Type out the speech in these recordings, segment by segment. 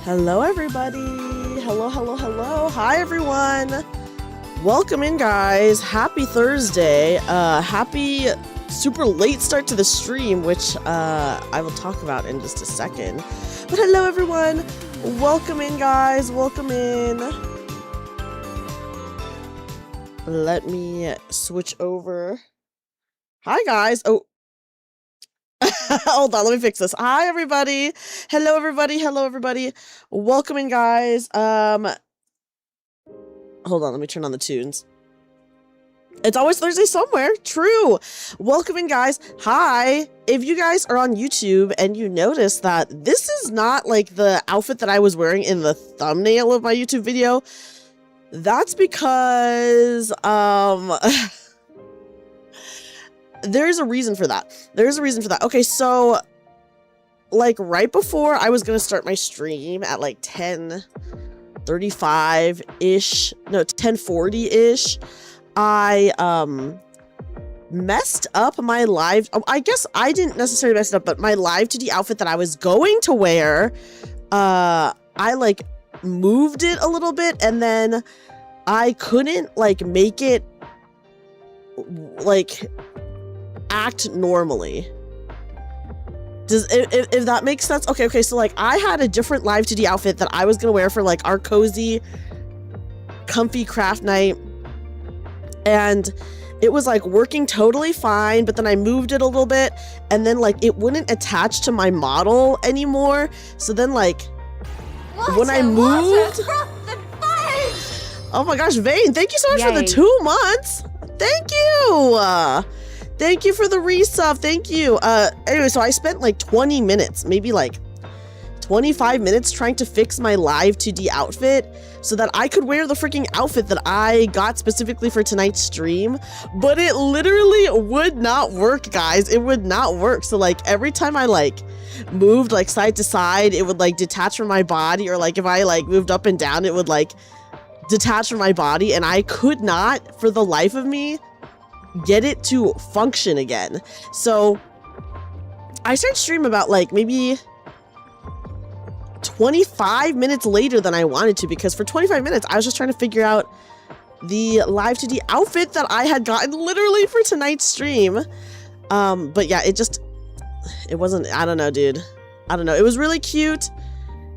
Hello, everybody. Hello, hello, hello. Hi, everyone. Welcome in, guys. Happy Thursday. Happy super late start to the stream, which I will talk about in just a second. But hello, everyone. Welcome in, guys. Welcome in. Let me switch over. Hi, guys. Oh. Hold on, let me fix this. Hi, everybody. Hello, everybody. Hello, everybody. Welcome in, guys. Hold on, let me turn on the tunes. It's always Thursday somewhere. True. Welcome in, guys. Hi. If you guys are on YouTube and you notice that this is not like the outfit that I was wearing in the thumbnail of my YouTube video, that's because, there's a reason for that. There's a reason for that. Okay, so like right before I was gonna start my stream at like 10:35-ish, no, 10:40-ish, I messed up my live. I guess I didn't necessarily mess it up, but my live 2D outfit that I was going to wear, I like moved it a little bit, and then I couldn't like make it like act normally. Does if that makes sense? Okay, so like I had a different live 2D outfit that I was gonna wear for like our cozy comfy craft night, and it was like working totally fine, but then I moved it a little bit and then like it wouldn't attach to my model anymore. So then like when I moved, oh my gosh, Vane, thank you so much for the 2 months. Thank you. Thank you for the resub. Thank you. Anyway, so I spent like 20 minutes, maybe like 25 minutes trying to fix my live 2D outfit so that I could wear the freaking outfit that I got specifically for tonight's stream. But it literally would not work, guys. It would not work. So like every time I like moved like side to side, it would like detach from my body, or like if I like moved up and down, it would like detach from my body, and I could not for the life of me get it to function again. So I started stream about like maybe 25 minutes later than I wanted to, because for 25 minutes I was just trying to figure out the live 2D outfit that I had gotten literally for tonight's stream. But yeah, it wasn't, I don't know, dude. I don't know. It was really cute.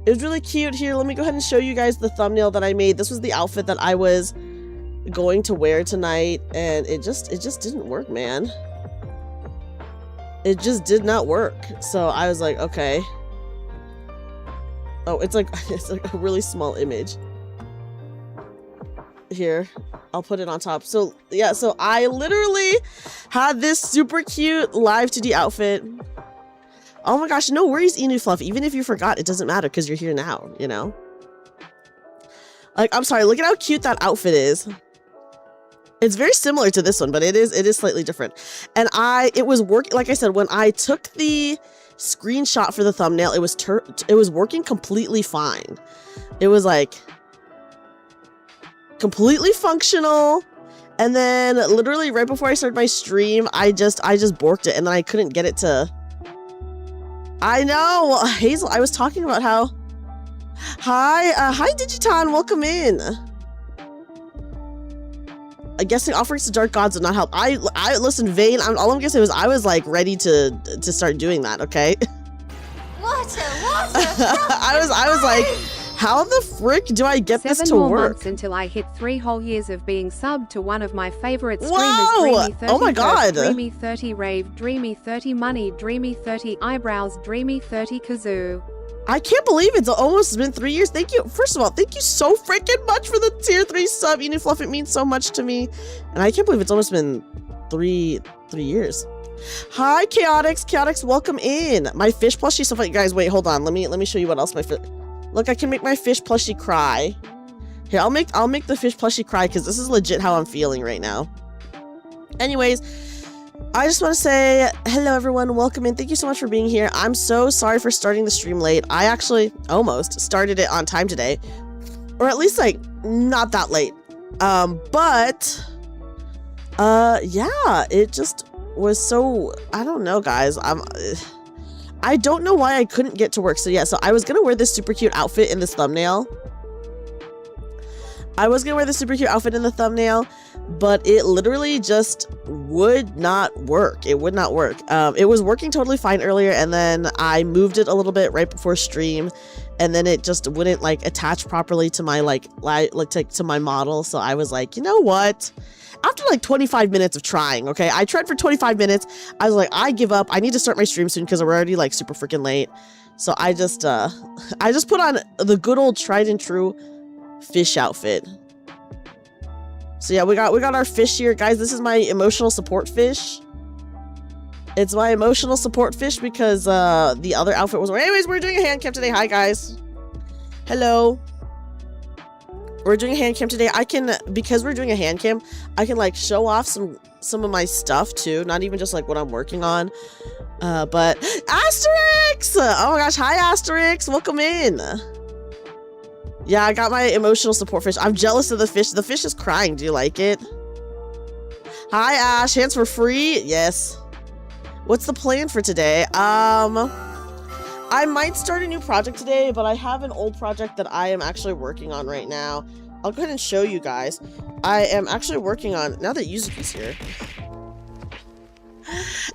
It was really cute. Here, let me go ahead and show you guys the thumbnail that I made. This was the outfit that I was going to wear tonight, and it just didn't work, man. It just did not work. So I was like, okay. Oh, it's like a really small image. Here, I'll put it on top. So yeah, so I literally had this super cute live 2D outfit. Oh my gosh, no worries, Inu Fluff. Even if you forgot, it doesn't matter because you're here now, you know? Like, I'm sorry, look at how cute that outfit is. It's very similar to this one, but it is slightly different. And it was working, like I said, when I took the screenshot for the thumbnail, it was working completely fine. It was like completely functional. And then literally right before I started my stream, I just borked it, and then I couldn't get it to. I know, Hazel, I was talking about how. Hi Digiton, welcome in. Guessing offerings to dark gods did not help. I listen, Vane. All I'm guessing was I was like ready to start doing that. Okay. Water. I was like, how the frick do I get this to 7 more work? months until I hit 3 whole years of being subbed to one of my favorite streamers. Whoa! Dreamy 30 Oh my god! Dreamy 30 Rave, Dreamy 30 Money, Dreamy 30 Eyebrows, Dreamy 30 Kazoo. I can't believe it's almost been 3 years. Thank you. First of all, thank you so freaking much for the tier 3 sub. Enu Fluff, it means so much to me. And I can't believe it's almost been three years. Hi, Chaotix, welcome in. My fish plushie stuff. Like, guys, wait, hold on. Let me show you what else my fish. Look, I can make my fish plushie cry. Here, I'll make the fish plushie cry because this is legit how I'm feeling right now. Anyways, I just want to say hello, everyone. Welcome in. Thank you so much for being here. I'm so sorry for starting the stream late. I actually almost started it on time today, or at least like not that late. But yeah, it just was so, I don't know, guys. I don't know why I couldn't get to work. So yeah, so I was gonna wear this super cute outfit in this thumbnail. I was gonna wear the super cute outfit in the thumbnail, but it literally just would not work. It would not work. It was working totally fine earlier, and then I moved it a little bit right before stream, and then it just wouldn't like attach properly to my to my model. So I was like, you know what? After like 25 minutes of trying, okay, I tried for 25 minutes. I was like, I give up. I need to start my stream soon because we're already like super freaking late. So I just put on the good old tried and true fish outfit. So yeah, we got our fish here, guys. This is my emotional support fish. It's my emotional support fish because the other outfit was. Anyways, we're doing a hand cam today. Hi guys. Hello. We're doing a hand cam today. Because we're doing a hand cam, I can like show off some of my stuff too. Not even just like what I'm working on. But Asterix! Oh my gosh, hi Asterix, welcome in. Yeah, I got my emotional support fish. I'm jealous of the fish. The fish is crying. Do you like it? Hi Ash, hands for free? Yes. What's the plan for today? I might start a new project today, but I have an old project that I am actually working on right now. I'll go ahead and show you guys. I am actually working on, now that Yuzuki's here.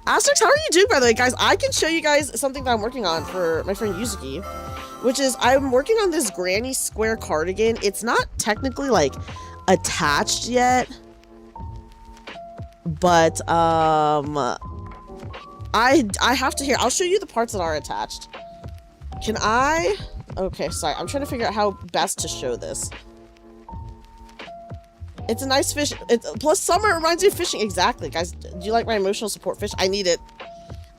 Asterix, how are you doing, by the way? Guys, I can show you guys something that I'm working on for my friend Yuzuki, which is I'm working on this granny square cardigan. It's not technically like attached yet, but I have to I'll show you the parts that are attached. Can I? Okay, sorry. I'm trying to figure out how best to show this. It's a nice fish. Plus summer reminds me of fishing. Exactly, guys. Do you like my emotional support fish? I need it.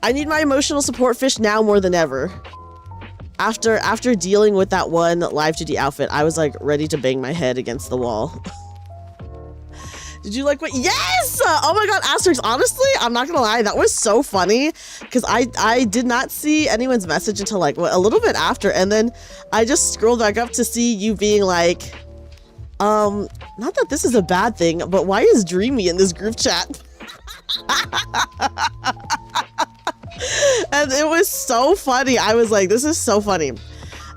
I need my emotional support fish now more than ever. After dealing with that one live 2D outfit, I was like ready to bang my head against the wall. Did you like what? Yes! Oh my god, Asterix, honestly, I'm not gonna lie, that was so funny because I did not see anyone's message until like a little bit after, and then I just scrolled back up to see you being like, not that this is a bad thing, but why is Dreamy in this group chat? And it was so funny. I was like, this is so funny.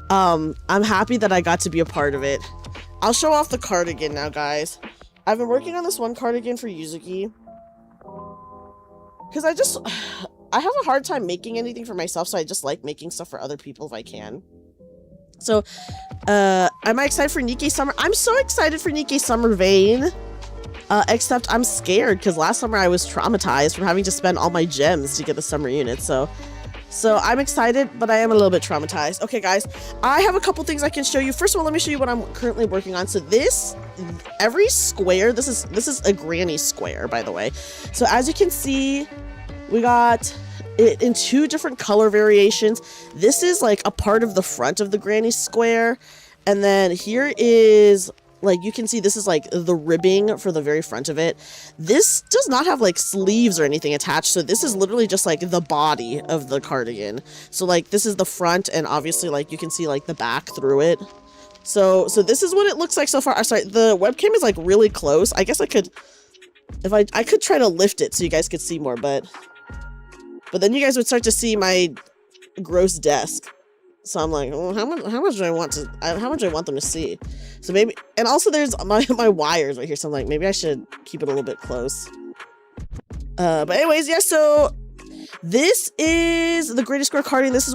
I'm happy that I got to be a part of it. I'll show off the cardigan now, guys. I've been working on this one cardigan for Yuzuki because I have a hard time making anything for myself, so I just like making stuff for other people if I can. So, am I excited for Nikkei Summer? I'm so excited for Nikkei Summer Vein, except I'm scared because last summer I was traumatized from having to spend all my gems to get the summer unit, so I'm excited, but I am a little bit traumatized. Okay, guys, I have a couple things I can show you. First of all, let me show you what I'm currently working on. So every square, this is a granny square, by the way. So as you can see, we got it in 2 different color variations. This is like a part of the front of the granny square, and then here is, like, you can see this is like the ribbing for the very front of it. This does not have like sleeves or anything attached, so this is literally just like the body of the cardigan. So like this is the front, and obviously like you can see like the back through it. So this is what it looks like so far. Sorry, the webcam is like really close. I guess I could, if I could try to lift it so you guys could see more, but then you guys would start to see my gross desk. So I'm like, well, how much do I want them to see? So maybe, and also there's my wires right here. So I'm like, maybe I should keep it a little bit close. But anyways, yeah, so this is the Greatest Square cardigan. This is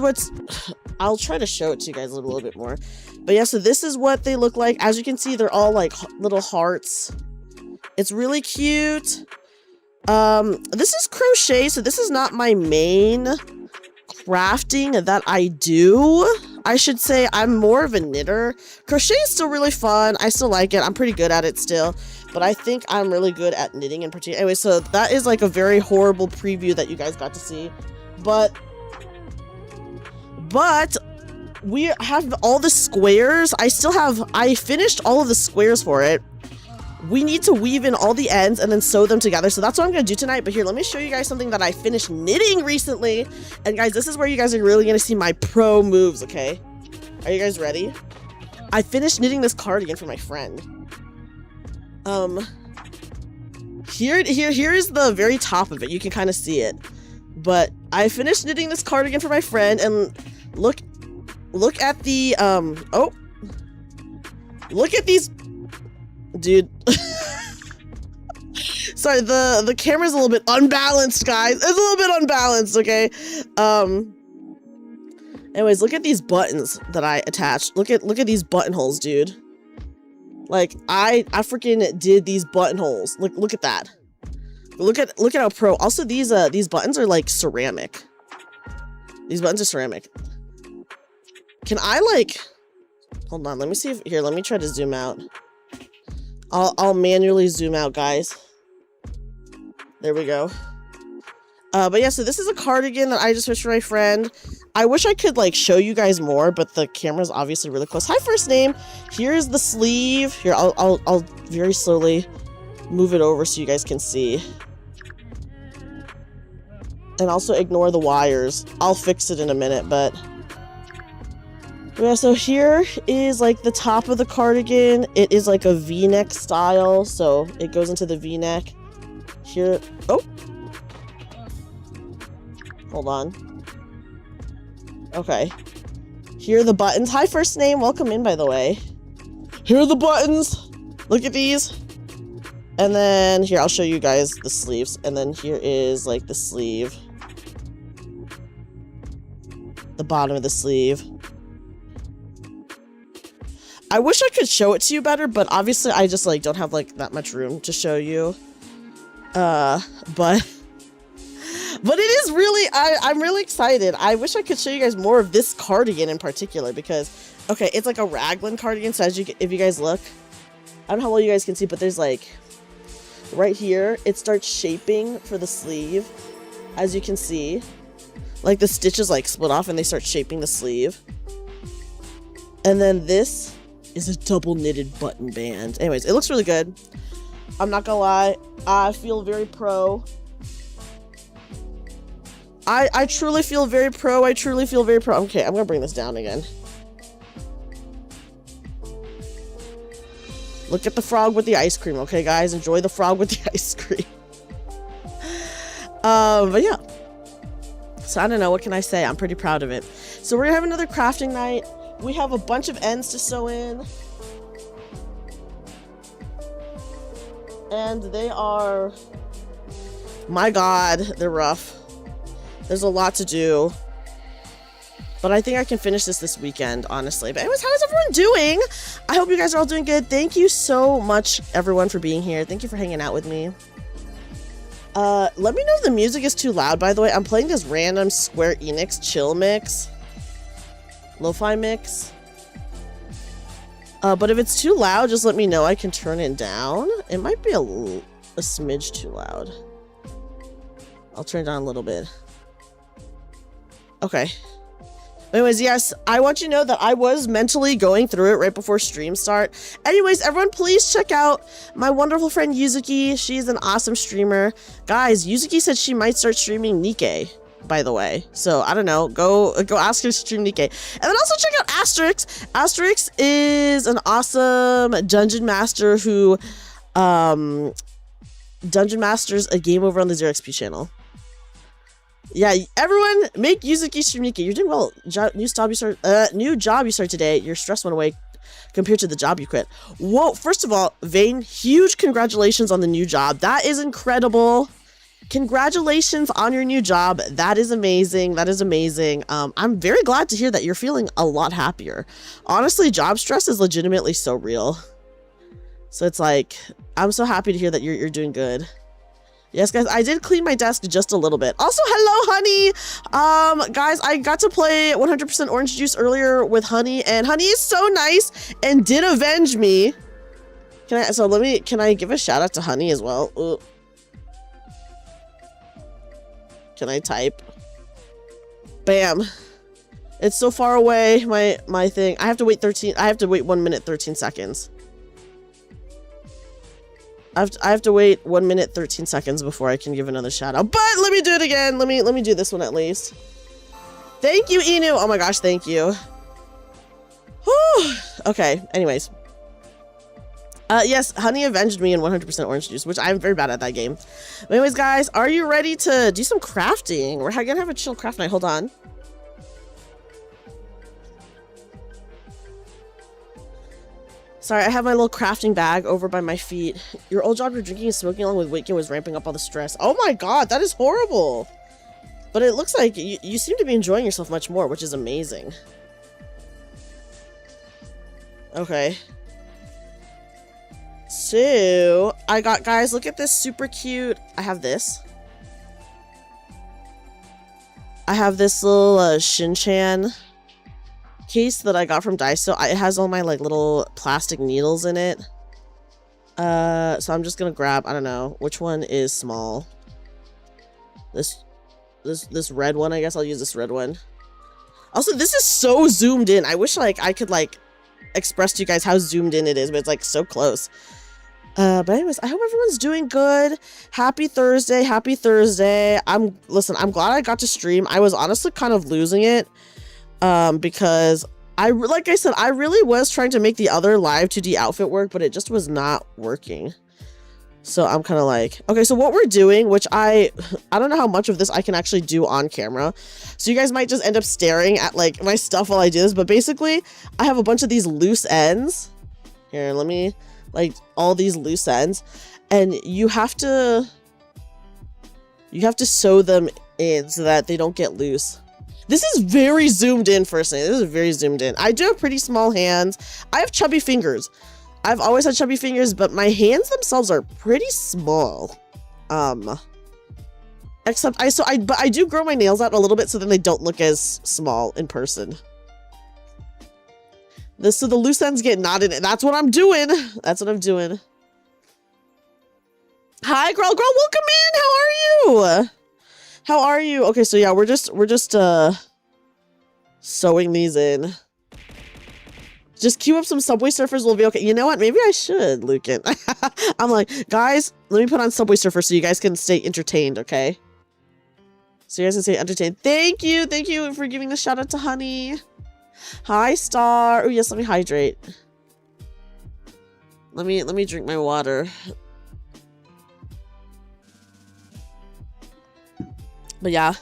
I'll try to show it to you guys a little bit more. But yeah, so this is what they look like. As you can see, they're all like little hearts. It's really cute. This is crochet, so this is not my main crafting that I do. I should say I'm more of a knitter. Crochet is still really fun. I still like it. I'm pretty good at it still, but I think I'm really good at knitting in particular. Anyway, so that is like a very horrible preview that you guys got to see, but we have all the squares. I finished all of the squares for it. We need to weave in all the ends and then sew them together. So that's what I'm going to do tonight. But here, let me show you guys something that I finished knitting recently. And guys, this is where you guys are really going to see my pro moves, okay? Are you guys ready? I finished knitting this cardigan for my friend. Here is the very top of it. You can kind of see it. But I finished knitting this cardigan for my friend, and look at the, oh. Look at these, dude. Sorry, the camera's a little bit unbalanced, guys. It's a little bit unbalanced, okay? Anyways, look at these buttons that I attached. Look at these buttonholes, dude. Like, I freaking did these buttonholes. Look at that. Look at how pro. Also, these buttons are like ceramic. These buttons are ceramic. Can I like, hold on, let me see if, here, let me try to zoom out. I'll manually zoom out, guys. There we go. But yeah, so this is a cardigan that I just finished for my friend. I wish I could like show you guys more, but the camera's obviously really close. Hi, first name. Here's the sleeve. Here, I'll very slowly move it over so you guys can see. And also ignore the wires. I'll fix it in a minute, but yeah, so here is like the top of the cardigan. It is like a V-neck style, so it goes into the V-neck. Here, oh. Hold on. Okay. Here are the buttons. Hi, first name. Welcome in, by the way. Here are the buttons. Look at these. And then here, I'll show you guys the sleeves. And then here is like the sleeve. The bottom of the sleeve. I wish I could show it to you better, but obviously I just like don't have like that much room to show you. But it is really, I'm really excited. I wish I could show you guys more of this cardigan in particular because, okay, it's like a raglan cardigan. So if you guys look, I don't know how well you guys can see, but there's like, right here, it starts shaping for the sleeve. As you can see, like the stitches like split off and they start shaping the sleeve. And then this is a double knitted button band. Anyways, it looks really good. I'm not gonna lie, I feel very pro. I truly feel very pro. I truly feel very pro. Okay, I'm gonna bring this down again. Look at the frog with the ice cream, okay, guys? Enjoy the frog with the ice cream. But yeah. So I don't know, what can I say? I'm pretty proud of it. So we're gonna have another crafting night. We have a bunch of ends to sew in. And they are, my God, they're rough. There's a lot to do. But I think I can finish this weekend, honestly. But anyways, how is everyone doing? I hope you guys are all doing good. Thank you so much, everyone, for being here. Thank you for hanging out with me. Let me know if the music is too loud, by the way. I'm playing this random Square Enix chill mix. Lo-fi mix. But if it's too loud, just let me know. I can turn it down. It might be a smidge too loud. I'll turn it down a little bit. Okay. Anyways, yes, I want you to know that I was mentally going through it right before stream start. Anyways, everyone, please check out my wonderful friend Yuzuki. She's an awesome streamer. Guys, Yuzuki said she might start streaming Nikkei, by the way. So, I don't know. Go ask her to stream Nikkei. And then also check out Asterix. Asterix is an awesome dungeon master who dungeon masters a game over on the 0xp channel. Yeah, everyone, make Yuzuki stream Nikkei. You're doing well. New job you start today. Your stress went away compared to the job you quit. Whoa, first of all, Vane, huge congratulations on the new job. That is incredible. Congratulations on your new job. That is amazing. That is amazing. I'm very glad to hear that you're feeling a lot happier. Honestly, job stress is legitimately so real. So it's like, I'm so happy to hear that you're doing good. Yes, guys, I did clean my desk just a little bit. Also, hello, Honey. Guys, I got to play 100% orange juice earlier with Honey, and Honey is so nice and did avenge me. Can I give a shout out to Honey as well? Ooh. Can I type? Bam. It's so far away, my thing. I have to wait 1 minute, 13 seconds. I have to wait 1 minute, 13 seconds before I can give another shout out. But let me do it again. Let me do this one at least. Thank you, Inu. Oh my gosh, thank you. Whew. Okay, anyways. Yes, Honey avenged me in 100% orange juice, which I'm very bad at that game. But anyways, guys, are you ready to do some crafting? We're gonna have a chill craft night. Hold on. Sorry, I have my little crafting bag over by my feet. Your old job you're drinking and smoking along with Waking was ramping up all the stress. Oh my god, that is horrible. But it looks like you seem to be enjoying yourself much more, which is amazing. Okay. So, I got, guys, look at this super cute. I have this. I have this little Shin-chan case that I got from Daiso. It has all my like little plastic needles in it. So I'm just gonna grab, I don't know, which one is small? This red one, I guess I'll use this red one. Also, this is so zoomed in. I wish like I could like express to you guys how zoomed in it is, but it's like so close. But anyways, I hope everyone's doing good. Happy Thursday, happy Thursday. Listen, I'm glad I got to stream. I was honestly kind of losing it. Because like I said, I really was trying to make the other live 2D outfit work, but it just was not working. So I'm kind of like, okay, so what we're doing, which I don't know how much of this I can actually do on camera. So you guys might just end up staring at like my stuff while I do this, but basically I have a bunch of these loose ends. Here, let me, like, all these loose ends, and you have to sew them in so that they don't get loose. This is very zoomed in, firstly. This is very zoomed in. I do have pretty small hands. I have chubby fingers. I've always had chubby fingers, but my hands themselves are pretty small. Except but I do grow my nails out a little bit so then they don't look as small in person. So the loose ends get knotted in. That's what I'm doing. That's what I'm doing. Hi, girl, welcome in. How are you? How are you? Okay, so yeah, we're just sewing these in. Just queue up some Subway Surfers, we'll be okay. You know what? Maybe I should, Lucan. I'm like, guys, let me put on Subway Surfers so you guys can stay entertained, okay? So you guys can stay entertained. Thank you for giving the shout out to Honey. Hi, Star. Oh yes, let me hydrate. Let me drink my water. But yeah.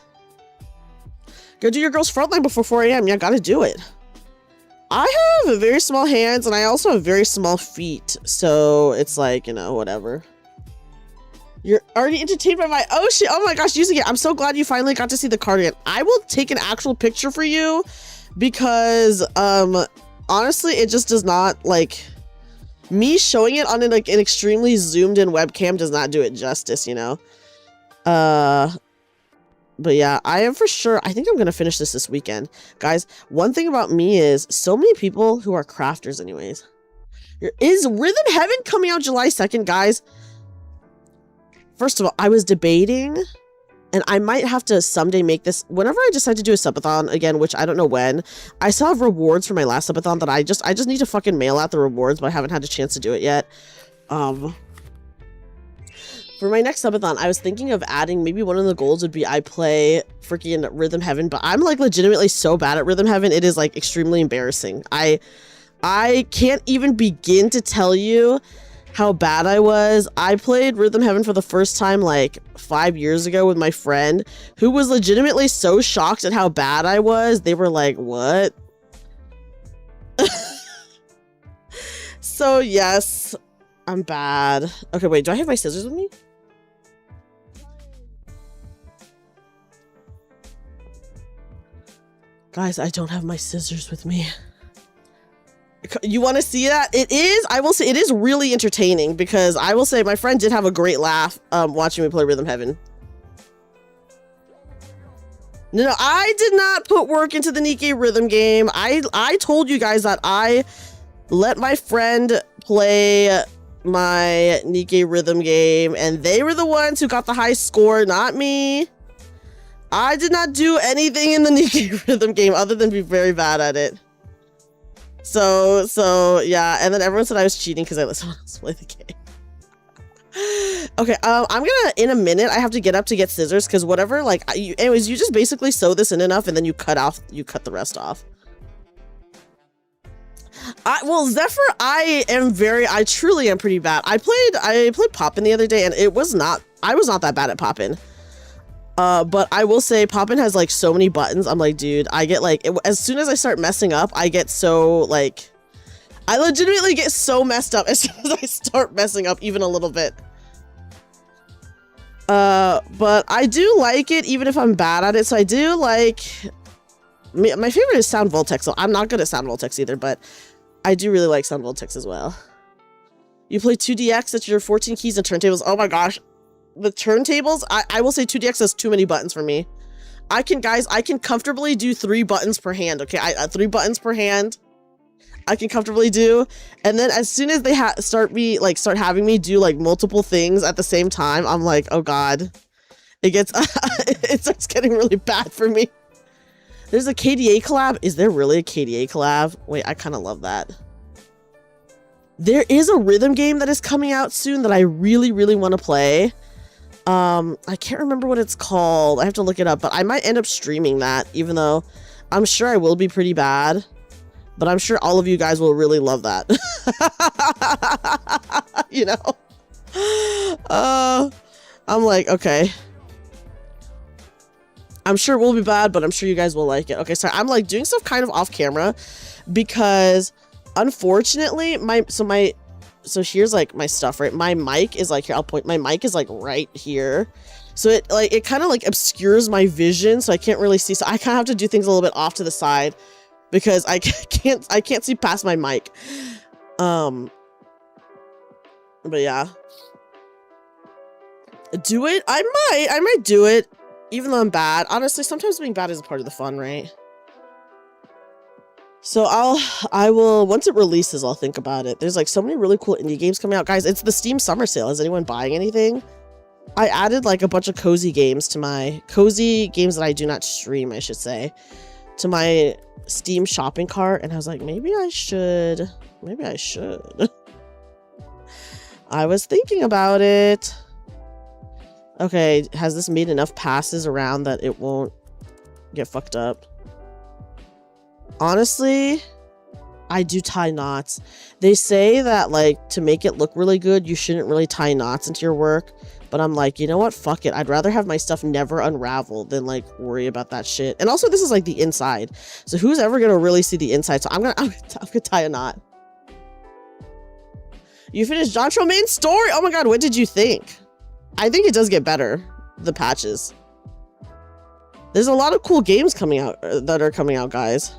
Go do your girl's frontline before 4 a.m. Yeah, gotta do it. I have very small hands and I also have very small feet. So it's like, you know, whatever. You're already entertained by my, oh shit, oh my gosh, using it. I'm so glad you finally got to see the cardigan. I will take an actual picture for you because, honestly, it just does not, like, me showing it on an extremely zoomed in webcam does not do it justice, you know? But yeah, I am for sure. I think I'm going to finish this weekend. Guys, one thing about me is so many people who are crafters anyways. Is Rhythm Heaven coming out July 2nd, guys? First of all, I was debating, and I might have to someday make this. Whenever I decide to do a subathon again, which I don't know when, I still have rewards for my last subathon that I just need to fucking mail out the rewards, but I haven't had a chance to do it yet. For my next subathon, I was thinking of adding, maybe one of the goals would be I play freaking Rhythm Heaven, but I'm like legitimately so bad at Rhythm Heaven, it is like extremely embarrassing. I can't even begin to tell you how bad I was. I played Rhythm Heaven for the first time like 5 years ago with my friend who was legitimately so shocked at how bad I was. They were like, what? So yes, I'm bad. Okay, wait, do I have my scissors with me? Guys, I don't have my scissors with me. You want to see that? It is, I will say, it is really entertaining because I will say my friend did have a great laugh watching me play Rhythm Heaven. No, I did not put work into the Nikkei rhythm game. I told you guys that I let my friend play my Nikkei rhythm game and they were the ones who got the high score, not me. I did not do anything in the Nikkei rhythm game other than be very bad at it. So yeah, and then everyone said I was cheating because I let someone else play the game. Okay, I'm gonna, in a minute, I have to get up to get scissors because whatever, like, anyways, you just basically sew this in enough and then you cut the rest off. Well, Zephyr, I truly am pretty bad. I played Poppin the other day, and I was not that bad at Poppin. But I will say Poppin has like so many buttons. I'm like, dude, I get like, as soon as I start messing up, I get so like, I legitimately get so messed up as soon as I start messing up even a little bit. But I do like it even if I'm bad at it. So I do like, my favorite is Sound Voltex. So I'm not good at Sound Voltex either, but I do really like Sound Voltex as well. You play 2DX at your 14 keys and turntables. Oh my gosh. The turntables, I will say 2DX has too many buttons for me. I can comfortably do 3 buttons per hand. Okay, 3 buttons per hand. I can comfortably do. And then as soon as they start having me do like multiple things at the same time, I'm like, oh god. It gets, it starts getting really bad for me. There's a KDA collab. Is there really a KDA collab? Wait, I kind of love that. There is a rhythm game that is coming out soon that I really, really want to play. I can't remember what it's called. I have to look it up, but I might end up streaming that, even though I'm sure I will be pretty bad. But I'm sure all of you guys will really love that. You know? I'm like, okay. I'm sure it will be bad, but I'm sure you guys will like it. Okay, so I'm like doing stuff kind of off camera because unfortunately so here's like my stuff, right? My mic is like here, I'll point, my mic is like right here. So it kind of like obscures my vision, so I can't really see. So I kind of have to do things a little bit off to the side because I can't see past my mic. But yeah. Do it? I might do it. Even though I'm bad. Honestly, sometimes being bad is a part of the fun, right? So I will, once it releases, I'll think about it. There's like so many really cool indie games coming out. Guys, it's the Steam summer sale. Is anyone buying anything? I added like a bunch of cozy games that I do not stream, I should say, to my Steam shopping cart. And I was like, maybe I should. I was thinking about it. Okay, has this made enough passes around that it won't get fucked up? Honestly, I do tie knots. They say that, like, to make it look really good, you shouldn't really tie knots into your work. But I'm like, you know what? Fuck it. I'd rather have my stuff never unravel than, like, worry about that shit. And also, this is, like, the inside. So who's ever gonna really see the inside? So I'm gonna tie a knot. You finished John Tromaine's story? Oh my god, what did you think? I think it does get better, the patches. There's a lot of cool games coming out that are coming out, guys.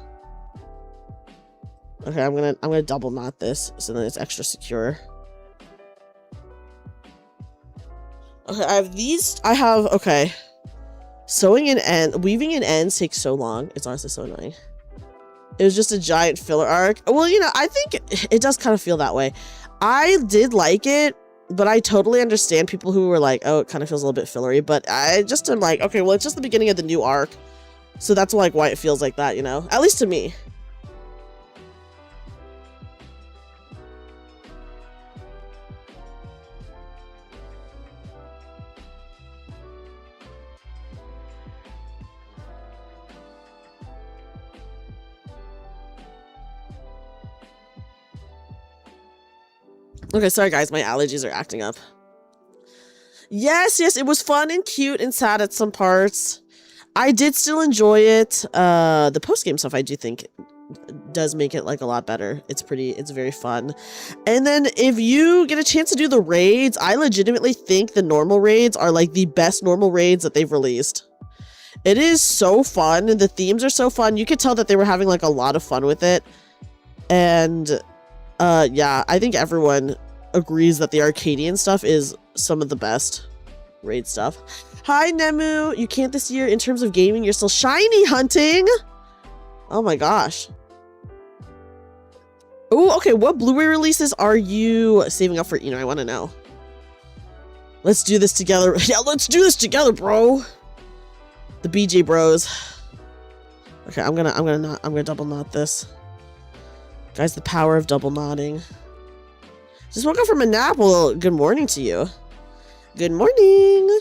Okay, I'm gonna double knot this so then it's extra secure. Okay, okay. Weaving in ends takes so long. It's honestly so annoying. It was just a giant filler arc. Well, you know, I think it does kind of feel that way. I did like it, but I totally understand people who were like, oh, it kind of feels a little bit fillery. But I just am like, okay, well, it's just the beginning of the new arc. So that's like why it feels like that, you know? At least to me. Okay, sorry guys, my allergies are acting up. Yes, it was fun and cute and sad at some parts. I did still enjoy it. The post-game stuff I do think does make it like a lot better. It's very fun. And then if you get a chance to do the raids, I legitimately think the normal raids are like the best normal raids that they've released. It is so fun. The themes are so fun. You could tell that they were having like a lot of fun with it. And yeah, I think everyone agrees that the Arcadian stuff is some of the best raid stuff. Hi, Nemu. You can't this year in terms of gaming. You're still shiny hunting. Oh my gosh. Oh, okay. What Blu-ray releases are you saving up for? You know, I want to know. Let's do this together. Yeah, let's do this together, bro. The BJ bros. Okay, I'm gonna double knot this. Guys, the power of double knotting. Just woke up from a nap. Well, good morning to you. Good morning.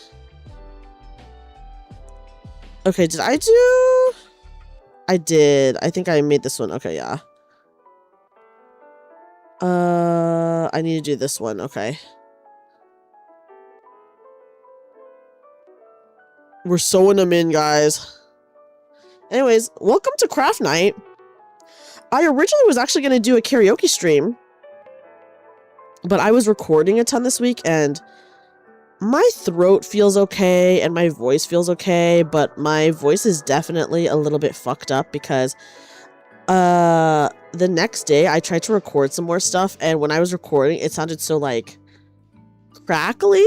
Okay, did I do? I did. I think I made this one. Okay, yeah. I need to do this one. Okay. We're sewing them in, guys. Anyways, welcome to craft night. I originally was actually going to do a karaoke stream, but I was recording a ton this week, and my throat feels okay, and my voice feels okay, but my voice is definitely a little bit fucked up because the next day I tried to record some more stuff, and when I was recording, it sounded so like crackly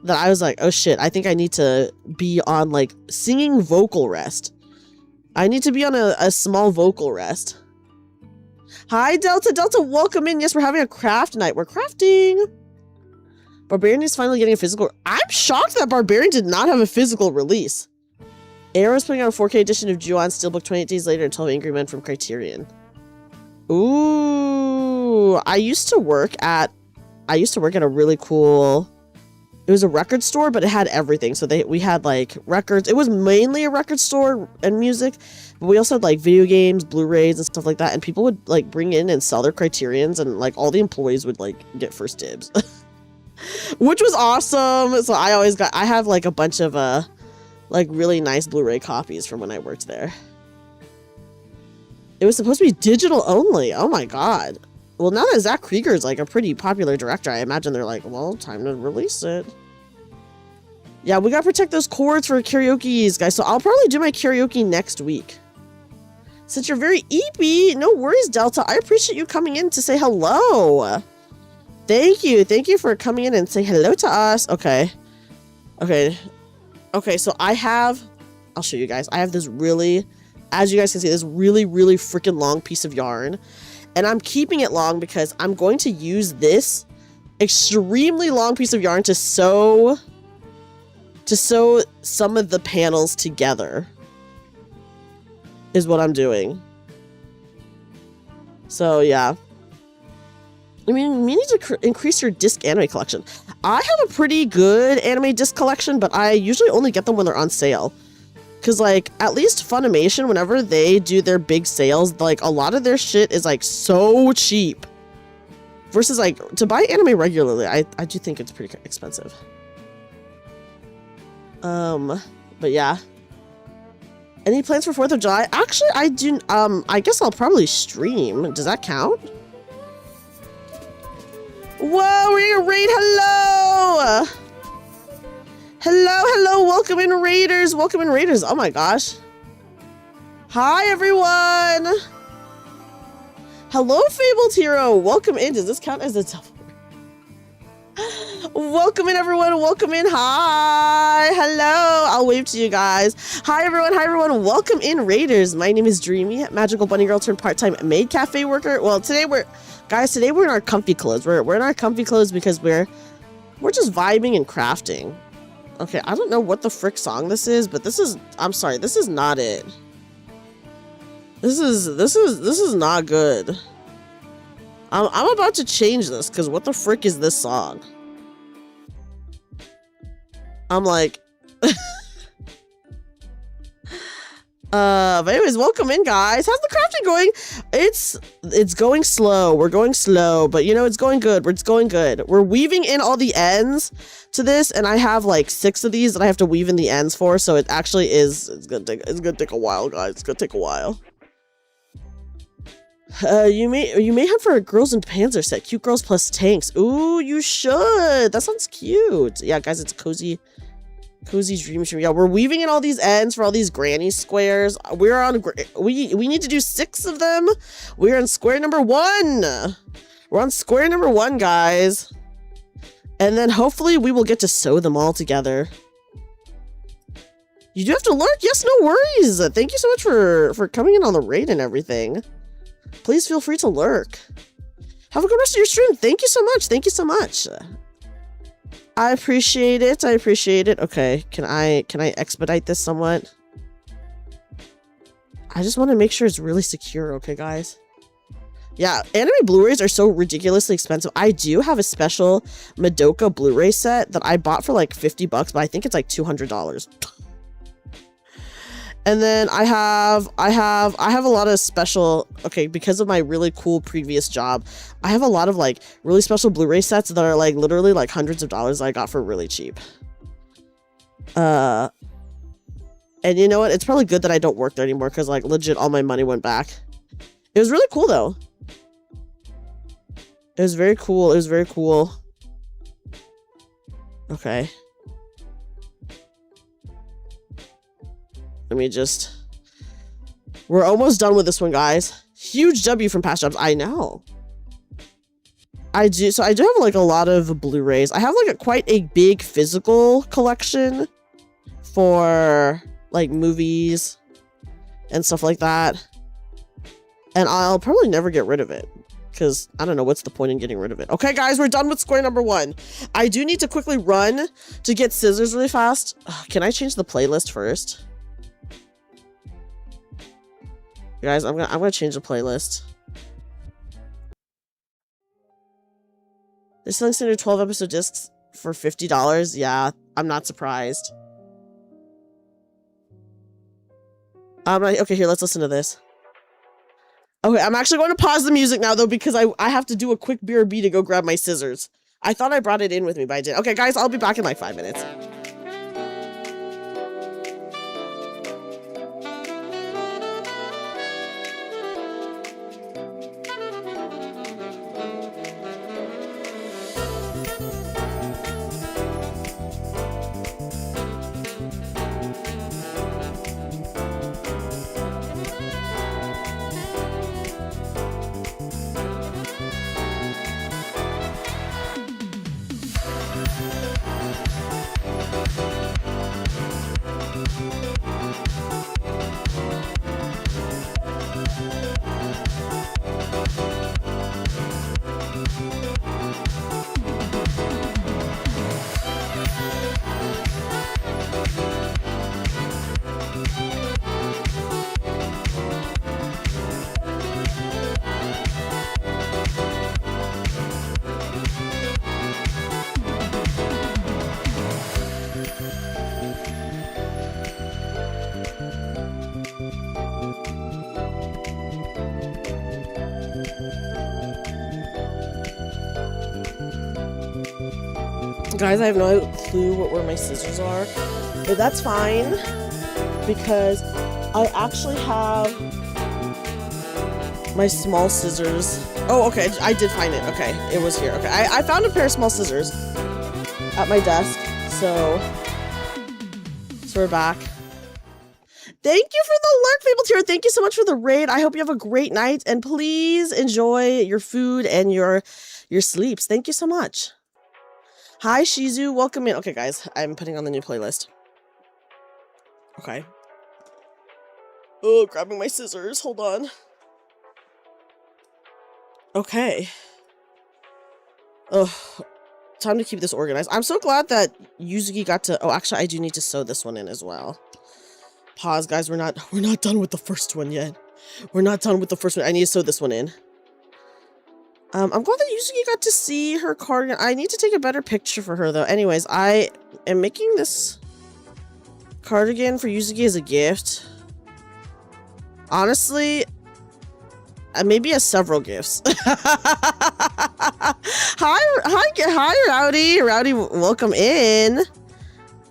that I was like, oh shit, I think I need to be on like singing vocal rest. I need to be on a small vocal rest. Hi, Delta. Delta, welcome in. Yes, we're having a craft night. We're crafting. Barbarian is finally getting a physical. I'm shocked that Barbarian did not have a physical release. Arrow is putting out a 4K edition of Ju-on Steelbook 28 days later and 12 Angry Men from Criterion. Ooh, I used to work at a really cool, it was a record store, but it had everything. So we had like records. It was mainly a record store and music, but we also had like video games, Blu-rays and stuff like that. And people would like bring in and sell their Criterions, and like all the employees would like get first dibs, which was awesome. So I have like a bunch of like really nice Blu-ray copies from when I worked there. It was supposed to be digital only. Oh my god. Well, now that Zach Krieger is like a pretty popular director, I imagine they're like, well, time to release it. Yeah, we gotta protect those cords for karaoke's, guys. So I'll probably do my karaoke next week. Since you're very eepy, no worries, Delta. I appreciate you coming in to say hello. Thank you. Thank you for coming in and saying hello to us. Okay. Okay. Okay, so I'll show you guys. I have this really, as you guys can see, this really, really freaking long piece of yarn. And I'm keeping it long because I'm going to use this extremely long piece of yarn to sew some of the panels together. Is what I'm doing. So, yeah. I mean, you need to increase your disc anime collection. I have a pretty good anime disc collection, but I usually only get them when they're on sale. Because, like, at least Funimation, whenever they do their big sales, like, a lot of their shit is, like, so cheap. Versus, like, to buy anime regularly, I do think it's pretty expensive. But yeah. Any plans for 4th of July? Actually, I do, I guess I'll probably stream. Does that count? Whoa, we're gonna raid. Hello! Hello, welcome in, Raiders. Welcome in, Raiders. Oh my gosh. Hi, everyone. Hello, Fabled Hero. Welcome in. Does this count as a double? Welcome in, everyone. Welcome in. Hi. Hello. I'll wave to you guys. Hi, everyone. Hi, everyone. Welcome in, Raiders. My name is Dreamy, magical bunny girl turned part-time maid cafe worker. Well, today we're in our comfy clothes. We're in our comfy clothes because we're just vibing and crafting. Okay, I don't know what the frick song this is, but I'm sorry, this is not it. This is not good. I'm about to change this, because what the frick is this song? I'm like... but anyways, welcome in, guys. How's the crafting going? It's going slow. We're going slow, but you know, it's going good. It's going good. We're weaving in all the ends to this, and I have like 6 of these that I have to weave in the ends for, so it actually is, it's gonna take a while, guys. It's gonna take a while. You may hunt for a girls in Panzer set. Cute girls plus tanks. Ooh, you should. That sounds cute. Yeah, guys, it's cozy dream stream. Yeah, we're weaving in all these ends for all these granny squares. We're on, we need to do 6 of them. We're on square number 1. We're on square number 1, guys. And then hopefully we will get to sew them all together. You do have to lurk? Yes, no worries. Thank you so much for coming in on the raid and everything. Please feel free to lurk. Have a good rest of your stream. Thank you so much. Thank you so much. I appreciate it. I appreciate it. Okay, can I expedite this somewhat? I just want to make sure it's really secure, okay, guys? Yeah, anime Blu-rays are so ridiculously expensive. I do have a special Madoka Blu-ray set that I bought for like $50, but I think it's like $200. And then I have a lot of special, okay, because of my really cool previous job, I have a lot of like really special Blu-ray sets that are like literally like hundreds of dollars I got for really cheap. And you know what? It's probably good that I don't work there anymore because like legit all my money went back. It was really cool though. It was very cool. It was very cool. Okay. Let me just... We're almost done with this one, guys. Huge W from past jobs. I know. I do have like a lot of Blu-rays. I have like quite a big physical collection for like movies and stuff like that. And I'll probably never get rid of it because I don't know what's the point in getting rid of it. Okay, guys, we're done with square number 1. I do need to quickly run to get scissors really fast. Can I change the playlist first? Guys, I'm gonna change the playlist. They're selling standard 12 episode discs for $50. Yeah, I'm not surprised. Okay, here, let's listen to this. Okay, I'm actually going to pause the music now though because I have to do a quick BRB to go grab my scissors. I thought I brought it in with me, but I didn't. Okay, guys, I'll be back in like 5 minutes. Guys, I have no clue where my scissors are, but that's fine because I actually have my small scissors. Oh, okay, I did find it. Okay, it was here. Okay, I found a pair of small scissors at my desk, so we're back. Thank you for the lurk, Fabled Hero. Thank you so much for the raid. I hope you have a great night, and please enjoy your food and your sleeps. Thank you so much. Hi, Shizu. Welcome in. Okay, guys, I'm putting on the new playlist. Okay. Oh, grabbing my scissors. Hold on. Okay. Oh, time to keep this organized. I'm so glad that Yuzuki got to... Oh, actually, I do need to sew this one in as well. Pause, guys. We're not done with the first one yet. We're not done with the first one. I need to sew this one in. I'm glad that Yuzuki got to see her cardigan. I need to take a better picture for her, though. Anyways, I am making this cardigan for Yuzuki as a gift. Honestly, maybe as several gifts. Hi, Rowdy. Rowdy, welcome in.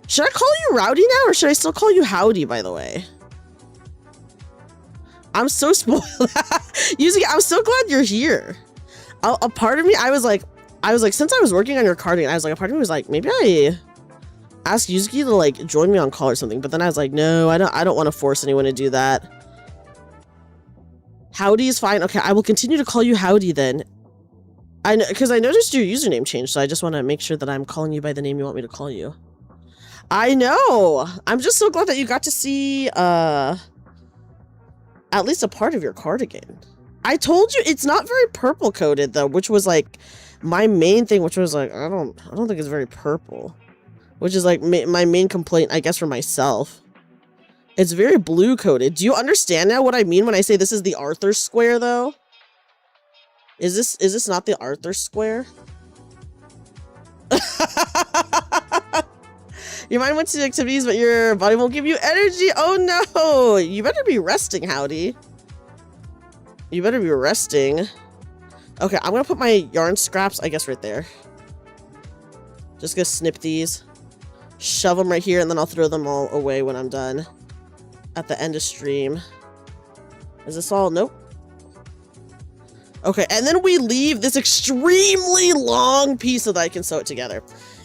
Should I call you Rowdy now, or should I still call you Howdy, by the way? I'm so spoiled. Yuzuki, I'm so glad you're here. A part of me, I was like, since I was working on your cardigan, I was like, a part of me was like, maybe I ask Yuzuki to like join me on call or something. But then I was like, no, I don't want to force anyone to do that. Howdy is fine. Okay, I will continue to call you Howdy then. I know, because I noticed your username changed, so I just want to make sure that I'm calling you by the name you want me to call you. I know. I'm just so glad that you got to see at least a part of your cardigan. I told you it's not very purple coated though, which was like my main thing, which was like I don't think it's very purple, which is like my main complaint, I guess, for myself. It's very blue coated. Do you understand now what I mean when I say this is the Arthur square though? Is this not the Arthur square? Your mind wants to do activities, but your body won't give you energy. Oh no! You better be resting, Howdy. You better be resting. Okay, I'm gonna put my yarn scraps, I guess, right there. Just gonna snip these. Shove them right here, and then I'll throw them all away when I'm done. At the end of stream. Is this all? Nope. Okay, and then we leave this extremely long piece so that I can sew it together.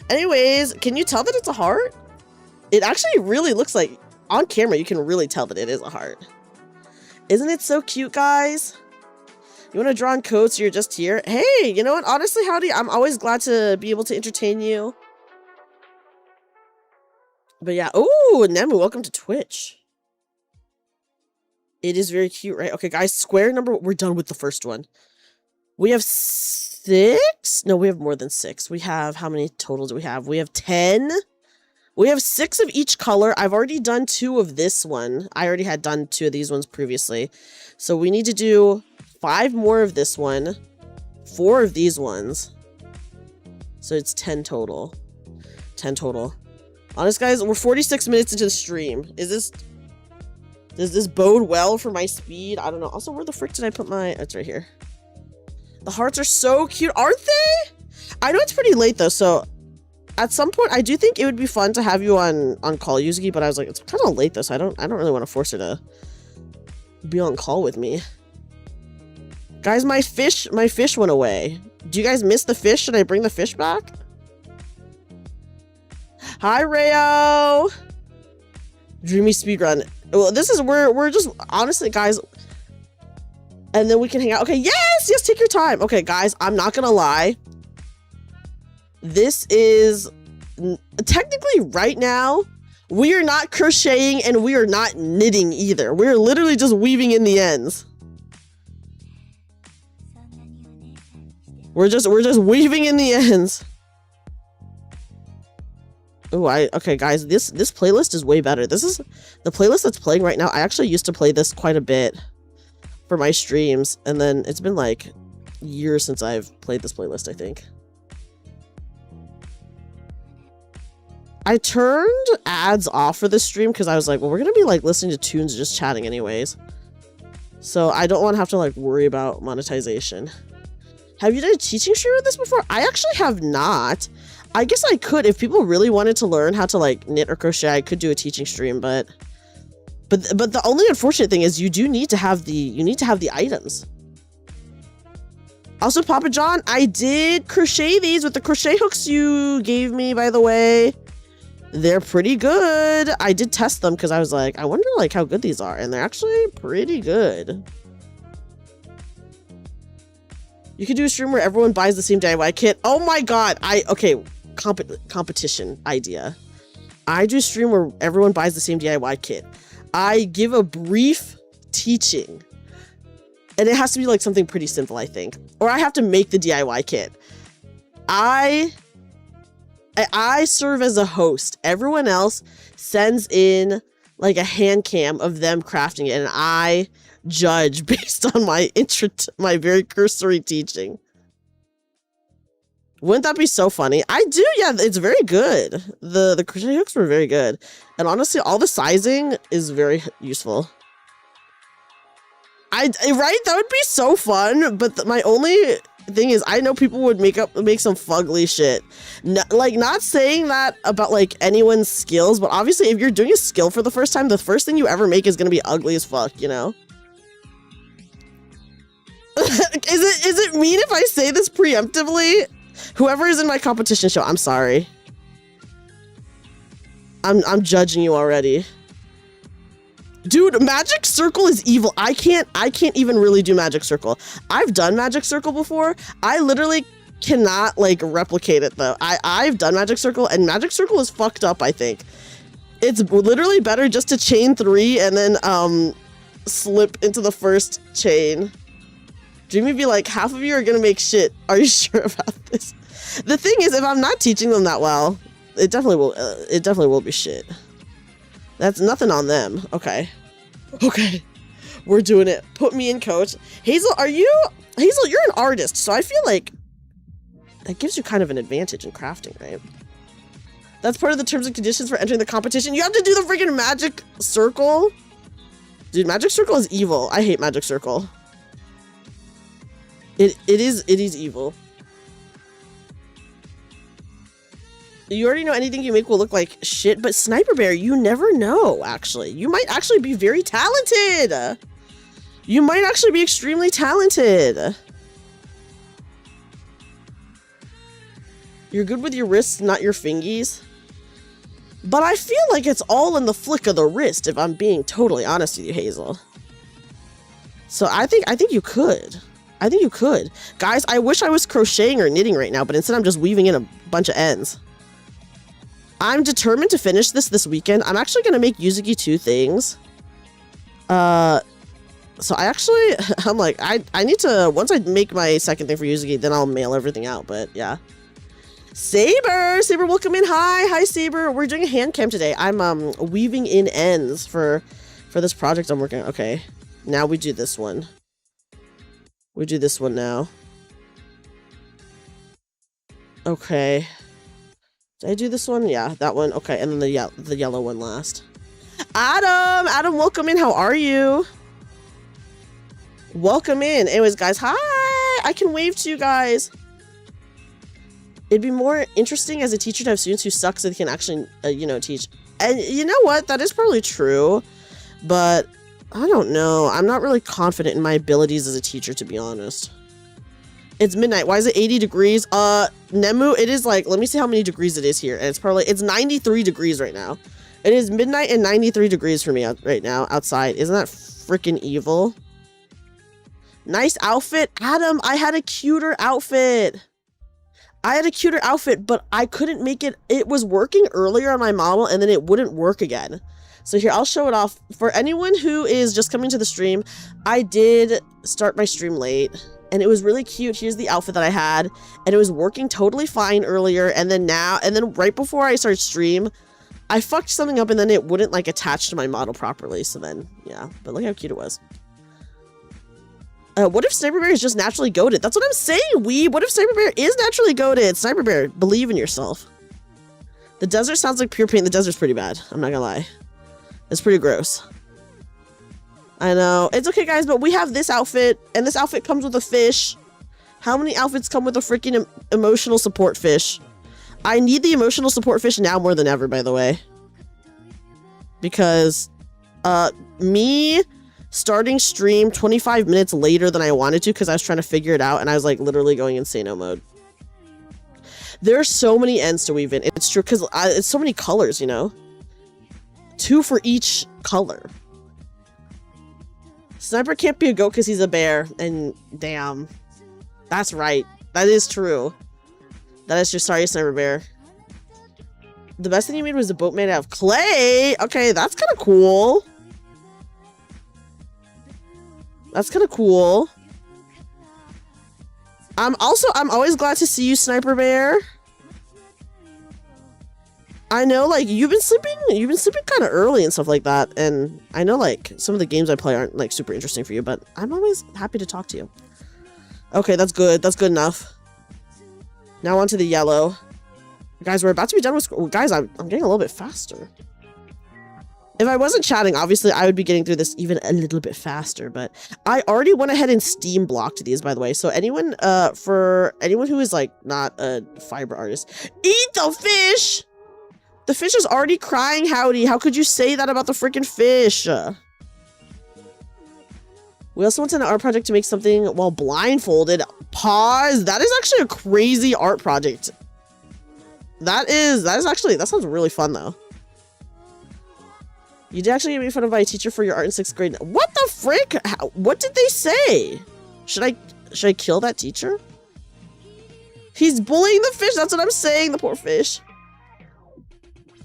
Anyways, can you tell that it's a heart? It actually really looks like, on camera, you can really tell that it is a heart. Isn't it so cute, guys? You want to draw on codes so you're just here? Hey, you know what? Honestly, Howdy, I'm always glad to be able to entertain you. But yeah, ooh, Nemu, welcome to Twitch. It is very cute, right? Okay, guys, square number, we're done with the first one. We have 6? No, we have more than 6. We have, how many total do we have? We have 10. We have 6 of each color. I've already done 2 of this one. I already had done 2 of these ones previously. So we need to do 5 more of this one, 4 of these ones. So it's 10 total. 10 total. Honest, guys, we're 46 minutes into the stream. Does this bode well for my speed? I don't know. Also, where the frick did I put my... Oh, it's right here. The hearts are so cute, aren't they? I know it's pretty late, though, so... At some point, I do think it would be fun to have you on call, Yuzuki, but I was like, it's kind of late, though, so I don't really want to force her to be on call with me. Guys, my fish went away. Do you guys miss the fish? Should I bring the fish back? Hi, Rayo! Dreamy speedrun. Well, this is we're just honestly, guys. And then we can hang out. Okay, yes, take your time. Okay, guys, I'm not gonna lie. This is technically right now. We are not crocheting and we are not knitting either. We're literally just weaving in the ends. We're just weaving in the ends. Oh, okay, guys, this playlist is way better. This is the playlist that's playing right now. I actually used to play this quite a bit for my streams, and then it's been like years since I've played this playlist, I think. I turned ads off for this stream because I was like, well, we're gonna be like listening to tunes and just chatting anyways. So I don't want to have to like worry about monetization. Have you done a teaching stream with this before? I actually have not. I guess I could, if people really wanted to learn how to like knit or crochet, I could do a teaching stream, but the only unfortunate thing is you need to have the items. Also, Papa John, I did crochet these with the crochet hooks you gave me, by the way. They're pretty good. I did test them because I was like, I wonder like how good these are, and they're actually pretty good. You could do a stream where everyone buys the same DIY kit. Oh my god. Okay, competition idea. I do a stream where everyone buys the same DIY kit. I give a brief teaching. And it has to be like something pretty simple, I think. Or I have to make the DIY kit. I serve as a host. Everyone else sends in like a hand cam of them crafting it, and I judge based on my very cursory teaching. Wouldn't that be so funny? I do, yeah, it's very good. The crochet hooks were very good. And honestly, all the sizing is very useful. Right? That would be so fun, but my only thing is I know people would make some fugly shit. Not saying that about like anyone's skills, but obviously if you're doing a skill for the first time, the first thing you ever make is gonna be ugly as fuck, you know? Is it mean if I say this preemptively? Whoever is in my competition show, I'm sorry. I'm judging you already. Dude, Magic Circle is evil. I can't even really do Magic Circle. I've done Magic Circle before. I literally cannot like replicate it though. I've done Magic Circle, and Magic Circle is fucked up, I think. It's literally better just to chain 3 and then slip into the first chain. Dreamy be like, half of you are gonna make shit. Are you sure about this? The thing is, if I'm not teaching them that well, it definitely will be shit. That's nothing on them. Okay. We're doing it. Put me in, coach. Hazel, Hazel, you're an artist, so I feel like that gives you kind of an advantage in crafting, right? That's part of the terms and conditions for entering the competition. You have to do the freaking magic circle. Dude, magic circle is evil. I hate magic circle. It is evil. You already know anything you make will look like shit, but Sniper Bear, you never know, actually. You might actually be very talented. You might actually be extremely talented. You're good with your wrists, not your fingies. But I feel like it's all in the flick of the wrist, if I'm being totally honest with you, Hazel. So I think you could. I think you could. Guys, I wish I was crocheting or knitting right now, but instead I'm just weaving in a bunch of ends. I'm determined to finish this weekend. I'm actually going to make Yuzuki 2 things. So I'm like, I need to, once I make my second thing for Yuzuki, then I'll mail everything out, but yeah. Saber, welcome in. Hi, Saber. We're doing a hand cam today. I'm weaving in ends for this project I'm working on. Okay, now we do this one. We do this one now. Okay. Did I do this one? Yeah, that one. Okay, and then the yellow one last. Adam, welcome in. How are you? Welcome in. Anyways, guys, hi. I can wave to you guys. It'd be more interesting as a teacher to have students who suck so they can actually, teach. And you know what? That is probably true. But I don't know. I'm not really confident in my abilities as a teacher, to be honest. It's midnight. Why is it 80 degrees? Nemu, it is like, let me see how many degrees it is here. And it's 93 degrees right now. It is midnight and 93 degrees for me right now outside. Isn't that freaking evil? Nice outfit. Adam, I had a cuter outfit. But I couldn't make it. It was working earlier on my model and then it wouldn't work again. So here, I'll show it off. For anyone who is just coming to the stream, I did start my stream late and it was really cute. Here's the outfit that I had and it was working totally fine earlier. And then right before I started stream, I fucked something up and then it wouldn't like attach to my model properly. So then, yeah, but look how cute it was. What if Sniper Bear is just naturally goated? That's what I'm saying, weeb. What if Sniper Bear is naturally goated? Sniper Bear, believe in yourself. The desert sounds like pure pain. The desert's pretty bad. I'm not gonna lie. It's pretty gross. I know. It's okay, guys, but we have this outfit, and this outfit comes with a fish. How many outfits come with a freaking emotional support fish? I need the emotional support fish now more than ever, by the way. Because, me starting stream 25 minutes later than I wanted to because I was trying to figure it out and I was like literally going insano mode. There are so many ends to weave in. It's true because it's so many colors, you know? 2 for each color. Sniper can't be a goat because he's a bear. And damn. That's right. That is true. That is just sorry, Sniper Bear. The best thing you made was a boat made out of clay. Okay, that's kind of cool. That's kind of cool. I'm always glad to see you, Sniper Bear. I know, like, you've been sleeping kind of early and stuff like that, and I know, like, some of the games I play aren't, like, super interesting for you, but I'm always happy to talk to you. Okay, that's good. That's good enough. Now on to the yellow. Guys, we're about to be done with... Guys, I'm getting a little bit faster. If I wasn't chatting, obviously, I would be getting through this even a little bit faster, but I already went ahead and Steam blocked these, by the way. So anyone, for anyone who is, like, not a fiber artist, eat the fish! The fish is already crying, Howdy. How could you say that about the freaking fish? We also want an art project to make something while blindfolded. Pause. That is actually a crazy art project. That sounds really fun, though. You did actually get made fun of by a teacher for your art in 6th grade. What the frick? What did they say? Should I kill that teacher? He's bullying the fish. That's what I'm saying. The poor fish.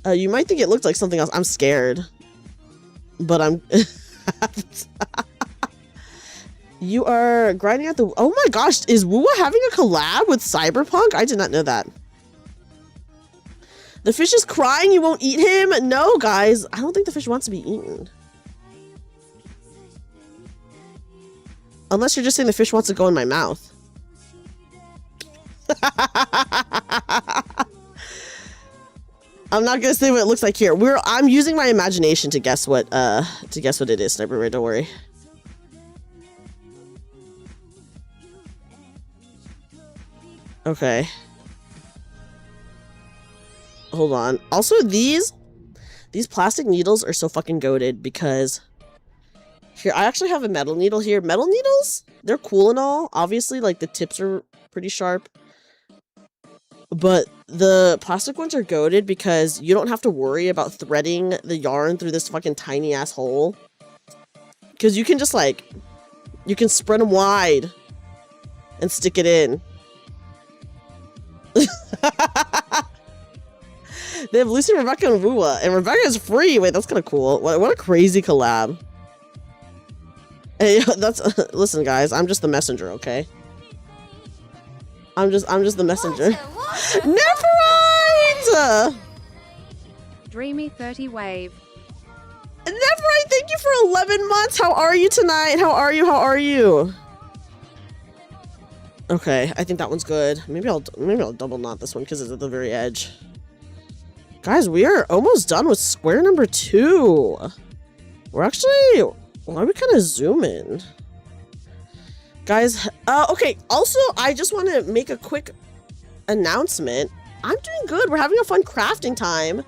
You might think it looked like something else. I'm scared. But I'm... You are grinding out the... Oh my gosh. Is Woowa having a collab with Cyberpunk? I did not know that. The fish is crying. You won't eat him? No, guys. I don't think the fish wants to be eaten. Unless you're just saying the fish wants to go in my mouth. I'm not gonna say what it looks like here. I'm using my imagination to guess what it is, Sniper Ray, don't worry. Okay. Hold on. Also, these plastic needles are so fucking goated because here, I actually have a metal needle here. Metal needles, they're cool and all. Obviously, like the tips are pretty sharp. But the plastic ones are goated because you don't have to worry about threading the yarn through this fucking tiny ass hole. Because you can just like, you can spread them wide and stick it in. They have Lucy, Rebecca, and Wua. And Rebecca is free. Wait, that's kind of cool. What a crazy collab. Hey, listen, guys. I'm just the messenger, okay? I'm just the messenger. Never mind! Dreamy 30 wave. Never mind. Thank you for 11 months. How are you tonight? How are you? How are you? Okay, I think that one's good. Maybe I'll double knot this one because it's at the very edge. Guys, we are almost done with square number 2. We're actually, why are we kind of zooming? Guys, okay, also, I just want to make a quick announcement. I'm doing good. We're having a fun crafting time.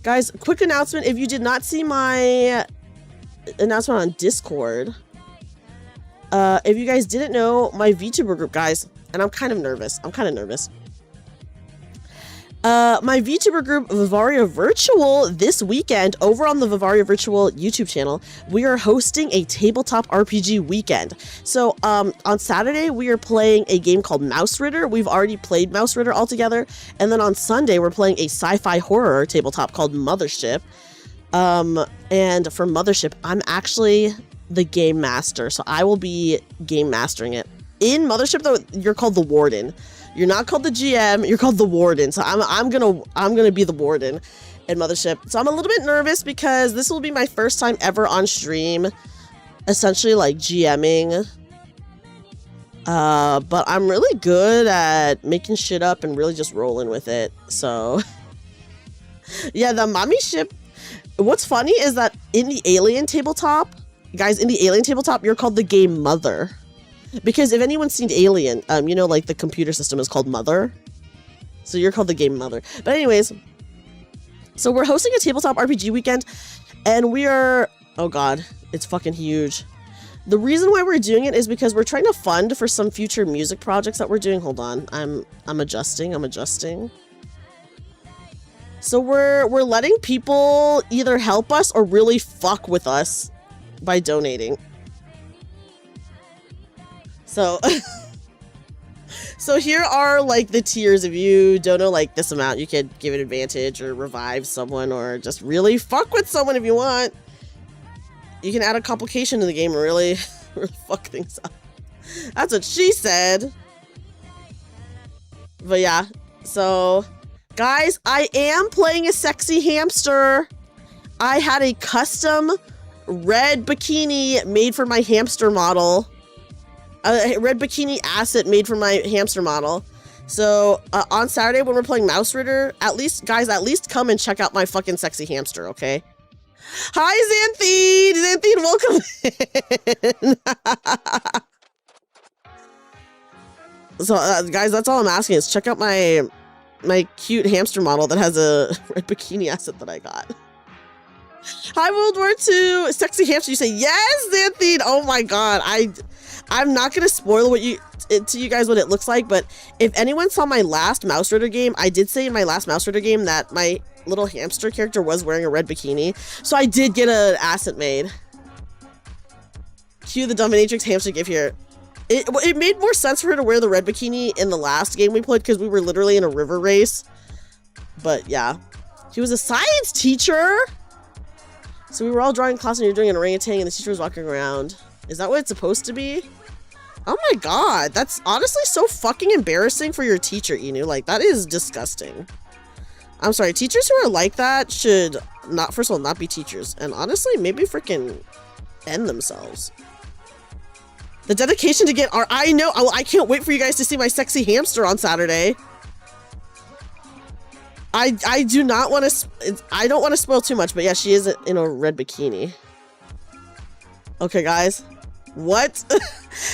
Guys, quick announcement. If you did not see my announcement on Discord, if you guys didn't know, my VTuber group, guys, and I'm kind of nervous. My VTuber group, Vivaria Virtual, this weekend, over on the Vivaria Virtual YouTube channel, we are hosting a tabletop RPG weekend. So, on Saturday, we are playing a game called Mouse Ritter. We've already played Mouse Ritter all together. And then on Sunday, we're playing a sci-fi horror tabletop called Mothership. And for Mothership, I'm actually the game master. So I will be game mastering it. In Mothership, though, you're called the Warden. You're not called the GM, you're called the Warden. So I'm gonna be the Warden in Mothership. So I'm a little bit nervous because this will be my first time ever on stream, essentially like GMing. But I'm really good at making shit up and really just rolling with it. So yeah, the mommy ship. What's funny is that in the Alien tabletop, guys, in the Alien tabletop, you're called the game Mother. Because if anyone's seen Alien, you know, like the computer system is called Mother. So you're called the game Mother. But anyways, so we're hosting a tabletop RPG weekend and we are, oh God, it's fucking huge. The reason why we're doing it is because we're trying to fund for some future music projects that we're doing. Hold on, I'm adjusting. So we're letting people either help us or really fuck with us by donating. So, so here are like the tiers. If you don't know like this amount, you could give an advantage or revive someone or just really fuck with someone if you want. You can add a complication to the game and really fuck things up. That's what she said. But yeah, so guys, I am playing a sexy hamster. I had a custom red bikini made for my hamster model. A red bikini asset made for my hamster model. So on Saturday when we're playing Mouse Ritter, at least come and check out my fucking sexy hamster, okay? Hi Xanthine, welcome. So guys, that's all I'm asking is check out my cute hamster model that has a red bikini asset that I got. Hi World War II, sexy hamster. You say yes, Xanthine. Oh my God, I'm not gonna spoil to you guys what it looks like, but if anyone saw my last Mouse Ritter game, I did say in my last Mouse Ritter game that my little hamster character was wearing a red bikini, so I did get an asset made. Cue the dominatrix hamster gif here. It made more sense for her to wear the red bikini in the last game we played because we were literally in a river race. But yeah, she was a science teacher. So we were all drawing class and you're doing an orangutan and the teacher was walking around. Is that what it's supposed to be? Oh my God, that's honestly so fucking embarrassing for your teacher, Inu. Like, that is disgusting. I'm sorry, teachers who are like that should not, first of all, not be teachers. And honestly, maybe freaking end themselves. The dedication to get our, I know, I can't wait for you guys to see my sexy hamster on Saturday. I do not want to, I don't want to spoil too much, but yeah, she is in a red bikini. Okay, guys. What?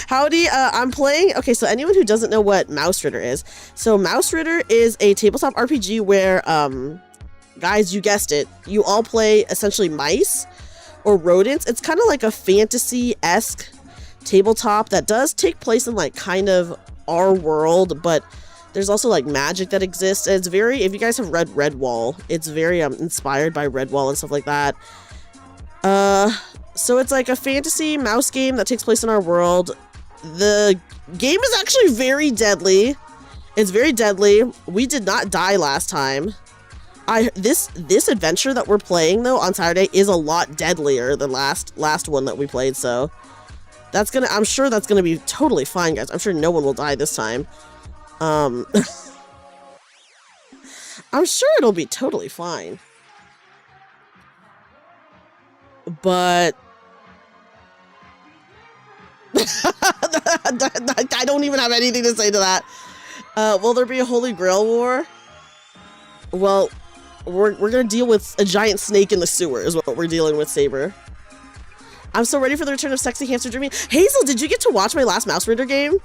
Howdy, I'm playing, okay, so anyone who doesn't know what Mouse Ritter is, so Mouse Ritter is a tabletop RPG where, guys, you guessed it, you all play essentially mice or rodents. It's kind of like a fantasy-esque tabletop that does take place in like kind of our world, but there's also like magic that exists. And it's very, if you guys have read Redwall, it's very inspired by Redwall and stuff like that. So it's like a fantasy mouse game that takes place in our world. The game is actually very deadly. It's very deadly. We did not die last time. This adventure that we're playing though on Saturday is a lot deadlier than last one that we played, so that's gonna, I'm sure that's gonna be totally fine, guys. I'm sure no one will die this time. I'm sure it'll be totally fine. But I don't even have anything to say to that. Will there be a Holy Grail war? Well, we're gonna deal with a giant snake in the sewer is what we're dealing with, Saber. I'm so ready for the return of Sexy Hamster Dreamy. Hazel, did you get to watch my last Mouse Ritter game?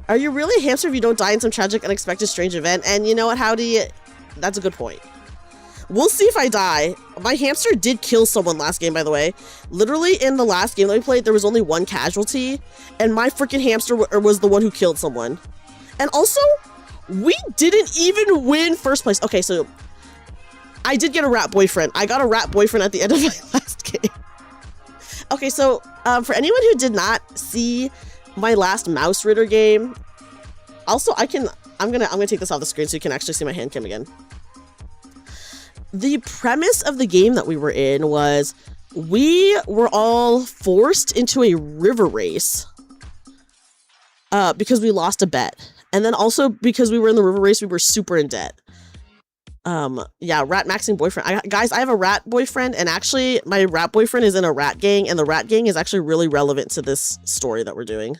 Are you really a hamster if you don't die in some tragic, unexpected, strange event? And you know what, Howdy? That's a good point. We'll see if I die. My hamster did kill someone last game, by the way. Literally, in the last game that we played, there was only one casualty, and my freaking hamster was the one who killed someone. And also, we didn't even win first place. Okay, so I did get a rat boyfriend. I got a rat boyfriend at the end of my last game. Okay, so for anyone who did not see my last Mouse Ritter game, also I'm gonna take this off the screen so you can actually see my hand cam again. The premise of the game that we were in was we were all forced into a river race because we lost a bet, and then also because we were in the river race we were super in debt. Yeah, rat maxing boyfriend. Guys, I have a rat boyfriend, and actually my rat boyfriend is in a rat gang, and the rat gang is actually really relevant to this story that we're doing.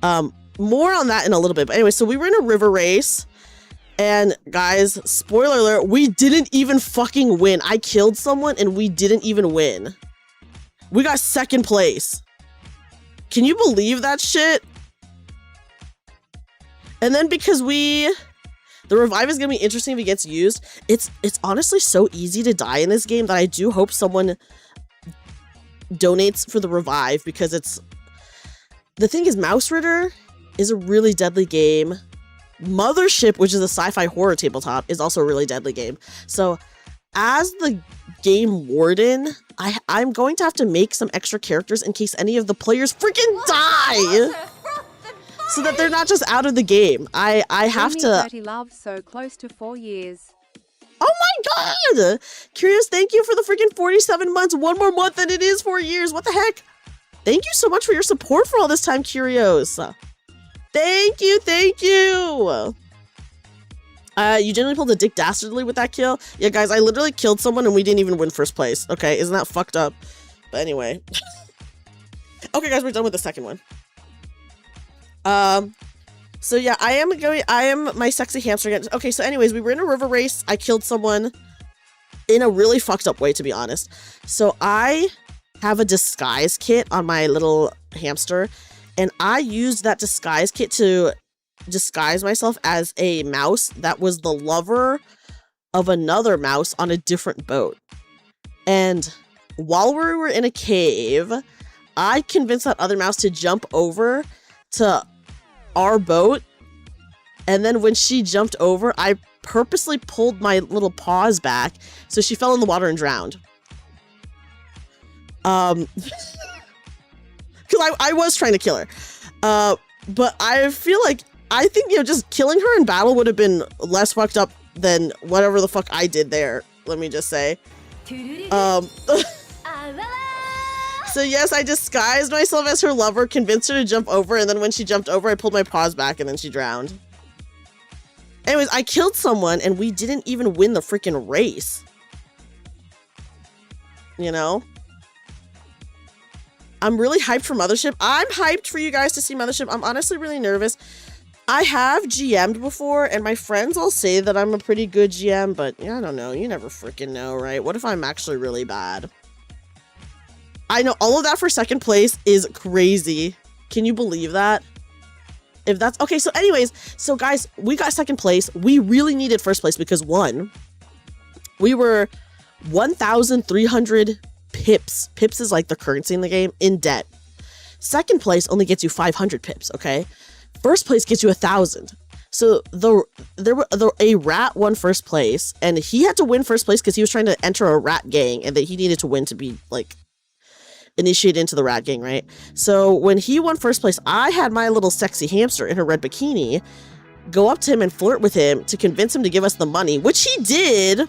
More on that in a little bit, but anyway, so we were in a river race, and guys, spoiler alert, we didn't even fucking win. I killed someone and we didn't even win. We got second place. Can you believe that shit? And then because the revive is gonna be interesting if it gets used. It's honestly so easy to die in this game that I do hope someone donates for the revive, because the thing is, Mouse Ritter is a really deadly game. Mothership, which is a sci-fi horror tabletop, is also a really deadly game. So as the game warden, I'm going to have to make some extra characters in case any of the players freaking die, so that they're not just out of the game. I have to. 30 love, so close to 4 years. Oh my god! Curious, thank you for the freaking 47 months. One more month and it is 4 years. What the heck? Thank you so much for your support for all this time, Curios. Thank you, thank you. You generally pulled a dick dastardly with that kill. Yeah, guys, I literally killed someone and we didn't even win first place. Okay, isn't that fucked up? But anyway. Okay, guys, we're done with the second one. So yeah, I am my sexy hamster again. Okay, so anyways, we were in a river race. I killed someone in a really fucked up way, to be honest. So I have a disguise kit on my little hamster, and I used that disguise kit to disguise myself as a mouse that was the lover of another mouse on a different boat. And while we were in a cave, I convinced that other mouse to jump over to our boat, and then when she jumped over, I purposely pulled my little paws back so she fell in the water and drowned. Because I was trying to kill her. But I feel like, I think, you know, just killing her in battle would have been less fucked up than whatever the fuck I did there, let me just say. So yes, I disguised myself as her lover, convinced her to jump over, and then when she jumped over, I pulled my paws back, and then she drowned. Anyways, I killed someone, and we didn't even win the freaking race. You know? I'm really hyped for Mothership. I'm hyped for you guys to see Mothership. I'm honestly really nervous. I have GM'd before, and my friends all say that I'm a pretty good GM, but I don't know. You never freaking know, right? What if I'm actually really bad? I know all of that for second place is crazy. Can you believe that? If that's okay, so anyways, so guys, we got second place. We really needed first place because one, we were 1,300 pips. Pips is like the currency in the game in debt. Second place only gets you 500 pips, okay? First place gets you 1,000. So a rat won first place, and he had to win first place because he was trying to enter a rat gang, and that he needed to win to be like initiated into the rat gang, right? So when he won first place, I had my little sexy hamster in her red bikini go up to him and flirt with him to convince him to give us the money, which he did.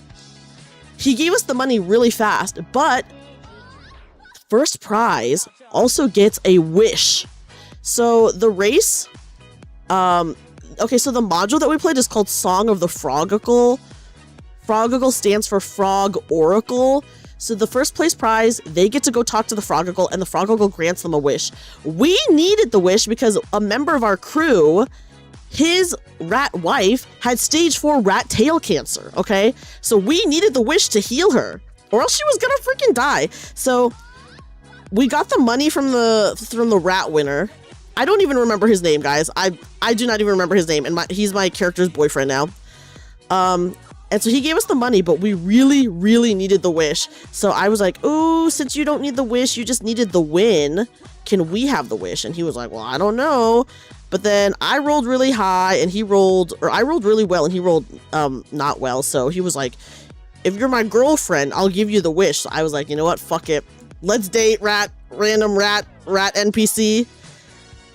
He gave us the money really fast, but first prize also gets a wish. So the race, okay, so the module that we played is called Song of the Frogacle. Frogacle stands for Frog Oracle. So the first place prize, they get to go talk to the Frogacle, and the Frogacle grants them a wish. We needed the wish because a member of our crew, his rat wife, had stage 4 rat tail cancer, okay? So we needed the wish to heal her, or else she was gonna freaking die. So we got the money from the rat winner. I don't even remember his name, guys. I do not even remember his name, and he's my character's boyfriend now. And so he gave us the money, but we really, really needed the wish. So I was like, "Ooh, since you don't need the wish, you just needed the win. Can we have the wish?" And he was like, "Well, I don't know." But then I rolled really high, and I rolled really well, and he rolled not well. So he was like, "If you're my girlfriend, I'll give you the wish." So I was like, "You know what? Fuck it. Let's date random rat NPC."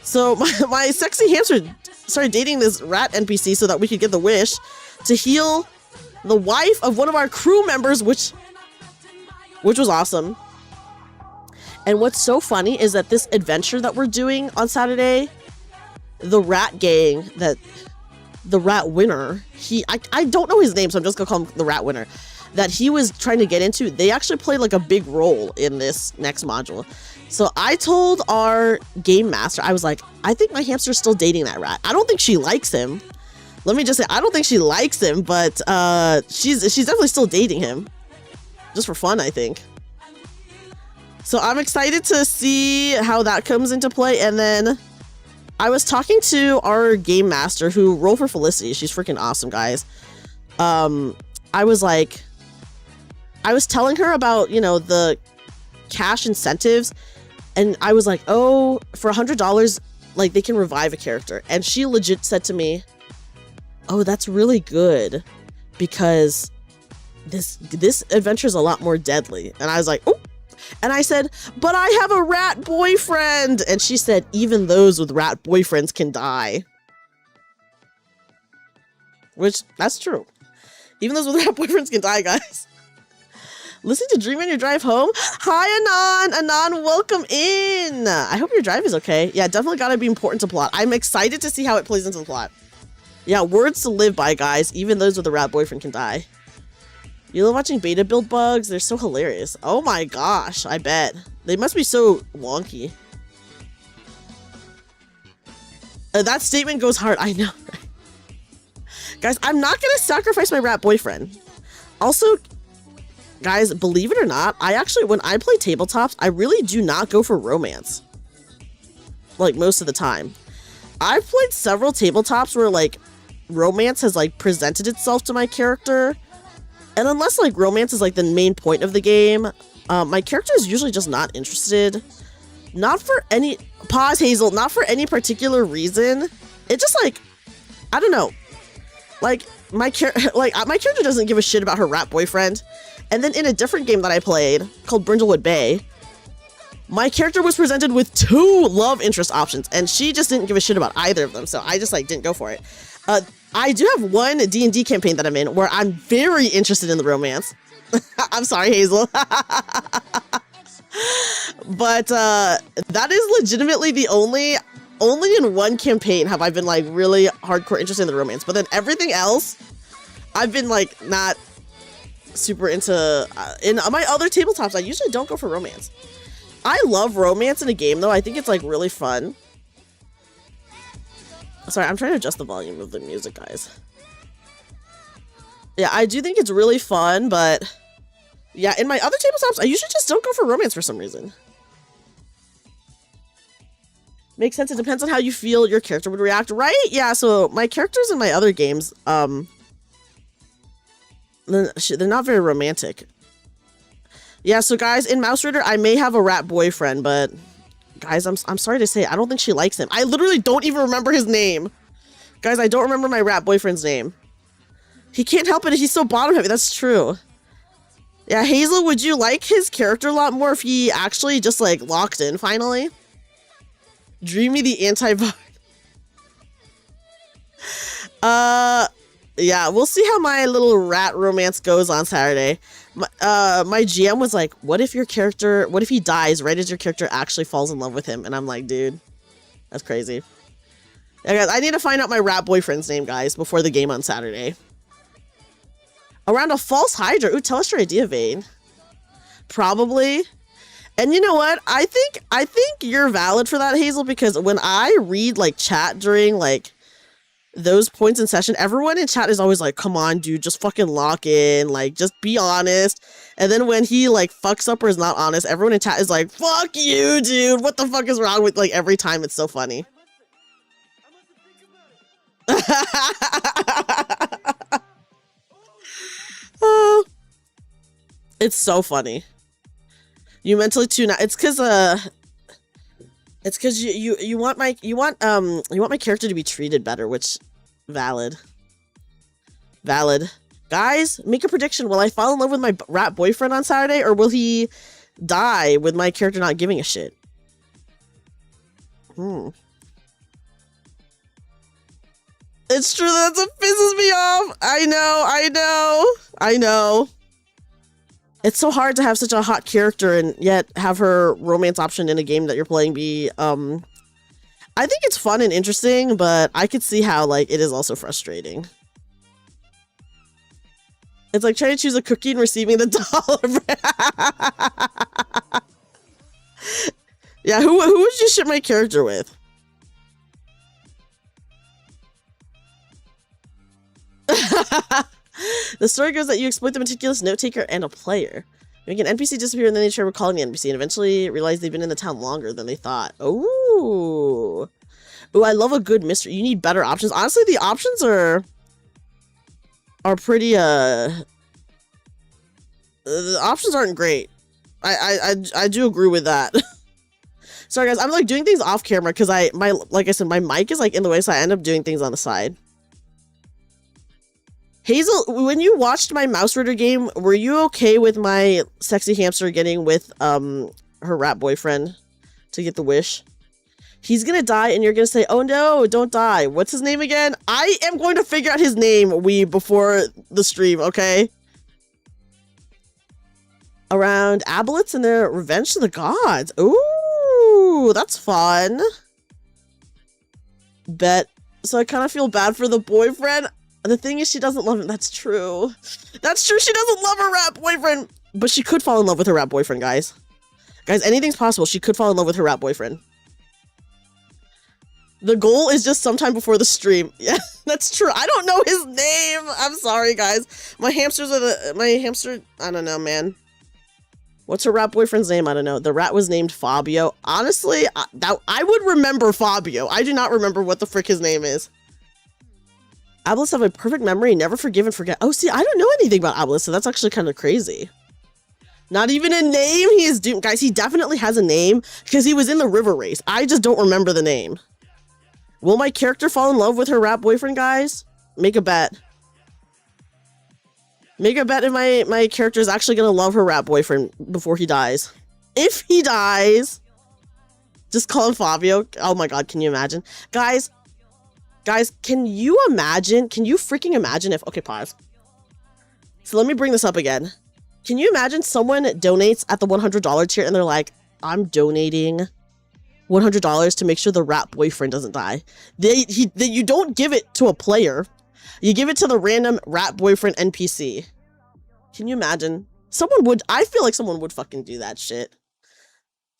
So my sexy hamster started dating this rat NPC so that we could get the wish to heal the wife of one of our crew members, which was awesome. And what's so funny is that this adventure that we're doing on Saturday, the rat gang, that the rat winner, I don't know his name, so I'm just gonna call him the rat winner, that he was trying to get into, they actually played like a big role in this next module. So I told our game master, I was like, "I think my hamster's still dating that rat. I don't think she likes him. Let me just say, I don't think she likes him, but she's definitely still dating him. Just for fun, I think." So I'm excited to see how that comes into play. And then I was talking to our game master who rolled for Felicity. She's freaking awesome, guys. I was telling her about, the cash incentives. And I was like, "Oh, for $100, like they can revive a character." And she legit said to me, "Oh, that's really good because this adventure is a lot more deadly." And I was like, "Oh," and I said, "But I have a rat boyfriend." And she said, "Even those with rat boyfriends can die." Which, that's true. Even those with rat boyfriends can die, guys. Listen to Dream on your drive home. Hi, Anon. Anon, welcome in. I hope your drive is okay. Yeah, definitely gotta be important to plot. I'm excited to see how it plays into the plot. Yeah, words to live by, guys. Even those with a rat boyfriend can die. You love watching beta build bugs? They're so hilarious. Oh my gosh, I bet. They must be so wonky. That statement goes hard. I know. Guys, I'm not gonna sacrifice my rat boyfriend. Also, guys, believe it or not, when I play tabletops, I really do not go for romance. Like, most of the time. I've played several tabletops where, like, romance has, like, presented itself to my character. And unless, like, romance is, like, the main point of the game, my character is usually just not interested. Not for any... Pause, Hazel. Not for any particular reason. It just, like... I don't know. Like, my character doesn't give a shit about her rat boyfriend. And then in a different game that I played, called Brindlewood Bay, my character was presented with 2 love interest options, and she just didn't give a shit about either of them, so I just, like, didn't go for it. I do have one D&D campaign that I'm in where I'm very interested in the romance. I'm sorry, Hazel. But that is legitimately the only in one campaign have I been, like, really hardcore interested in the romance. But then everything else, I've been, like, not super into... in my other tabletops, I usually don't go for romance. I love romance in a game, though. I think it's, like, really fun. Sorry, I'm trying to adjust the volume of the music, guys. Yeah, I do think it's really fun, but yeah, in my other tabletops, I usually just don't go for romance for some reason. Makes sense. It depends on how you feel your character would react, right? Yeah, so my characters in my other games, they're not very romantic. Yeah, so guys, in Mouse Rider, I may have a rat boyfriend, but guys, I'm sorry to say, I don't think she likes him. I literally don't even remember his name. Guys, I don't remember my rat boyfriend's name. He can't help it. He's so bottom heavy. That's true. Yeah, Hazel, would you like his character a lot more if he actually just like locked in finally? Dreamy the anti-bot. Yeah, we'll see how my little rat romance goes on Saturday. My GM was like, what if he dies right as your character actually falls in love with him? And I'm like, dude, that's crazy. Yeah, guys, I need to find out my rat boyfriend's name, guys, before the game on Saturday. Around a false Hydra. Ooh, tell us your idea, Vane. Probably. And you know what? I think you're valid for that, Hazel, because when I read like chat during like those points in session, everyone in chat is always like, come on, dude, just fucking lock in, like, just be honest. And then when he like fucks up or is not honest, everyone in chat is like, fuck you, dude, what the fuck is wrong with, like, every time. It's so funny. It's so funny. You mentally tune out. It's cause you want my character to be treated better, which valid. Guys, make a prediction. Will I fall in love with my rat boyfriend on Saturday, or will he die with my character not giving a shit? It's true, that's what pisses me off. I know. It's so hard to have such a hot character and yet have her romance option in a game that you're playing be, I think it's fun and interesting, but I could see how, like, it is also frustrating. It's like trying to choose a cookie and receiving the $1. Yeah, who would you ship my character with? The story goes that you exploit the meticulous note taker and a player. You make an NPC disappear and then they try recalling the NPC and eventually realize they've been in the town longer than they thought. Ooh, I love a good mystery. You need better options. Honestly, the options are pretty the options aren't great. I do agree with that. Sorry guys, I'm like doing things off camera because like I said, my mic is like in the way, so I end up doing things on the side. Hazel, when you watched my Mouse Rider game, were you okay with my sexy hamster getting with her rat boyfriend to get the wish? He's gonna die and you're gonna say, oh no, don't die. What's his name again? I am going to figure out his name, before the stream, okay? Around Abolets and their Revenge to the Gods. Ooh, that's fun. Bet. So I kind of feel bad for the boyfriend. The thing is, she doesn't love him. That's true. That's true. She doesn't love her rat boyfriend. But she could fall in love with her rat boyfriend, guys. Guys, anything's possible. She could fall in love with her rat boyfriend. The goal is just sometime before the stream. Yeah, that's true. I don't know his name. I'm sorry, guys. My hamster, I don't know, man. What's her rat boyfriend's name? I don't know. The rat was named Fabio. Honestly, I would remember Fabio. I do not remember what the frick his name is. Abolets have a perfect memory, never forgive and forget. Oh, see, I don't know anything about Abolets, so that's actually kind of crazy. Not even a name? He is doomed. Guys, he definitely has a name because he was in the river race. I just don't remember the name. Will my character fall in love with her rat boyfriend, guys? Make a bet. Make a bet if my character is actually going to love her rat boyfriend before he dies. If he dies, just call him Fabio. Oh my god, can you imagine? Guys, can you imagine? Can you freaking imagine if... Okay, pause. So let me bring this up again. Can you imagine someone donates at the $100 tier and they're like, I'm donating $100 to make sure the rat boyfriend doesn't die. You don't give it to a player. You give it to the random rat boyfriend NPC. Can you imagine? Someone would... I feel like someone would fucking do that shit.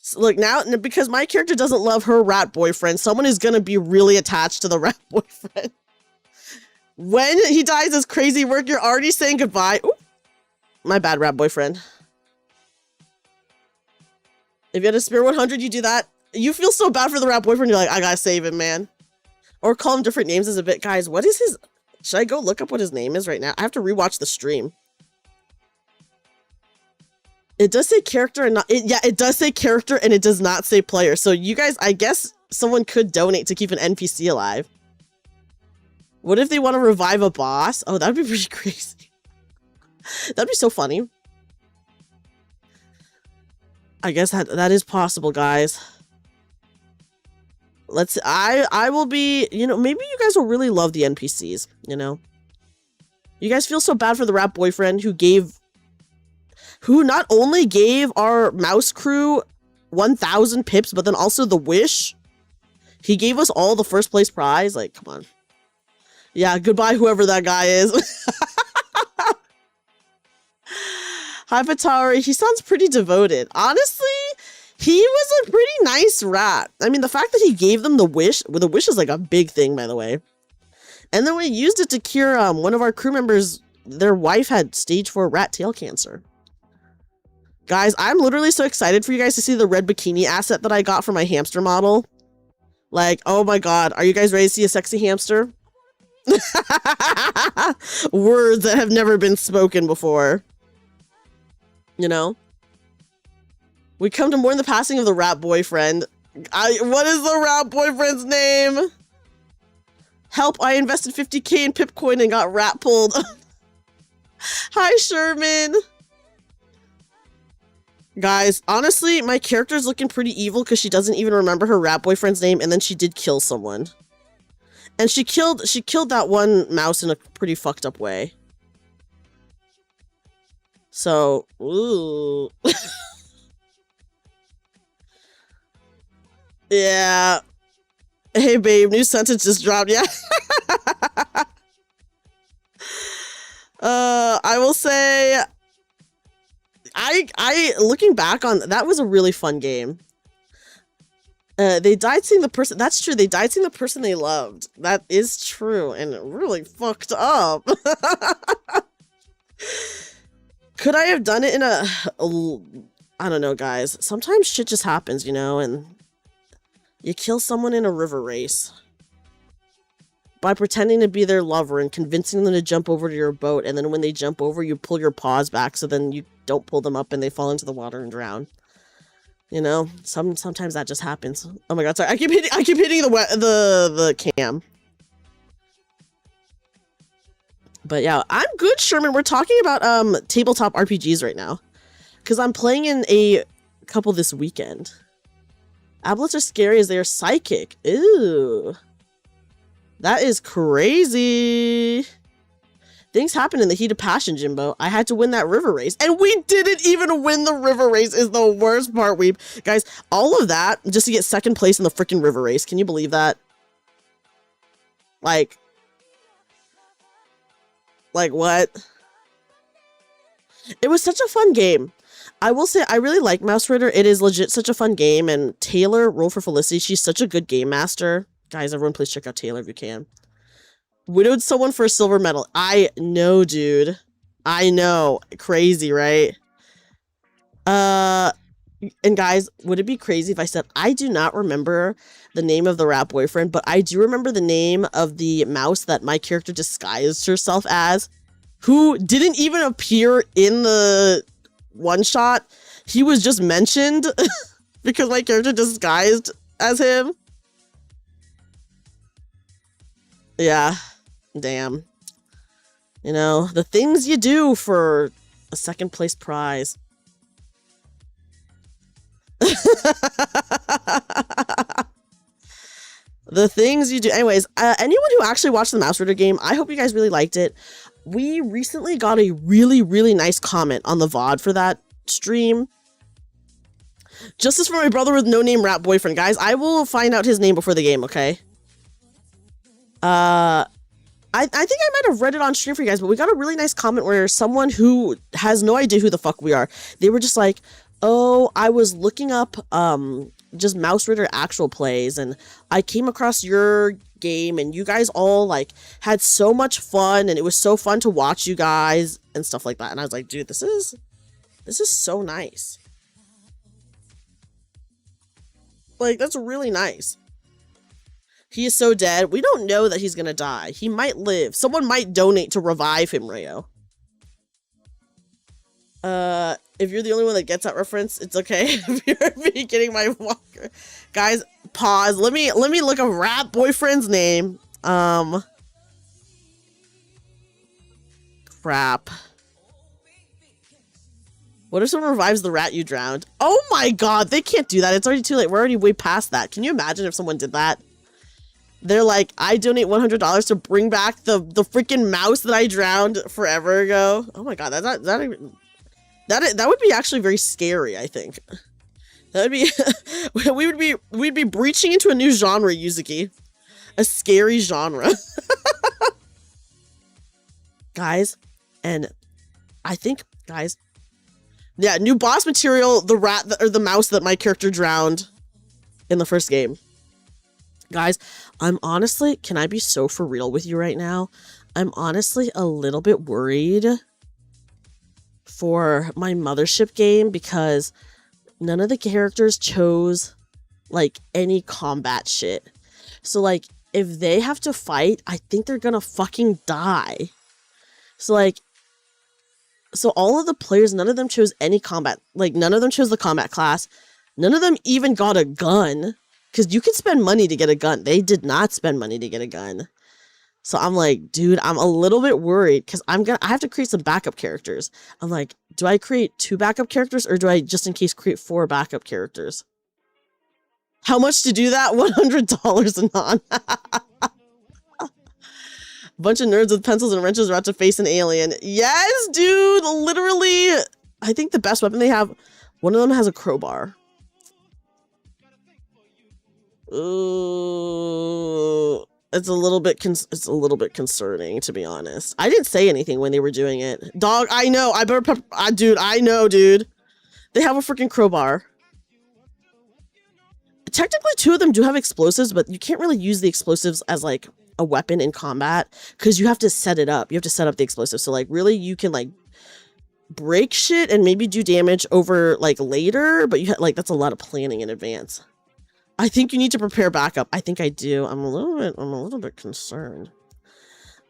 So look, now, because my character doesn't love her rat boyfriend, someone is going to be really attached to the rat boyfriend. When he dies as crazy work, you're already saying goodbye. Ooh, my bad, rat boyfriend. If you had a spare 100, you do that. You feel so bad for the rat boyfriend, you're like, I gotta save him, man. Or call him different names as a bit. Guys, what is his... Should I go look up what his name is right now? I have to rewatch the stream. It does say character and not... yeah, it does say character and it does not say player. So you guys, I guess someone could donate to keep an NPC alive. What if they want to revive a boss? Oh, that'd be pretty crazy. That'd be so funny. I guess that is possible, guys. Let's... I will be... You know, maybe you guys will really love the NPCs, you know? You guys feel so bad for the rat boyfriend who not only gave our mouse crew 1,000 pips, but then also the wish. He gave us all the first place prize. Like, come on. Yeah, goodbye, whoever that guy is. Hi, Patari. He sounds pretty devoted. Honestly, he was a pretty nice rat. I mean, the fact that he gave them the wish is like a big thing, by the way. And then we used it to cure one of our crew members. Their wife had stage 4 rat tail cancer. Guys, I'm literally so excited for you guys to see the red bikini asset that I got for my hamster model. Like, oh my god, are you guys ready to see a sexy hamster? Words that have never been spoken before. You know? We come to mourn the passing of the rat boyfriend. What is the rat boyfriend's name? Help, I invested 50k in Pipcoin and got rat pulled. Hi, Sherman. Guys, honestly, my character's looking pretty evil because she doesn't even remember her rat boyfriend's name, and then she did kill someone. And she killed that one mouse in a pretty fucked up way. So, ooh. Yeah. Hey babe, new sentence just dropped, yeah. I will say I looking back on that was a really fun game. They died seeing the person. That's true. They died seeing the person they loved. That is true, and really fucked up. Could I have done it in a I don't know, guys. Sometimes shit just happens, you know, and you kill someone in a river race by pretending to be their lover and convincing them to jump over to your boat, and then when they jump over, you pull your paws back so then you don't pull them up and they fall into the water and drown. You know, sometimes that just happens. Oh my god, sorry. I keep hitting the cam. But yeah, I'm good, Sherman. We're talking about tabletop RPGs right now, because I'm playing in a couple this weekend. Ablets are scary as they are psychic. Ew, that is crazy. Things happen in the heat of passion, Jimbo. I had to win that river race. And we didn't even win the river race is the worst part, weeb. Guys, all of that just to get second place in the freaking river race. Can you believe that? Like what? It was such a fun game. I will say, I really like Mouse Rider. It is legit such a fun game. And Taylor, Roll for Felicity, she's such a good game master. Guys, everyone please check out Taylor if you can. Widowed someone for a silver medal. I know, dude. I know. Crazy, right? And guys, would it be crazy if I said I do not remember the name of the rat boyfriend, but I do remember the name of the mouse that my character disguised herself as, who didn't even appear in the one shot. He was just mentioned because my character disguised as him. Yeah. Damn. You know, the things you do for a second place prize. The things you do. Anyways, anyone who actually watched the Mouse Rider game, I hope you guys really liked it. We recently got a really, really nice comment on the VOD for that stream. Justice for my brother with no name rat boyfriend. Guys, I will find out his name before the game, okay? I think I might have read it on stream for you guys, but we got a really nice comment where someone who has no idea who the fuck we are, they were just like, Oh, I was looking up just Mouse Ritter actual plays, and I came across your game, and you guys all like had so much fun, and it was so fun to watch you guys and stuff like that. And I was like, dude, this is so nice. Like, that's really nice. He is so dead. We don't know that he's gonna die. He might live. Someone might donate to revive him, Rayo. If you're the only one that gets that reference, it's okay. If you're getting my walker. Guys, pause. Let me look a rat boyfriend's name. Crap. What if someone revives the rat you drowned? Oh my god, they can't do that. It's already too late. We're already way past that. Can you imagine if someone did that? They're like, I donate $100 to bring back the freaking mouse that I drowned forever ago. Oh my god, that would be actually very scary, I think. That would be we'd be breaching into a new genre, Yuzuki. A scary genre. Guys, and I think, guys, yeah, new boss material, the rat or the mouse that my character drowned in the first game. Guys, I'm honestly, can I be so for real with you right now? I'm honestly a little bit worried for my Mothership game because none of the characters chose like any combat shit. So like if they have to fight, I think they're gonna fucking die. So like, so all of the players, none of them chose any combat, like none of them chose the combat class. None of them even got a gun because you can spend money to get a gun. They did not spend money to get a gun. So I'm like, dude, I'm a little bit worried because I have to create some backup characters. I'm like, do I create 2 backup characters or do I just in case create 4 backup characters? How much to do that? $100 a non. A bunch of nerds with pencils and wrenches are about to face an alien. Yes, dude, literally. I think the best weapon they have, one of them has a crowbar. Ooh. It's a little bit concerning, to be honest. I didn't say anything when they were doing it. Dog, I know. I better dude, I know, dude. They have a freaking crowbar. Technically, 2 of them do have explosives, but you can't really use the explosives as like a weapon in combat because you have to set it up. You have to set up the explosives. So like really you can like break shit and maybe do damage over like later, but you like that's a lot of planning in advance. I think you need to prepare backup. I think I do. I'm a little bit concerned.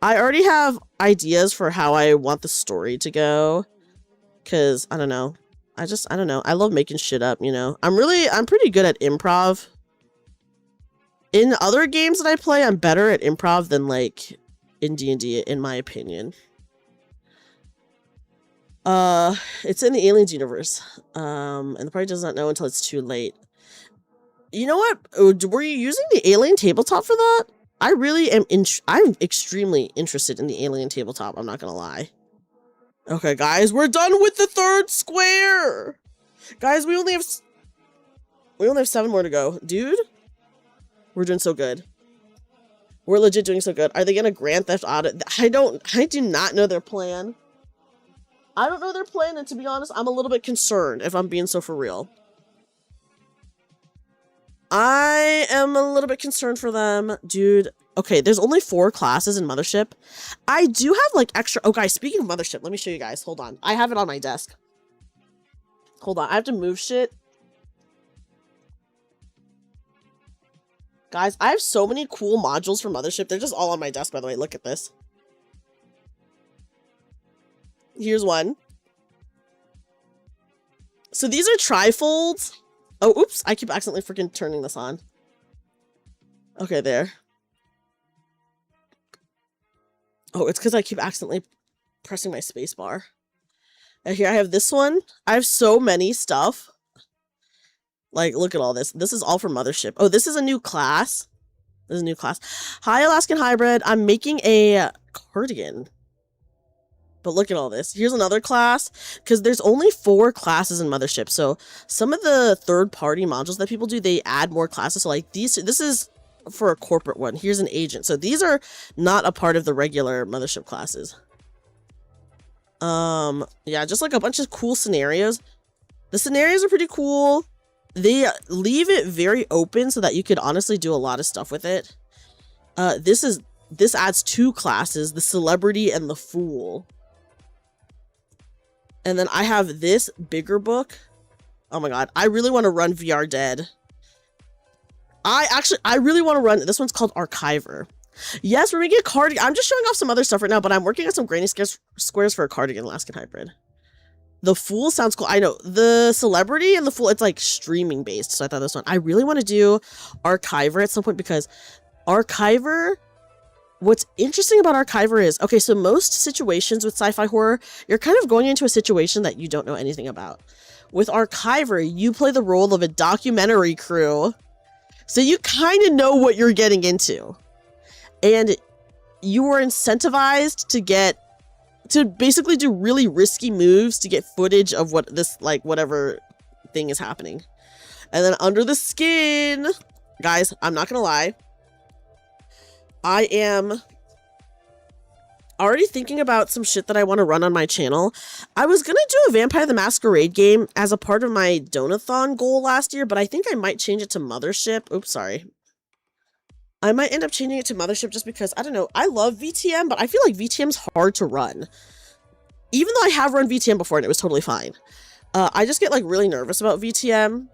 I already have ideas for how I want the story to go. Cause I don't know. I don't know. I love making shit up, you know. I'm pretty good at improv. In other games that I play, I'm better at improv than like in D&D, in my opinion. It's in the Aliens universe. And the party does not know until it's too late. You know what? Were you using the Alien tabletop for that? I really am. I'm extremely interested in the Alien tabletop. I'm not gonna lie. Okay, guys, we're done with the 3rd square. Guys, we only have 7 more to go, dude. We're doing so good. We're legit doing so good. Are they gonna Grand Theft Auto? I do not know their plan. I don't know their plan, and to be honest, I'm a little bit concerned if I'm being so for real. I am a little bit concerned for them, dude. Okay, there's only 4 classes in Mothership. I do have like extra. Oh, guys, speaking of Mothership, let me show you guys. Hold on. I have it on my desk. Hold on. I have to move shit. Guys, I have so many cool modules for Mothership. They're just all on my desk, by the way. Look at this. Here's one. So these are trifolds. Oh, oops. I keep accidentally freaking turning this on. Okay, there. Oh, it's because I keep accidentally pressing my space bar. And here I have this one. I have so many stuff. Like, look at all this. This is all for Mothership. Oh, this is a new class. This is a new class. Hi, Alaskan Hybrid. I'm making a cardigan. But look at all this. Here's another class, because there's only 4 classes in Mothership. So some of the third-party modules that people do, they add more classes. So like this is for a corporate one. Here's an agent. So these are not a part of the regular Mothership classes. Yeah, just like a bunch of cool scenarios. The scenarios are pretty cool. They leave it very open so that you could honestly do a lot of stuff with it. This adds 2 classes, the celebrity and the fool. And then I have this bigger book. Oh my god, I really want to run VR Dead. I really want to run, this one's called Archiver. Yes, we're making a cardigan. I'm just showing off some other stuff right now, but I'm working on some granny squares for a cardigan Alaskan hybrid. The fool sounds cool. I know the celebrity and the fool, it's like streaming based. So I thought this one, I really want to do Archiver at some point because Archiver, what's interesting about Archiver is, okay, so most situations with sci-fi horror, you're kind of going into a situation that you don't know anything about. With Archiver, you play the role of a documentary crew. So you kind of know what you're getting into. And you are incentivized to basically do really risky moves to get footage of what this, like, whatever thing is happening. And then under the skin, guys, I'm not gonna lie, I am already thinking about some shit that I want to run on my channel. I was gonna do a Vampire the Masquerade game as a part of my Donathon goal last year, but I think I might change it to Mothership. Oops, sorry. I might end up changing it to Mothership just because, I don't know, I love VTM, but I feel like VTM's hard to run. Even though I have run VTM before and it was totally fine. I just get like really nervous about VTM.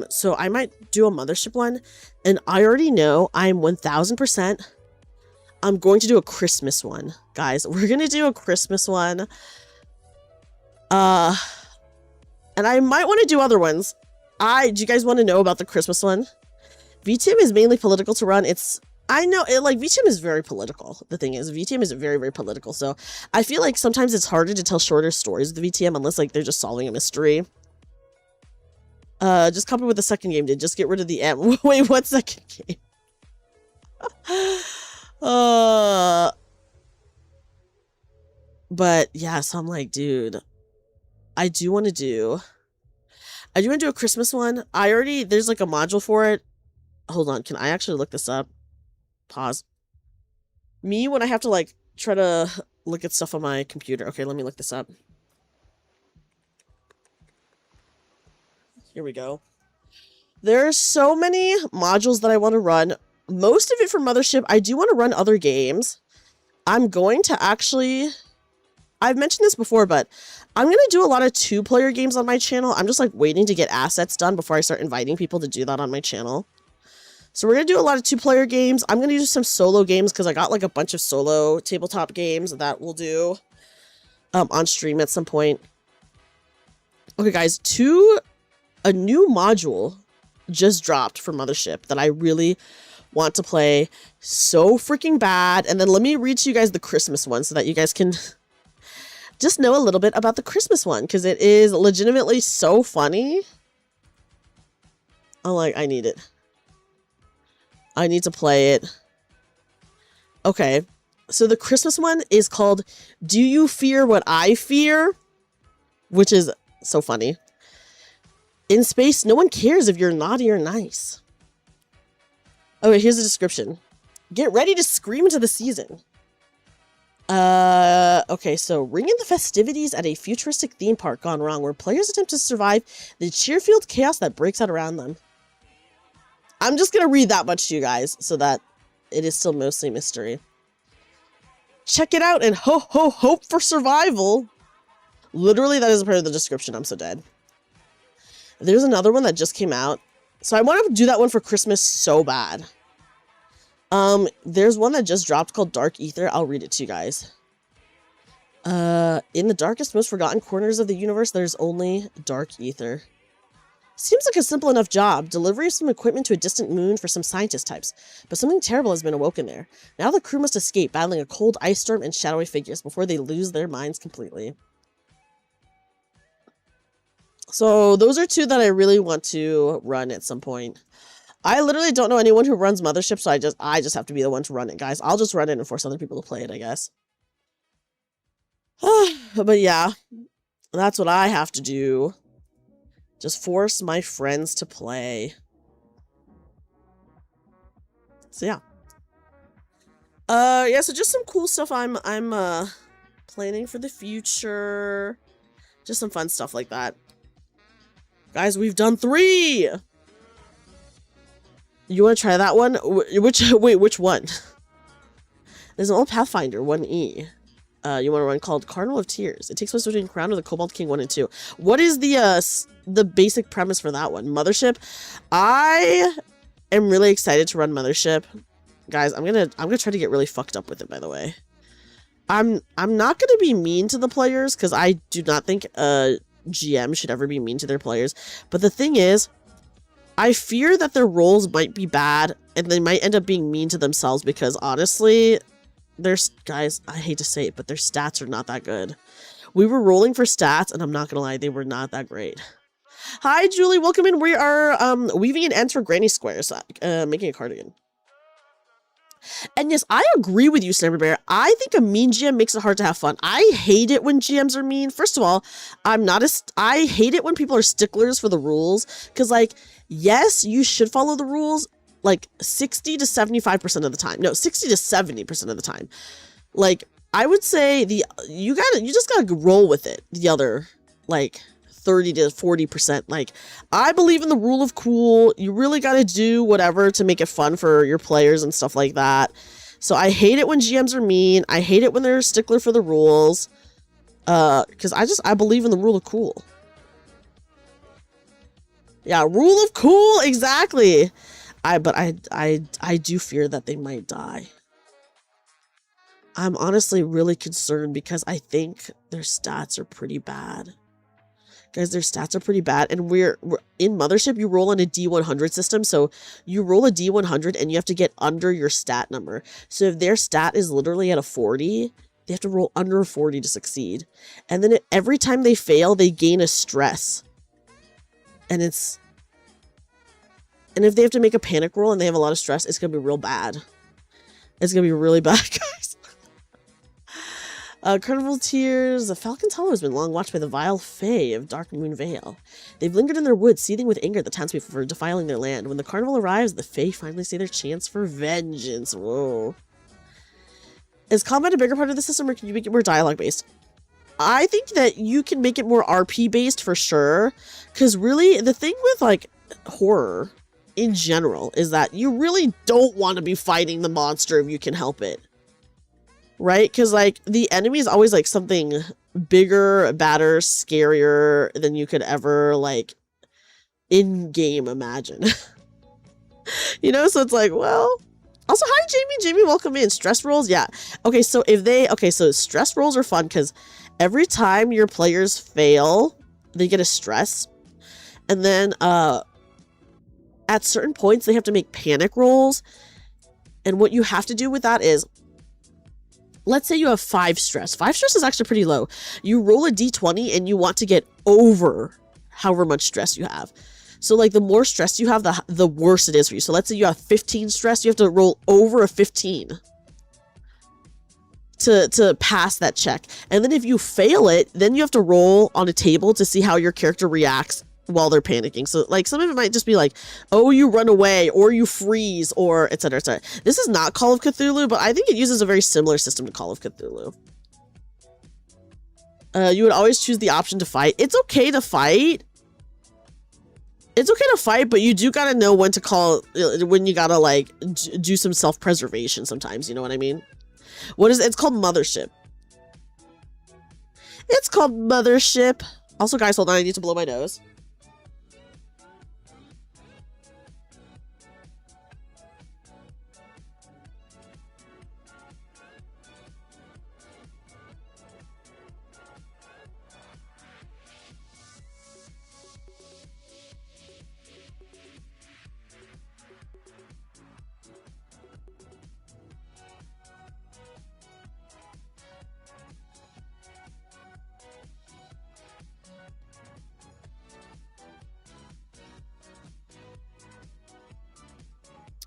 So I might do a Mothership one. And I already know I'm 1000%. I'm going to do a Christmas one. Guys, we're going to do a Christmas one. And I might want to do other ones. Do you guys want to know about the Christmas one? VTM is mainly political to run. I know it, like, VTM is very political. The thing is, VTM is very, very political. So I feel like sometimes it's harder to tell shorter stories with the VTM unless, like, they're just solving a mystery. Just copy what the second game did. Just get rid of the M. Wait, what second game? But yeah, so I'm like, dude, I do want to do a Christmas one. There's like a module for it. Hold on, can I actually look this up? Pause. Me when I have to like try to look at stuff on my computer. Okay, let me look this up. Here we go. There's so many modules that I want to run. Most of it for Mothership. I do want to run other games. I'm going to actually... I've mentioned this before, but I'm going to do a lot of 2-player games on my channel. I'm just like waiting to get assets done before I start inviting people to do that on my channel. So we're going to do a lot of 2-player games. I'm going to do some solo games because I got like a bunch of solo tabletop games that we'll do on stream at some point. Okay, guys, a new module just dropped for Mothership that I really want to play so freaking bad. And then let me read to you guys the Christmas one so that you guys can just know a little bit about the Christmas one because it is legitimately so funny. I'm like, I need it. I need to play it. Okay, so the Christmas one is called Do You Fear What I Fear? Which is so funny. In space, no one cares if you're naughty or nice. Okay, here's the description. Get ready to scream into the season. Okay, so ring in the festivities at a futuristic theme park gone wrong where players attempt to survive the cheer-filled chaos that breaks out around them. I'm just gonna read that much to you guys so that it is still mostly mystery. Check it out and hope for survival. Literally, that is a part of the description. I'm so dead. There's another one that just came out. So I want to do that one for Christmas so bad. There's one that just dropped called Dark Ether. I'll read it to you guys. In the darkest, most forgotten corners of the universe, there's only Dark Ether. Seems like a simple enough job. Delivery of some equipment to a distant moon for some scientist types. But something terrible has been awoken there. Now the crew must escape, battling a cold ice storm and shadowy figures before they lose their minds completely. So those are 2 that I really want to run at some point. I literally don't know anyone who runs Mothership, so I just have to be the one to run it, guys. I'll just run it and force other people to play it, I guess. But yeah, that's what I have to do. Just force my friends to play. So yeah. Yeah, so just some cool stuff I'm planning for the future. Just some fun stuff like that. Guys, we've done 3! You want to try that one? Which one? There's an old Pathfinder, 1E. You want to run called Carnival of Tears. It takes place between Crown of the Cobalt King 1 and 2. What is the basic premise for that one? Mothership? I am really excited to run Mothership. Guys, I'm gonna try to get really fucked up with it, by the way. I'm not gonna be mean to the players, because I do not think a GM should ever be mean to their players. But the thing is, I fear that their roles might be bad, and they might end up being mean to themselves, because honestly, guys, I hate to say it, but their stats are not that good. We were rolling for stats, and I'm not gonna lie, they were not that great. Hi, Julie, welcome in. We are weaving in ends for granny squares, making a cardigan. And yes, I agree with you, Sniper Bear. I think a mean GM makes it hard to have fun. I hate it when GMs are mean. First of all, I hate it when people are sticklers for the rules. Because, like, yes, you should follow the rules, like, 60 to 75% of the time. No, 60 to 70% of the time. Like, I would say you just gotta roll with it. The other, like, 30 to 40%. Like, I believe in the rule of cool. You really got to do whatever to make it fun for your players and stuff like that. So I hate it when GMs are mean. I hate it when they're a stickler for the rules. Because I believe in the rule of cool. Yeah, rule of cool, exactly. But I do fear that they might die. I'm honestly really concerned because I think their stats are pretty bad. Guys, their stats are pretty bad, and we're in Mothership, you roll on a D100 system, so you roll a D100 and you have to get under your stat number. So if their stat is literally at a 40, they have to roll under a 40 to succeed. And then every time they fail, they gain a stress. And if they have to make a panic roll and they have a lot of stress, it's going to be real bad. It's going to be really bad, guys. Carnival Tears. The Falcon's Hollow has been long watched by the vile fae of Dark Moon Vale. They've lingered in their woods, seething with anger at the townspeople for defiling their land. When the carnival arrives, the fae finally see their chance for vengeance. Whoa. Is combat a bigger part of the system, or can you make it more dialogue-based? I think that you can make it more RP-based for sure. Because really, the thing with, like, horror in general is that you really don't want to be fighting the monster if you can help it. Right? Because, like, the enemy is always, like, something bigger, badder, scarier than you could ever, like, in-game imagine. You know? So it's like, well... Also, hi, Jamie. Jamie, welcome in. Stress rolls? Yeah. Okay, so so stress rolls are fun because every time your players fail, they get a stress. And then, at certain points, they have to make panic rolls. And what you have to do with that is... Let's say you have 5 stress. 5 stress is actually pretty low. You roll a d20 and you want to get over however much stress you have. So, like, the more stress you have, the worse it is for you. So, let's say you have 15 stress. You have to roll over a 15 to pass that check. And then if you fail it, then you have to roll on a table to see how your character reacts while they're panicking. So, like, some of it might just be like, oh, you run away, or you freeze, or etc. etc. This is not Call of Cthulhu, but I think it uses a very similar system to Call of Cthulhu. You would always choose the option to fight. It's okay to fight. It's okay to fight, but you do gotta know when to call, when you gotta, like, do some self-preservation sometimes, you know what I mean? It's called Mothership. It's called Mothership. Also, guys, hold on, I need to blow my nose.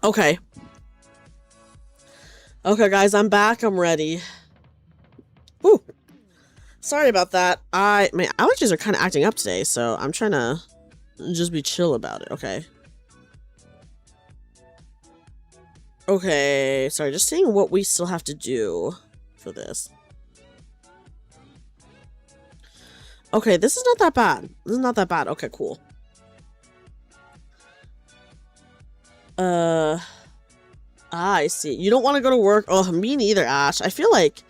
Okay. Okay, guys, I'm back. I'm ready. Ooh. Sorry about that. My allergies are kind of acting up today, so I'm trying to just be chill about it, okay? Okay, sorry, just seeing what we still have to do for this. Okay, this is not that bad. This is not that bad. Okay, cool. I see. You don't want to go to work? Oh, me neither, Ash. I feel like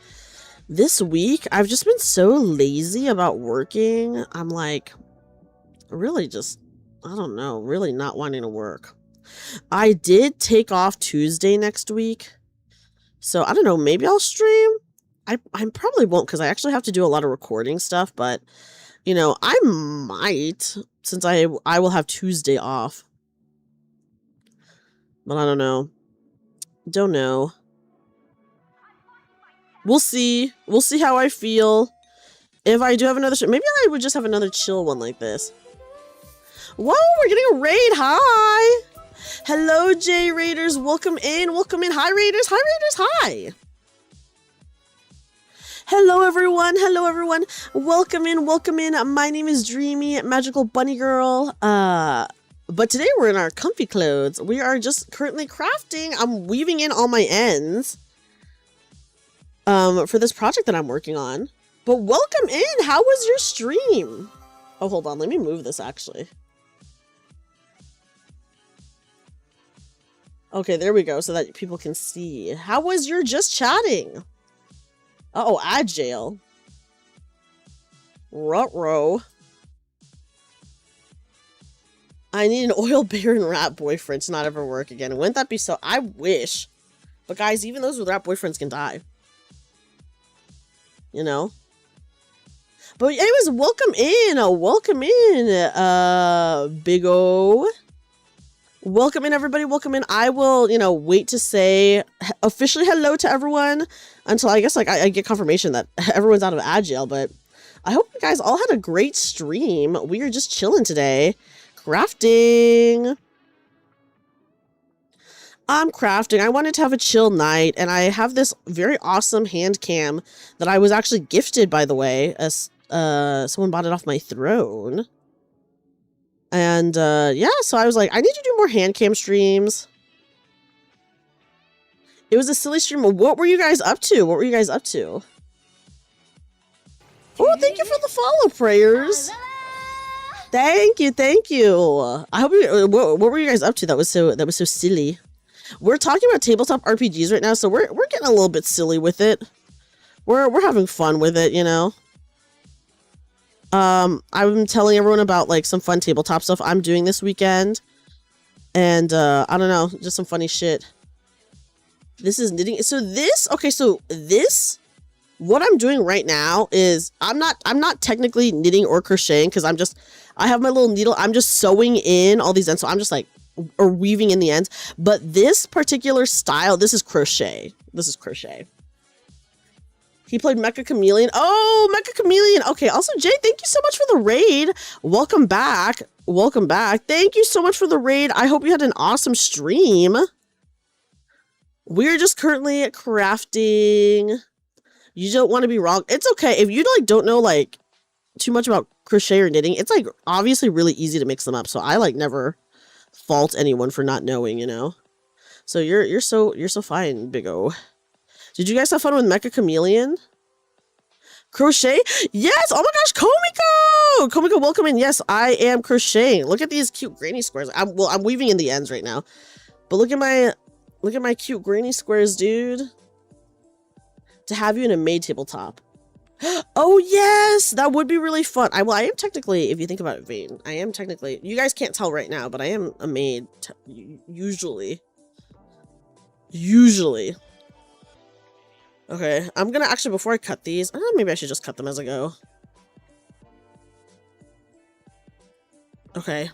this week I've just been so lazy about working. I'm like, really just, I don't know, really not wanting to work. I did take off Tuesday next week. So I don't know, maybe I'll stream. I probably won't because I actually have to do a lot of recording stuff, but you know, I might since I will have Tuesday off. But I don't know. Don't know. We'll see. We'll see how I feel. If I do have another maybe I would just have another chill one like this. Whoa, we're getting a raid. Hi. Hello, J Raiders. Welcome in. Welcome in. Hi, Raiders. Hi, Raiders. Hi. Hello, everyone. Hello, everyone. Welcome in. Welcome in. My name is Dreamy, Magical Bunny Girl. But today we're in our comfy clothes. We are just currently crafting. I'm weaving in all my ends for this project that I'm working on. But welcome in. How was your stream? Oh, hold on. Let me move this actually. Okay, there we go, so that people can see. How was your just chatting? Uh-oh, agile. Ruh-roh. I need an oil baron rat boyfriend to not ever work again. Wouldn't that be so? I wish. But guys, even those with rat boyfriends can die. You know? But anyways, welcome in. Welcome in, Big O. Welcome in, everybody. Welcome in. I will, you know, wait to say officially hello to everyone until I guess like I get confirmation that everyone's out of agile. But I hope you guys all had a great stream. We are just chilling today. Crafting. I'm crafting. I wanted to have a chill night, and I have this very awesome hand cam that I was actually gifted, by the way, as someone bought it off my throne. And yeah, so I was like, I need to do more hand cam streams. It was a silly stream. What were you guys up to? What were you guys up to? Oh, thank you for the follow, prayers. Thank you, thank you. I hope you. What were you guys up to? That was so silly. We're talking about tabletop RPGs right now, so we're getting a little bit silly with it. We're having fun with it, you know. I'm telling everyone about like some fun tabletop stuff I'm doing this weekend, and I don't know, just some funny shit. This is knitting. So this. What I'm doing right now is I'm not technically knitting or crocheting because I have my little needle. I'm just sewing in all these ends. So I'm just like, or weaving in the ends. But this particular style, this is crochet. This is crochet. He played Mecha Chameleon. Oh, Mecha Chameleon. Okay. Also, Jay, thank you so much for the raid. Welcome back. Welcome back. Thank you so much for the raid. I hope you had an awesome stream. We're just currently crafting. You don't want to be wrong. It's okay. If you like don't know like too much about crochet or knitting, it's like obviously really easy to mix them up. So I like never fault anyone for not knowing, you know. So you're so fine, Big O. Did you guys have fun with Mecha Chameleon? Crochet? Yes! Oh my gosh, Komiko! Komiko, welcome in. Yes, I am crocheting. Look at these cute granny squares. I'm weaving in the ends right now. But look at my cute granny squares, dude. To have you in a maid tabletop. Oh yes, that would be really fun. I am technically, if you think about it, Vane, I am technically, you guys can't tell right now, but I am a maid usually. Okay, I'm gonna actually, before I cut these, maybe I should just cut them as I go. Okay.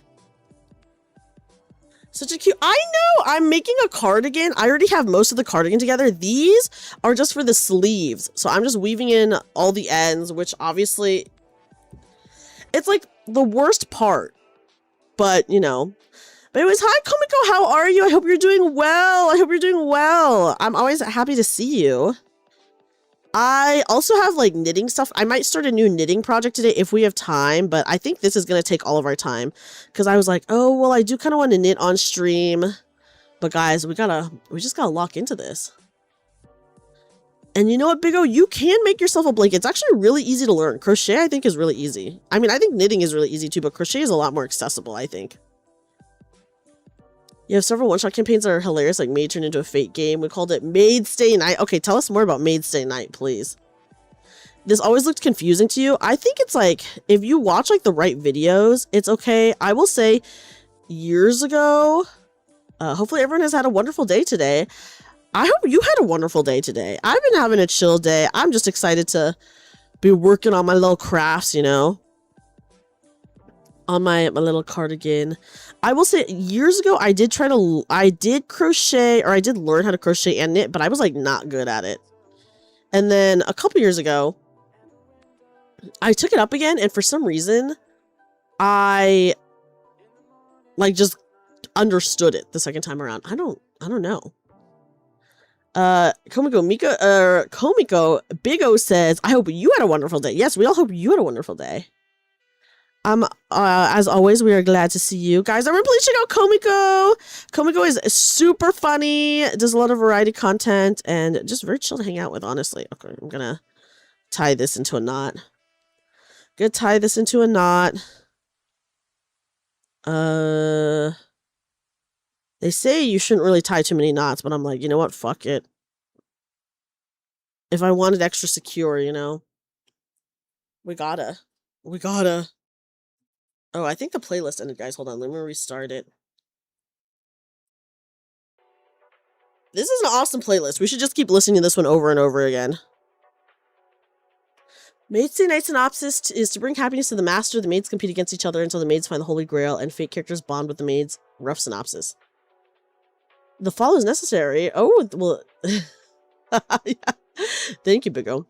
Such a cute, I know, I'm making a cardigan. I already have most of the cardigan together. These are just for the sleeves. So I'm just weaving in all the ends, which obviously, it's like the worst part, but you know. But anyways, hi Komiko, how are you? I hope you're doing well. I'm always happy to see you. I also have like knitting stuff. I might start a new knitting project today if we have time, but I think this is going to take all of our time because I was like, oh, well, I do kind of want to knit on stream, but guys, we just gotta lock into this. And you know what, Big O, you can make yourself a blanket. It's actually really easy to learn. Crochet, I think, is really easy. I mean, I think knitting is really easy too, but crochet is a lot more accessible, I think. You have several one-shot campaigns that are hilarious, like Maid turned into a fake game. We called it Maid Stay Night. Okay, tell us more about Maid Stay Night, please. This always looked confusing to you. I think it's like, if you watch like the right videos, it's okay. I will say, years ago, hopefully everyone has had a wonderful day today. I hope you had a wonderful day today. I've been having a chill day. I'm just excited to be working on my little crafts, you know, on my little cardigan. I will say years ago, I did crochet, or I did learn how to crochet and knit, but I was like not good at it. And then a couple years ago, I took it up again, and for some reason, I like just understood it the second time around. I don't know. Komiko Big O says, I hope you had a wonderful day. Yes, we all hope you had a wonderful day. As always, we are glad to see you guys. Everyone, please check out Komiko. Komiko is super funny, does a lot of variety content, and just very chill to hang out with, honestly. Okay, I'm gonna tie this into a knot. They say you shouldn't really tie too many knots, but I'm like, you know what? Fuck it. If I want it extra secure, you know, we gotta. Oh, I think the playlist ended, guys. Hold on, let me restart it. This is an awesome playlist. We should just keep listening to this one over and over again. Maid's Day Night synopsis is to bring happiness to the master. The maids compete against each other until the maids find the Holy Grail, and fake characters bond with the maids. Rough synopsis. The fall is necessary. Oh, well. Yeah. Thank you, Big O.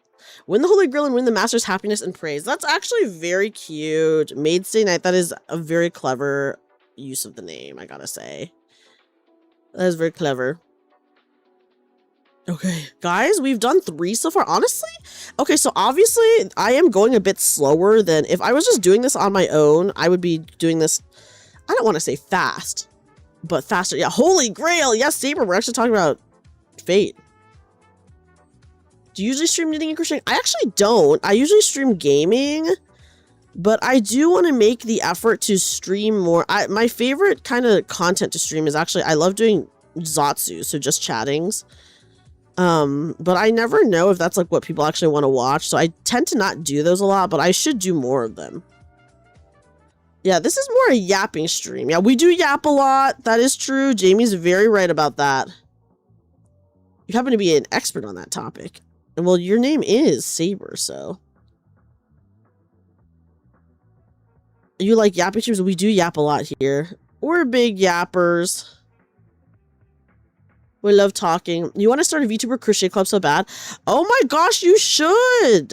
Win the Holy Grail and win the master's happiness and praise. That's actually very cute. Maid's Day Night. That is a very clever use of the name, I gotta say. That is very clever. Okay, guys, we've done 3 so far. Honestly, okay, so obviously I am going a bit slower than if I was just doing this on my own. I would be doing this, I don't want to say fast, but faster. Yeah, Holy Grail. Yes, Saber, we're actually talking about Fate. Do you usually stream knitting and crocheting? I actually don't. I usually stream gaming, but I do want to make the effort to stream more. My favorite kind of content to stream is actually, I love doing Zatsu, so just chattings. But I never know if that's like what people actually want to watch, so I tend to not do those a lot, but I should do more of them. Yeah, this is more a yapping stream. Yeah, we do yap a lot. That is true. Jamie's very right about that. You happen to be an expert on that topic. And well, your name is Saber, so. You like yapping streams? We do yap a lot here. We're big yappers. We love talking. You want to start a VTuber crochet club so bad? Oh my gosh, you should.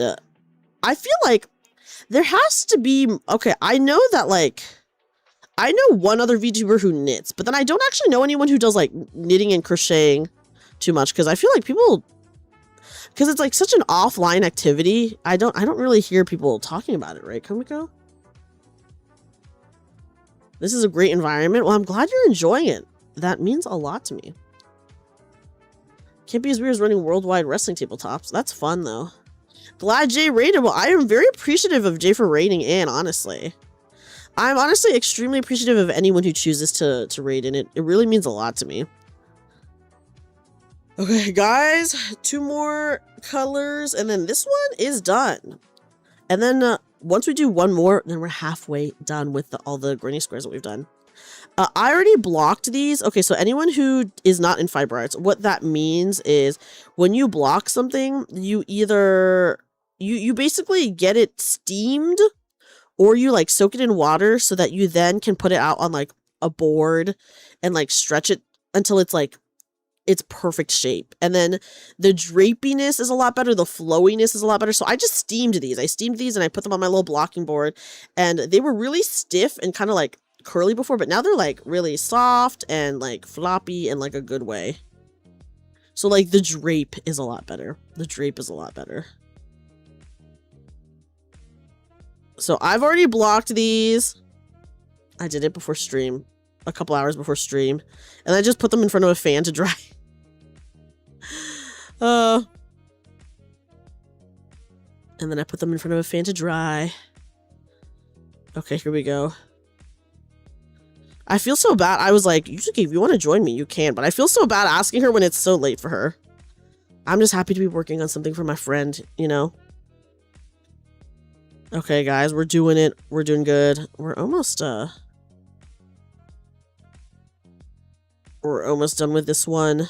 I feel like there has to be, okay, I know that like, I know one other VTuber who knits, but then I don't actually know anyone who does like knitting and crocheting too much, because I feel like people, because it's like such an offline activity, I don't really hear people talking about it, right, Komiko? This is a great environment. Well, I'm glad you're enjoying it. That means a lot to me. Can't be as weird as running worldwide wrestling tabletops. That's fun, though. Glad Jay rated. Well, I am very appreciative of Jay for rating in, honestly. I'm honestly extremely appreciative of anyone who chooses to rate in. It really means a lot to me. Okay, guys. 2 more colors, and then this one is done. And then once we do 1 more, then we're halfway done with all the granny squares that we've done. I already blocked these. Okay, so anyone who is not in fiber arts, what that means is when you block something, you either, you basically get it steamed, or you like soak it in water so that you then can put it out on like a board and like stretch it until it's like, it's perfect shape. And then the drapiness is a lot better. The flowiness is a lot better. So I just steamed these. I steamed these and I put them on my little blocking board, and they were really stiff and kind of like curly before, but now they're like really soft and like floppy in like a good way. So like the drape is a lot better. The drape is a lot better. So I've already blocked these. I did it before stream, a couple hours before stream, and I just put them in front of a fan to dry. And then I put them in front of a fan to dry. Okay, here we go. I feel so bad. I was like, Yuzuki, if you want to join me, you can. But I feel so bad asking her when it's so late for her. I'm just happy to be working on something for my friend, you know? Okay, guys, we're doing it. We're doing good. We're almost done with this one.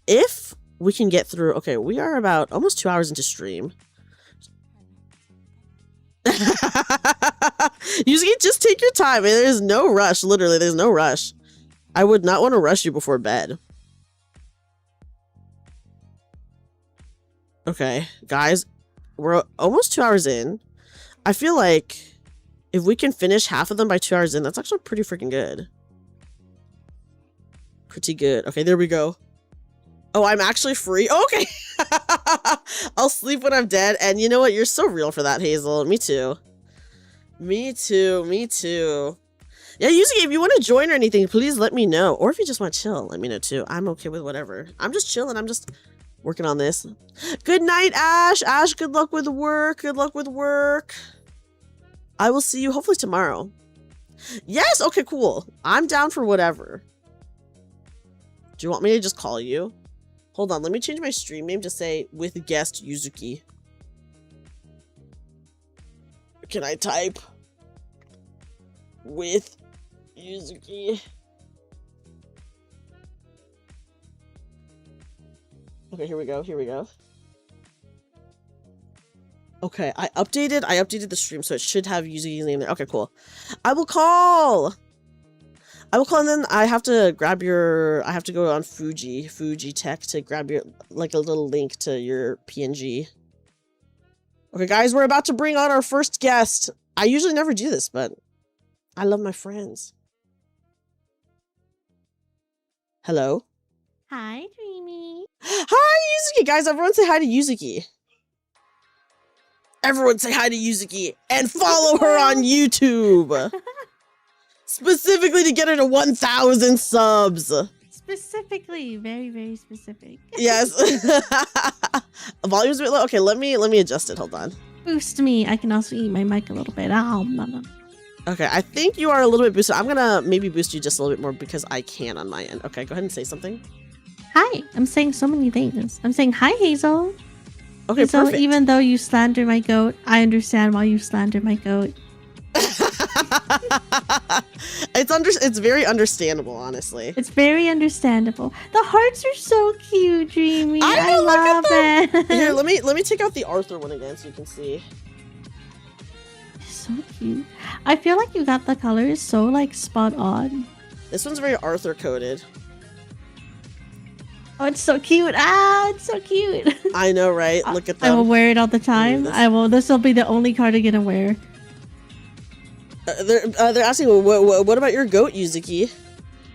If we can get through... Okay, we are about almost 2 hours into stream. Yuzuki, just take your time. There's no rush. Literally, there's no rush. I would not want to rush you before bed. Okay, guys, we're almost 2 hours in. I feel like if we can finish half of them by 2 hours in, that's actually pretty freaking good. Pretty good. Okay, there we go. Oh, I'm actually free. Oh, okay. I'll sleep when I'm dead. And you know what? You're so real for that, Hazel. Me too. Me too. Me too. Yeah, Yuzuki, if you want to join or anything, please let me know. Or if you just want to chill, let me know too. I'm okay with whatever. I'm just chilling. I'm just working on this. Good night, Ash. Ash, good luck with work. Good luck with work. I will see you hopefully tomorrow. Yes. Okay, cool. I'm down for whatever. Do you want me to just call you? Hold on, let me change my stream name to say with guest Yuzuki. Can I type with Yuzuki? Okay, here we go. Here we go. Okay, I updated the stream so it should have Yuzuki's name there. Okay, cool. I will call, and then I have to grab I have to go on Fuji Tech to grab your, like, a little link to your PNG. Okay, guys, we're about to bring on our first guest. I usually never do this, but I love my friends. Hello? Hi, Dreamy. Hi, Yuzuki! Guys, everyone say hi to Yuzuki. Everyone say hi to Yuzuki and follow her on YouTube. Specifically to get her to 1,000 subs. Specifically, very, very specific. Yes. Volume's a bit low. Okay, let me adjust it. Hold on. Boost me. I can also eat my mic a little bit. Oh, no. Okay, I think you are a little bit boosted. I'm gonna maybe boost you just a little bit more because I can on my end. Okay, go ahead and say something. Hi. I'm saying so many things. I'm saying hi, Hazel. Okay, Hazel, perfect. even though you slander my goat, I understand why you slander my goat. It's very understandable, honestly. It's very understandable. The hearts are so cute, Dreamy. I love it. Here, let me take out the Arthur one again so you can see. So cute. I feel like you got the colors so, like, spot on. This one's very Arthur coded. Oh, it's so cute. Ah, it's so cute. I know, right? Look at them. I will wear it all the time. This will be the only cardigan I wear. They're asking, what about your goat, Yuzuki?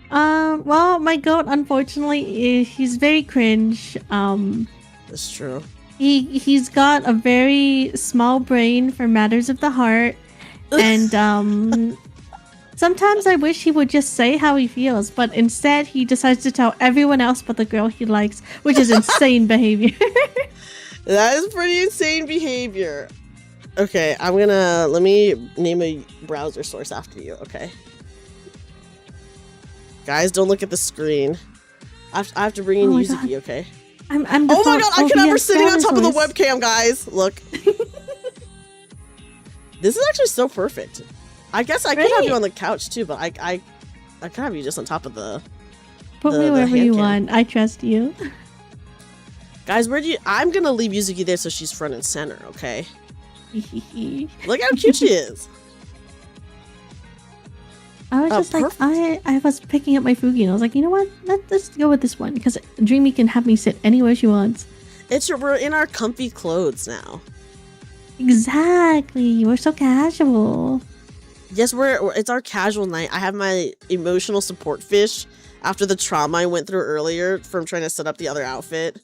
Well, my goat, unfortunately, he's very cringe. That's true. He's got a very small brain for matters of the heart, and sometimes I wish he would just say how he feels, but instead he decides to tell everyone else but the girl he likes, which is insane behavior. That is pretty insane behavior. Okay, let me name a browser source after you, okay? Guys, don't look at the screen. I have to bring in Yuzuki, okay? I'm oh my god, I can have her sitting on top of the webcam, guys! Look. This is actually so perfect. I guess I could have you on the couch too, but I could have you just on top of the Put me wherever you want. I trust you. Guys, I'm gonna leave Yuzuki there so she's front and center, okay? Look how cute she is. I was just like, I was picking up my Fugi and I was like, you know what? Let's go with this one because Dreamy can have me sit anywhere she wants. We're in our comfy clothes now. Exactly. We're so casual. Yes, it's our casual night. I have my emotional support fish after the trauma I went through earlier from trying to set up the other outfit.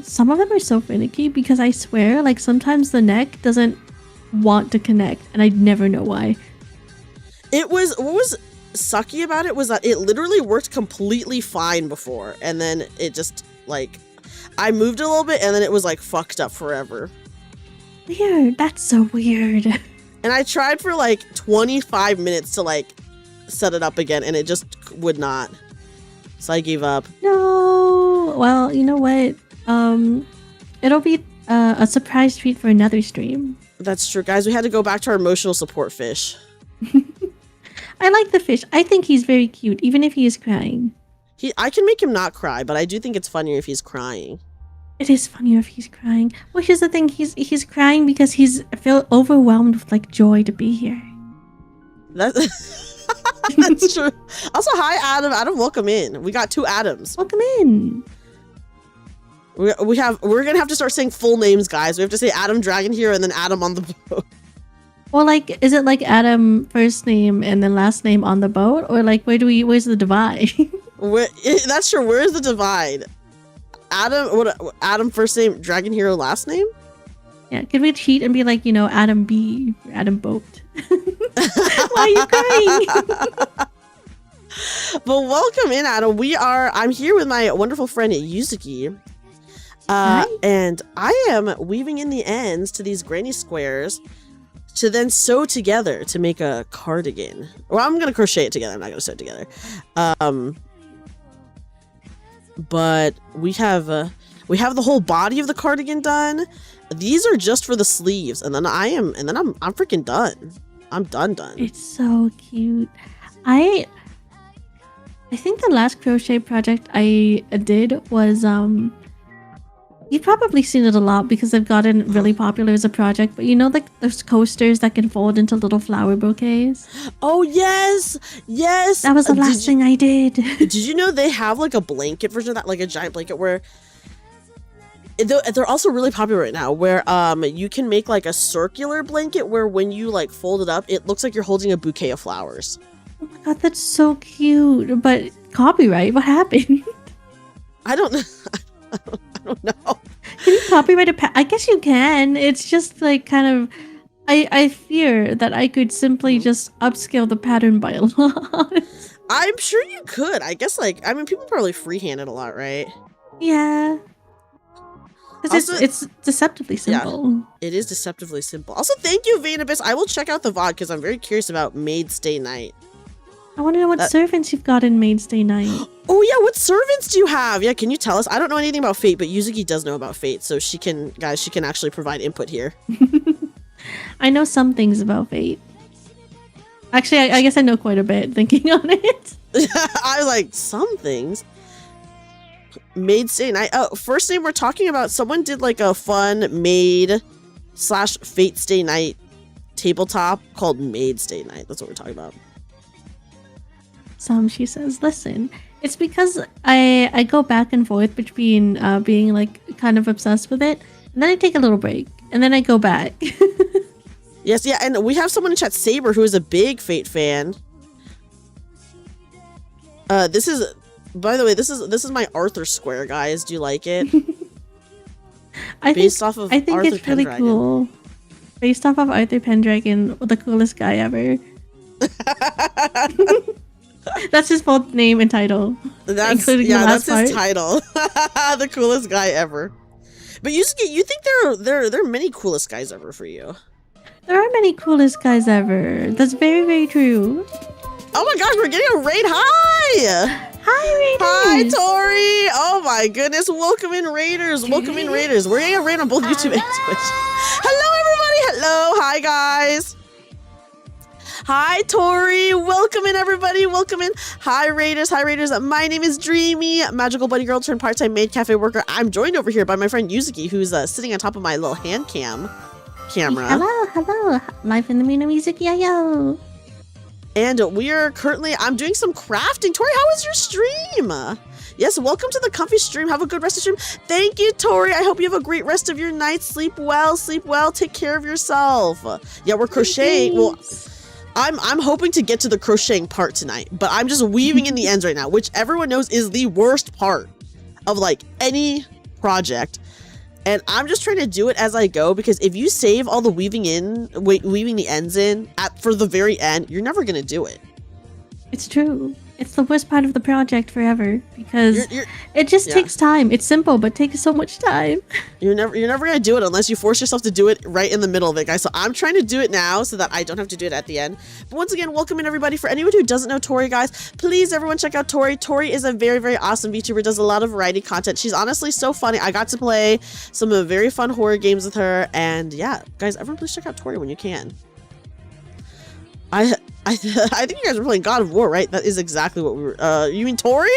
Some of them are so finicky because I swear, like, sometimes the neck doesn't want to connect and I never know why. What was sucky about it was that it literally worked completely fine before, and then it just, like, I moved a little bit and then it was, like, fucked up forever. Weird. That's so weird. And I tried for like 25 minutes to like set it up again, and it just would not. So I gave up. No. Well, you know what? It'll be a surprise treat for another stream. That's true, guys. We had to go back to our emotional support fish. I like the fish. I think he's very cute, even if he is crying. I can make him not cry, but I do think it's funnier if he's crying. It is funnier if he's crying. Well, here's the thing. He's crying because he's feel overwhelmed with like joy to be here. That's true. Also, hi, Adam. Adam, welcome in. We got 2 Adams. Welcome in. We're gonna have to start saying full names, guys. We have to say Adam Dragon Hero and then Adam on the boat. Well, like, is it like Adam first name and then last name on the boat, or like where's the divide? That's true. Where's the divide? Adam first name, Dragon Hero last name? Yeah, could we cheat and be like, Adam B, Adam Boat? Why are you crying? But welcome in, Adam. I'm here with my wonderful friend Yuzuki. And I am weaving in the ends to these granny squares to then sew together to make a cardigan. Well, I'm gonna crochet it together. I'm not gonna sew it together. But we have the whole body of the cardigan done. These are just for the sleeves, and then I'm freaking done. I'm done. It's so cute. I think the last crochet project I did was you've probably seen it a lot because they've gotten really popular as a project, but like those coasters that can fold into little flower bouquets. Oh yes. That was the last thing I did. Did you know they have like a blanket version of that, like a giant blanket where they're also really popular right now, where you can make like a circular blanket where when you like fold it up, it looks like you're holding a bouquet of flowers. Oh my god, that's so cute. But copyright, what happened? I don't know. Can you copyright I guess you can. It's just like kind of I fear that I could simply just upscale the pattern by a lot. I'm sure you could. I guess people probably freehand it a lot, right? Yeah. Because it's deceptively simple. Yeah, it is deceptively simple. Also, thank you, Vanabis. I will check out the VOD because I'm very curious about Maid's Day Night. I want to know what servants you've got in Maid's Day Night. Oh yeah, what servants do you have? Yeah, can you tell us? I don't know anything about Fate, but Yuzuki does know about Fate, so she can actually provide input here. I know some things about Fate. Actually, I guess I know quite a bit thinking on it. I was like, some things. Maid's Day Night. Oh, first name we're talking about, someone did like a fun Maid/Fate's Day Night tabletop called Maid's Day Night. That's what we're talking about. She says, listen, it's because I go back and forth between being like kind of obsessed with it, and then I take a little break, and then I go back. Yes, yeah, and we have someone in chat, Saber, who is a big Fate fan. This is, by the way, this is my Arthur square, guys. Do you like it? I think it's really cool. Based off of Arthur Pendragon, the coolest guy ever. That's his full name and title. That's his title. The coolest guy ever. But Yusuke, you think there are many coolest guys ever for you? There are many coolest guys ever. That's very, very true. Oh my gosh, we're getting a raid. Hi! Hi, Raiders! Hi, Tori! Oh my goodness, welcome in, Raiders! Welcome in, Raiders! We're getting a raid on both YouTube and Twitch. Hello, everybody! Hello! Hi, guys! Hi, Tori! Welcome in, everybody! Welcome in! Hi, Raiders! Hi, Raiders! My name is Dreamy, magical bunny girl turned part-time maid cafe worker. I'm joined over here by my friend Yuzuki, who's sitting on top of my little hand camera. Hello! Life in the Mina Music, yo! And I'm doing some crafting. Tori, how was your stream? Yes, welcome to the comfy stream. Have a good rest of your stream. Thank you, Tori. I hope you have a great rest of your night. Sleep well. Take care of yourself. Yeah, we're crocheting. Well, I'm hoping to get to the crocheting part tonight, but I'm just weaving in the ends right now, which everyone knows is the worst part of like any project. And I'm just trying to do it as I go, because if you save all the weaving the ends in for the very end, you're never going to do it. It's true. It's the worst part of the project forever because it just takes time. It's simple, but takes so much time. You're never gonna do it unless you force yourself to do it right in the middle of it, guys. So I'm trying to do it now so that I don't have to do it at the end. But once again, welcome in everybody. For anyone who doesn't know Tori, guys, please everyone check out Tori. Tori is a very, very awesome VTuber, does a lot of variety content. She's honestly so funny. I got to play some very fun horror games with her, and yeah, guys, everyone please check out Tori when you can. I think you guys were playing God of War, right? That is exactly what we were. You mean Tori?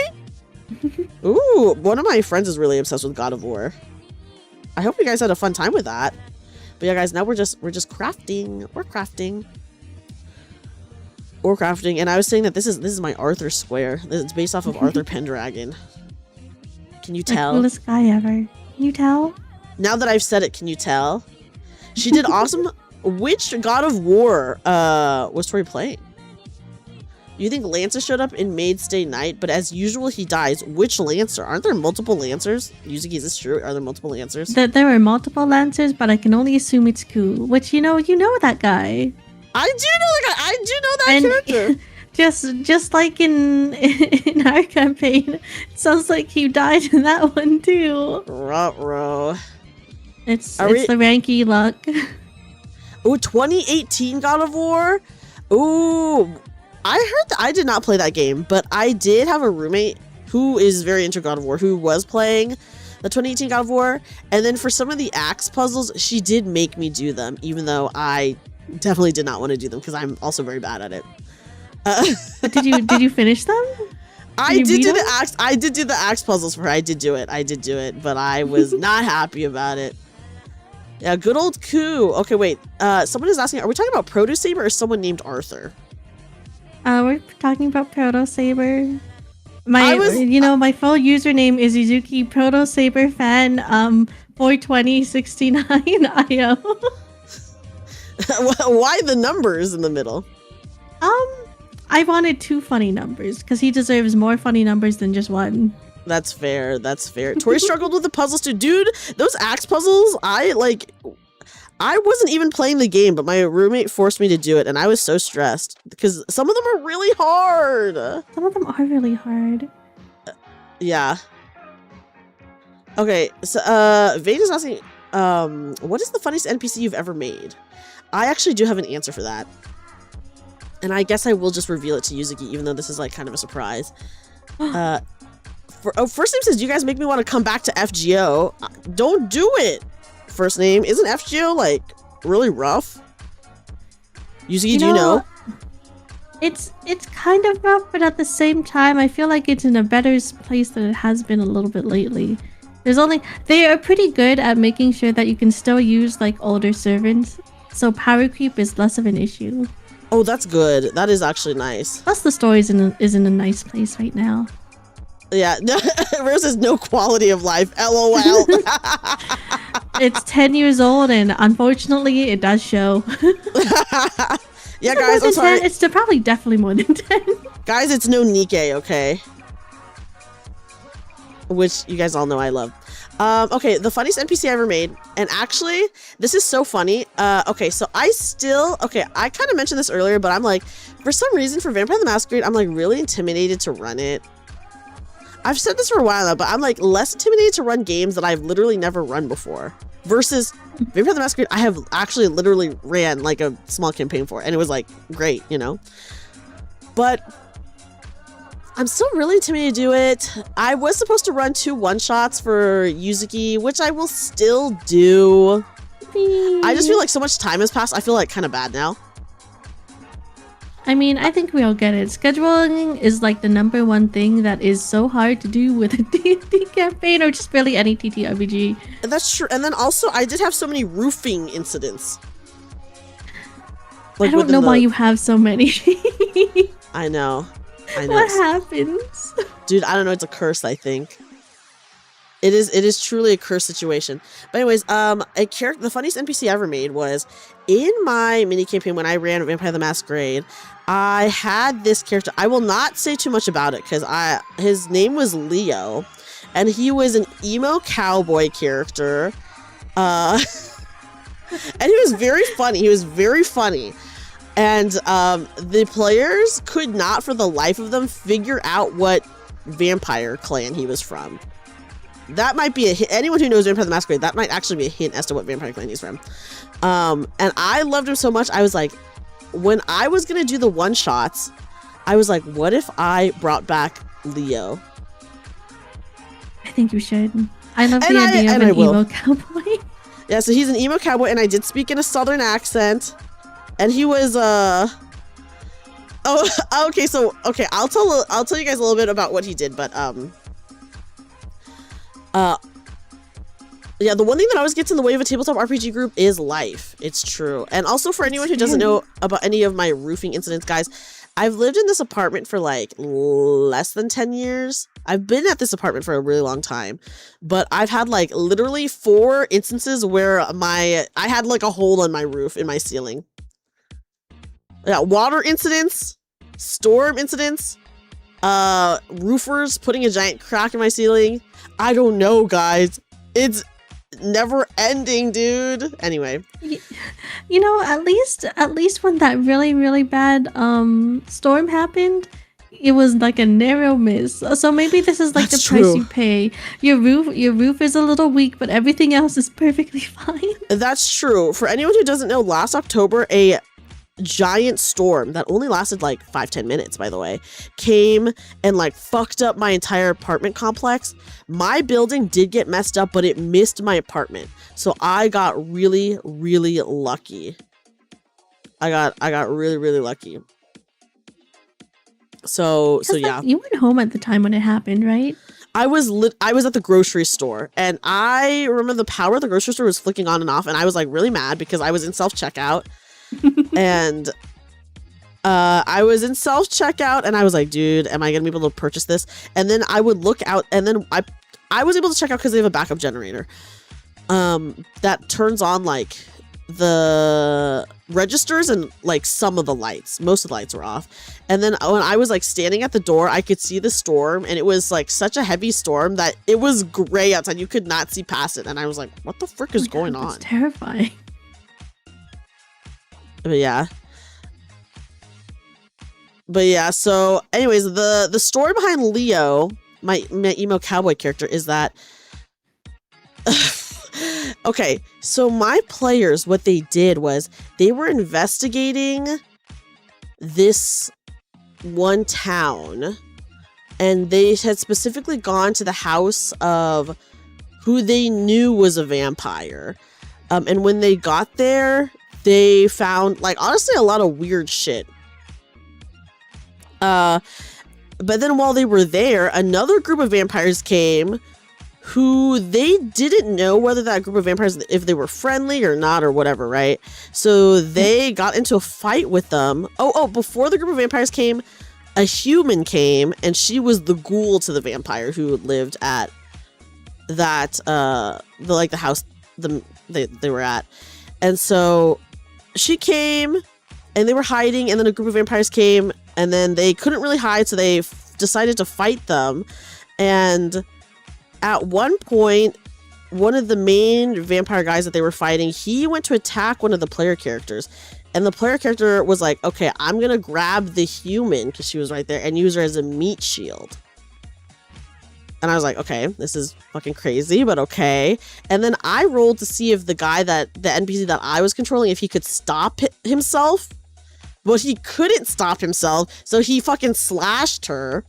Ooh, one of my friends is really obsessed with God of War. I hope you guys had a fun time with that. But yeah, guys, now we're just crafting. We're crafting. We're crafting, and I was saying that this is my Arthur square. It's based off of Arthur Pendragon. Can you tell? The coolest guy ever. Can you tell? Now that I've said it, can you tell? She did awesome. Which God of War was Tori playing? You think Lancer showed up in Maid Stay Night, but as usual he dies. Which Lancer? Aren't there multiple Lancers? Yuzuki, is this true? Are there multiple Lancers? There are multiple Lancers, but I can only assume it's Ku, which you know that guy. I do know that guy. I do know that character. Just like in our campaign, it sounds like he died in that one too. Ruh-roh. It's the Ranky luck. Ooh, 2018 God of War. Ooh, I heard that I did not play that game, but I did have a roommate who is very into God of War, who was playing the 2018 God of War, and then for some of the axe puzzles, she did make me do them, even though I definitely did not want to do them because I'm also very bad at it. But did you finish them? I did do the axe puzzles for her. I did do it, but I was not happy about it. Yeah, good old Ku. Okay, wait. Someone is asking, are we talking about Proto Saber or someone named Arthur? We're talking about Proto Saber. My full username is Izuki Proto Saber Fan 42069 IO. Why the numbers in the middle? I wanted 2 funny numbers because he deserves more funny numbers than just 1. That's fair. That's fair. Tori struggled with the puzzles too. Dude, those axe puzzles, I wasn't even playing the game, but my roommate forced me to do it, and I was so stressed because some of them are really hard. Some of them are really hard. Yeah. Okay, so Vane is asking, what is the funniest NPC you've ever made? I actually do have an answer for that. And I guess I will just reveal it to Yuzuki, even though this is like kind of a surprise. First name says, you guys make me want to come back to FGO. Don't do it. First name, isn't FGO like really rough? Yuzuki, do you know? It's kind of rough, but at the same time, I feel like it's in a better place than it has been a little bit lately. They are pretty good at making sure that you can still use like older servants, so power creep is less of an issue. Oh, that's good. That is actually nice. Plus, the story is in a nice place right now. Yeah, Rose has no quality of life. LOL. It's 10 years old, and unfortunately, it does show. Yeah, guys, I'm sorry. 10? It's probably definitely more than 10. Guys, it's no Nikkei, okay? Which you guys all know I love. Okay, the funniest NPC I ever made, and actually, this is so funny. Okay, so I kind of mentioned this earlier, but I'm like, for some reason, for Vampire the Masquerade, I'm like really intimidated to run it. I've said this for a while now, but I'm like less intimidated to run games that I've literally never run before. Versus Vampire the Masquerade, I have actually literally ran like a small campaign for, and it was like great, you know? But I'm still really intimidated to do it. I was supposed to run 2 one-shots for Yuzuki, which I will still do. I just feel like so much time has passed. I feel like kind of bad now. I mean, I think we all get it. Scheduling is like the #1 thing that is so hard to do with a D&D campaign or just really any TTRPG. That's true. And then also, I did have so many roofing incidents. Like I don't know why you have so many. I know. What happens? Dude, I don't know. It's a curse, I think. It is truly a cursed situation. But anyways, the funniest NPC I ever made was in my mini campaign when I ran Vampire the Masquerade. I had this character. I will not say too much about it because his name was Leo, and he was an emo cowboy character. And he was very funny. And the players could not for the life of them figure out what vampire clan he was from. That might be a hint. Anyone who knows Vampire the Masquerade, that might actually be a hint as to what vampire clan he's from. And I loved him so much. I was like, when I was gonna do the one shots, I was like, what if I brought back Leo? I think you should. I love the idea of an emo cowboy. Yeah, so he's an emo cowboy, and I did speak in a southern accent, and he was oh, okay, so okay, I'll tell you guys a little bit about what he did, but yeah, the one thing that always gets in the way of a tabletop RPG group is life. It's true. And also for anyone who doesn't know about any of my roofing incidents, guys, I've lived in this apartment for like less than 10 years. I've been at this apartment for a really long time, but I've had like literally 4 instances where I had like a hole in my roof, in my ceiling. Yeah, water incidents, storm incidents, roofers putting a giant crack in my ceiling. I don't know, guys. It's never ending, dude. Anyway, you know, at least when that really bad storm happened, it was like a narrow miss. So maybe this is like the price you pay. Your roof is a little weak, but everything else is perfectly fine. That's true. For anyone who doesn't know, last October, a giant storm that only lasted like 5-10 minutes, by the way, came and like fucked up my entire apartment complex. My building did get messed up, but it missed my apartment, so I got really lucky. I got really lucky. So yeah, you went home at the time when it happened, right? I was at the grocery store, and I remember the power of the grocery store was flicking on and off, and I was like really mad because I was in self-checkout. And I was in self-checkout, and I was like, dude, am I gonna be able to purchase this? And then I would look out, and then I was able to check out because they have a backup generator that turns on like the registers and like some of the lights. Most of the lights were off. And then when I was like standing at the door, I could see the storm, and it was like such a heavy storm that it was gray outside. You could not see past it, and I was like, what the frick is going on? It's terrifying. But yeah, so anyways, the story behind Leo, my emo cowboy character, is that okay, so my players, what they did was they were investigating this one town, and they had specifically gone to the house of who they knew was a vampire, and when they got there, they found, like, honestly, a lot of weird shit. But then while they were there, another group of vampires came who they didn't know whether that group of vampires, if they were friendly or not or whatever, right? So they got into a fight with them. Oh, before the group of vampires came, a human came, and she was the ghoul to the vampire who lived at that, the house they were at. And so she came, and they were hiding, and then a group of vampires came, and then they couldn't really hide, so they decided to fight them. And at one point, one of the main vampire guys that they were fighting, he went to attack one of the player characters, and the player character was like, okay, I'm gonna grab the human, because she was right there, and use her as a meat shield. And I was like, okay, this is fucking crazy, but okay. And then I rolled to see if the NPC that I was controlling, if he could stop himself. But he couldn't stop himself, so he fucking slashed her.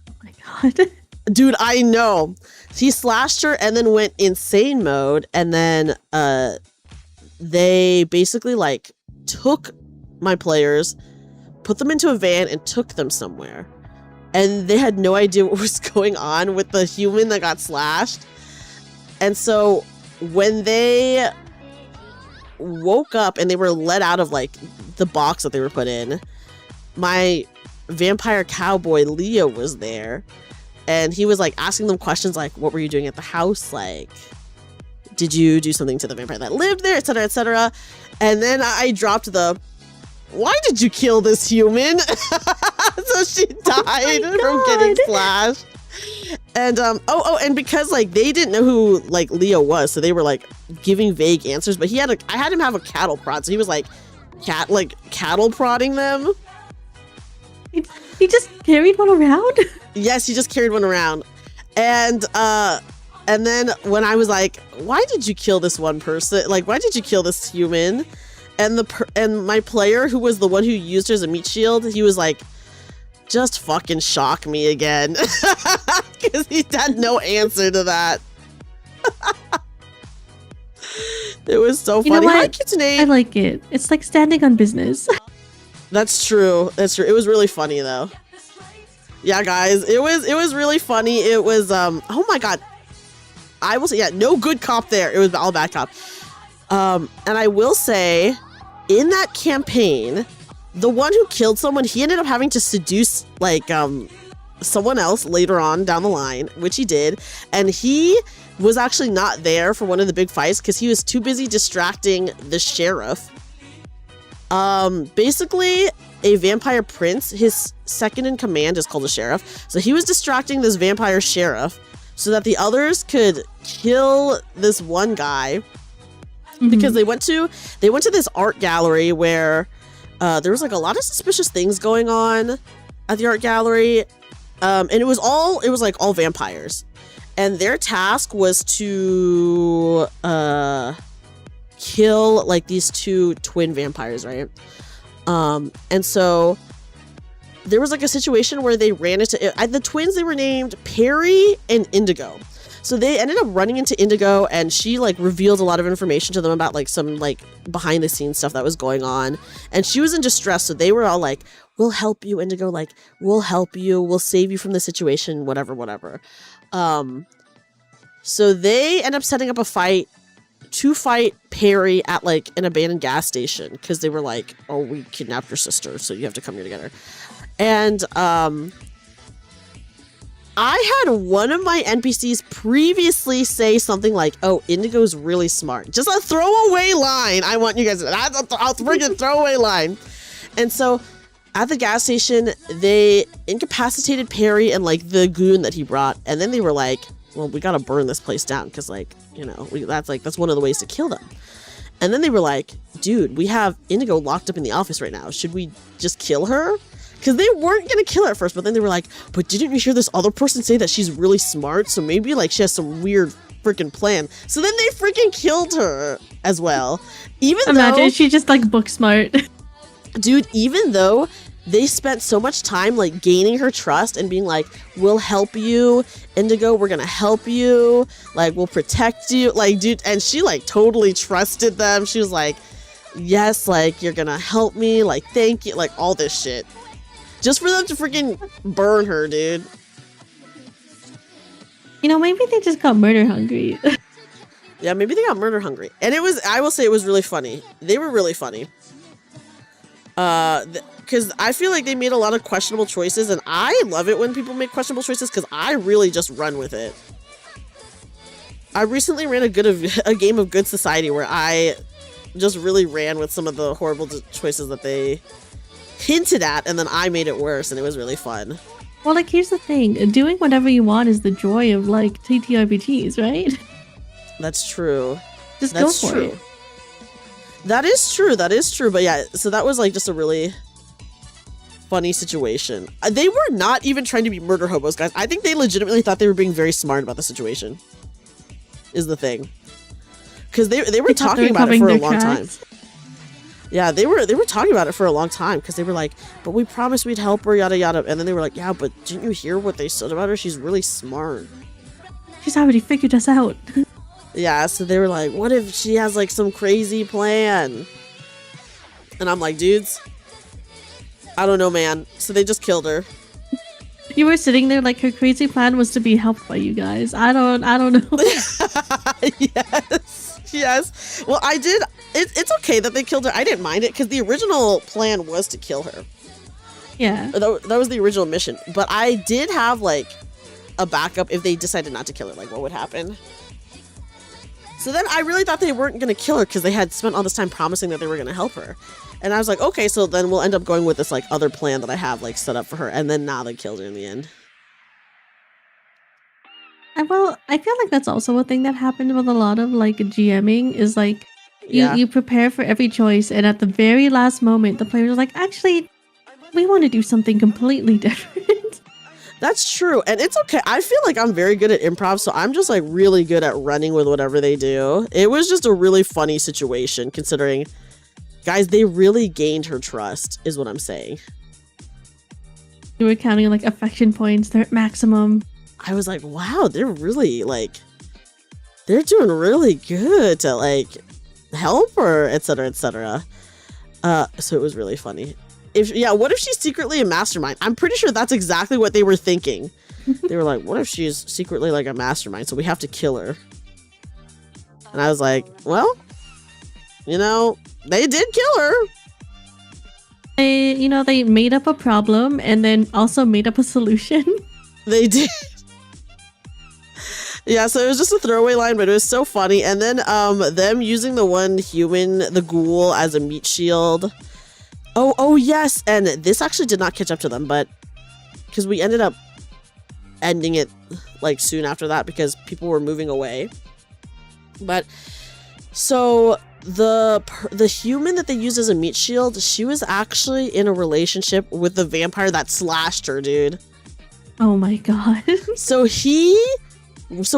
Oh my god. Dude, I know. He slashed her and then went insane mode, and then they basically like took my players, put them into a van, and took them somewhere. And they had no idea what was going on with the human that got slashed. And so when they woke up and they were let out of like the box that they were put in, my vampire cowboy Leo was there, and he was like asking them questions like, what were you doing at the house? Like, did you do something to the vampire that lived there, etc., etc.? And then I dropped why did you kill this human? So she died from getting slashed. And and because like they didn't know who like Leo was, so they were like giving vague answers, but I had him have a cattle prod, so he was like cattle prodding them. He just carried one around? Yes, he just carried one around. And then when I was like, why did you kill this one person? Like, why did you kill this human? And my player, who was the one who used her as a meat shield, he was like, just fucking shock me again. Because he had no answer to that. It was so funny. Hi, Kitsune. I like it. It's like standing on business. That's true. That's true. It was really funny though. Yeah, guys, it was really funny. It was oh my god. I will say, yeah, no good cop there. It was all bad cop. And I will say, in that campaign, the one who killed someone, he ended up having to seduce like someone else later on down the line, which he did, and he was actually not there for one of the big fights because he was too busy distracting the sheriff. Basically a vampire prince, his second in command is called the sheriff. So he was distracting this vampire sheriff so that the others could kill this one guy because they went to this art gallery where there was like a lot of suspicious things going on at the art gallery. And it was like all vampires. And their task was to kill like these two twin vampires, right? And so there was like a situation where they ran into the twins. They were named Perry and Indigo. So they ended up running into Indigo, and she like revealed a lot of information to them about like some like behind the scenes stuff that was going on. And she was in distress, so they were all like, "We'll help you, Indigo. Like, we'll help you. We'll save you from the situation. Whatever." So they end up setting up a fight to fight Perry at like an abandoned gas station because they were like, "Oh, we kidnapped your sister, so you have to come here together." And I had one of my NPCs previously say something like, "Oh, Indigo's really smart." Just a throwaway line. I want you guys to know. That's a freaking throwaway line. And so at the gas station, they incapacitated Perry and like the goon that he brought. And then they were like, "Well, we got to burn this place down because like, you know, that's one of the ways to kill them." And then they were like, "Dude, we have Indigo locked up in the office right now. Should we just kill her?" Because they weren't going to kill her at first, but then they were like, "But didn't you hear this other person say that she's really smart? So maybe like she has some weird freaking plan." So then they freaking killed her as well. Imagine she's just like book smart. Dude, even though they spent so much time like gaining her trust and being like, "We'll help you, Indigo, we're gonna help you, like we'll protect you," like, dude, and she like totally trusted them. She was like, "Yes, like you're gonna help me, like thank you," like all this shit just for them to freaking burn her, dude. You know, maybe they just got murder hungry. Yeah, maybe they got murder hungry. And it was, I will say, it was really funny. They were really funny. Because I feel like they made a lot of questionable choices, and I love it when people make questionable choices because I really just run with it. I recently ran a game of Good Society where I just really ran with some of the horrible choices that they hinted at, and then I made it worse, and it was really fun. Well, like, here's the thing. Doing whatever you want is the joy of, like, TTRPGs, right? That's true. Just go for it. That is true. But yeah, so that was, like, just a really funny situation. They were not even trying to be murder hobos, guys. I think they legitimately thought they were being very smart about the situation, is the thing. Because they were talking about it for a long time. Yeah, they were talking about it for a long time because they were like, "But we promised we'd help her, yada yada." And then they were like, "Yeah, but didn't you hear what they said about her? She's really smart. She's already figured us out." Yeah, so they were like, "What if she has like some crazy plan?" And I'm like, dudes, I don't know, man. So they just killed her. You were sitting there like her crazy plan was to be helped by you guys. I don't know. Yes. Well, I did. It's okay that they killed her. I didn't mind it because the original plan was to kill her. Yeah. That was the original mission. But I did have like a backup if they decided not to kill her. Like, what would happen? So then I really thought they weren't going to kill her because they had spent all this time promising that they were going to help her. And I was like, okay, so then we'll end up going with this like other plan that I have like set up for her. And then now they killed her in the end. Well, I feel like that's also a thing that happened with a lot of like GMing is like You prepare for every choice, and at the very last moment, the players are like, actually, we want to do something completely different. That's true. And it's okay. I feel like I'm very good at improv, so I'm just like really good at running with whatever they do. It was just a really funny situation considering, guys, they really gained her trust, is what I'm saying. You were counting like affection points, they're at maximum. I was like, wow, they're really like, they're doing really good to like help her, etc., etc. So it was really funny. What if she's secretly a mastermind? I'm pretty sure that's exactly what they were thinking. They were like, what if she's secretly like a mastermind, so we have to kill her? And I was like, well, you know, they did kill her. They made up a problem and then also made up a solution. They did. Yeah, so it was just a throwaway line, but it was so funny. And then them using the one human, the ghoul, as a meat shield. Oh yes, and this actually did not catch up to them, but because we ended up ending it like soon after that because people were moving away. But so the human that they used as a meat shield, she was actually in a relationship with the vampire that slashed her, dude. Oh my god. So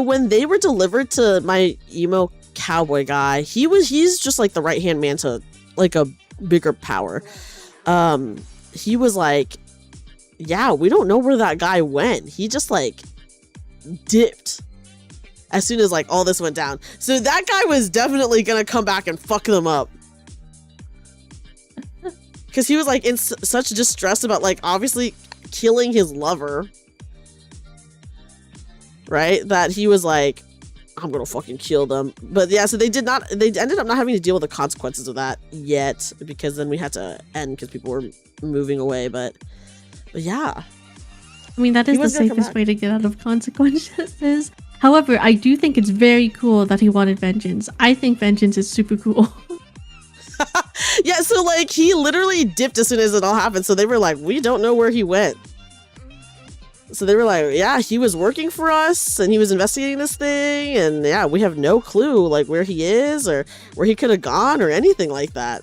when they were delivered to my emo cowboy guy, he's just like the right-hand man to like a bigger power. He was like, yeah, we don't know where that guy went. He just like dipped as soon as like all this went down. So that guy was definitely gonna come back and fuck them up. Because he was like in such distress about like obviously killing his lover. Right? That he was like, I'm gonna fucking kill them. But yeah, so they ended up not having to deal with the consequences of that yet, because then we had to end because people were moving away. But yeah. I mean, that is the safest way to get out of consequences. However, I do think it's very cool that he wanted vengeance. I think vengeance is super cool. Yeah, so like he literally dipped as soon as it all happened. So they were like, we don't know where he went. So they were like, yeah, he was working for us and he was investigating this thing. And yeah, we have no clue like where he is or where he could have gone or anything like that.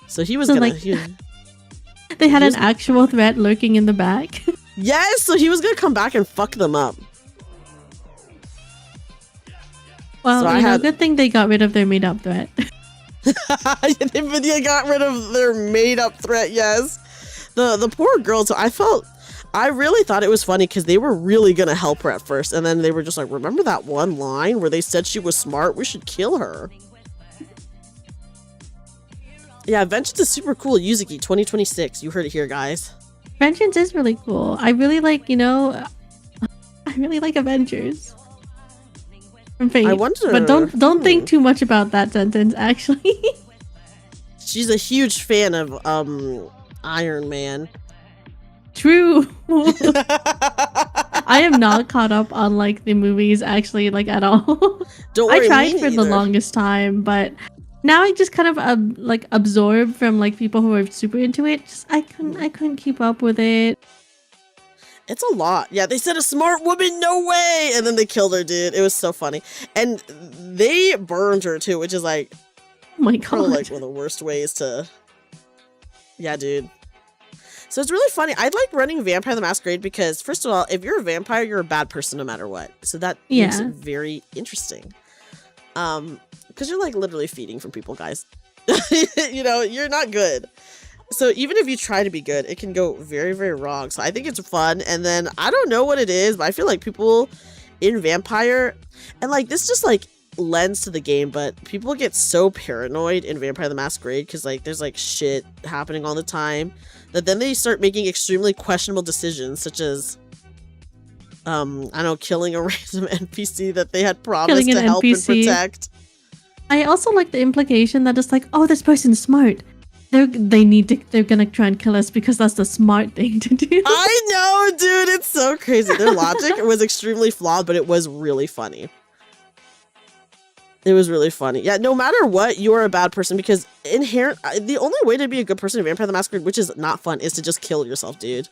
So he was they had an actual threat lurking in the back. Yes, so he was going to come back and fuck them up. Well, so good thing they got rid of their made-up threat. Nvidia got rid of their made-up threat, yes. The poor girl, so I really thought it was funny because they were really going to help her at first. And then they were just like, remember that one line where they said she was smart? We should kill her. Yeah, Vengeance is super cool. Yuzuki 2026. You heard it here, guys. Vengeance is really cool. I really like, I really like Avengers. From Fate. I wonder. But don't think too much about that sentence, actually. She's a huge fan of Iron Man. True. I am not caught up on like the movies actually like at all. Don't worry, I tried for the longest time, but now I just kind of like absorb from like people who are super into it. I couldn't keep up with it. It's a lot. Yeah, they said a smart woman, no way, and then they killed her, dude. It was so funny, and they burned her too, which is like, oh my god, probably like one of the worst ways to. Yeah, dude. So it's really funny. I like running Vampire the Masquerade because, first of all, if you're a vampire, you're a bad person no matter what. So that makes it very interesting. Because you're like literally feeding from people, guys. You're not good. So even if you try to be good, it can go very, very wrong. So I think it's fun. And then I don't know what it is, but I feel like people in Vampire, and like this just like lends to the game, but people get so paranoid in Vampire the Masquerade because like there's like shit happening all the time that then they start making extremely questionable decisions, such as I don't know, killing a random NPC that they had promised to help and protect. I also like the implication that it's like, oh, this person's smart. They're gonna try and kill us because that's the smart thing to do. I know, dude, it's so crazy. Their logic was extremely flawed, but it was really funny. It was really funny. Yeah, no matter what, you are a bad person because the only way to be a good person in Vampire the Masquerade, which is not fun, is to just kill yourself, dude.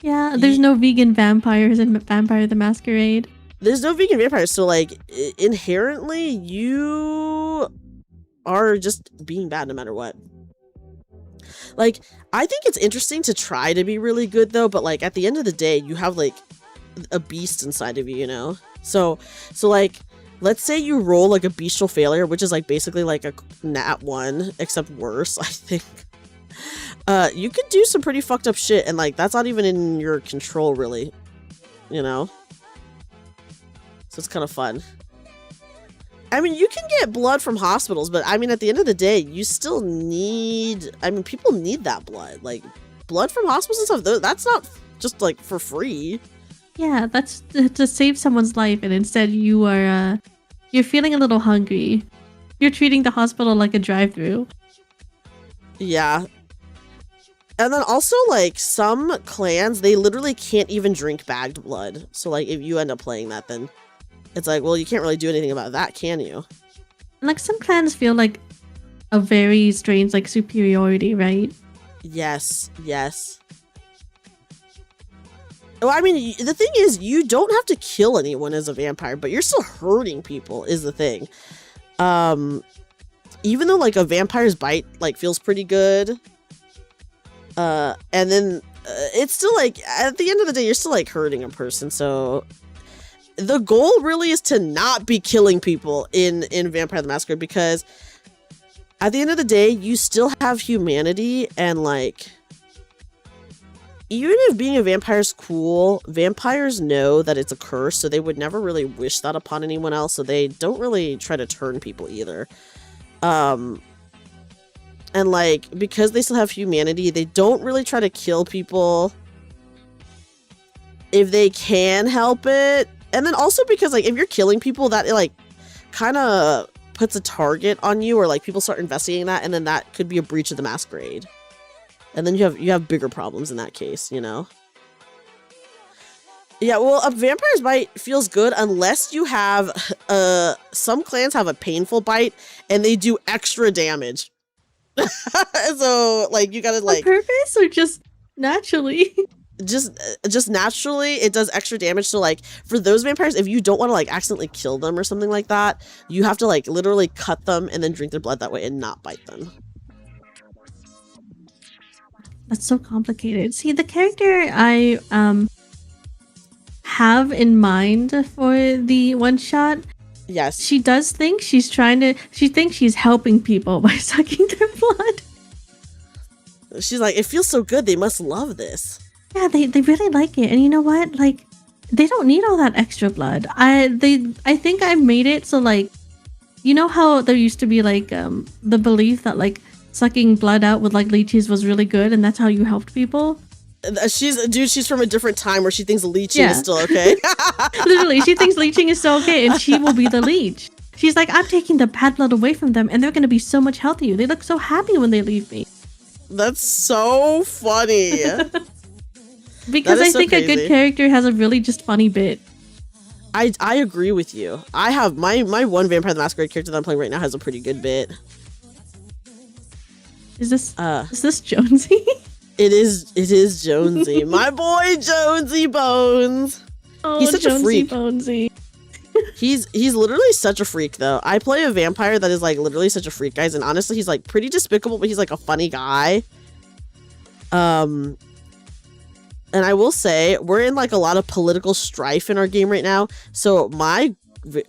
Yeah, there's no vegan vampires in Vampire the Masquerade. There's no vegan vampires, so like inherently you are just being bad no matter what. Like, I think it's interesting to try to be really good though, but like at the end of the day, you have like a beast inside of you, you know? So like, let's say you roll like a bestial failure, which is like basically like a nat 1, except worse, I think. You could do some pretty fucked up shit, and like that's not even in your control really, you know? So it's kind of fun. I mean, you can get blood from hospitals, but I mean, at the end of the day, you still need, I mean, people need that blood. Like, blood from hospitals and stuff, that's not just like for free. Yeah, that's to save someone's life, and instead you are, you're feeling a little hungry. You're treating the hospital like a drive-through. Yeah. And then also, like, some clans, they literally can't even drink bagged blood. So, like, if you end up playing that, then it's like, well, you can't really do anything about that, can you? Like, some clans feel like a very strange, like, superiority, right? Yes, yes. Well, I mean, the thing is, you don't have to kill anyone as a vampire, but you're still hurting people, is the thing. Even though, like, a vampire's bite, like, feels pretty good, and then it's still, like, at the end of the day, you're still, like, hurting a person, so the goal really is to not be killing people in Vampire the Masquerade, because at the end of the day, you still have humanity, and, like, even if being a vampire is cool, vampires know that it's a curse, so they would never really wish that upon anyone else, so they don't really try to turn people either. And, like, because they still have humanity, they don't really try to kill people if they can help it. And then also because, like, if you're killing people, that, like, kind of puts a target on you, or, like, people start investigating that, and then that could be a breach of the masquerade. And then you have bigger problems in that case, you know? Yeah, well, a vampire's bite feels good unless you have, some clans have a painful bite, and they do extra damage. So, like, you gotta, like... On purpose, or just naturally? Just naturally, it does extra damage. So, like, for those vampires, if you don't want to, like, accidentally kill them or something like that, you have to, like, literally cut them and then drink their blood that way and not bite them. That's so complicated. See, the character I have in mind for the one shot, yes, she does think she thinks she's helping people by sucking their blood. She's like, it feels so good, they must love this. Yeah, they really like it. And you know what? Like, they don't need all that extra blood. I think I made it so, like, you know how there used to be, like, the belief that, like, sucking blood out with, like, leeches was really good, and that's how you helped people? She's from a different time where she thinks leeching is still okay. Literally, she thinks leeching is still okay, and she will be the leech. She's like, I'm taking the bad blood away from them, and they're gonna be so much healthier. They look so happy when they leave me. That's so funny. Because I think a good character has a really just funny bit. I agree with you. I have my one Vampire the Masquerade character that I'm playing right now has a pretty good bit. Is this Jonesy? It is Jonesy. My boy Jonesy Bones. Oh, he's such Jonesy a freak. Bonesy. He's literally such a freak though. I play a vampire that is like literally such a freak, guys, and honestly he's like pretty despicable, but he's like a funny guy. And I will say we're in like a lot of political strife in our game right now. So my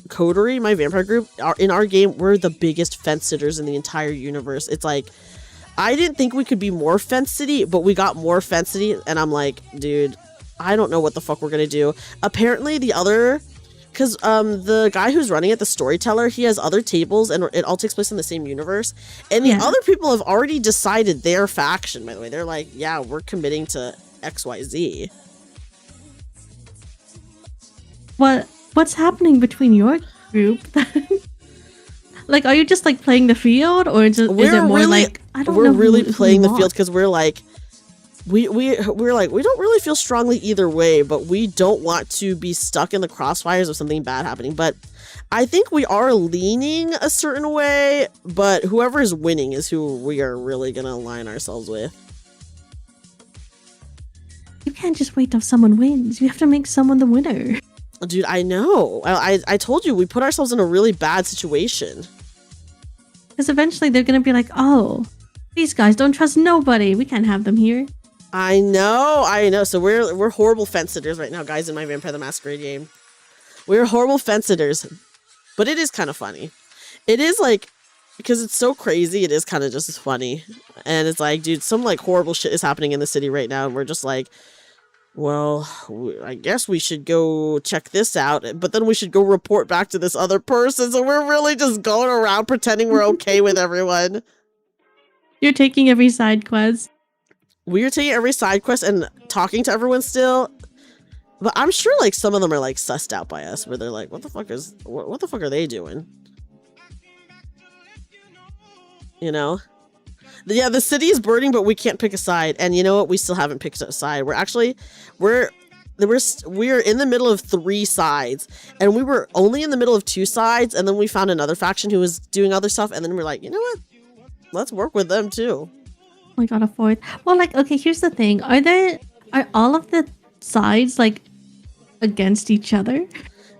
coterie, my vampire group, in our game, we're the biggest fence sitters in the entire universe. It's like, I didn't think we could be more fence city, but we got more fence city, and I'm like, dude, I don't know what the fuck we're gonna do. Apparently because the guy who's running it, the storyteller, he has other tables, and it all takes place in the same universe. And the other people have already decided their faction, by the way. They're like, yeah, we're committing to XYZ. What's happening between your group? Like, are you just like playing the field, or is it more really, like, I don't know? We're really playing the field because we're like, we're like, we don't really feel strongly either way, but we don't want to be stuck in the crossfires of something bad happening. But I think we are leaning a certain way, but whoever is winning is who we are really gonna align ourselves with. You can't just wait till someone wins. You have to make someone the winner. Dude, I know. I told you, we put ourselves in a really bad situation. Because eventually they're gonna be like, oh, these guys don't trust nobody. We can't have them here. I know. So we're horrible fence sitters right now, guys, in my Vampire the Masquerade game. We're horrible fence sitters, but it is kind of funny. It is like, because it's so crazy, it is kind of just as funny. And it's like, dude, some like horrible shit is happening in the city right now, and we're just like, well, I guess we should go check this out, but then we should go report back to this other person. So we're really just going around pretending we're okay with everyone. You're taking every side quest. We are taking every side quest and talking to everyone still. But I'm sure like some of them are like sussed out by us, where they're like, what the fuck are they doing? You know? Yeah, the city is burning, but we can't pick a side. And you know what? We still haven't picked a side. We're in the middle of 3 sides, and we were only in the middle of 2 sides, and then we found another faction who was doing other stuff, and then we're like, you know what? Let's work with them too. Oh my god, a 4th. Well, like, okay, here's the thing. Are all of the sides like against each other?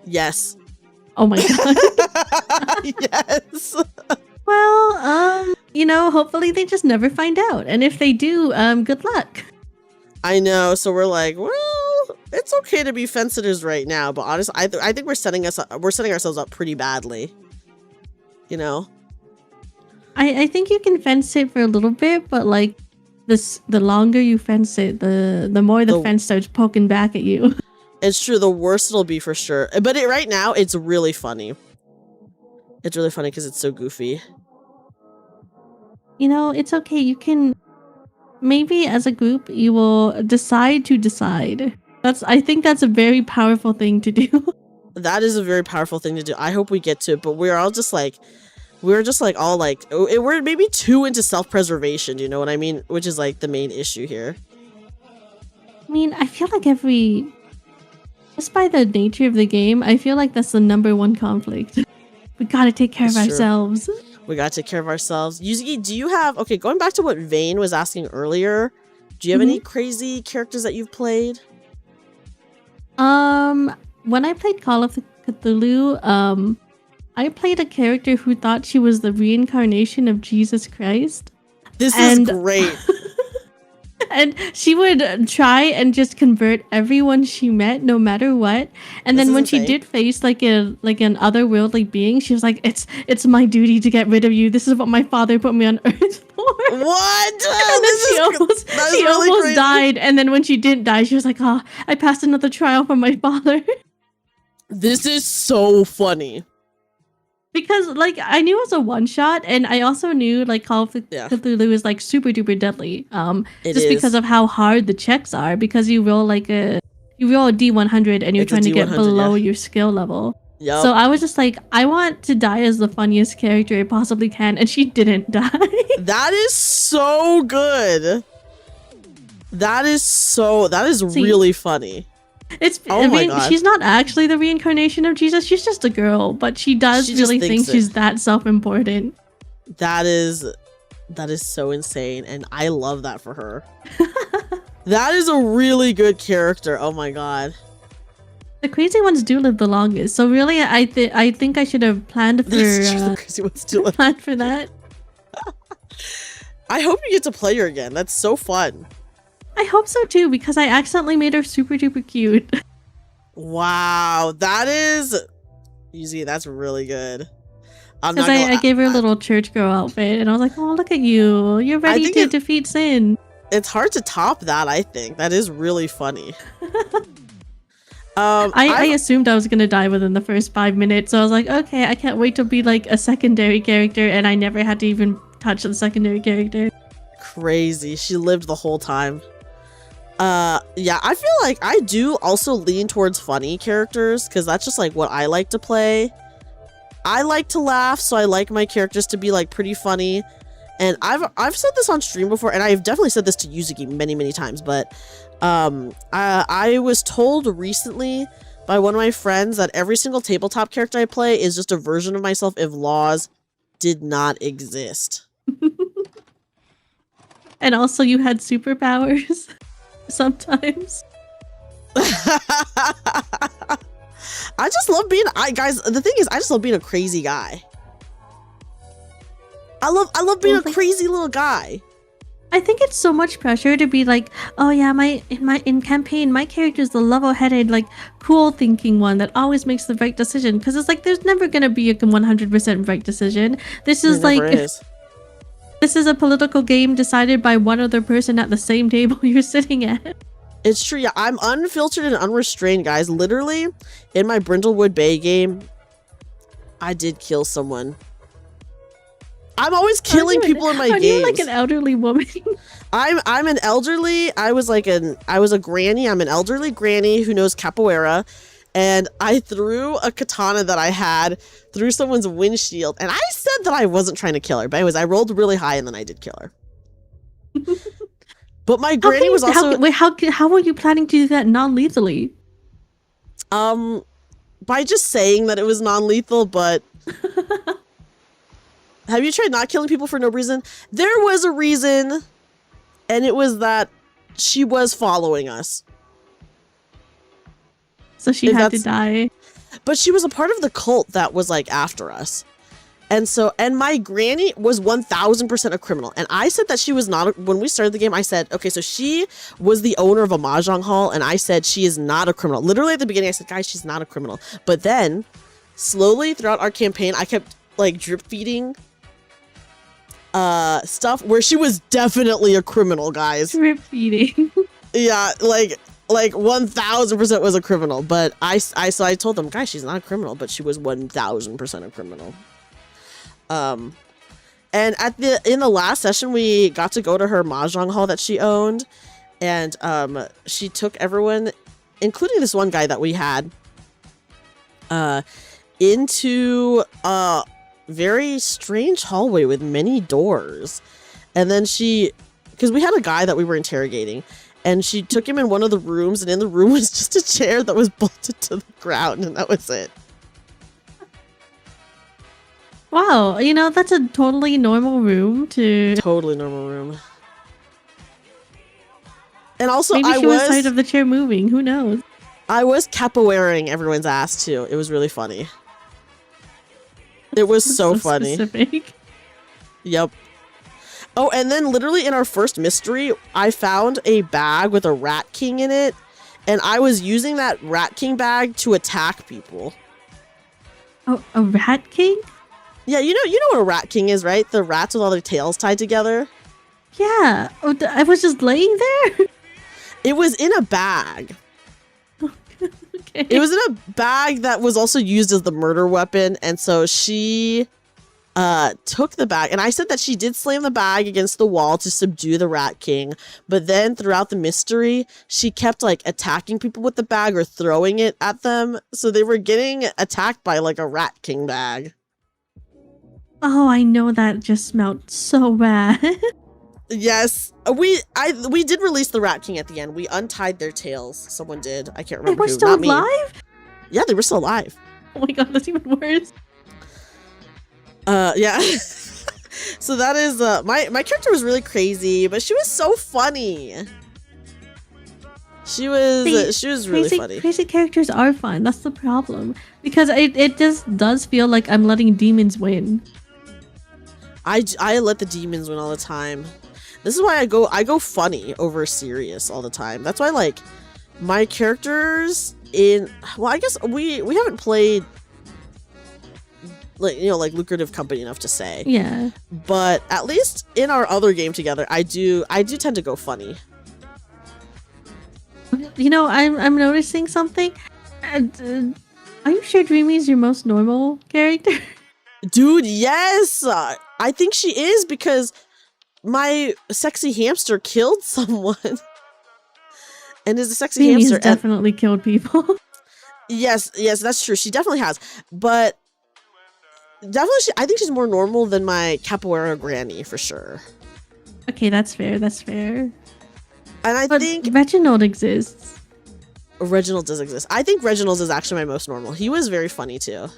Yes. Oh my god. Yes. Well, hopefully they just never find out. And if they do, good luck. I know. So we're like, well, it's okay to be fence sitters right now, but honestly, I think we're setting ourselves up pretty badly. You know? I think you can fence it for a little bit, but like the longer you fence it, the more the fence starts poking back at you. It's true. The worse it'll be for sure. But right now, it's really funny. It's really funny because it's so goofy. It's okay. You can maybe as a group you will decide to decide. I think that's a very powerful thing to do. That is a very powerful thing to do. I hope we get to it, but we're just like we're maybe too into self-preservation, you know what I mean? Which is like the main issue here. I mean, I feel like just by the nature of the game, I feel like that's the #1 conflict. We gotta take care of ourselves. We gotta take care of ourselves. Yuzuki, do you have... Okay, going back to what Vane was asking earlier, do you have any crazy characters that you've played? When I played Call of Cthulhu, I played a character who thought she was the reincarnation of Jesus Christ. This is great. And she would try and just convert everyone she met, no matter what. And then when she did face like an otherworldly being, she was like, "It's my duty to get rid of you. This is what my father put me on Earth for." What? And then she almost died. And then when she didn't die, she was like, "Oh, I passed another trial for my father." This is so funny. Because, like, I knew it was a one-shot, and I also knew, like, Call of Cthulhu is, like, super-duper deadly. Because of how hard the checks are, because you roll, a D100, and you're trying to get below your skill level. Yep. So I was just like, I want to die as the funniest character I possibly can, and she didn't die. That is so good. That is really funny. I mean, she's not actually the reincarnation of Jesus. She's just a girl, but she really think she's that self-important. That is so insane, and I love that for her. That is a really good character. Oh my god. The crazy ones do live the longest, so really, I think I should have planned for the crazy ones do live. Planned for that. I hope you get to play her again. That's so fun. I hope so too, because I accidentally made her super duper cute. Wow, that's really good. Because I gave her a little church girl outfit, and I was like, "Oh, look at you! You're ready to defeat sin." It's hard to top that. I think that is really funny. I assumed I was gonna die within the first 5 minutes, so I was like, "Okay, I can't wait to be like a secondary character," and I never had to even touch the secondary character. Crazy, she lived the whole time. Yeah, I feel like I do also lean towards funny characters, because that's just like what I like to play. I like to laugh, so I like my characters to be like pretty funny. And I've said this on stream before, and I've definitely said this to Yuzuki many times, but I was told recently by one of my friends that every single tabletop character I play is just a version of myself if laws did not exist. And also you had superpowers. Sometimes. I just love being guys, the thing is I just love being a crazy guy. I love being a crazy little guy. I think it's so much pressure to be like, oh yeah, in campaign, my character is the level-headed, like cool thinking one that always makes the right decision. Because it's like there's never gonna be a 100% right decision. This is like this is a political game decided by one other person at the same table you're sitting at. It's true. Yeah, I'm unfiltered and unrestrained, guys. Literally, in my Brindlewood Bay game, I did kill someone. I'm always killing people in my games. Are you like an elderly woman? I'm an elderly. I was a granny. I'm an elderly granny who knows capoeira, and I threw a katana that I had through someone's windshield, and I said that I wasn't trying to kill her, but anyways, I rolled really high and then I did kill her. But my granny was also how were you planning to do that non-lethally? By just saying that it was non-lethal, but. Have you tried not killing people for no reason? There was a reason, and it was that she was following us. So she had to die. But she was a part of the cult that was like after us. And my granny was 1000% a criminal. And I said that she was not, when we started the game, I said, okay, so she was the owner of a mahjong hall, and I said she is not a criminal. Literally at the beginning, I said, guys, she's not a criminal. But then, slowly throughout our campaign, I kept like drip feeding stuff where she was definitely a criminal, guys. Drip feeding. Yeah, like 1000% was a criminal. But I told them, guys, she's not a criminal, but she was 1000% a criminal. And in the last session, we got to go to her mahjong hall that she owned, and she took everyone, including this one guy that we had, into a very strange hallway with many doors. And then because we had a guy that we were interrogating, and she took him in one of the rooms, and in the room was just a chair that was bolted to the ground, and that was it. Wow, that's a totally normal room to... Totally normal room. And also, maybe she was tired of the chair moving. Who knows? I was capoeiraing everyone's ass, too. It was really funny. It was so funny. Specific. Yep. Oh, and then literally in our first mystery, I found a bag with a Rat King in it, and I was using that Rat King bag to attack people. Oh, a Rat King? Yeah, you know what a Rat King is, right? The rats with all their tails tied together. Yeah. Oh, I was just laying there? It was in a bag. Okay. It was in a bag that was also used as the murder weapon, and so she took the bag, and I said that she did slam the bag against the wall to subdue the Rat King, but then throughout the mystery, she kept like attacking people with the bag or throwing it at them, so they were getting attacked by like a Rat King bag. Oh, I know, that just smelled so bad. Yes, we did release the Rat King at the end. We untied their tails. Someone did. I can't remember. They were still alive? Yeah, they were still alive. Oh my god, that's even worse. Yeah. So that is my character was really crazy, but she was so funny. She was really funny. Crazy characters are fun. That's the problem, because it just does feel like I'm letting demons win. I let the demons win all the time. This is why I go funny over serious all the time. That's why, like, my characters well, I guess we haven't played like, like Lucrative Company enough to say. Yeah. But at least in our other game together, I do tend to go funny. I'm noticing something. Are you sure Dreamy is your most normal character? Dude, yes! I think she is, because my sexy hamster killed someone. And is a sexy Dreamy hamster. Has definitely killed people. Yes, that's true. She definitely has. But definitely, I think she's more normal than my capoeira granny, for sure. Okay, that's fair. And I think Reginald exists. Reginald does exist. I think Reginald is actually my most normal. He was very funny, too.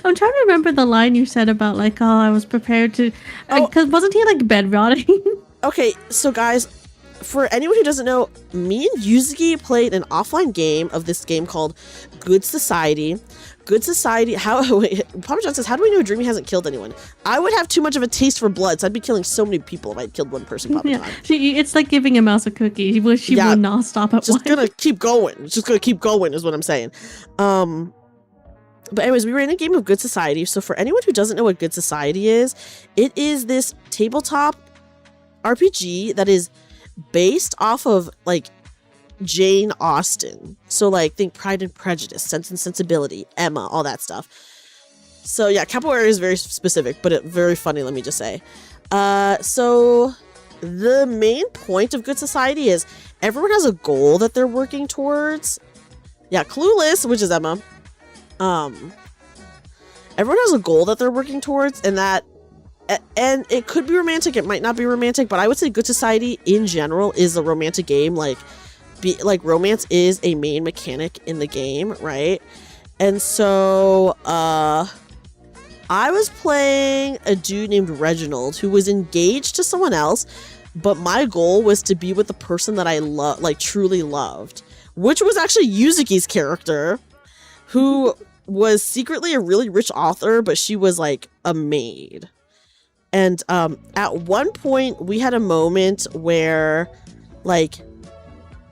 I'm trying to remember the line you said about, like, oh, I was prepared to... Because wasn't he, like, bed rotting? Okay, so guys, for anyone who doesn't know, me and Yuzuki played an offline game of this game called Good Society. Good Society, Papa John says, how do we know Dreamy hasn't killed anyone? I would have too much of a taste for blood, so I'd be killing so many people if I killed one person, Papa John. It's like giving a mouse a cookie. She will not stop at just gonna keep going. It's just gonna keep going is what I'm saying. But anyways, we were in a game of Good Society. So for anyone who doesn't know what Good Society is, it is this tabletop RPG that is based off of like Jane Austen. So like think Pride and Prejudice, Sense and Sensibility, Emma, all that stuff. So yeah, capoeira is very specific, but very funny, let me just say. So the main point of Good Society is everyone has a goal that they're working towards. Yeah, Clueless, which is Emma. Everyone has a goal that they're working towards, and it could be romantic, it might not be romantic, but I would say Good Society in general is a romantic game. Like romance is a main mechanic in the game, right? And so I was playing a dude named Reginald who was engaged to someone else, but my goal was to be with the person that I truly loved, which was actually Yuzuki's character, who was secretly a really rich author, but she was like a maid. And at one point we had a moment where like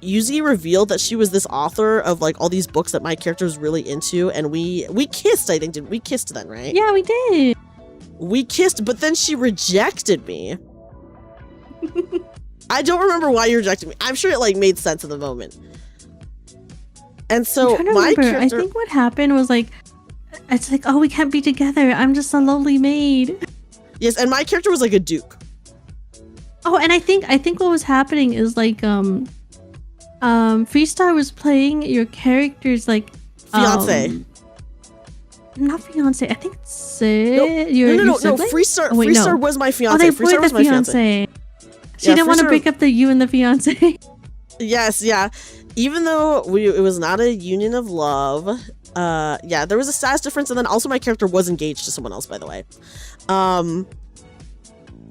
Yuzuki revealed that she was this author of like all these books that my character was really into, and we kissed, I think. Did we kiss then, right? Yeah, we did. We kissed, but then she rejected me. I don't remember why you rejected me. I'm sure it like made sense in the moment. And so my character, I think what happened was like, it's like, oh, we can't be together. I'm just a lonely maid. Yes, and my character was like a duke. Oh, and I think what was happening is like, Freestar was playing your character's like fiance. Not fiance. I think it's No. Freestar was my fiance. Freestar was my fiance. She didn't want to break up you and the fiance. Yes, yeah. Even though it was not a union of love, yeah, there was a status difference, and then also my character was engaged to someone else, by the way.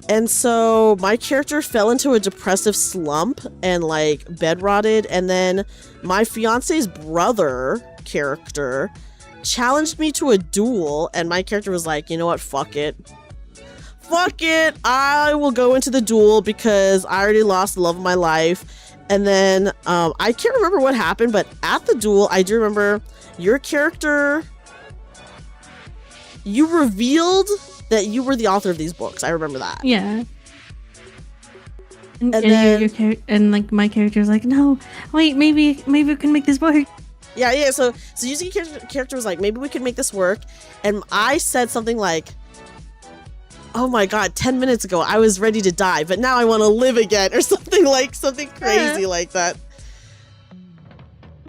And so my character fell into a depressive slump and like bedrotted, and then my fiance's brother character challenged me to a duel, and my character was like, you know what, fuck it, I will go into the duel because I already lost the love of my life. And then I can't remember what happened, but at the duel I do remember your character, you revealed that you were the author of these books. I remember that. Yeah. And then like my character's like, no, wait, maybe we can make this work. Yeah. So Yuzuki character was like, maybe we could make this work, and I said something like, oh my god, 10 minutes ago I was ready to die, but now I want to live again, or something crazy like that.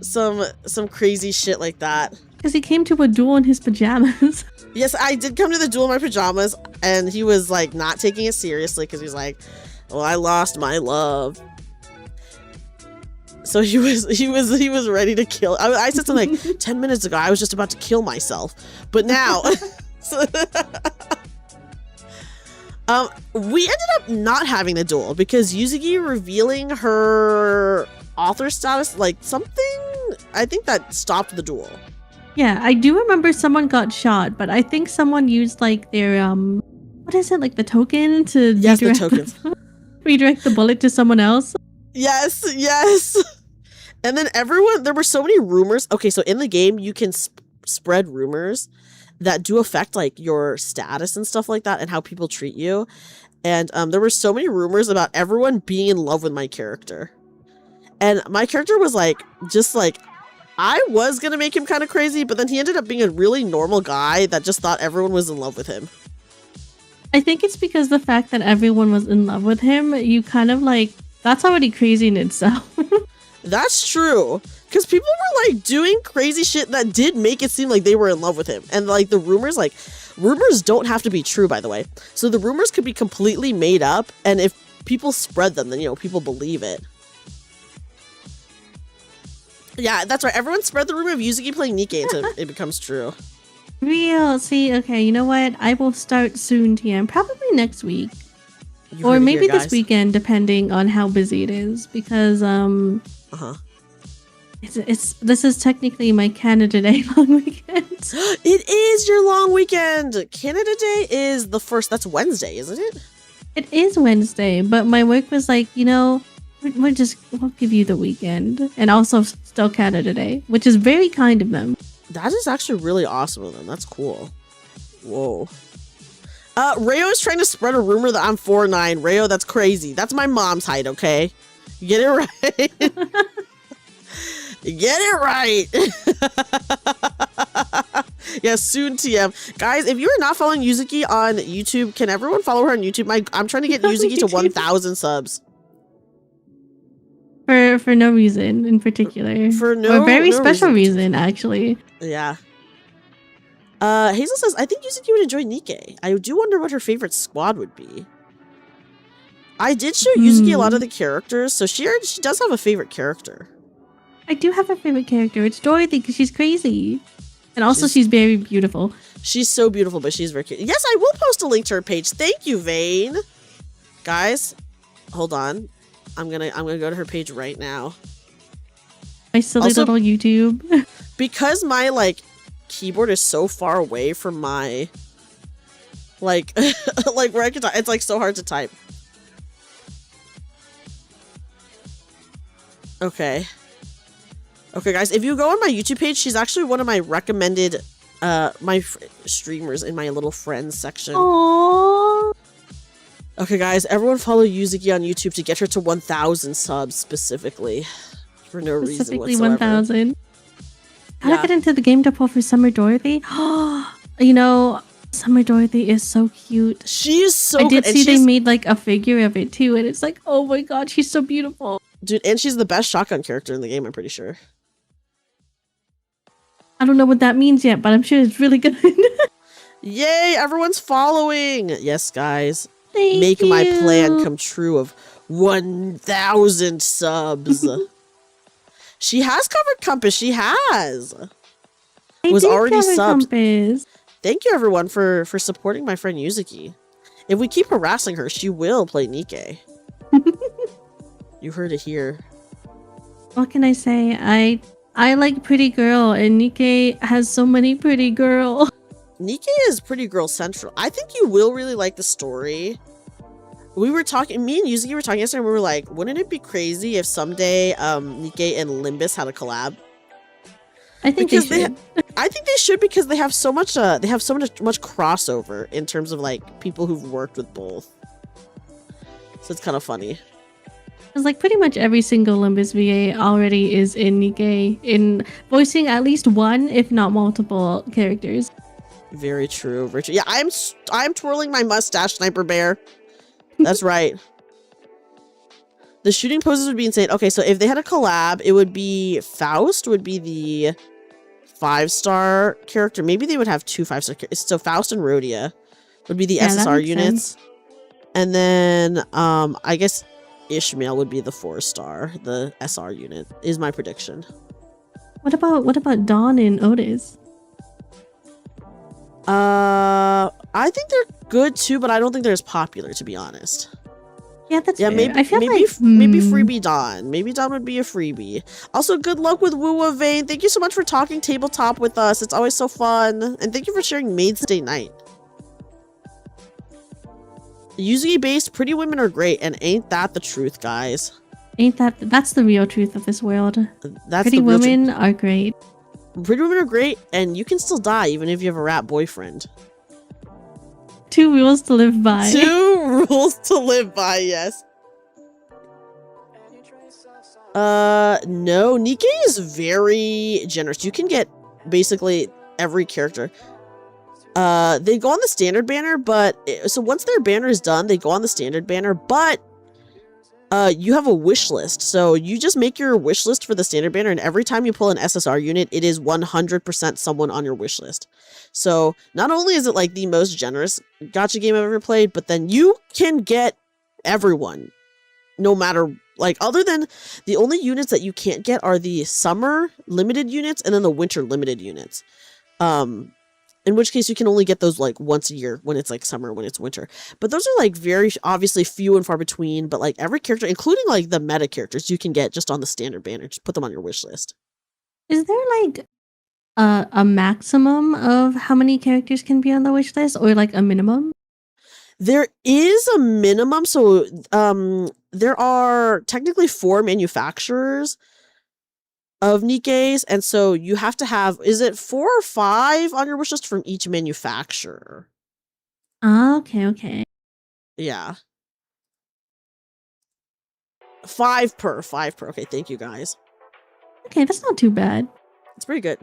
Some crazy shit like that. Because he came to a duel in his pajamas. Yes, I did come to the duel in my pajamas, and he was like not taking it seriously because he's like, well, I lost my love. So he was ready to kill. I said something like 10 minutes ago I was just about to kill myself, but now we ended up not having the duel because Yuzuki revealing her author status, like something, I think that stopped the duel. Yeah, I do remember someone got shot, but I think someone used like their what is it, like the token to redirect the bullet to someone else. Yes. And then there were so many rumors. Okay, so in the game you can spread rumors that do affect like your status and stuff like that and how people treat you. And there were so many rumors about everyone being in love with my character. And my character was like, just like, I was gonna make him kind of crazy, but then he ended up being a really normal guy that just thought everyone was in love with him. I think it's because the fact that everyone was in love with him, you kind of like, that's already crazy in itself. That's true. Because people were like doing crazy shit that did make it seem like they were in love with him. And like the rumors don't have to be true, by the way. So the rumors could be completely made up. And if people spread them, then, you know, people believe it. Yeah, that's right. Everyone spread the rumor of Yuzuki playing Nikke until it becomes true. Real. See, okay, you know what? I will start soon, TM. Probably next week. You Or heard it maybe here, this guys. weekend, depending on how busy it is, because Uh-huh. this is technically my Canada Day long weekend. It is your long weekend. Canada Day is the first. That's Wednesday, isn't it? It is Wednesday, but my work was like, we'll give you the weekend, and also still Canada Day, which is very kind of them. That is actually really awesome of them. That's cool. Whoa. Rayo is trying to spread a rumor that I'm 4'9". Rayo, that's crazy. That's my mom's height, okay? You get it right. You get it right. Yeah, soon TM. Guys, if you are not following Yuzuki on YouTube, can everyone follow her on YouTube? I'm trying to get Yuzuki to 1,000 subs. For no reason in particular. For no or very no special reason, actually. Yeah. Hazel says, I think Yuzuki would enjoy Nikke. I do wonder what her favorite squad would be. I did show Yuzuki a lot of the characters, so she does have a favorite character. I do have a favorite character. It's Dorothy, because she's crazy. And also she's very beautiful. She's so beautiful, but she's very cute. Yes, I will post a link to her page. Thank you, Vane. Guys, hold on. I'm gonna go to her page right now. My silly little YouTube. Because my keyboard is so far away from my where I can type. It's so hard to type. Okay, guys, if you go on my YouTube page, she's actually one of my recommended streamers in my little friends section. Aww. Okay, guys, everyone follow Yuzuki on YouTube to get her to 1,000 subs specifically. For no reason whatsoever. 1,000. How to Yeah. get into the game to pull for Summer Dorothy? Summer Dorothy is so cute. She is so I did good. see they made a figure of it too, and it's oh my god, she's so beautiful. Dude, and she's the best shotgun character in the game, I'm pretty sure. I don't know what that means yet, but I'm sure it's really good. Yay, everyone's following. Yes, guys. Thank you. My plan come true of 1,000 subs. She has covered Compass. She has. Was already subbed. Compass. Thank you, everyone, for supporting my friend Yuzuki. If we keep harassing her, she will play Nikke. You heard it here. What can I say? I like pretty girl, and Nikke has so many pretty girl. Nikke is pretty girl central. I think you will really like the story. We were talking, me and Yuzuki were talking yesterday, and we were like, wouldn't it be crazy if someday Nikke and Limbus had a collab? I think they should. I think they should, because they have so much much crossover in terms of people who've worked with both. So it's kind of funny. It's pretty much every single Limbus VA already is in Nikke, in voicing at least one, if not multiple characters. Very true. Very true. Yeah, I'm twirling my mustache, Sniper Bear. That's right. The shooting poses would be insane. Okay, so if they had a collab, it would be Faust would be the 5-star character. Maybe they would have 2 5-star characters. So Faust and Rhodia would be the SSR units. And then I guess Ishmael would be the 4-star, the SR unit, is my prediction. What about Dawn and Otis? I think they're good too, but I don't think they're as popular, to be honest. Yeah, that's fair. maybe I feel maybe freebie Dawn. Maybe Dawn would be a freebie. Also, good luck with Woo Vane. Thank you so much for talking tabletop with us. It's always so fun. And thank you for sharing Maid's Day Night. Yuzuki based pretty women are great, and ain't that the truth, guys? That's the real truth of this world. That's Pretty women are great. Pretty women are great, and you can still die even if you have a rat boyfriend. 2 rules to live by. 2 rules to live by, yes. No, Nikke is very generous. You can get basically every character. They go on the standard banner, but so once their banner is done, they go on the standard banner, but you have a wish list. So you just make your wish list for the standard banner, and every time you pull an SSR unit, it is 100% someone on your wish list. So not only is it the most generous gacha game I've ever played, but then you can get everyone, no matter other than the only units that you can't get are the summer limited units and then the winter limited units. In which case you can only get those like once a year when it's like summer, when it's winter. But those are like very obviously few and far between. But like every character, including like the meta characters, you can get just on the standard banner. Just put them on your wish list. Is there like a maximum of how many characters can be on the wish list, or like a minimum? There is a minimum. So there are technically 4 manufacturers of Nikkeis, and so you have to have, is it 4 or 5 on your wish list from each manufacturer? Okay. Yeah. 5 per. Okay, thank you guys. Okay, that's not too bad. It's pretty good.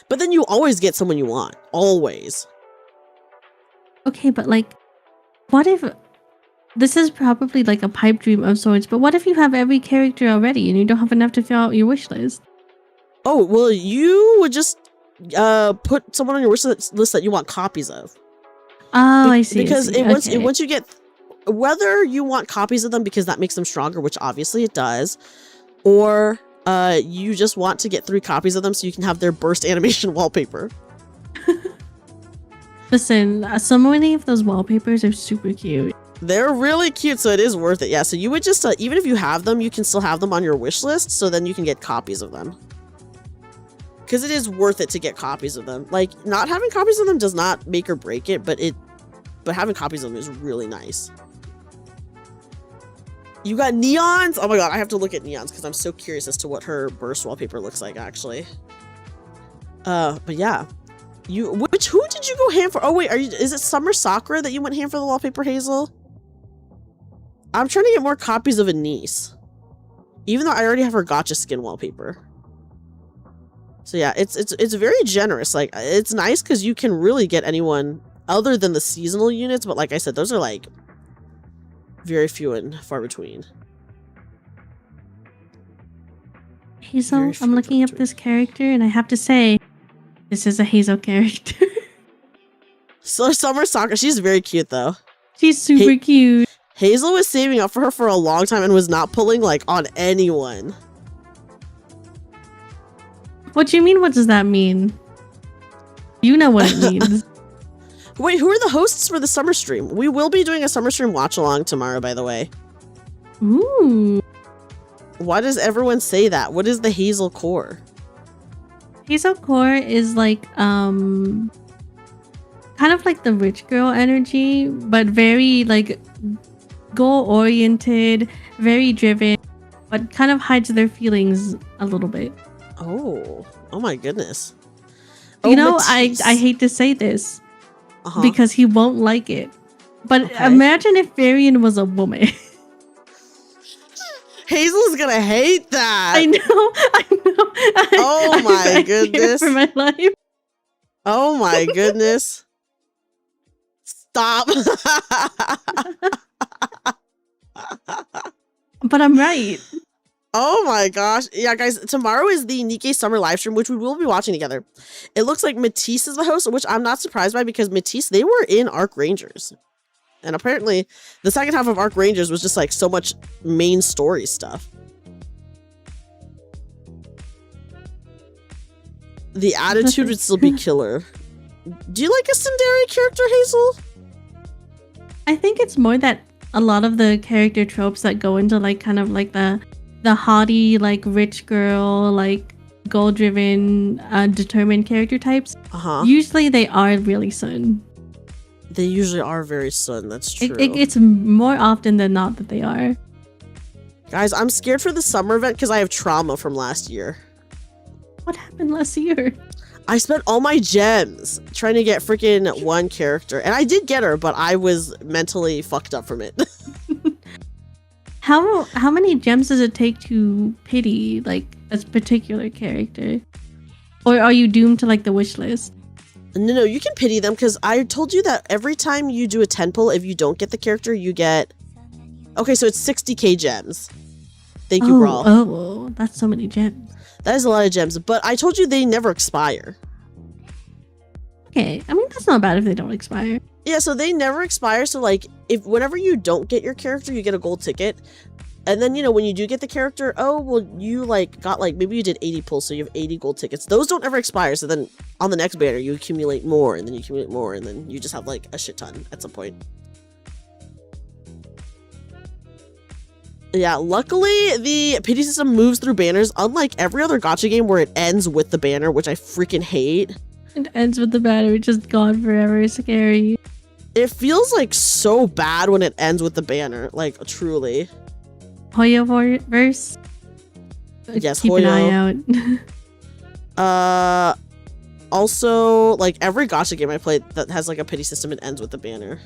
But then you always get someone you want. Always. Okay, but like, what if... This is probably like a pipe dream of sorts, but what if you have every character already and you don't have enough to fill out your wish list? Oh, well, you would just put someone on your wish list that you want copies of. Oh, I see. Because Okay. once you get... Whether you want copies of them because that makes them stronger, which obviously it does, or you just want to get 3 copies of them so you can have their burst animation wallpaper. Listen, so many of those wallpapers are super cute. They're really cute, so it is worth it. Yeah, so you would just, even if you have them, you can still have them on your wish list, so then you can get copies of them. Because it is worth it to get copies of them. Like, not having copies of them does not make or break it, but having copies of them is really nice. You got Neons? Oh my god, I have to look at Neons, because I'm so curious as to what her burst wallpaper looks like, actually. But yeah. Who did you go ham for? Oh wait, is it Summer Sakura that you went ham for the wallpaper, Hazel? I'm trying to get more copies of Anise. Even though I already have her gacha skin wallpaper. So yeah, it's very generous. Like, it's nice because you can really get anyone other than the seasonal units, but like I said, those are like very few and far between. Hazel, I'm looking up this character and I have to say, this is a Hazel character. So Summer Sakura, she's very cute though. She's super cute. Hazel was saving up for her for a long time and was not pulling like on anyone. What do you mean? What does that mean? You know what it means. Wait, who are the hosts for the summer stream? We will be doing a summer stream watch along tomorrow, by the way. Ooh. Why does everyone say that? What is the Hazel core? Hazel core is like kind of like the rich girl energy, but very like goal oriented, very driven, but kind of hides their feelings a little bit. Oh my goodness. You know, I hate to say this because he won't like it, but imagine if Varian was a woman. Hazel's gonna hate that. I know. Oh my goodness. For my life. Oh my goodness. Stop. But I'm right. Oh my gosh. Yeah, guys, tomorrow is the Nikkei summer live stream, which we will be watching together. It looks like Matisse is the host, which I'm not surprised by because Matisse, they were in Arc Rangers. And apparently, the second half of Arc Rangers was just like so much main story stuff. The attitude would still be killer. Do you like a Tsundere character, Hazel? I think it's more that a lot of the character tropes that go into like kind of like the haughty, like rich girl, like goal-driven, determined character types. Usually they are really Sun. They usually are very Sun, that's true. It's more often than not that they are. Guys, I'm scared for the summer event because I have trauma from last year. What happened last year? I spent all my gems trying to get freaking one character. And I did get her, but I was mentally fucked up from it. How many gems does it take to pity like a particular character? Or are you doomed to like the wish list? No, you can pity them because I told you that every time you do a 10 pull, if you don't get the character, you get... Okay, so it's 60k gems. Thank you, Brawl. Oh, that's so many gems. That is a lot of gems, but I told you they never expire. Okay, I mean, that's not bad if they don't expire. Yeah, so they never expire, so like, whenever you don't get your character, you get a gold ticket. And then, you know, when you do get the character, oh, well, you like got like, maybe you did 80 pulls, so you have 80 gold tickets. Those don't ever expire, so then on the next banner, you accumulate more, and then you accumulate more, and then you just have like a shit ton at some point. Yeah, luckily the pity system moves through banners, unlike every other gacha game where it ends with the banner, which I freaking hate. It ends with the banner, which is gone forever. Scary. It feels like so bad when it ends with the banner, like truly. Hoyo verse. Yes, keep Hoyo. an eye out. Also, like every gacha game I play that has like a pity system, it ends with the banner.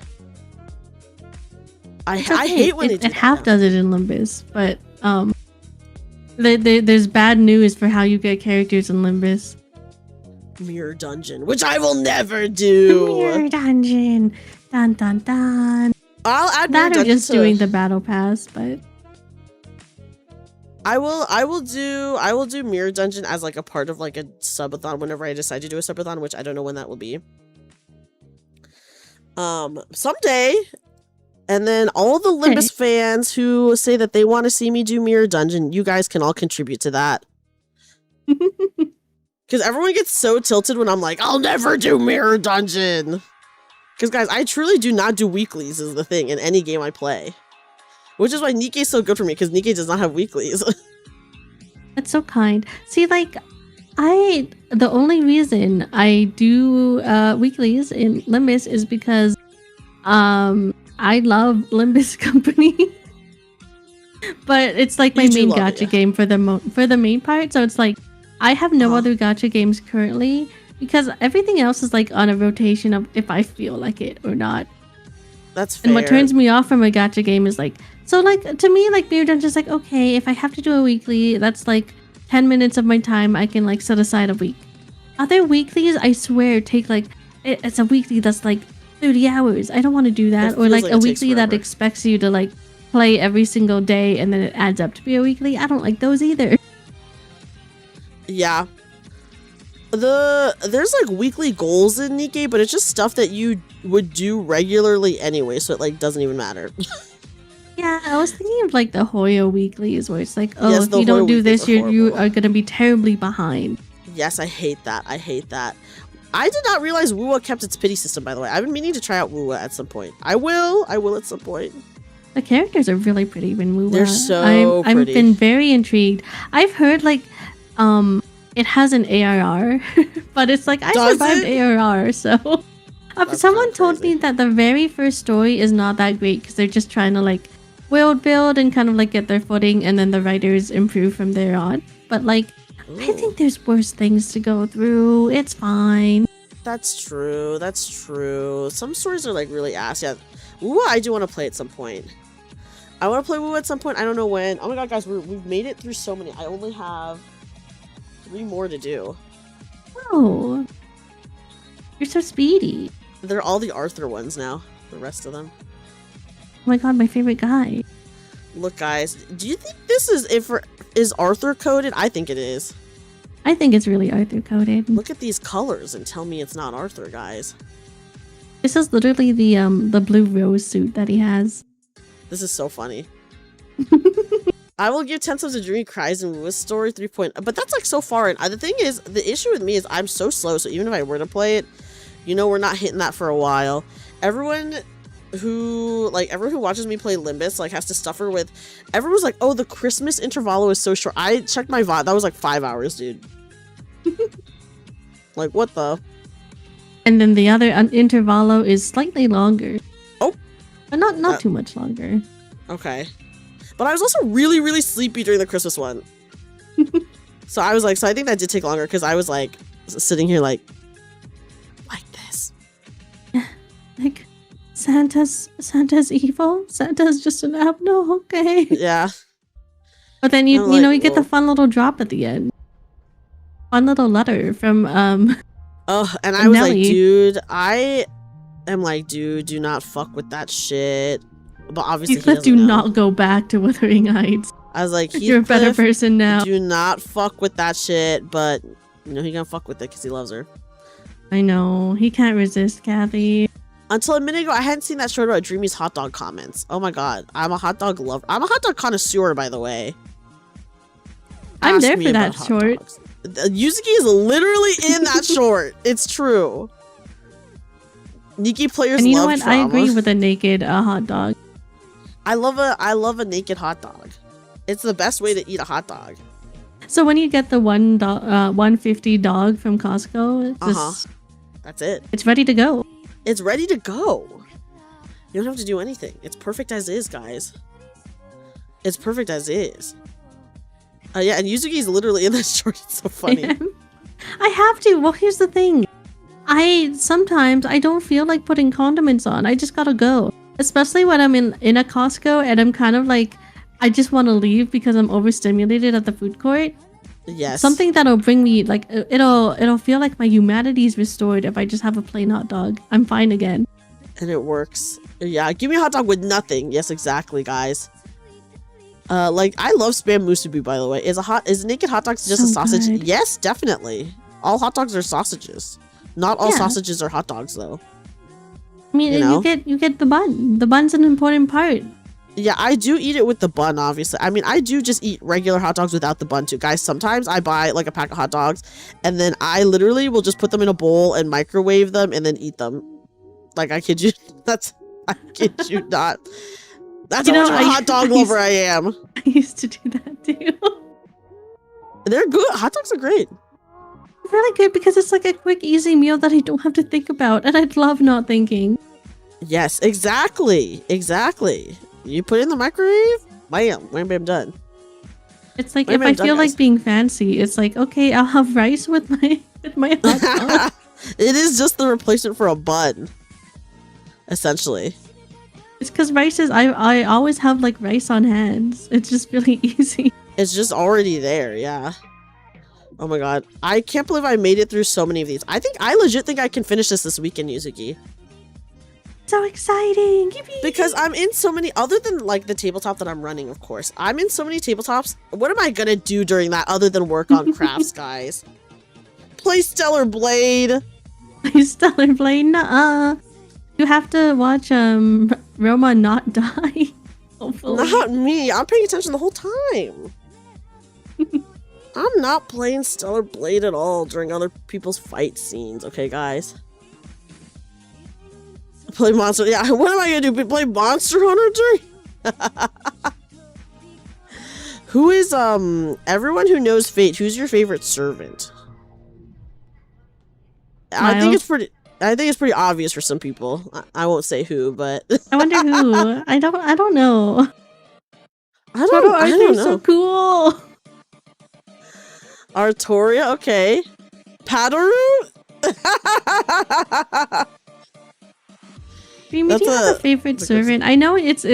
I hate when it half does it in Limbus, but there's bad news for how you get characters in Limbus. Mirror dungeon, which I will never do. Mirror dungeon, dun dun dun. I'll add that mirror or just dungeon doing the battle pass, but I will do mirror dungeon as like a part of like a subathon whenever I decide to do a subathon, which I don't know when that will be. Someday. And then all the Limbus fans who say that they want to see me do mirror dungeon, you guys can all contribute to that. Because everyone gets so tilted when I'm like, I'll never do mirror dungeon. Because guys, I truly do not do weeklies is the thing in any game I play. Which is why Nikkei's so good for me, because Nikkei does not have weeklies. that's so kind. See, like, the only reason I do weeklies in Limbus is because I love Limbus Company. But it's like my main gacha game for the main part, so it's like I have no other gacha games currently because everything else is like on a rotation of if I feel like it or not. That's fair. And what turns me off from a gacha game is like, so like to me like Mirror Dungeon's like, okay, if I have to do a weekly, that's like 10 minutes of my time I can like set aside a week. Other weeklies, I swear, take like it's a weekly that's like 30 hours. I don't want to do that. Or like a weekly that expects you to like play every single day and then it adds up to be a weekly. I don't like those either. Yeah. There's like weekly goals in Nikkei, but it's just stuff that you would do regularly anyway, so it like doesn't even matter. Yeah, I was thinking of like the Hoyo weeklies where it's like, oh, yes, if you don't do this, you are gonna be terribly behind. Yes, I hate that. I hate that. I did not realize Wuwa kept its pity system, by the way. I've been meaning to try out Wuwa at some point. I will at some point. The characters are really pretty in Wuwa. They're so pretty. I've been very intrigued. I've heard like it has an ARR, but it's like I survived ARR, so someone told me that the very first story is not that great because they're just trying to like world build and kind of like get their footing, and then the writers improve from there on. But like I think there's worse things to go through. It's fine. That's true. That's true. Some stories are like really ass. Yeah, Wuwa I do want to play at some point. I want to play Wuwa at some point. I don't know when. Oh my god, guys, we've made it through so many. I only have 3 more to do. Oh, you're so speedy. They're all the Arthur ones now. The rest of them. Oh my god, my favorite guy. Look, guys, do you think this is Arthur coded? I think it is. I think it's really Arthur coded. Look at these colors and tell me it's not Arthur, guys. This is literally the blue rose suit that he has. This is so funny. I will give 10 subs to Dreamy Cries and Wuwa's story 3 point. But that's like so far in. The thing is, the issue with me is I'm so slow. So even if I were to play it, you know, we're not hitting that for a while. Everyone who watches me play Limbus like has to suffer with. Everyone's like, oh, the Christmas intervalo is so short. I checked my VOD. That was like 5 hours, dude. Like what the? And then the other intervalo is slightly longer. Oh, but not too much longer. Okay. But I was also really, really sleepy during the Christmas one. So I was like, so I think that did take longer because I was like sitting here like this. Like Santa's evil. Santa's just an app. No, okay. Yeah. But then you get the fun little drop at the end. Fun little letter from Oh, and I was Nelly. Like, dude, I am like, dude, do not fuck with that shit. But obviously, he do not go back to Wuthering Heights. I was like, you're a better person now. Do not fuck with that shit. But you know he gonna fuck with it because he loves her. I know he can't resist, Kathy. Until a minute ago, I hadn't seen that short about Dreamy's hot dog comments. Oh my god, I'm a hot dog lover. I'm a hot dog connoisseur, by the way. I'm there for that short. Yuzuki is literally in that short. It's true. Nikki players And you know love what? trauma. I agree with a naked hot dog. I love a naked hot dog. It's the best way to eat a hot dog. So when you get the $150 dog from Costco, That's it. it's ready to go. It's ready to go. You don't have to do anything. It's perfect as is, guys. It's perfect as is. Yeah, and Yuzuki's literally in that short. It's so funny. I have to. Well, here's the thing. Sometimes I don't feel like putting condiments on. I just gotta go. Especially when I'm in a Costco and I'm kind of like, I just want to leave because I'm overstimulated at the food court. Yes. Something that'll bring me, like, it'll feel like my humanity is restored if I just have a plain hot dog. I'm fine again. And it works. Yeah, give me a hot dog with nothing. Yes, exactly, guys. Like, I love Spam Musubi, by the way. Is naked hot dogs just So a sausage? good. Yes, definitely. All hot dogs are sausages. Not all Yeah. sausages are hot dogs, though. I mean, You know? you get the bun. The bun's an important part. Yeah, I do eat it with the bun, obviously. I mean, I do just eat regular hot dogs without the bun, too. Guys, sometimes I buy, like, a pack of hot dogs, and then I literally will just put them in a bowl and microwave them and then eat them. Like, I kid you. I kid you not. That's how much of a hot dog lover I am. I used to do that too. They're good. Hot dogs are great. Really good because it's like a quick, easy meal that I don't have to think about, and I love not thinking. Yes, exactly. Exactly. You put it in the microwave, bam, wham, bam, done. It's like Wait a if I minute, feel guys. like being fancy, it's like, okay, I'll have rice with my hot dog. It is just the replacement for a bun, essentially. It's because rice is I always have like rice on hand. It's just really easy. It's just already there, yeah. Oh my god. I can't believe I made it through so many of these. I legit think I can finish this weekend, Yuzuki. So exciting! Yippee! Because I'm in so many, other than like the tabletop that I'm running, of course. I'm in so many tabletops. What am I gonna do during that other than work on crafts, guys? Play Stellar Blade. Stellar Blade, nuh-uh. You have to watch Roma not die. Hopefully. Not me. I'm paying attention the whole time. I'm not playing Stellar Blade at all during other people's fight scenes, okay, guys? Play Monster. Yeah, what am I gonna do? Play Monster Hunter during? Who is, everyone who knows Fate, who's your favorite servant? I think it's pretty obvious for some people. I won't say who, but I wonder who. I don't know. I don't know. So cool. Artoria, okay. Padaru? Dreamy, do you have a favorite servant? I know it's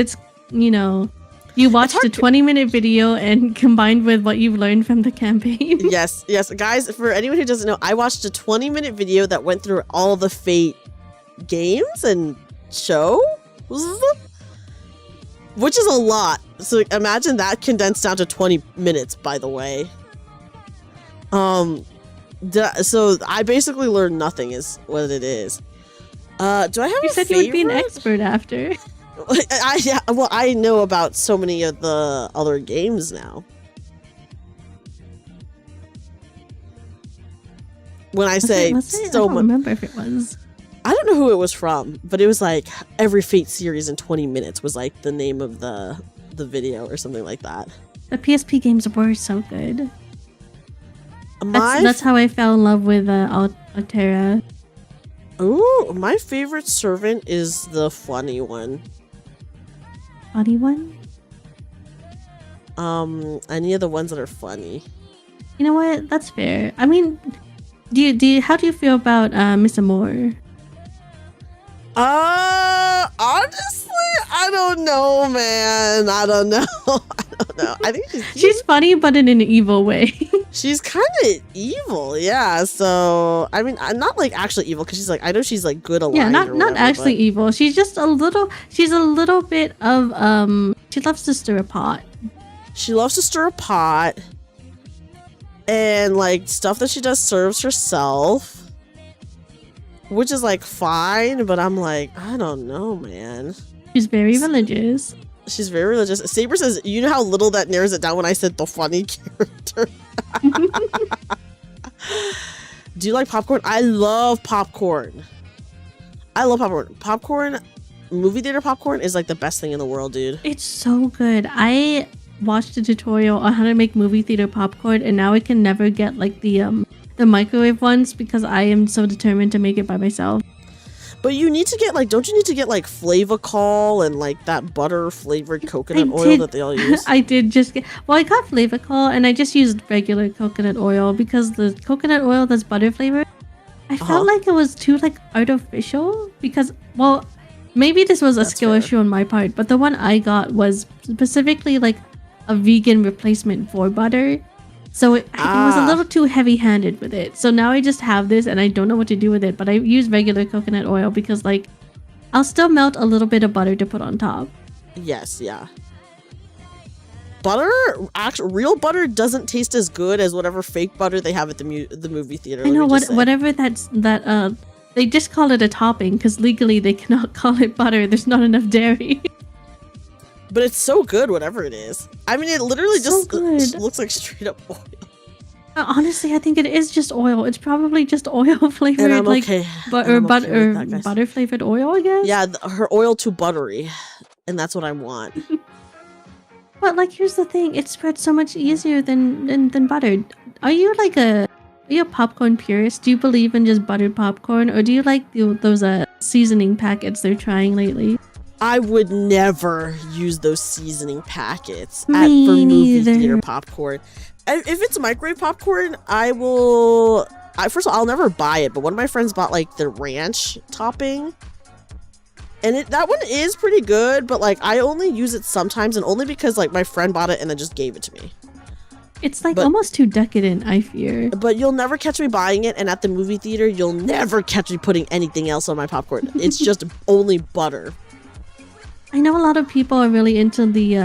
you know, you watched a 20-minute video and combined with what you've learned from the campaign. Yes, guys, for anyone who doesn't know, I watched a 20-minute video that went through all the Fate games and show, which is a lot. So imagine that condensed down to 20 minutes, by the way. So I basically learned nothing is what it is. Do I have You a said favorite? you would be an expert after. I know about so many of the other games now. When I say Was it? I so don't much, remember if it was. I don't know who it was from, but it was like every Fate series in 20 minutes was like the name of the video or something like that. The PSP games were so good. My That's how I fell in love with Altera. Ooh, my favorite servant is the funny one. Funny one? Any of the ones that are funny. You know what? That's fair. I mean, how do you feel about Miss Amore? Honestly, I don't know, man. I don't know. I think She's funny, but in an evil way. she's kind of evil, yeah. So I mean, I'm not like actually evil because she's like, I know she's like good aligned. Yeah, not or whatever, actually but evil. She's just a little. She's a little bit of She loves to stir a pot. she loves to stir a pot, and like stuff that she does serves herself, which is like fine. But I'm like, I don't know, man. She's very religious. She's very religious. Saber says, you know how little that narrows it down when I said the funny character? Do you like popcorn? I love popcorn. I love popcorn. Popcorn, movie theater popcorn is like the best thing in the world, dude. It's so good. I watched a tutorial on how to make movie theater popcorn, and now I can never get like the microwave ones because I am so determined to make it by myself. But you need to get like, don't you need to get like Flavacol and like that butter flavored coconut oil that they all use? I did just get, well, I got Flavacol and I just used regular coconut oil because the coconut oil that's butter flavored, I felt like it was too like artificial because, well, maybe this was a skill issue on my part, but the one I got was specifically like a vegan replacement for butter. So it was a little too heavy-handed with it. So now I just have this and I don't know what to do with it. But I use regular coconut oil because like I'll still melt a little bit of butter to put on top. Yes, yeah. Butter, real butter doesn't taste as good as whatever fake butter they have at the movie theater. I know whatever they just call it a topping because legally they cannot call it butter. There's not enough dairy. But it's so good, whatever it is. I mean, it literally just looks like straight up oil. Honestly, I think it is just oil. It's probably just oil flavored, and like okay. butter flavored oil, I guess. Yeah, her oil too buttery, and that's what I want. But like, here's the thing: it spreads so much easier than butter. Are you a popcorn purist? Do you believe in just buttered popcorn, or do you like those seasoning packets they're trying lately? I would never use those seasoning packets for movie theater popcorn. If it's microwave popcorn, first of all, I'll never buy it, but one of my friends bought like the ranch topping. And that one is pretty good, but like I only use it sometimes and only because like my friend bought it and then just gave it to me. It's like almost too decadent, I fear. But you'll never catch me buying it, and at the movie theater, you'll never catch me putting anything else on my popcorn. It's just only butter. I know a lot of people are really into the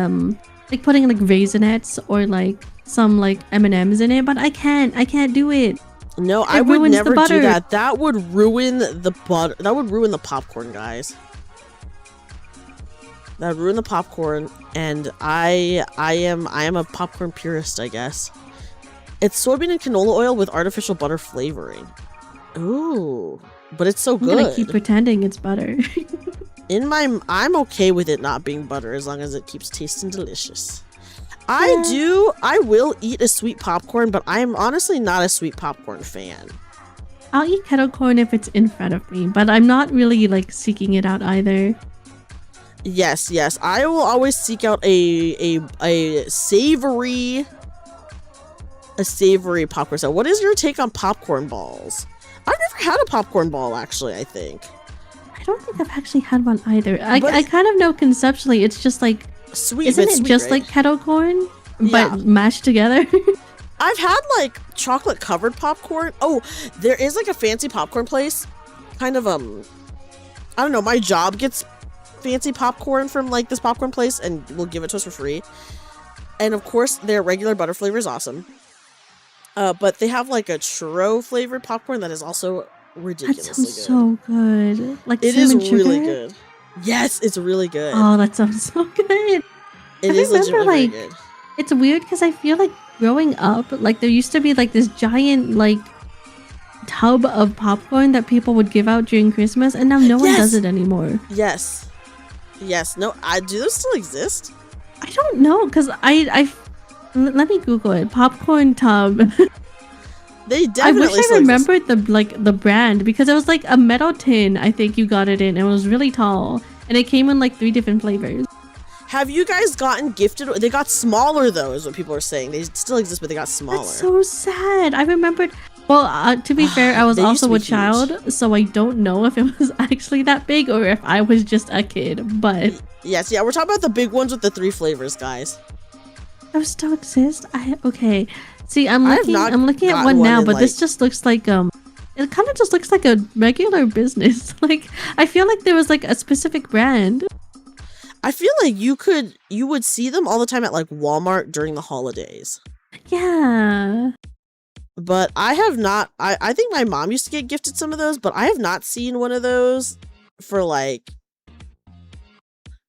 like putting like raisinets or like some like M&Ms in it, but I can't do it. No, I would never do that. That would ruin the butter. That would ruin the popcorn, guys. That would ruin the popcorn, and I am a popcorn purist, I guess. It's soybean and canola oil with artificial butter flavoring. Ooh, but it's so good. I'm gonna keep pretending it's butter. I'm okay with it not being butter as long as it keeps tasting delicious. I will eat a sweet popcorn, but I'm honestly not a sweet popcorn fan. I'll eat kettle corn if it's in front of me, but I'm not really like seeking it out either. Yes. I will always seek out a savory popcorn. So what is your take on popcorn balls? I've never had a popcorn ball, actually, I think. I don't think I've actually had one either. I kind of know conceptually it's just like sweet. Isn't it just like kettle corn but mashed together? I've had like chocolate covered popcorn. Oh, there is like a fancy popcorn place. Kind of I don't know, my job gets fancy popcorn from like this popcorn place and will give it to us for free. And of course their regular butter flavor is awesome. But they have like a churro flavored popcorn that is also ridiculously that sounds so good. Like it is really good. Yes, it's really good. Oh, that sounds so good. It is legitimately very good. It's weird because I feel like growing up, like there used to be like this giant like tub of popcorn that people would give out during Christmas, and now no one does it anymore. Yes. No, do those still exist? I don't know because let me Google it. Popcorn tub. They definitely. I wish I remembered the brand because it was like a metal tin. I think you got it in. It was really tall, and it came in like 3 different flavors. Have you guys gotten gifted? They got smaller though, is what people are saying. They still exist, but they got smaller. That's so sad. I remembered. Well, to be fair, I was also a child, so I don't know if it was actually that big or if I was just a kid. But yes, we're talking about the big ones with the 3 flavors, guys. Those still exist. Okay. See, I'm looking at one now, but this just looks like it kind of just looks like a regular business. Like I feel like there was like a specific brand. I feel like you would see them all the time at like Walmart during the holidays. Yeah. But I have not. I think my mom used to get gifted some of those, but I have not seen one of those for like,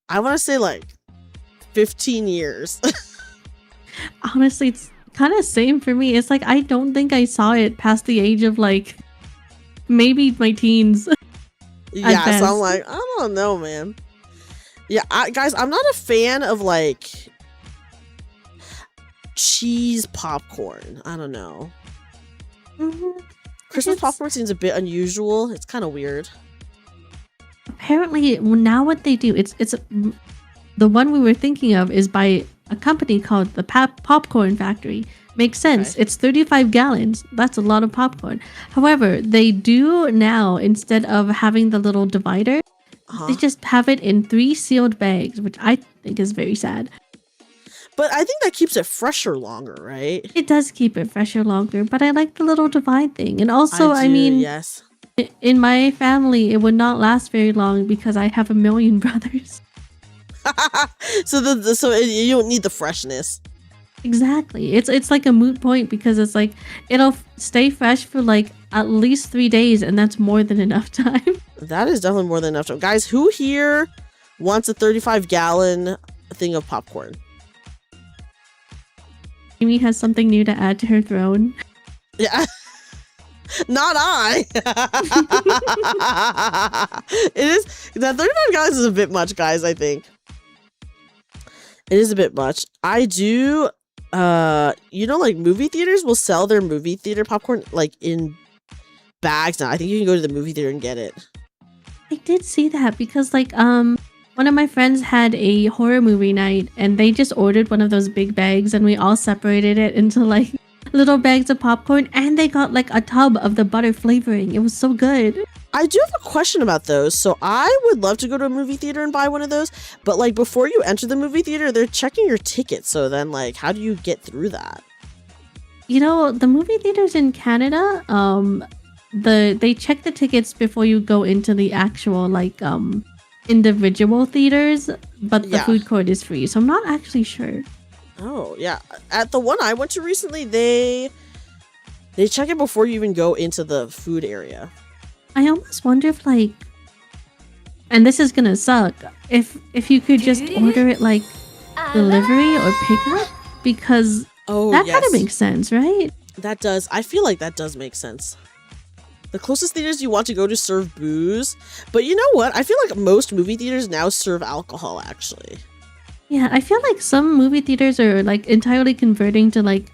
I want to say like 15 years. Honestly, it's kind of same for me. It's like I don't think I saw it past the age of like maybe my teens. Yeah, so I'm like, I don't know, man. Yeah, guys, I'm not a fan of like cheese popcorn. I don't know. Christmas popcorn seems a bit unusual. It's kind of weird. Apparently, now what they do, it's the one we were thinking of is by a company called the Popcorn Factory. Makes sense. Okay. It's 35 gallons. That's a lot of popcorn. However, they do now, instead of having the little divider, they just have it in 3 sealed bags, which I think is very sad. But I think that keeps it fresher longer, right? It does keep it fresher longer, but I like the little divide thing. And also, I mean, yes. In my family, it would not last very long because I have a million brothers. So you don't need the freshness. Exactly. It's like a moot point because it's like it'll stay fresh for like at least 3 days, and that's more than enough time. That is definitely more than enough time. Guys, who here wants a 35-gallon thing of popcorn? Amy has something new to add to her throne. Yeah. Not I. It is that 35 gallons is a bit much, guys, I think. It is a bit much. I do like movie theaters will sell their movie theater popcorn like in bags now. I think you can go to the movie theater and get it. I did see that because like one of my friends had a horror movie night and they just ordered one of those big bags and we all separated it into like little bags of popcorn, and they got like a tub of the butter flavoring. It was so good. I do have a question about those. So I would love to go to a movie theater and buy one of those, but like before you enter the movie theater, they're checking your ticket. So then like, how do you get through that? You know, the movie theaters in Canada, they check the tickets before you go into the actual like individual theaters, but the food court is free. So I'm not actually sure. Oh, yeah. At the one I went to recently, they check it before you even go into the food area. I almost wonder if like, and this is gonna suck, if you could just order it like delivery or pickup, because that kind of makes sense, right? That does. I feel like that does make sense. The closest theaters you want to go to serve booze, but you know what? I feel like most movie theaters now serve alcohol, actually. Yeah, I feel like some movie theaters are like entirely converting to like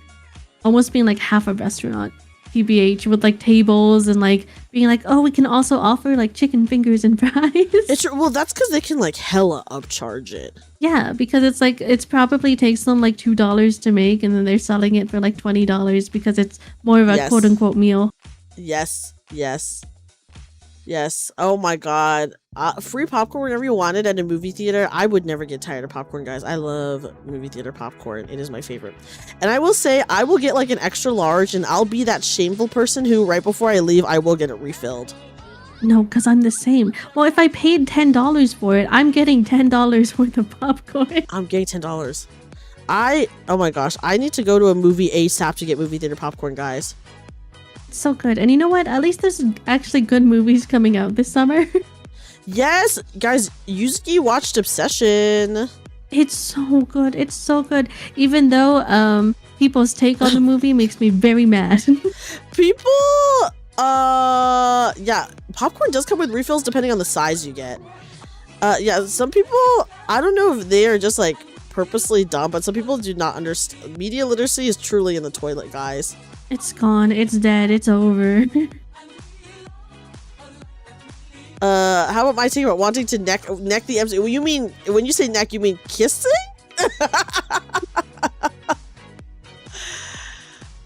almost being like half a restaurant, TBH, with like tables and like being like, oh, we can also offer like chicken fingers and fries. Well, that's because they can like hella upcharge it. Yeah, because it's like it's probably takes them like $2 to make, and then they're selling it for like $20 because it's more of a quote unquote meal. Yes. Oh my god. Free popcorn whenever you want it at a movie theater. I would never get tired of popcorn, guys. I love movie theater popcorn. It is my favorite. And I will say, I will get like an extra large, and I'll be that shameful person who right before I leave, I will get it refilled. No, because I'm the same. Well, if I paid $10 for it, I'm getting $10 worth of popcorn. I'm getting $10. Oh my gosh, I need to go to a movie ASAP to get movie theater popcorn, guys. So good. And you know what? At least there's actually good movies coming out this summer. Yes, guys, Yuzuki watched Obsession. It's so good. It's so good. Even though people's take on the movie makes me very mad. Yeah, popcorn does come with refills depending on the size you get. Yeah, some people, I don't know if they are just like purposely dumb, but some people do not understand. Media literacy is truly in the toilet, guys. It's gone. It's dead. It's over. How about my take about wanting to neck the MC? Well, you mean, when you say neck, you mean kissing?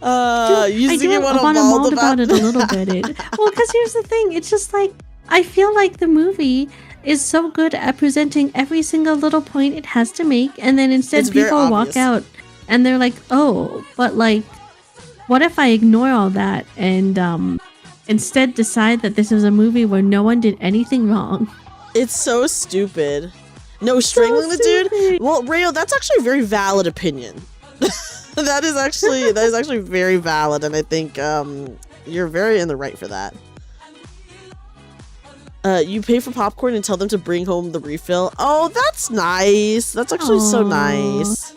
I do want to mold about it a little bit. Well, because here's the thing. It's just like, I feel like the movie is so good at presenting every single little point it has to make, and then instead people walk out and they're like, oh, but like, what if I ignore all that and instead decide that this is a movie where no one did anything wrong? It's so stupid. No, strangling the dude? Well, Rayo, that's actually a very valid opinion. That is actually very valid, and I think you're very in the right for that. You pay for popcorn and tell them to bring home the refill. Oh, that's nice. That's actually so nice.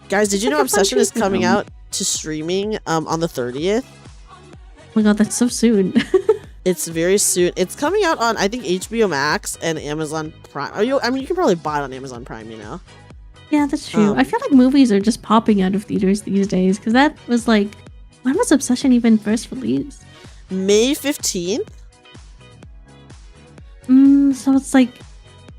Guys, did you know Obsession is coming out to streaming on the 30th. Oh my god, that's so soon. It's very soon. It's coming out on, I think, HBO Max and Amazon Prime. I mean, you can probably buy it on Amazon Prime, you know? Yeah, that's true. I feel like movies are just popping out of theaters these days, because that was like, when was Obsession even first released? May 15th? So it's like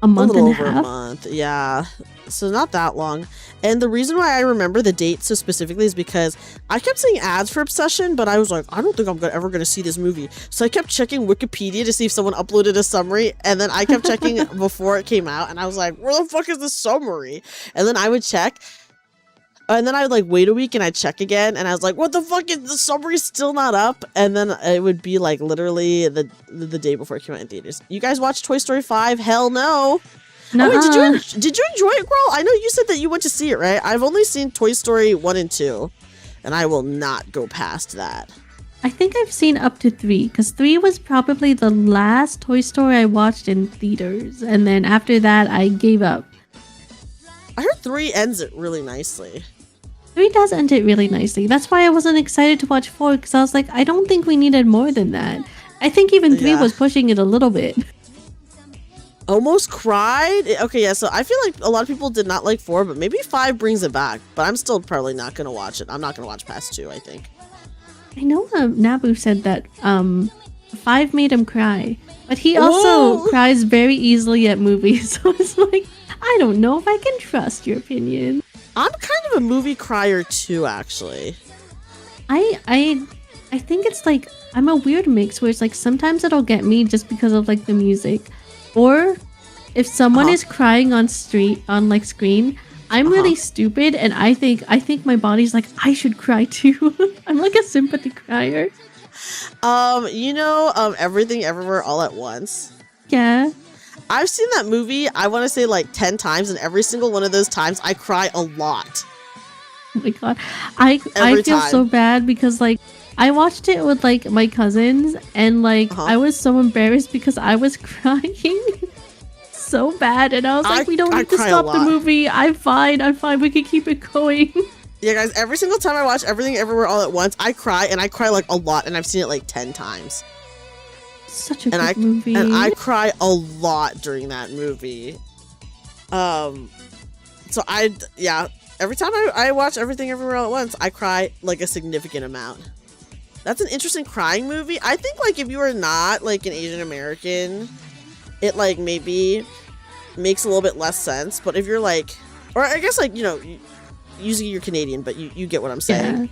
a month and a half. A month, yeah. So not that long. And the reason why I remember the date so specifically is because I kept seeing ads for Obsession, but I was like, I don't think I'm ever going to see this movie. So I kept checking Wikipedia to see if someone uploaded a summary, and then I kept checking before it came out, and I was like, where the fuck is the summary? And then I would check, and then I would like wait a week and I'd check again, and I was like, what the fuck is the summary still not up? And then it would be like literally the day before it came out in theaters. You guys watch Toy Story 5? Hell no. Nuh-uh. Oh, wait, did you enjoy it, girl? I know you said that you went to see it, right? I've only seen Toy Story 1 and 2, and I will not go past that. I think I've seen up to 3, because 3 was probably the last Toy Story I watched in theaters, and then after that, I gave up. I heard 3 ends it really nicely. 3 does end it really nicely. That's why I wasn't excited to watch 4, because I was like, I don't think we needed more than that. I think even 3 was pushing it a little bit. Almost cried? Okay, yeah, so I feel like a lot of people did not like 4, but maybe 5 brings it back. But I'm still probably not going to watch it. I'm not going to watch past 2, I think. I know Nabu said that 5 made him cry. But he also cries very easily at movies. So it's like, I don't know if I can trust your opinion. I'm kind of a movie crier too, actually. I think it's like, I'm a weird mix where it's like sometimes it'll get me just because of like the music. Or if someone is crying on screen, I'm really stupid, and I think my body's like, I should cry too. I'm like a sympathy crier. Everything Everywhere All at Once. Yeah. I've seen that movie, I want to say like 10 times, and every single one of those times I cry a lot. Oh my god. I feel so bad because like I watched it with like my cousins, and like I was so embarrassed because I was crying so bad, and I was like, we don't need to stop the movie. I'm fine. We can keep it going. Yeah, guys, every single time I watch Everything Everywhere All at Once, I cry, and I cry like a lot, and I've seen it like 10 times. Such a good movie. And I cry a lot during that movie. So every time I watch Everything Everywhere All at Once, I cry like a significant amount. That's an interesting crying movie. I think like if you are not like an Asian American, it like maybe makes a little bit less sense. But if you're like, or I guess like, usually you're Canadian, but you get what I'm saying.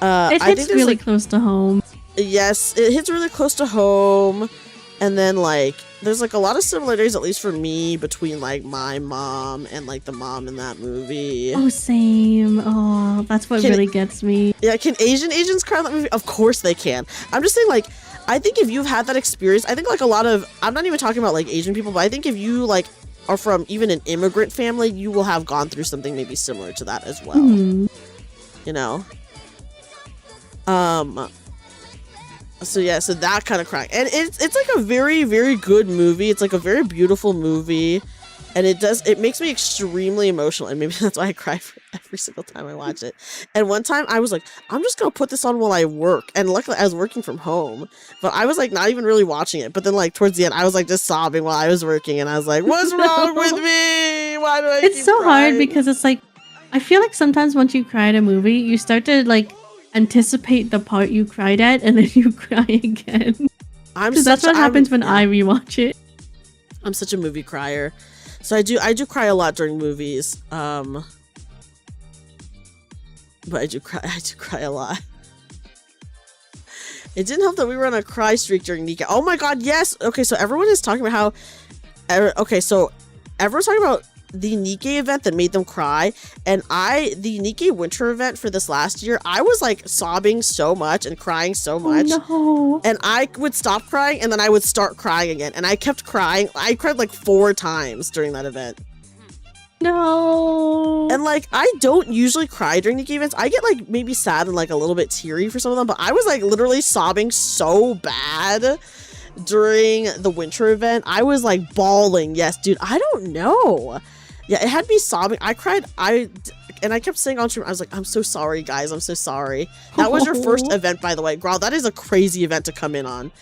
Yeah. It hits really close to home. Yes, it hits really close to home. And then like there's like a lot of similarities, at least for me, between like my mom and like the mom in that movie. Oh, same. Oh, that's what really gets me. Yeah, can Asians cry in that movie? Of course they can. I'm just saying, like, I think if you've had that experience, I think like a lot of, I'm not even talking about like Asian people, but I think if you like are from even an immigrant family, you will have gone through something maybe similar to that as well. You know? So yeah, so that kind of crying, and it's like a very, very good movie. It's like a very beautiful movie, and it makes me extremely emotional, and maybe that's why I cry for every single time I watch it. And one time I was like, I'm just gonna put this on while I work, and luckily I was working from home, but I was like not even really watching it. But then like towards the end, I was like just sobbing while I was working, and I was like, what's wrong with me? Why do I? It's so crying? hard because it's like, I feel like sometimes once you cry at a movie, you start to like anticipate the part you cried at, and then you cry again. That's what happens when I rewatch it. I'm such a movie crier, so I do cry a lot during movies. But I do cry a lot. It didn't help that we were on a cry streak during Nika. Oh my god, yes. Okay, so everyone is talking about how. Okay, so everyone's talking about the Nikkei event that made them cry, and the Nikkei winter event for this last year, I was like sobbing so much and crying so much. Oh, no. And I would stop crying, and then I would start crying again, and I kept crying. I cried like 4 times during that event. No. And like I don't usually cry during Nikkei events. I get like maybe sad and like a little bit teary for some of them, but I was like literally sobbing so bad during the winter event. I was like bawling. Yes, dude, I don't know. Yeah, it had me sobbing. I cried. And I kept saying on stream, I was like, I'm so sorry, guys. I'm so sorry. That was your first event, by the way. Girl, that is a crazy event to come in on.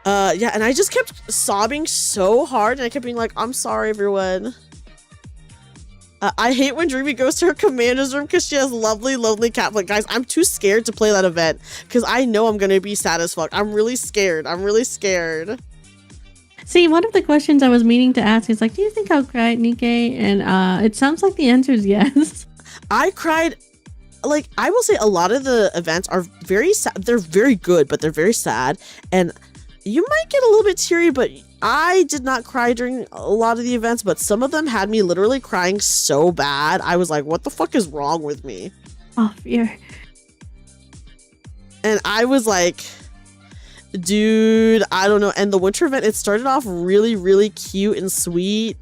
Yeah, and I just kept sobbing so hard, and I kept being like, I'm sorry, everyone. I hate when Dreamy goes to her commander's room because she has lovely, lovely cat. But guys, I'm too scared to play that event because I know I'm going to be sad as fuck. I'm really scared. I'm really scared. See, one of the questions I was meaning to ask is like, do you think I'll cry at Nikkei? And it sounds like the answer is yes. I cried. Like, I will say a lot of the events are very sad. They're very good, but they're very sad. And you might get a little bit teary, but I did not cry during a lot of the events, but some of them had me literally crying so bad. I was like, what the fuck is wrong with me? Oh, fear. And I was like, dude, I don't know. And the winter event, it started off really, really cute and sweet.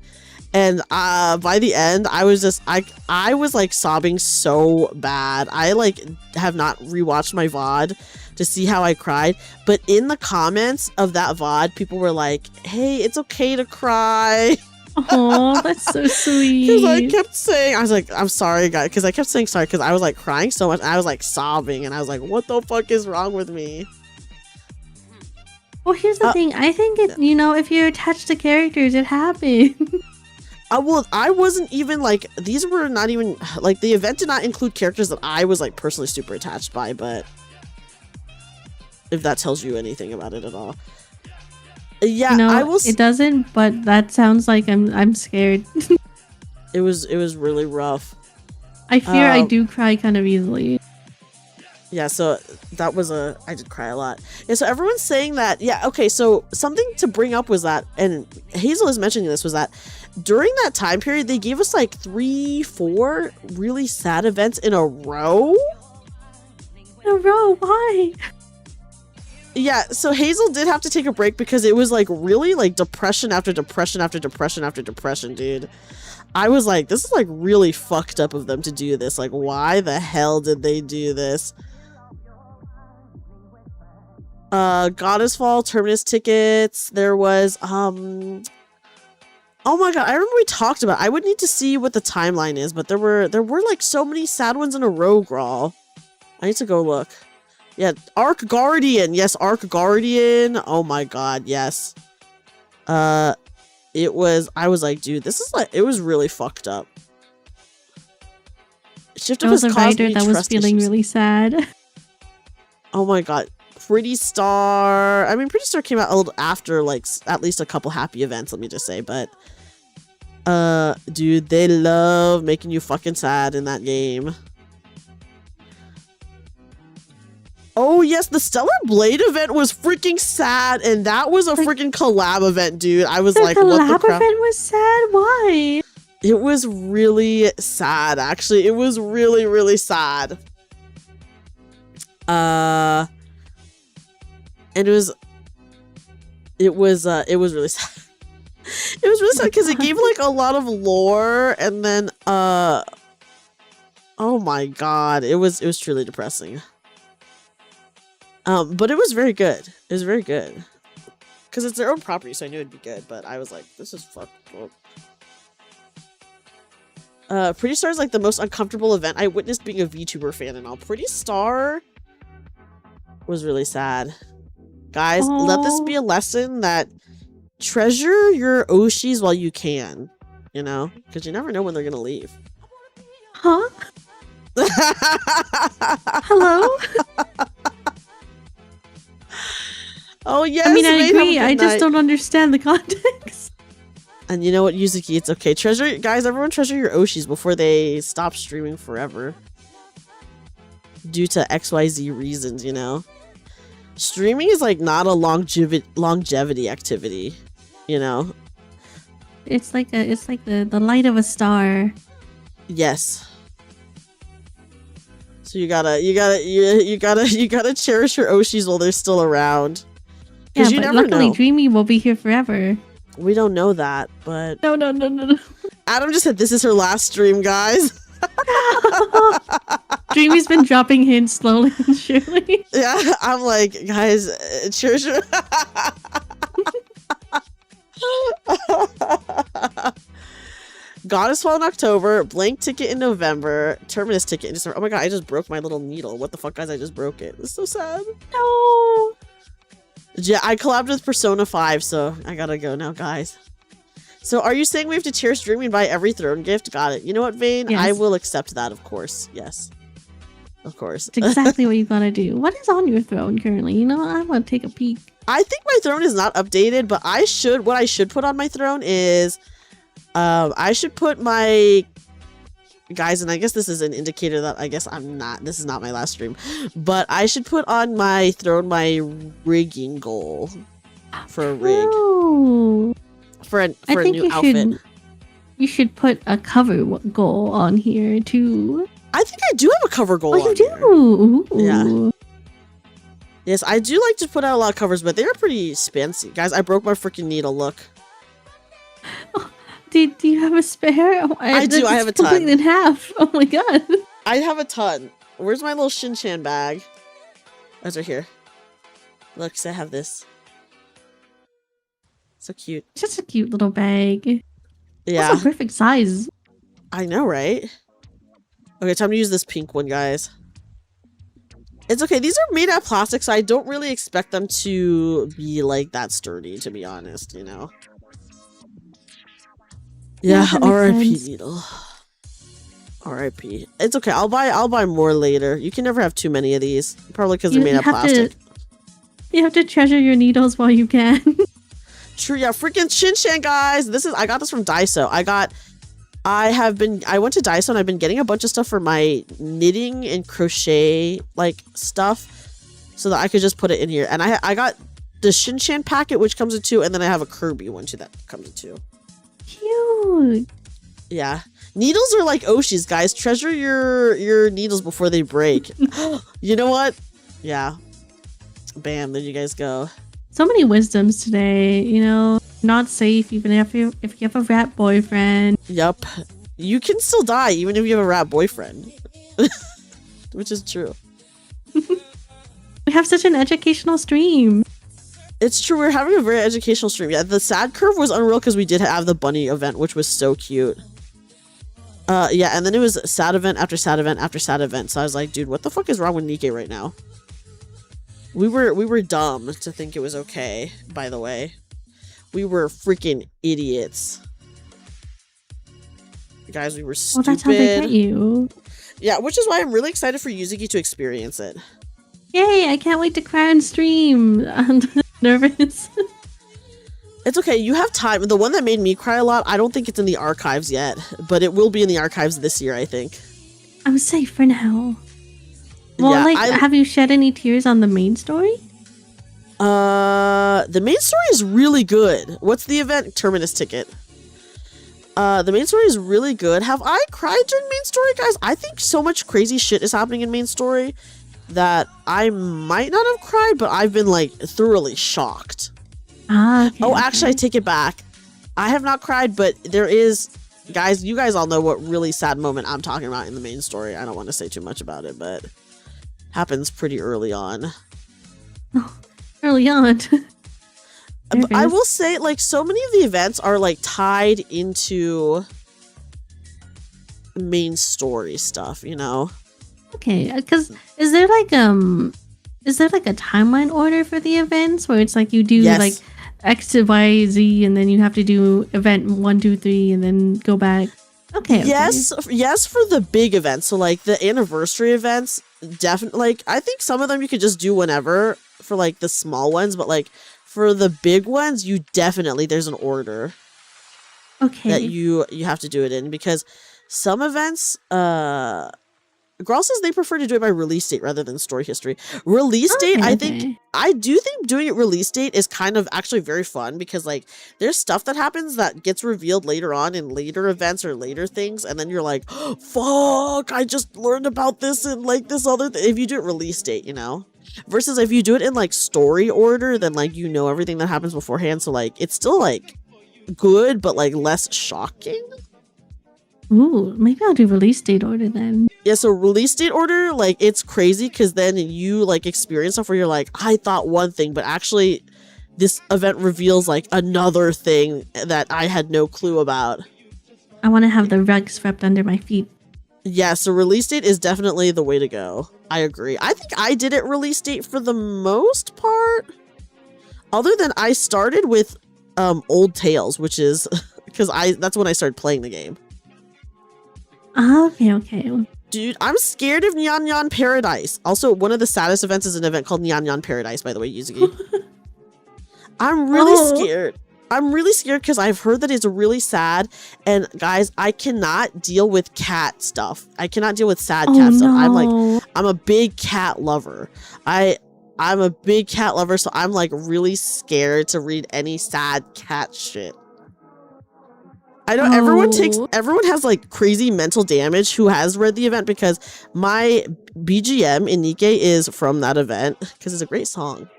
And by the end, I was just, I was like sobbing so bad. I like have not rewatched my VOD to see how I cried. But in the comments of that VOD, people were like, hey, it's okay to cry. Oh, that's so sweet. Because I kept saying, I was like, I'm sorry, guys. Because I kept saying sorry because I was like crying so much. And I was like sobbing. And I was like, what the fuck is wrong with me? Well, here's the thing. I think, if you're attached to characters, it happens. Well, I wasn't even like, these were not even, like, the event did not include characters that I was like personally super attached by, but if that tells you anything about it at all. Yeah, I will. It doesn't, but that sounds like I'm scared. It was really rough. I fear I do cry kind of easily. Yeah, so that was I did cry a lot. Yeah, so everyone's saying that, yeah, okay, so something to bring up was that, and Hazel is mentioning this, was that during that time period, they gave us like 3-4 really sad events in a row. In a row? Why? Yeah, so Hazel did have to take a break because it was like really like depression after depression after depression after depression, dude. I was like, this is like really fucked up of them to do this. Like, why the hell did they do this? Goddess Fall, Terminus tickets. There was, oh my god, I remember we talked about it. I would need to see what the timeline is, but there were like so many sad ones in a row, Grawl. I need to go look. Yeah, Arc Guardian. Yes, Arc Guardian. Oh my god, yes. I was like, dude, this is like, it was really fucked up. Shift There was a writer that was feeling really sad. Oh my god. Pretty Star. I mean, Pretty Star came out a little after, like, at least a couple happy events, let me just say, but dude, they love making you fucking sad in that game. Oh yes, the Stellar Blade event was freaking sad, and that was a freaking collab event, dude. I was like, what the crap? The collab event was sad? Why? It was really sad, actually. It was really, really sad. And it was really sad. It was really sad because it gave like a lot of lore, and then oh my god, it was truly depressing. But it was very good. It was very good because it's their own property, so I knew it'd be good. But I was like, this is fucked up. Pretty Star is like the most uncomfortable event I witnessed being a VTuber fan and all. Pretty Star was really sad. Guys, let this be a lesson that treasure your Oshis while you can, you know? Because you never know when they're going to leave. Huh? Hello? Oh, yes. I mean, I agree. I just don't understand the context. And you know what, Yuzuki? It's okay. Guys, everyone treasure your Oshis before they stop streaming forever. Due to XYZ reasons, you know? Streaming is like not a longevity activity, you know? It's like the light of a star. Yes. So you gotta cherish your Oshis while they're still around. Yeah, but luckily Dreamy will be here forever. We don't know that, but No. Adam just said this is her last stream, guys. Dreamy's been dropping hints slowly and surely. Yeah, I'm like, guys, cherish your Goddess Fall in October, blank ticket in November, Terminus ticket in December. Oh my god, I just broke my little needle. What the fuck, guys? I just broke it. It's so sad. No. Yeah, I collabed with Persona 5, so I gotta go now, guys. So are you saying we have to cherish Dreamy and buy every throne gift? Got it. You know what, Vane? Yes. I will accept that, of course. Yes. Of course. It's exactly what you gotta do. What is on your throne currently? You know, I want to take a peek. I think my throne is not updated, but what I should put on my throne is I should put my guys, and I guess this is an indicator that I guess this is not my last stream, but I should put on my throne my rigging goal for a rig. Oh. For a new outfit. You should put a cover goal on here too. I think I do have a cover goal. Oh, you on do? Here. Yeah. Yes, I do like to put out a lot of covers, but they are pretty spancy. Guys, I broke my freaking needle. Look. Oh, do you have a spare? I do. I have a ton. Split in half. Oh my god. I have a ton. Where's my little Shin-chan bag? Oh, it's right here. Look, so I have this. So cute. Just a cute little bag. Yeah. That's a perfect size. I know, right? Okay, time to use this pink one, guys. It's okay. These are made out of plastic, so I don't really expect them to be like that sturdy, to be honest, you know? Yeah, R.I.P. needle. R.I.P. It's okay. I'll buy more later. You can never have too many of these. Probably because they're made out of plastic. You have to treasure your needles while you can. True, yeah, freaking Shin-chan, guys. I got this from Daiso. I went to Daiso and I've been getting a bunch of stuff for my knitting and crochet like stuff so that I could just put it in here. And I got the Shin-chan packet, which comes in 2, and then I have a Kirby one too that comes in 2. Cute. Yeah. Needles are like Oshis, guys. Treasure your needles before they break. You know what? Yeah. Bam, there you guys go. So many wisdoms today, you know, not safe even if you have a rat boyfriend. Yep. You can still die even if you have a rat boyfriend. Which is true. We have such an educational stream. It's true, we're having a very educational stream. Yeah, the sad curve was unreal because we did have the bunny event, which was so cute. Yeah, and then it was sad event after sad event after sad event. So I was like, dude, what the fuck is wrong with Nikkei right now? We were dumb to think it was okay, by the way. We were freaking idiots. Guys, we were stupid. Well, that's how they get you. Yeah, which is why I'm really excited for Yuzuki to experience it. Yay, I can't wait to cry on stream. I'm nervous. It's okay, you have time. The one that made me cry a lot, I don't think it's in the archives yet, but it will be in the archives this year, I think. I'm safe for now. Well, yeah, have you shed any tears on the main story? The main story is really good. What's the event? Terminus ticket. The main story is really good. Have I cried during main story, guys? I think so much crazy shit is happening in main story that I might not have cried, but I've been like thoroughly shocked. Ah, okay, actually, I take it back. I have not cried, but there is, guys, you guys all know what really sad moment I'm talking about in the main story. I don't want to say too much about it, but happens pretty early on. Oh, early on. But I will say, like, so many of the events are like tied into main story stuff, you know? Okay, because is there like a timeline order for the events where it's like you do like X to Y, Z, and then you have to do event 1, 2, 3, and then go back? Okay. Yes, for the big events. So like the anniversary events, definitely. Like I think some of them you could just do whenever for like the small ones, but like for the big ones, you definitely there's an order. Okay. That you have to do it in because some events, Grawl says they prefer to do it by release date rather than story history. Release date, I do think doing it release date is kind of actually very fun because like there's stuff that happens that gets revealed later on in later events or later things, and then you're like, oh, fuck, I just learned about this and like this other thing. If you do it release date, you know, versus if you do it in like story order, then like you know everything that happens beforehand, so like it's still like good but like less shocking. Ooh, maybe I'll do release date order then. Yeah, so release date order, like, it's crazy because then you, like, experience stuff where you're like, I thought one thing, but actually this event reveals, like, another thing that I had no clue about. I want to have the rug swept under my feet. Yeah, so release date is definitely the way to go. I agree. I think I did it release date for the most part. Other than I started with Old Tales, which is because that's when I started playing the game. Okay. Dude, I'm scared of Nyan Nyan Paradise. Also, one of the saddest events is an event called Nyan Nyan Paradise, by the way, Yuzuki. I'm really scared. I'm really scared because I've heard that it's really sad. And guys, I cannot deal with cat stuff. I cannot deal with sad cat stuff. I'm a big cat lover. I'm a big cat lover, so I'm like really scared to read any sad cat shit. I know everyone has like crazy mental damage who has read the event because my BGM in Nikkei is from that event because it's a great song.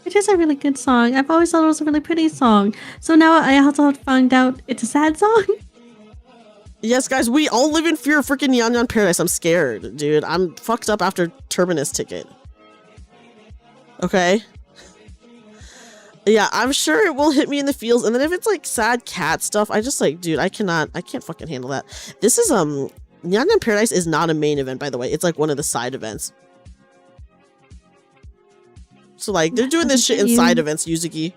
It is a really good song. I've always thought it was a really pretty song. So now I also found out it's a sad song. Yes, guys, we all live in fear of freaking Nyan Nyan Paradise. I'm scared, dude. I'm fucked up after Terminus ticket. Okay? Yeah, I'm sure it will hit me in the feels. And then if it's like sad cat stuff, I just like, dude, I can't fucking handle that. This is, Nyan Nyan Paradise is not a main event, by the way. It's like one of the side events. So like, they're doing this shit in side events, Yuzuki.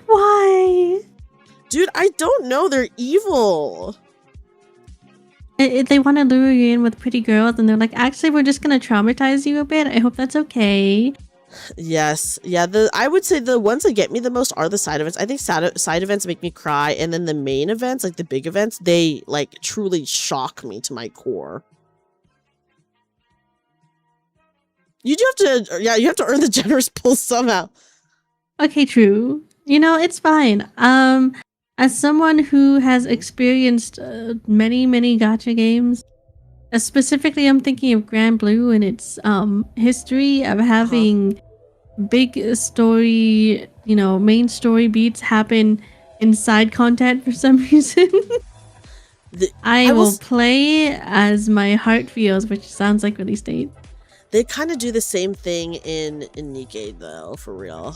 Why? Dude, I don't know. They're evil. They want to lure you in with pretty girls, and they're like, actually, we're just going to traumatize you a bit. I hope that's okay. Yes. Yeah, I would say the ones that get me the most are the side events. I think side events make me cry, and then the main events, like the big events, they like truly shock me to my core. You do have to, you have to earn the generous pulse somehow. Okay, true. You know, it's fine. As someone who has experienced many gacha games, specifically I'm thinking of Grand Blue and its history of having big story, main story beats happen in side content for some reason. I will play as my heart feels, which sounds like release date. They kind of do the same thing in Nikkei though, for real.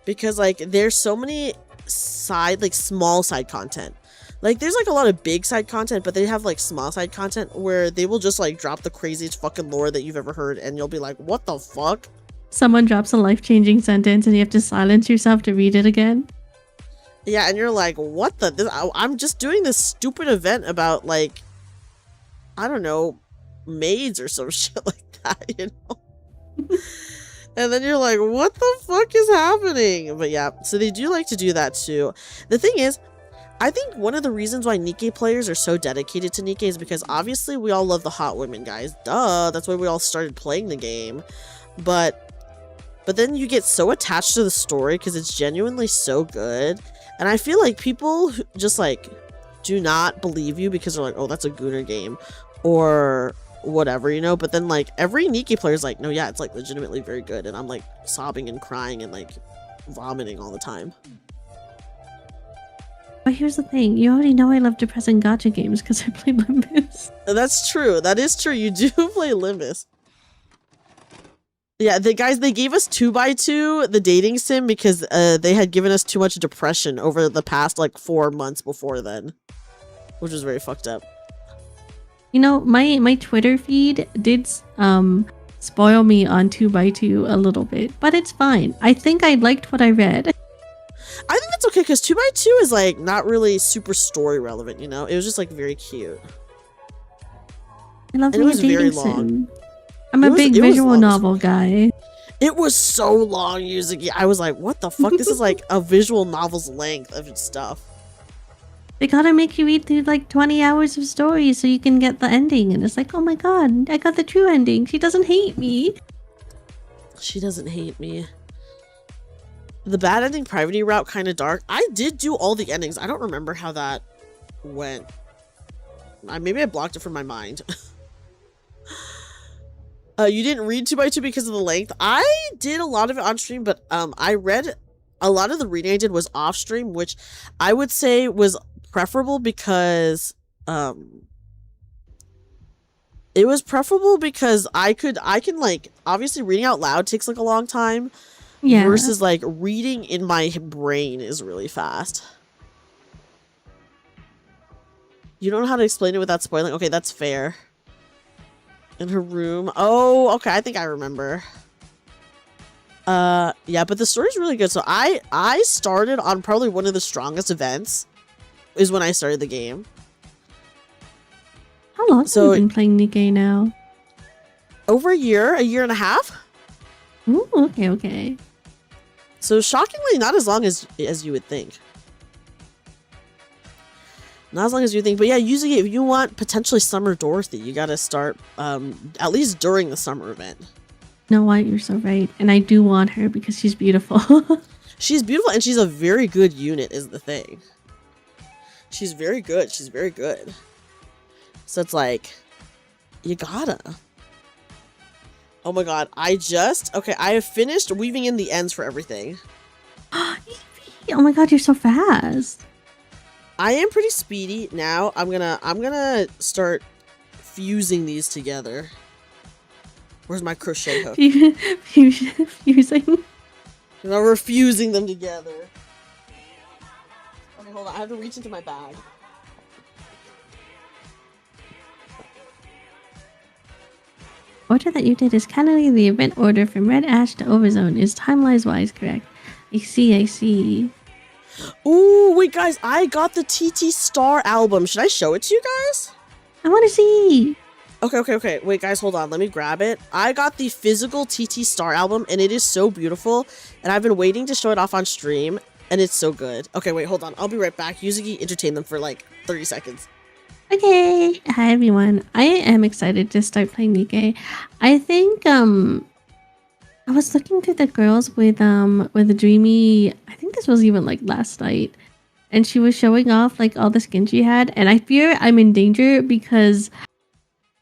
Because like there's so many small side content. Like there's like a lot of big side content, but they have like small side content where they will just like drop the craziest fucking lore that you've ever heard, and you'll be like, what the fuck? Someone drops a life-changing sentence and you have to silence yourself to read it again. Yeah, and you're like, what I'm just doing this stupid event about like, I don't know, maids or some shit like that, you know? And then you're like, what the fuck is happening? But yeah, so they do like to do that too. The thing is, I think one of the reasons why Nikkei players are so dedicated to Nikkei is because obviously we all love the hot women, guys. Duh, that's why we all started playing the game. But then you get so attached to the story because it's genuinely so good. And I feel like people just like do not believe you because they're like, oh, that's a Gooner game or whatever, you know? But then like every Nikkei player is like, no, yeah, it's like legitimately very good. And I'm like sobbing and crying and like vomiting all the time. But here's the thing, you already know I love depressing gacha games because I play Limbus. That's true. That is true. You do play Limbus. Yeah, they gave us 2x2, the dating sim, because they had given us too much depression over the past like 4 months before then, which was very fucked up. You know, my Twitter feed did spoil me on 2x2 a little bit, but it's fine. I think I liked what I read. I think that's okay because 2x2 is like not really super story relevant, you know? It was just like very cute. I love it was very long. I'm a big visual novel guy. It was so long, Yuzuki. I was like, what the fuck? This is like a visual novel's length of stuff. They gotta make you read through like 20 hours of story so you can get the ending. And it's like, oh my god, I got the true ending. She doesn't hate me. She doesn't hate me. The bad ending privacy route kind of dark. I did do all the endings. I don't remember how that went. Maybe I blocked it from my mind. You didn't read 2x2 because of the length. I did a lot of it on stream, but I read a lot of the reading I did was off stream, which I would say was preferable because it was preferable because I can like, obviously reading out loud takes like a long time. Yeah. Versus like reading in my brain is really fast. You don't know how to explain it without spoiling? Okay, that's fair. In her room. Oh, okay, I think I remember. Yeah, but the story's really good. So I started on probably one of the strongest events is when I started the game. How long have you been playing Nikkei now? Over a year and a half. Ooh, okay. So shockingly, not as long as you would think. Not as long as you think, but yeah, usually if you want potentially Summer Dorothy, you gotta start at least during the summer event. You know what? You're so right. And I do want her because she's beautiful. She's beautiful and she's a very good unit is the thing. She's very good. She's very good. So it's like, you gotta. Oh my god, I have finished weaving in the ends for everything. Oh my god, you're so fast. I am pretty speedy now. I'm gonna start fusing these together. Where's my crochet hook? Fusing. Now we're fusing them together. Okay, hold on. I have to reach into my bag. Order that you did is canonically the event order from Red Ash to Overzone is timelines-wise correct. I see. Ooh, wait, guys. I got the TT Star album. Should I show it to you guys? I want to see. Okay. Wait, guys, hold on. Let me grab it. I got the physical TT Star album, and it is so beautiful. And I've been waiting to show it off on stream, and it's so good. Okay, wait, hold on. I'll be right back. Yuzuki, entertain them for like 30 seconds. Okay. Hi, everyone. I am excited to start playing Nikkei. I think, I was looking through the girls with Dreamy. I think this was even like last night. And she was showing off like all the skin she had. And I fear I'm in danger because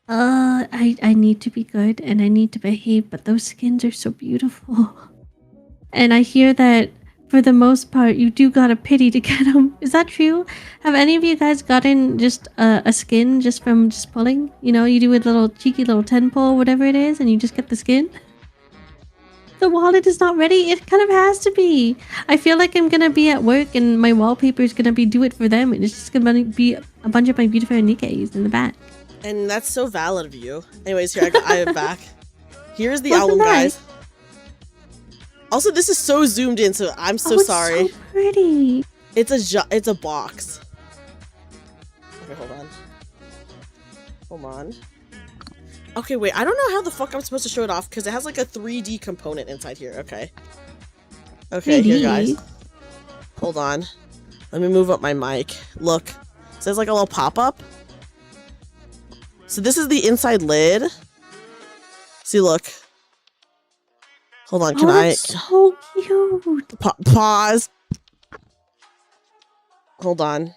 I need to be good and I need to behave, but those skins are so beautiful. And I hear that for the most part, you do got a pity to get them. Is that true? Have any of you guys gotten just a skin just from just pulling? You know, you do a little cheeky little 10 pull, whatever it is, and you just get the skin? The wallet is not ready. It kind of has to be. I feel like I'm gonna be at work and my wallpaper is gonna be do it for them. And it's just gonna be a bunch of my beautiful Nikkeis in the back. And that's so valid of you. Anyways, here I am back. Here's the album, guys. Also, this is so zoomed in, so I'm so sorry. It's so pretty. It's a box. Okay, hold on. Okay, wait. I don't know how the fuck I'm supposed to show it off because it has like a 3D component inside here. Okay. Okay, 3D. Here, guys. Hold on. Let me move up my mic. Look. It says like a little pop-up. So this is the inside lid. See, look. Hold on, can I? So cute. Pause. Hold on.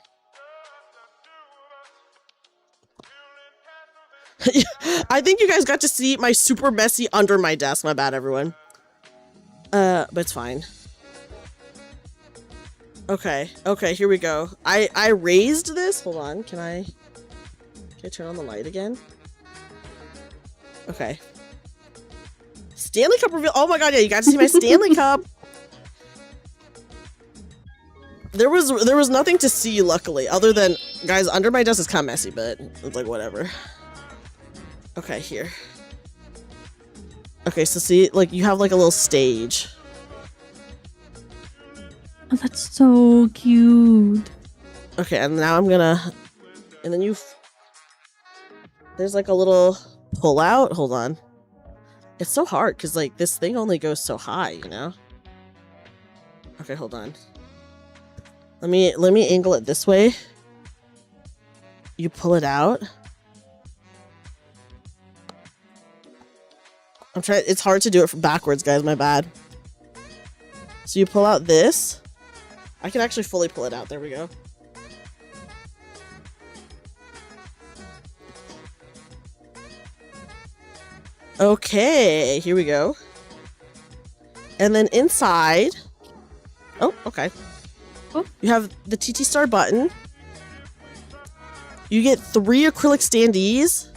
I think you guys got to see my super messy under my desk. My bad, everyone. But it's fine. Okay, here we go. I raised this. Hold on, can I turn on the light again? Okay. Stanley Cup reveal. Oh my god, yeah, you got to see my Stanley Cup. There was nothing to see, luckily, other than, guys, under my desk is kind of messy, but it's like whatever. Okay, here. Okay, so see, like, you have like a little stage. Oh, that's so cute. Okay, and now I'm gonna, and then there's like a little pull out. Hold on. It's so hard because like this thing only goes so high, you know? Okay, hold on. Let me angle it this way. You pull it out. I'm trying, it's hard to do it from backwards, guys, my bad. So you pull out this. I can actually fully pull it out. There we go. Okay, here we go. And then inside, oh, okay. Oh. You have the TT Star button. You get 3 acrylic standees.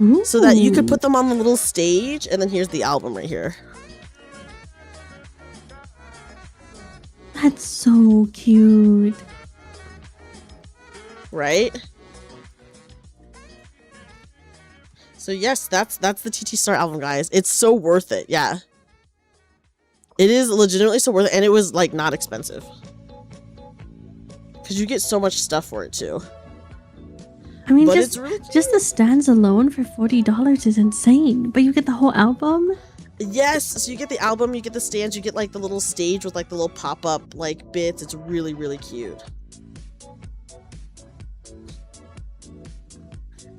Ooh. So that you could put them on the little stage, and then here's the album right here. That's so cute. Right? So yes, that's the TT Star album, guys. It's so worth it. Yeah. It is legitimately so worth it, and it was like not expensive. Cuz you get so much stuff for it too. I mean, But just it's really cute. just the stands alone for $40 is insane. But you get the whole album? Yes, so you get the album, you get the stands, you get like the little stage with like the little pop-up like bits. It's really, really cute.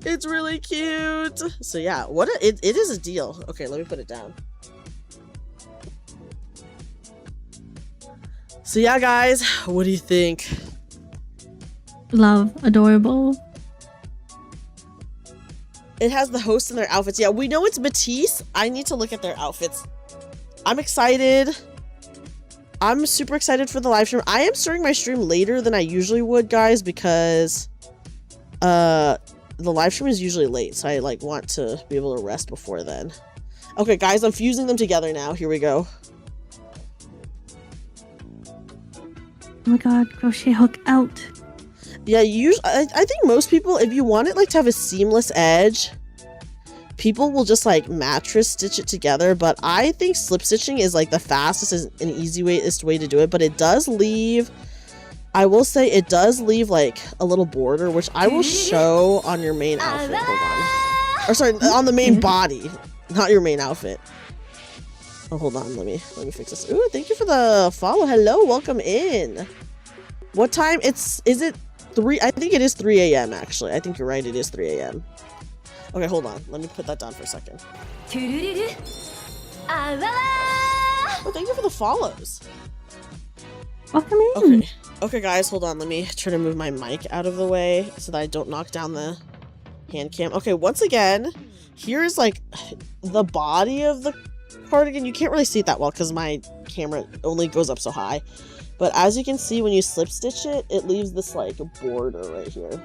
It's really cute. So yeah, it is a deal. Okay, let me put it down. So yeah, guys, what do you think? Love. Adorable. It has the hosts and their outfits. Yeah, we know it's Matisse. I need to look at their outfits. I'm excited. I'm super excited for the live stream. I am starting my stream later than I usually would, guys, because the live stream is usually late, so I like want to be able to rest before then. Okay, guys, I'm fusing them together now. Here we go. Oh my god, crochet hook out. Yeah, I think most people, if you want it like to have a seamless edge, people will just like mattress stitch it together. But I think slip stitching is like the fastest and easiest way to do it. But it does leave, I will say it does leave like a little border, which I will show on your main outfit. Hold on. Or sorry, on the main body, not your main outfit. Oh, hold on. Let me fix this. Ooh, thank you for the follow. Hello, welcome in. What time? Is it 3? I think it is 3 a.m. actually. I think you're right. It is 3 a.m. Okay, hold on. Let me put that down for a second. Oh, thank you for the follows. Welcome in. Okay. Okay, guys, hold on. Let me try to move my mic out of the way so that I don't knock down the hand cam. Okay, once again, here's like the body of the cardigan. You can't really see it that well because my camera only goes up so high. But as you can see, when you slip stitch it, it leaves this like border right here.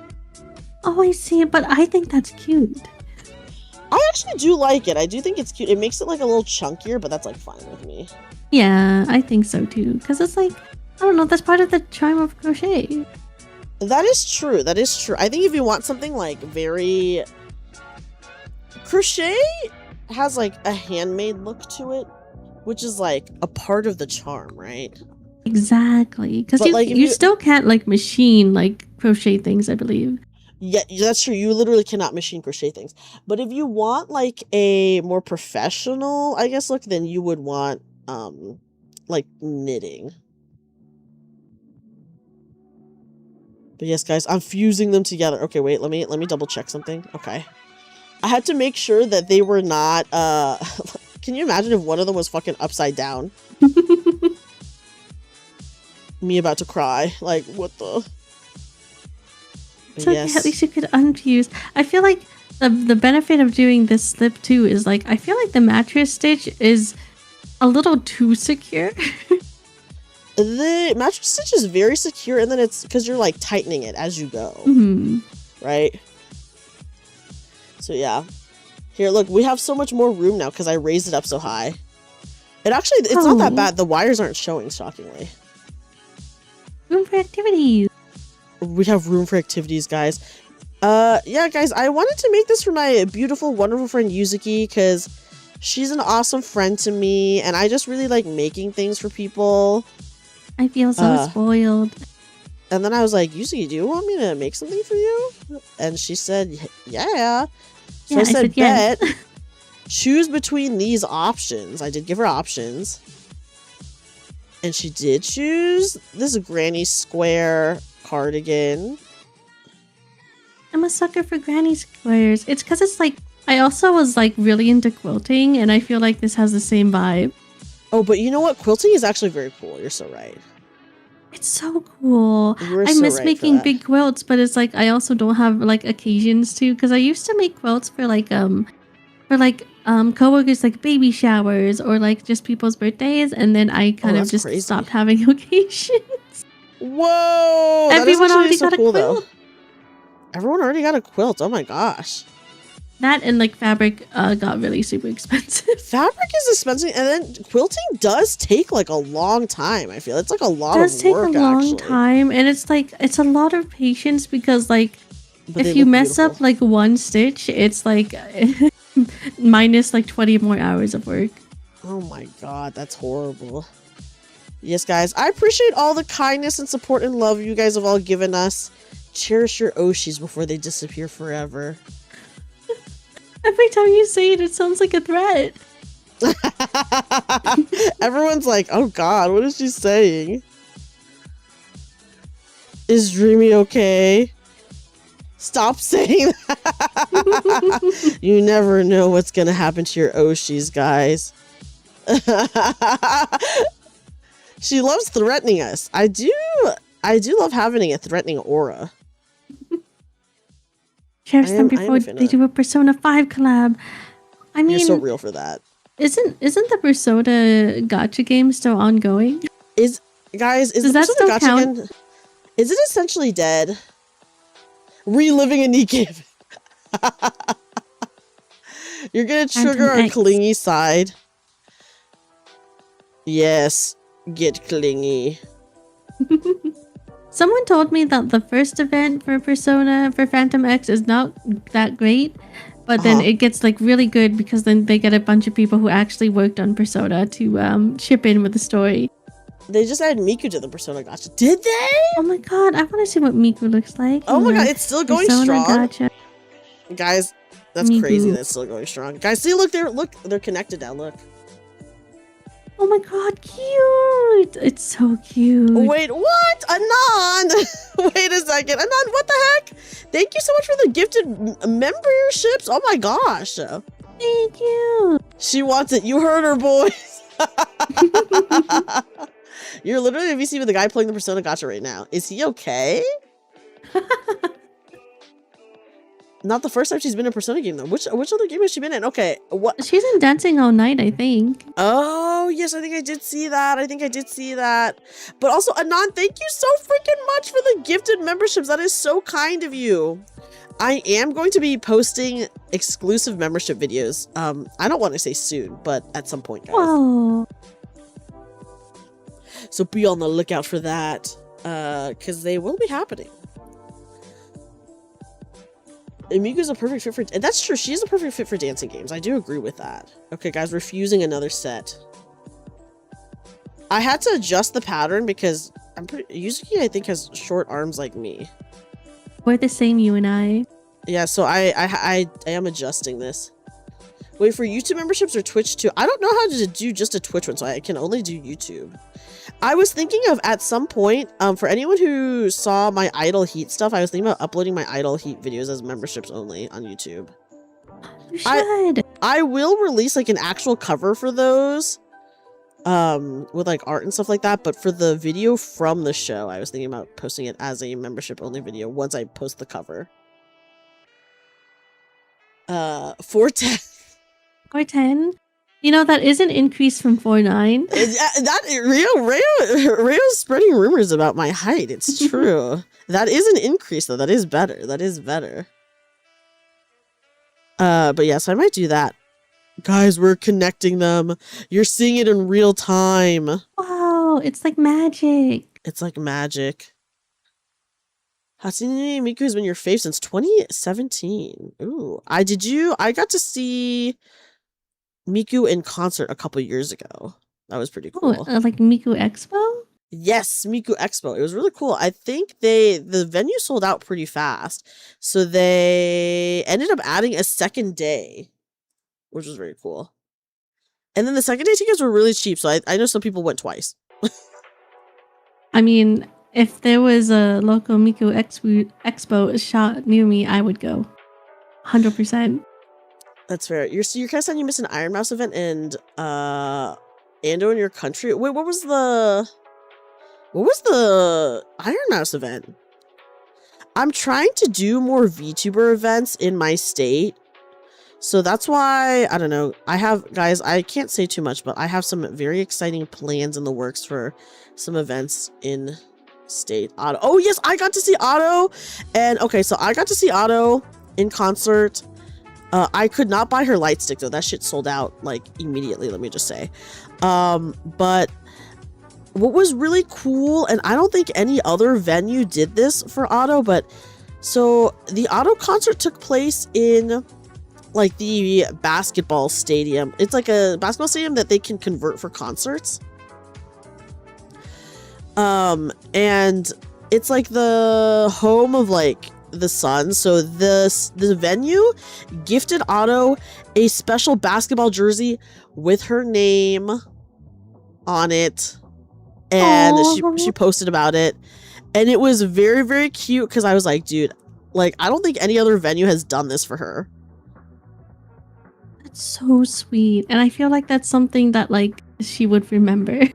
Oh, I see it, but I think that's cute. I actually do like it. I do think it's cute. It makes it like a little chunkier, but that's like fine with me. Yeah, I think so too. Because it's like, I don't know, that's part of the charm of crochet. That is true. That is true. I think if you want something like very... Crochet has like a handmade look to it, which is like a part of the charm, right? Exactly. Because like, you still can't like machine like crochet things, I believe. Yeah, that's true. You literally cannot machine crochet things. But if you want like a more professional, I guess, look, then you would want like knitting. But yes, guys, I'm fusing them together. Okay, wait, let me double check something. Okay. I had to make sure that they were not can you imagine if one of them was fucking upside down? Me about to cry. Like, what the? So yes. At least you could unfuse. I feel like the benefit of doing this slip too is like, I feel like the mattress stitch is a little too secure. The mattress stitch is very secure, and then it's because you're like tightening it as you go. Mm-hmm. Right? So yeah. Here, look, we have so much more room now because I raised it up so high. It's not that bad. The wires aren't showing, shockingly. Room for activities. We have room for activities, guys. Yeah, guys, I wanted to make this for my beautiful, wonderful friend Yuzuki because she's an awesome friend to me, and I just really like making things for people. I feel so spoiled. And then I was like, Yuzuki, do you want me to make something for you? And she said, yeah. So I said, bet. Yes. Choose between these options. I did give her options. And she did choose this granny square cardigan. I'm a sucker for granny squares. It's because it's like, I also was like really into quilting, and I feel like this has the same vibe. Oh, but you know what? Quilting is actually very cool. You're so right. It's so cool. I miss making big quilts, but it's like I also don't have like occasions to, because I used to make quilts for coworkers, like baby showers or like just people's birthdays, and then I kind of just stopped having occasions. Whoa! Everyone already got a quilt. Though. Everyone already got a quilt. Oh my gosh. That and like fabric got really super expensive. Fabric is expensive, and then quilting does take like a long time. I feel it's like a lot of work. It does take a long time, and it's like it's a lot of patience because like if you mess up like one stitch, it's like minus like 20 more hours of work. Oh my god, that's horrible. Yes, guys, I appreciate all the kindness and support and love you guys have all given us. Cherish your Oshis before they disappear forever. Every time you say it, it sounds like a threat. Everyone's like, oh god, what is she saying? Is Dreamy okay? Stop saying that. You never know what's gonna happen to your Oshis, guys. She loves threatening us. I do love having a threatening aura. Cherish them before they do a Persona 5 collab. I mean, you're so real for that. Isn't the Persona gacha game still ongoing? Does the that still gacha count? game, is it essentially dead? Reliving a Nikkei. You're gonna trigger our clingy side. Yes, get clingy. Someone told me that the first event for Persona for Phantom X is not that great, but then it gets like really good because then they get a bunch of people who actually worked on Persona to chip in with the story. They just added Miku to the Persona gacha. Did they? Oh my god, I want to see what Miku looks like. Oh my god, it's still going Persona strong. Gacha. Guys, that's Miku. crazy that it's still going strong. Guys, see, look, they're connected now, look. Oh my god, cute! It's so cute. Wait, what? Anon! Wait a second. Anon, what the heck? Thank you so much for the gifted memberships. Oh my gosh. Thank you. She wants it. You heard her, boys. You're literally a VC with the guy playing the Persona gacha right now. Is he okay? Not the first time she's been in a Persona game, though. Which other game has she been in? Okay, what? She's in Dancing All Night, I think. Oh, yes, I think I did see that. But also, Anon, thank you so freaking much for the gifted memberships. That is so kind of you. I am going to be posting exclusive membership videos. I don't want to say soon, but at some point, guys. Whoa. So be on the lookout for that, because they will be happening. Miku's a perfect fit for... And that's true. She's a perfect fit for dancing games. I do agree with that. Okay, guys. We're fusing another set. I had to adjust the pattern because Yuzuki, I think, has short arms like me. We're the same, you and I. Yeah, so I am adjusting this. Wait, for YouTube memberships or Twitch too? I don't know how to do just a Twitch one, so I can only do YouTube. I was thinking of, at some point, for anyone who saw my Idol Heat stuff, I was thinking about uploading my Idol Heat videos as memberships only on YouTube. You should. I will release like an actual cover for those, with like art and stuff like that, but for the video from the show, I was thinking about posting it as a membership only video once I post the cover. 410. 410? You know, that is an increase from 4'9". Rio's spreading rumors about my height. It's true. That is an increase, though. That is better. But yes, I might do that. Guys, we're connecting them. You're seeing it in real time. Wow, it's like magic. Hatsune Miku has been your fave since 2017. Ooh, I got to see Miku in concert a couple years ago. That was pretty cool. Oh, like Miku Expo? Yes, Miku Expo. It was really cool. I think the venue sold out pretty fast. So they ended up adding a second day, which was very cool. And then the second day tickets were really cheap. So I know some people went twice. I mean, if there was a local Miku Expo shot near me, I would go. 100%. That's fair. You're kind of saying you missed an Iron Mouse event and Ando in your country. Wait, what was the Iron Mouse event? I'm trying to do more VTuber events in my state. So that's why, I don't know. Guys, I can't say too much, but I have some very exciting plans in the works for some events in state. Otto. Oh yes, I got to see Otto. And okay, so I got to see Otto in concert. I could not buy her light stick though. That shit sold out like immediately, let me just say. But what was really cool, and I don't think any other venue did this for Otto, but so the Otto concert took place in like the basketball stadium. It's like a basketball stadium that they can convert for concerts. And it's like the home of like the Suns. So the venue gifted Otto a special basketball jersey with her name on it, and she posted about it, and it was very, very cute because I was like, dude, like I don't think any other venue has done this for her. That's so sweet, and I feel like that's something that like she would remember.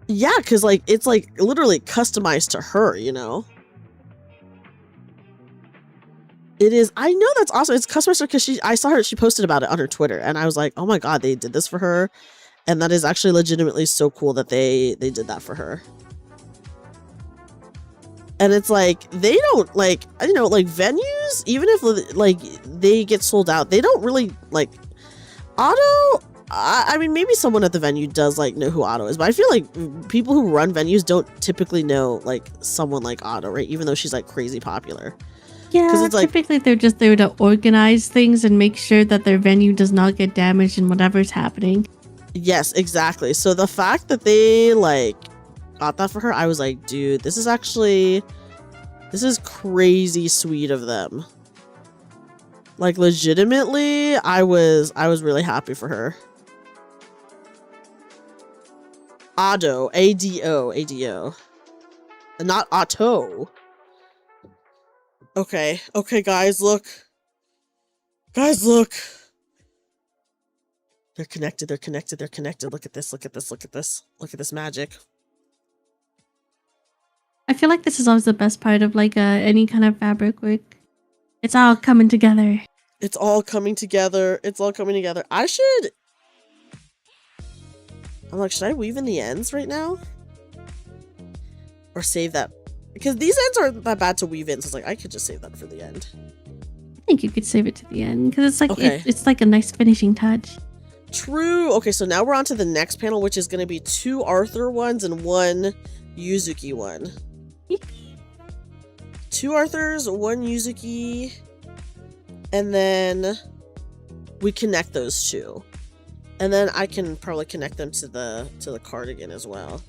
Yeah, because like it's like literally customized to her, you know. It is. I know, that's awesome. It's customized because I saw her. She posted about it on her Twitter, and I was like, oh my god, they did this for her, and that is actually legitimately so cool that they did that for her. And it's like they don't like, you know, like venues, even if like they get sold out, they don't really like Otto. I mean, maybe someone at the venue does like know who Otto is, but I feel like people who run venues don't typically know like someone like Otto, right? Even though she's like crazy popular. Yeah, it's like, typically they're just there to organize things and make sure that their venue does not get damaged in whatever's happening. Yes, exactly. So the fact that they like got that for her, I was like, dude, this is crazy sweet of them. Like legitimately, I was really happy for her. Ado, A-D-O, A-D-O. Not Otto. Okay, guys, look. Guys, look. They're connected. Look at this. Look at this magic. I feel like this is always the best part of like any kind of fabric work. It's all coming together. It's all coming together. I'm like, should I weave in the ends right now? Or save that? Because these ends aren't that bad to weave in, so it's like, I could just save that for the end. I think you could save it to the end because it's like okay. it's like a nice finishing touch. True. Okay, so now we're on to the next panel, which is going to be 2 Arthur ones and 1 Yuzuki one. 2 Arthurs, 1 Yuzuki, and then we connect those 2. And then I can probably connect them to the cardigan as well.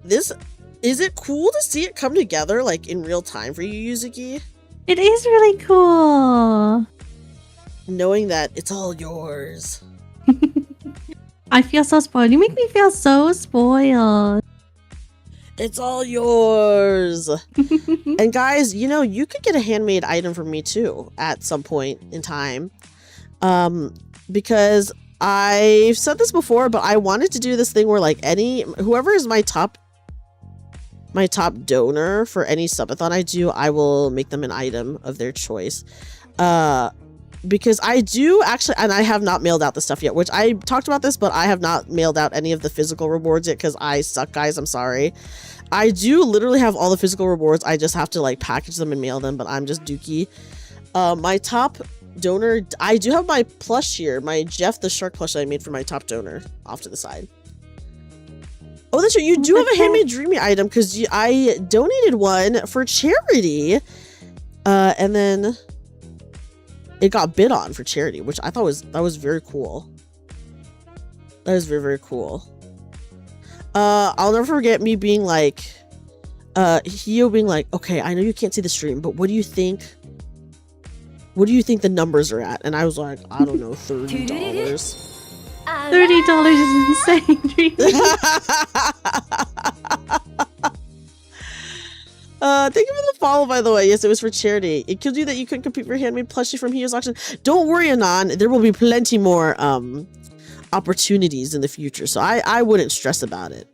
Is it cool to see it come together like in real time for you, Yuzuki? It is really cool. Knowing that it's all yours. I feel so spoiled. You make me feel so spoiled. It's all yours. And guys, you know, you could get a handmade item from me too at some point in time. Because I've said this before, but I wanted to do this thing where like whoever is my top donor for any subathon I do, I will make them an item of their choice. Because I do actually, and I have not mailed out the stuff yet, which I talked about this, but I have not mailed out any of the physical rewards yet because I suck, guys. I'm sorry. I do literally have all the physical rewards. I just have to like package them and mail them, but I'm just dookie. My top donor, I do have my plush here, my Jeff the Shark plush that I made for my top donor off to the side. Oh, that's right. You do have a handmade Dreamy item because I donated one for charity. And then it got bid on for charity, which I thought that was very cool. That was very, very cool. I'll never forget me being like, Hio being like, okay, I know you can't see the stream, but what do you think? What do you think the numbers are at? And I was like, I don't know, $30. $30 is insane. Thank you for the follow, by the way. Yes, it was for charity. It killed you that you couldn't compete for handmade plushie from Hio's auction. Don't worry, Anon. There will be plenty more opportunities in the future, so I wouldn't stress about it.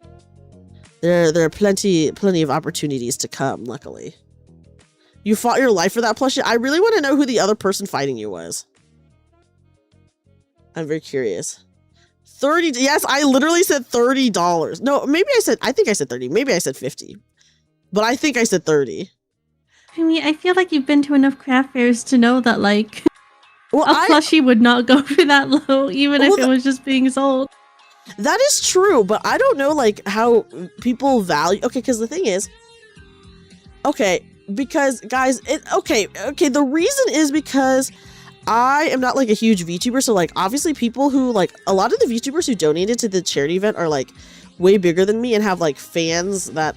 There are plenty of opportunities to come, luckily. You fought your life for that plushie? I really want to know who the other person fighting you was. I'm very curious. 30, yes, I literally said $30. No, I think I said 30. Maybe I said 50. But I think I said 30. I mean, I feel like you've been to enough craft fairs to know that, like, well, a plushie would not go for that low, even if it was just being sold. That is true, but I don't know, like, how people value... Okay, because the thing is... Okay, because, guys, the reason is because I am not like a huge VTuber, so like obviously people who like a lot of the VTubers who donated to the charity event are like way bigger than me and have like fans that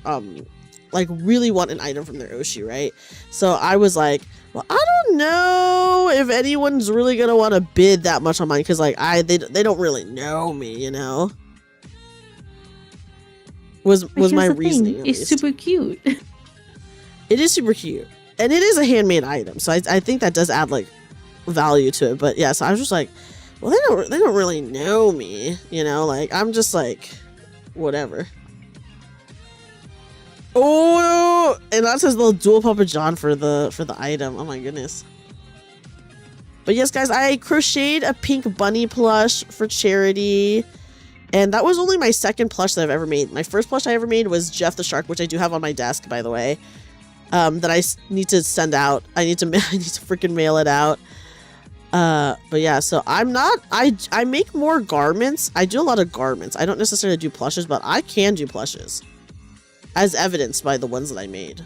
like really want an item from their Oshi, right? So I was like, well, I don't know if anyone's really gonna want to bid that much on mine because like they don't really know me, you know. Was my reasoning? At it's least. super cute. It is super cute, and it is a handmade item, so I think that does add like value to it. But yeah, so I was just like, well, they don't really know me, you know. Like I'm just like, whatever. Oh, and that says little dual Papa John for the item. Oh my goodness. But yes, guys, I crocheted a pink bunny plush for charity. And that was only my second plush that I've ever made. My first plush I ever made was Jeff the Shark, which I do have on my desk, by the way. That I need to send out. I need to freaking mail it out. But yeah, so I make more garments. I do a lot of garments. I don't necessarily do plushes, but I can do plushes. As evidenced by the ones that I made.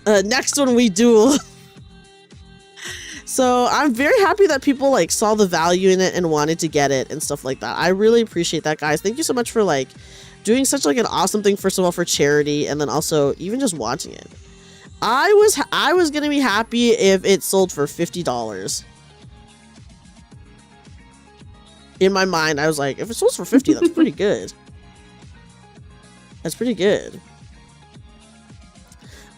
Next one we duel. So I'm very happy that people like saw the value in it and wanted to get it and stuff like that. I really appreciate that, guys. Thank you so much for like doing such like an awesome thing, first of all, for charity, and then also even just watching it. I was gonna be happy if it sold for $50. In my mind, I was like, if it sells for 50, that's pretty good. That's pretty good.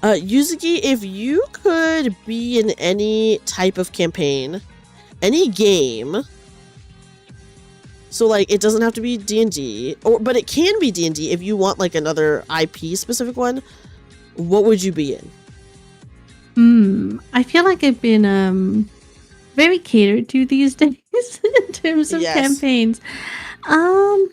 Yuzuki, if you could be in any type of campaign, any game, so like it doesn't have to be D&D, but it can be D&D if you want like another IP specific one, what would you be in? I feel like I've been very catered to these days in terms of campaigns. I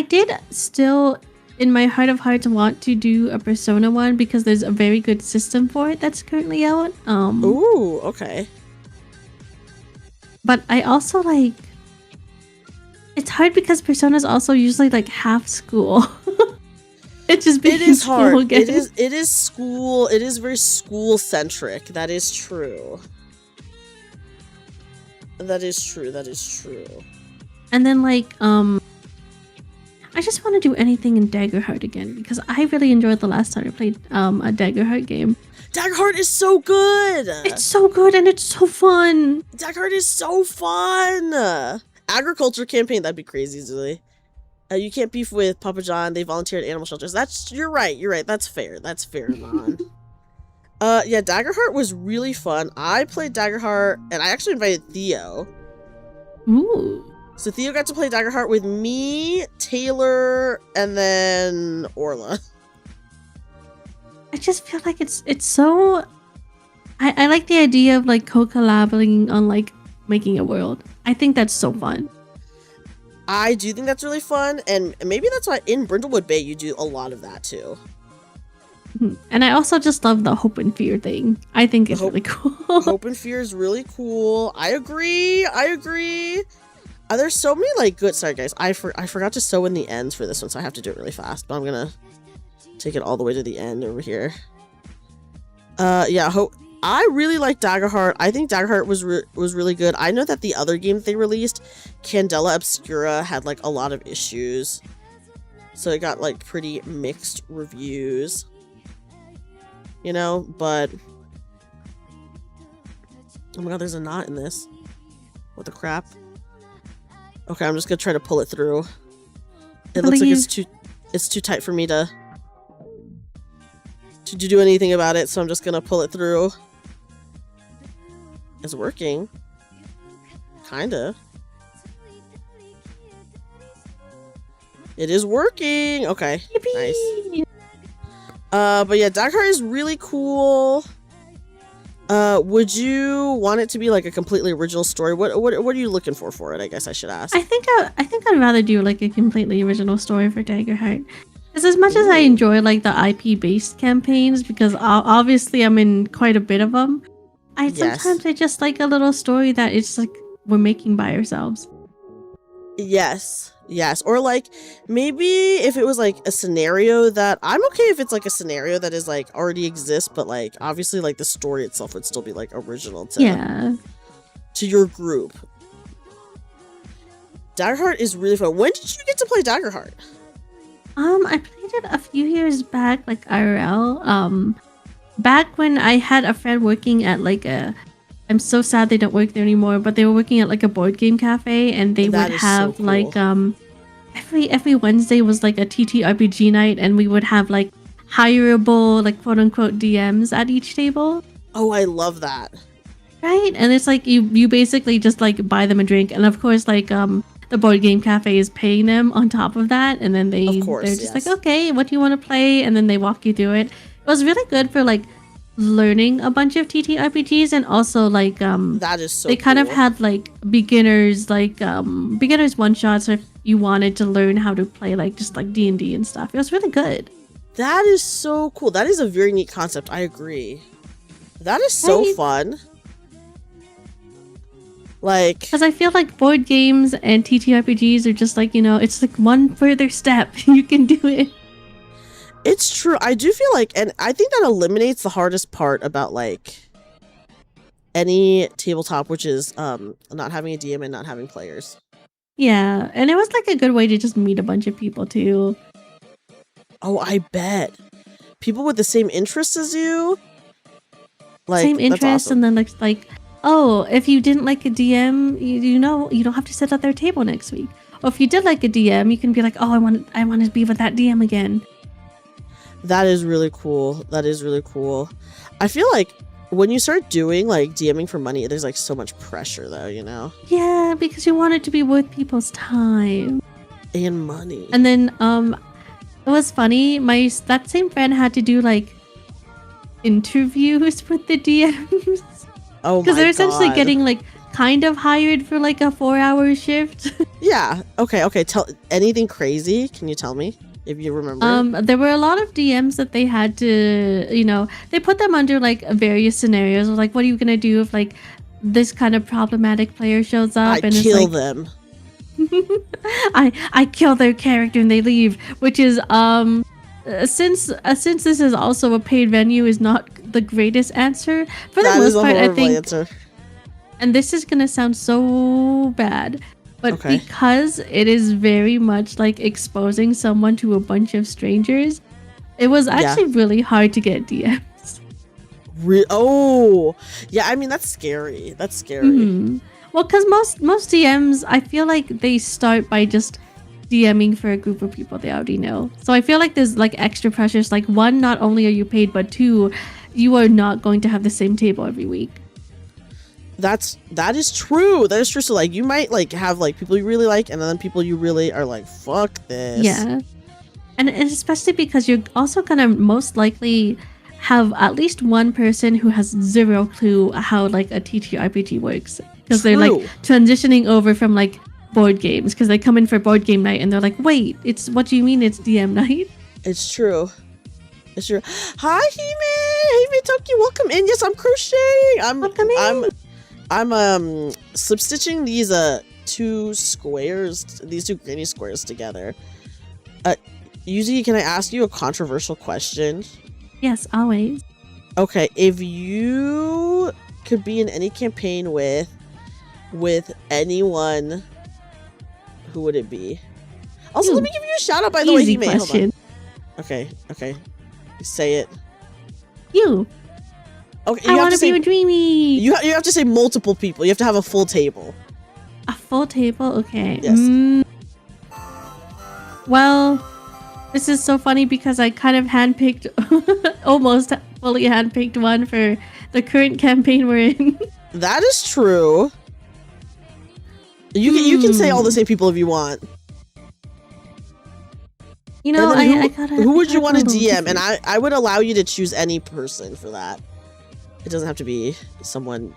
did still, in my heart of hearts, want to do a Persona one because there's a very good system for it that's currently out. Ooh, okay. But I also like, it's hard because Persona's also usually like half school. It is hard. It is school. It is very school centric. That is true. That is true. And then like I just want to do anything in Daggerheart again because I really enjoyed the last time I played a Daggerheart game. Daggerheart is so good. It's so good and it's so fun. Daggerheart is so fun. Agriculture campaign, that'd be crazy, Zuli. You can't beef with Papa John. They volunteer at animal shelters. You're right. That's fair. That's fair, Mon. Yeah, Daggerheart was really fun. I played Daggerheart, and I actually invited Theo. Ooh. So Theo got to play Daggerheart with me, Taylor, and then Orla. I just feel like it's so... I like the idea of like co-collaborating on like making a world. I think that's so fun. I do think that's really fun, and maybe that's why in Brindlewood Bay you do a lot of that too. And I also just love the hope and fear thing. I think it's really cool. Hope and fear is really cool. I agree. There's so many like good... Sorry guys, I forgot to sew in the ends for this one, so I have to do it really fast, but I'm gonna take it all the way to the end over here. Yeah, I really like Daggerheart. I think Daggerheart was really good. I know that the other game they released, Candela Obscura, had like a lot of issues, so it got like pretty mixed reviews, you know. But oh my god, there's a knot in this. What the crap? Okay, I'm just gonna try to pull it through. It looks like it's too tight for me to do anything about it, so I'm just gonna pull it through. It's working. Kinda. It is working! Okay. Yippee! Nice. But yeah, Daggerheart is really cool. Would you want it to be like a completely original story? What are you looking for it? I guess I should ask. I think I'd rather do like a completely original story for Daggerheart. Because as much as I enjoy like the IP based campaigns, because obviously I'm in quite a bit of them, sometimes I just like a little story that it's like we're making by ourselves. Yes, Yes, or like maybe if it was like a scenario that I'm okay if it's like a scenario that is like already exists, but like obviously like the story itself would still be like original to your group. Daggerheart is really fun. When did you get to play Daggerheart? I played it a few years back, like IRL. Back when I had a friend working at like a. I'm so sad they don't work there anymore, but they were working at like a board game cafe, and they would have so cool. Like every Wednesday was like a TTRPG night, and we would have like hireable like quote unquote DMs at each table. Oh, I love that. Right, and it's like you basically just like buy them a drink, and of course like the board game cafe is paying them on top of that, and then they're just like, okay, what do you want to play, and then they walk you through it. It was really good for like learning a bunch of TTRPGs, and also like that is so they kind of had like beginners one shots if you wanted to learn how to play like just like D&D and stuff. It was really good. That is so cool. That is a very neat concept. I agree. That is so fun. Like, because I feel like board games and TTRPGs are just like, you know, it's like one further step. You can do it. It's true. I do feel like, and I think that eliminates the hardest part about like any tabletop, which is not having a DM and not having players. Yeah, and it was like a good way to just meet a bunch of people too. Oh, I bet. People with the same interests as you. Like, same interests, awesome. And then like, oh, if you didn't like a DM, you know, you don't have to sit at their table next week. Or if you did like a DM, you can be like, oh, I want to be with that DM again. That is really cool. That is really cool. I feel like when you start doing like DMing for money, there's like so much pressure though, you know? Yeah, because you want it to be worth people's time. And money. And then it was funny, that same friend had to do like interviews with the DMs. Oh my god. Because they're essentially getting like kind of hired for like a 4-hour shift. Yeah. Okay. Tell anything crazy. Can you tell me if you remember? There were a lot of DMs that they had to, you know, they put them under like various scenarios. Like, what are you gonna do if like this kind of problematic player shows up? I kill them. I kill their character and they leave. Which is since this is also a paid venue, is not the greatest answer for the most part. I think. Answer. And this is gonna sound so bad, but because it is very much like exposing someone to a bunch of strangers, it was actually really hard to get DMs. Oh, yeah. I mean, that's scary. That's scary. Mm-hmm. Well, because most DMs, I feel like they start by just DMing for a group of people they already know. So I feel like there's like extra pressures. Like, one, not only are you paid, but two, you are not going to have the same table every week. That is true. That is true. So like you might like have like people you really like, and then people you really are like, fuck this. Yeah. And especially because you're also gonna most likely have at least one person who has zero clue how like a TTRPG works. Because they're like transitioning over from like board games, because they come in for board game night and they're like, wait, what do you mean it's DM night? It's true. It's true. Hi, Hime Toki, welcome in. Yes, I'm crocheting. Welcome in. I'm slip stitching these two granny squares together. Yuzi, can I ask you a controversial question? Yes, always. Okay, if you could be in any campaign with anyone, who would it be? Also, let me give you a shout out, by the way, Hime. Question. Okay. Say it. You. Okay, I want to be a Dreamy. You have to say multiple people. You have to have a full table. A full table? Okay. Yes. Well, this is so funny because I kind of handpicked, almost fully handpicked one for the current campaign we're in. That is true. You can say all the same people if you want. You know, who would you want to DM? And I would allow you to choose any person for that. It doesn't have to be someone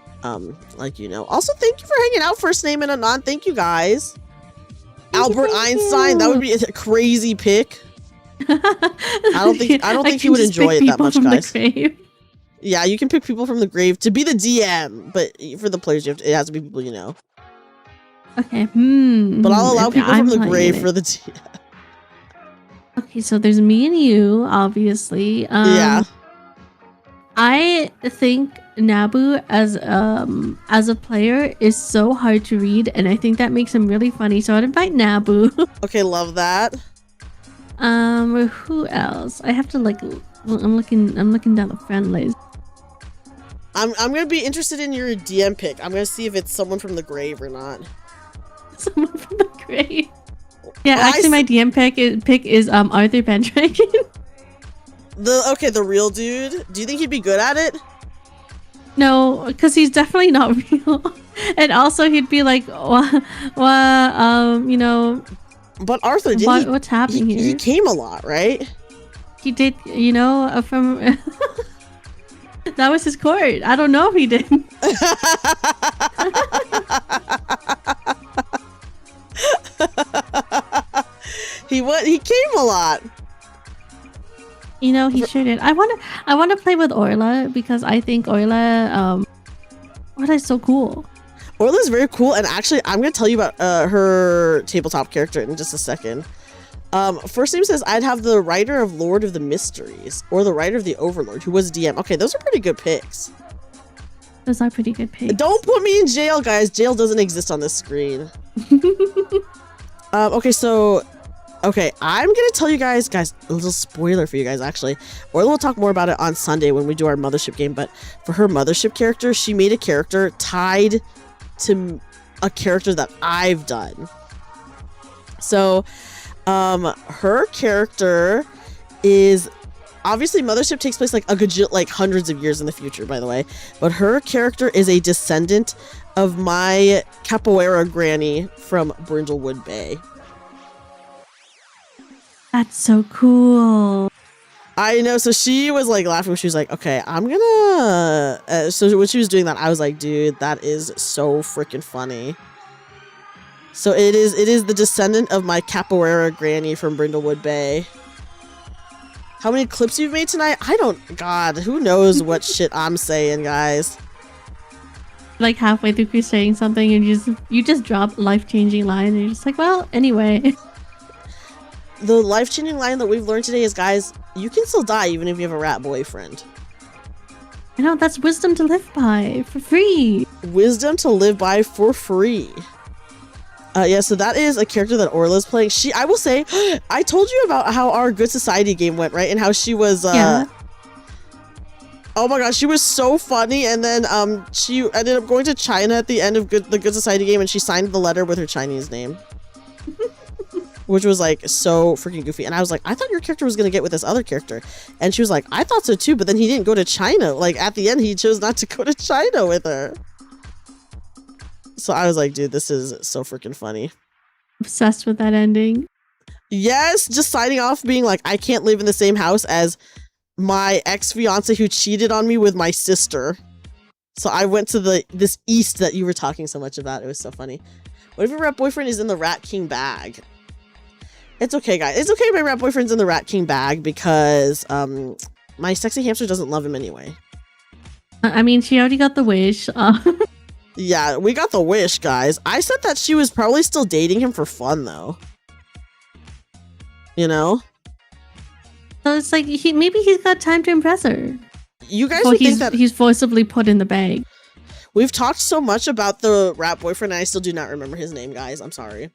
like, you know. Also, thank you for hanging out, First Name and Anon. Thank you guys. Albert Einstein, that would be a crazy pick. I don't think you would enjoy it that much, guys. Yeah, you can pick people from the grave to be the DM, but for the players, it has to be people you know. Okay. But I'll allow people from the grave it. for the DM. Okay, so there's me and you, obviously. Yeah. I think Nabu as a player is so hard to read, and I think that makes him really funny. So I'd invite Nabu. Okay, love that. Who else? I have to like. I'm looking down the friend list. I'm gonna be interested in your DM pick. I'm gonna see if it's someone from the grave or not. Someone from the grave. Yeah, Well, actually, my DM pick is Arthur Pendragon. The real dude. Do you think he'd be good at it? No, because he's definitely not real. And also, he'd be like, you know. But Arthur, what's happening here? He came a lot, right? He did, you know, from. That was his court. I don't know if he did. He came a lot. You know, he sure did. I wanna play with Orla because I think Orla is so cool. Orla's very cool, and actually I'm gonna tell you about her tabletop character in just a second. First name says I'd have the writer of Lord of the Mysteries or the writer of the Overlord, who was DM. Okay, those are pretty good picks. Those are pretty good picks. Don't put me in jail, guys. Jail doesn't exist on this screen. Okay, so I'm gonna tell you guys, a little spoiler for you guys, actually. Orla will talk more about it on Sunday when we do our Mothership game, but for her Mothership character, she made a character tied to a character that I've done. So, her character is obviously Mothership takes place like hundreds of years in the future, by the way, but her character is a descendant of my capoeira granny from Brindlewood Bay. That's so cool. I know. So she was like laughing. She was like, okay, I'm gonna. So when she was doing that, I was like, dude, that is so freaking funny. So it is the descendant of my capoeira granny from Brindlewood Bay. How many clips you've made tonight? God, who knows what shit I'm saying, guys. Like halfway through saying something and you just drop life-changing line and you're just like, well, anyway. The life-changing line that we've learned today is, guys, you can still die even if you have a rat boyfriend. I know, that's wisdom to live by for free. Wisdom to live by for free. Yeah, so that is a character that Orla's playing. I will say, I told you about how our Good Society game went, right? And how she was, yeah. Oh my gosh, she was so funny. And then she ended up going to China at the end of the Good Society game, and she signed the letter with her Chinese name. Which was like so freaking goofy. And I was like, I thought your character was gonna get with this other character. And she was like, I thought so too, but then he didn't go to China. Like at the end, he chose not to go to China with her. So I was like, dude, this is so freaking funny. Obsessed with that ending. Yes, just signing off being like, I can't live in the same house as my ex-fiance who cheated on me with my sister. So I went to this east that you were talking so much about. It was so funny. What if your rat boyfriend is in the Rat King bag? It's okay, guys. It's okay my rat boyfriend's in the Rat King bag because my sexy hamster doesn't love him anyway. I mean, she already got the wish. Yeah, we got the wish, guys. I said that she was probably still dating him for fun, though. You know? So it's like, maybe he's got time to impress her. You guys would think that he's forcibly put in the bag. We've talked so much about the rat boyfriend, and I still do not remember his name, guys. I'm sorry.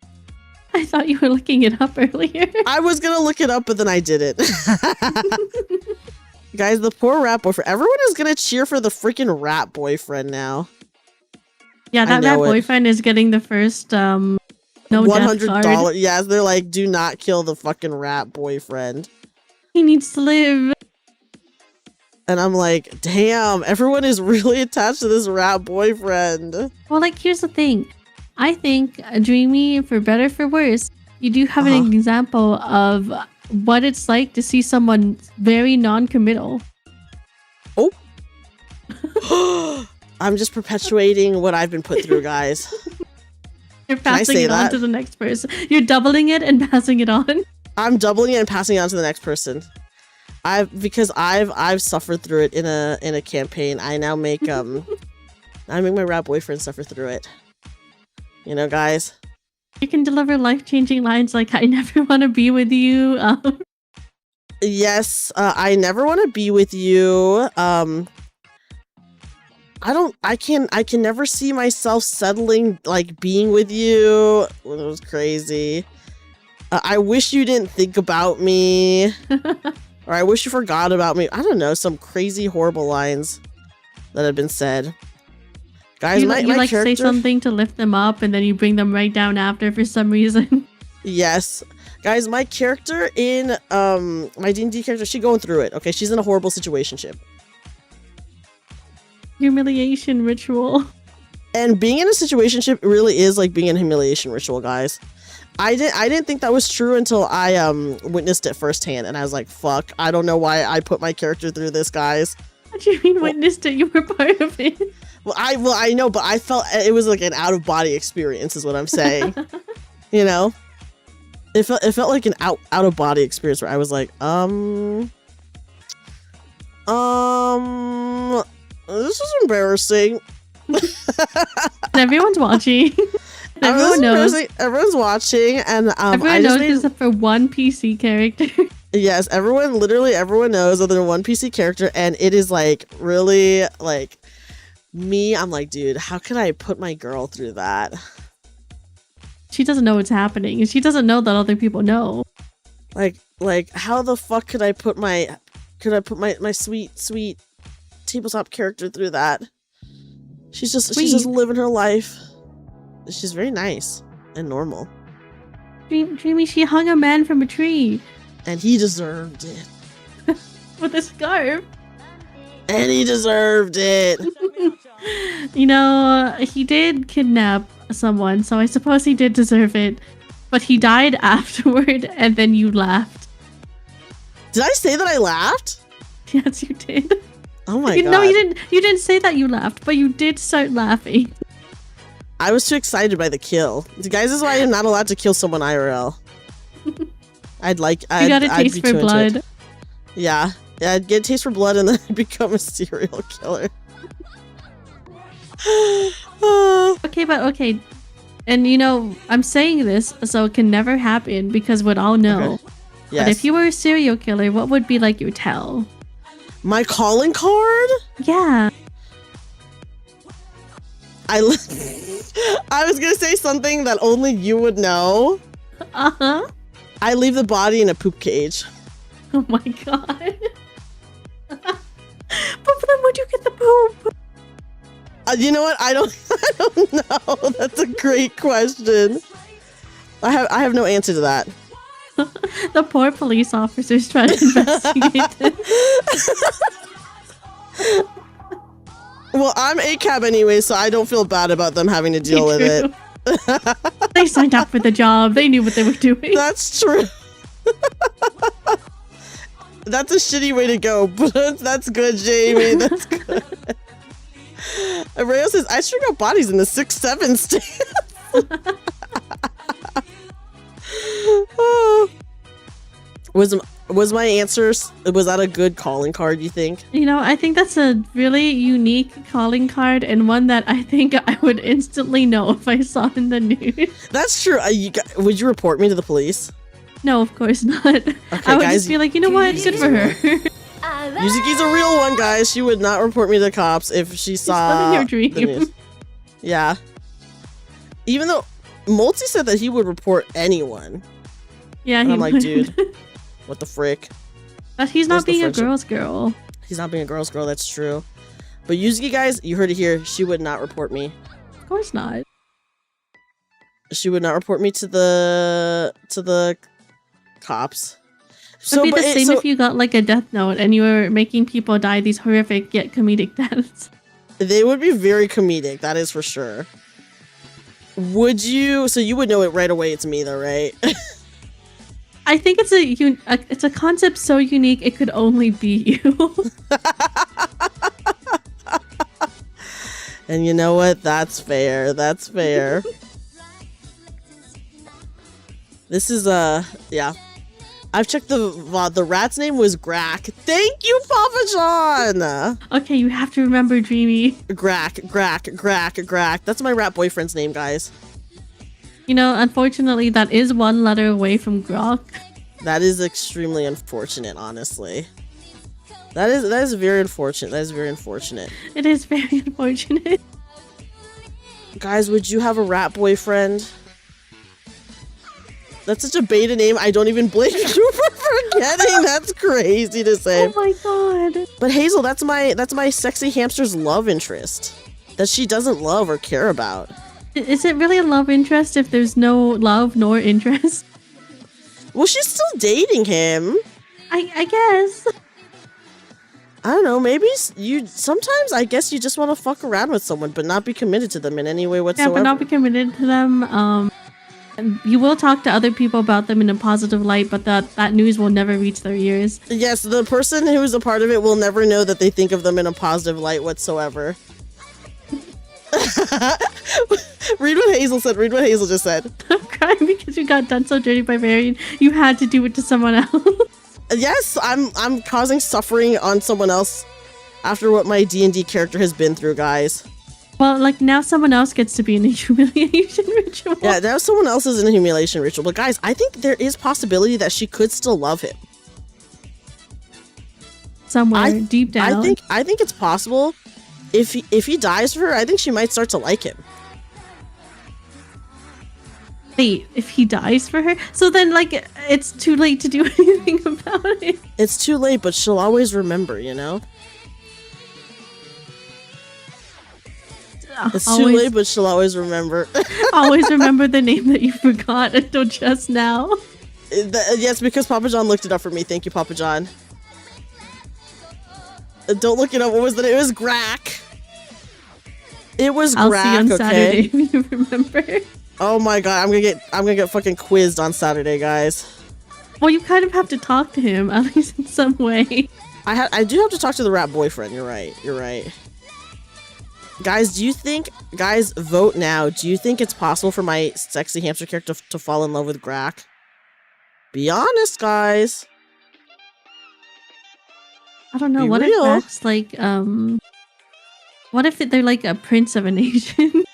I thought you were looking it up earlier. I was gonna look it up, but then I didn't. Guys, the poor rat boyfriend. Everyone is gonna cheer for the freaking rat boyfriend now. Yeah, that boyfriend is getting the first no $100. Yes, they're like, do not kill the fucking rat boyfriend. He needs to live. And I'm like, damn, everyone is really attached to this rat boyfriend. Well, like, here's the thing. I think, Dreamy, for better for worse, you do have an example of what it's like to see someone very non-committal. Oh. I'm just perpetuating what I've been put through, guys. You're passing it on to the next person. You're doubling it and passing it on. I'm doubling it and passing it on to the next person. Because I've suffered through it in a campaign. I now make I make my rat boyfriend suffer through it. You know, guys? You can deliver life-changing lines like, I never want to be with you. Yes, I never want to be with you. I can never see myself settling, like, being with you. It was crazy. I wish you didn't think about me. Or I wish you forgot about me. I don't know, some crazy, horrible lines that have been said. Guys, you my like character... say something to lift them up and then you bring them right down after for some reason. Yes. Guys, my character in, my D&D character, she's going through it, okay? She's in a horrible situationship. Humiliation ritual. And being in a situationship really is like being in a humiliation ritual, guys. I didn't think that was true until I witnessed it firsthand, and I was like, fuck, I don't know why I put my character through this, guys. What do you mean witnessed it? You were part of it. Well, I know, but I felt it was like an out-of-body experience is what I'm saying. You know? It felt like an out-of-body experience where I was like, this is embarrassing. Everyone's watching. Everyone knows. Everyone's watching, and everyone knows except for one PC character. Yes, everyone knows other than one PC character, and it is like really like me. I'm like, dude, how can I put my girl through that? She doesn't know what's happening, and she doesn't know that other people know. Like how the fuck could I put my sweet tabletop character through that? She's just living her life. She's very nice and normal. Dreamy, she hung a man from a tree. And he deserved it. With a scarf. And he deserved it. You know, he did kidnap someone, so I suppose he did deserve it. But he died afterward, and then you laughed. Did I say that I laughed? Yes, you did. Oh my god. No, you didn't. You didn't say that you laughed, but you did start laughing. I was too excited by the kill. Guys, this is why I'm not allowed to kill someone IRL. You got a taste for blood. Yeah, I'd get a taste for blood and then I'd become a serial killer. Okay. And you know, I'm saying this so it can never happen because we'd all know. Okay. Yes. But if you were a serial killer, what would be like your tell? My calling card? Yeah. I was gonna say something that only you would know. Uh-huh. I leave the body in a poop cage. Oh my god. But then where'd you get the poop? You know what? I don't know. That's a great question. I have no answer to that. The poor police officers trying to investigate this. Well, I'm ACAB anyway, so I don't feel bad about them having to deal with it. They signed up for the job. They knew what they were doing. That's true. That's a shitty way to go, but that's good, Jamie. That's good. Rayo says, I sure got bodies in the 6-7 stance. Oh. Was my answers, was that a good calling card, you think? You know, I think that's a really unique calling card and one that I think I would instantly know if I saw in the news. That's true. Would you report me to the police? No, of course not. Okay, I would just be like, you know what? Good for her. Yuzuki's a real one, guys. She would not report me to the cops if she saw your dream. The news. Yeah. Even though Multi said that he would report anyone. Yeah, and he I'm like, would. dude, what the frick? But he's not being a girl's girl. He's not being a girl's girl, that's true. But Yuzuki, guys, you heard it here. She would not report me. Of course not. She would not report me to the cops. It'd be the same if you got like a death note and you were making people die these horrific yet comedic deaths. They would be very comedic, that is for sure. Would you? So you would know it right away. It's me, though, right? I think it's a concept so unique it could only be you. And you know what? That's fair. That's fair. This is yeah. I've checked the VOD. The rat's name was Grack. Thank you, Papa John. Okay, you have to remember Dreamy. Grack. That's my rat boyfriend's name, guys. You know, unfortunately, that is one letter away from Grok. That is extremely unfortunate, honestly. That is very unfortunate. That is very unfortunate. It is very unfortunate. Guys, would you have a rat boyfriend? That's such a beta name. I don't even blame you for forgetting. That's crazy to say. Oh my god. But Hazel, that's my sexy hamster's love interest that she doesn't love or care about. Is it really a love interest if there's no love nor interest? Well, she's still dating him. I guess. I don't know. Maybe sometimes I guess you just want to fuck around with someone, but not be committed to them in any way whatsoever. Yeah, but not be committed to them. You will talk to other people about them in a positive light, but that news will never reach their ears. Yes, the person who is a part of it will never know that they think of them in a positive light whatsoever. Read what Hazel said. Read what Hazel just said. I'm crying because you got done so dirty by Varian. You had to do it to someone else. Yes, I'm causing suffering on someone else after what my D&D character has been through, guys. Well, like, now someone else gets to be in a humiliation ritual. Yeah, now someone else is in a humiliation ritual. But guys, I think there is possibility that she could still love him. Somewhere deep down. I think it's possible. If he dies for her, I think she might start to like him. Wait, if he dies for her? So then, like, it's too late to do anything about it. It's too late, but she'll always remember, you know? It's too late, but she'll always remember. Always remember the name that you forgot until just now. Yes, because Papa John looked it up for me. Thank you, Papa John. Don't look it up. What was the name? It was Grack. It was I'll Grack, see you on okay? Saturday if you remember. Oh my god, I'm gonna get fucking quizzed on Saturday, guys. Well, you kind of have to talk to him, at least in some way. I do have to talk to the rat boyfriend. You're right. You're right. Guys, guys, vote now. Do you think it's possible for my sexy hamster character to fall in love with Grack? Be honest, guys. I don't know. Be What real. if that's like, what if they're like a prince of a nation?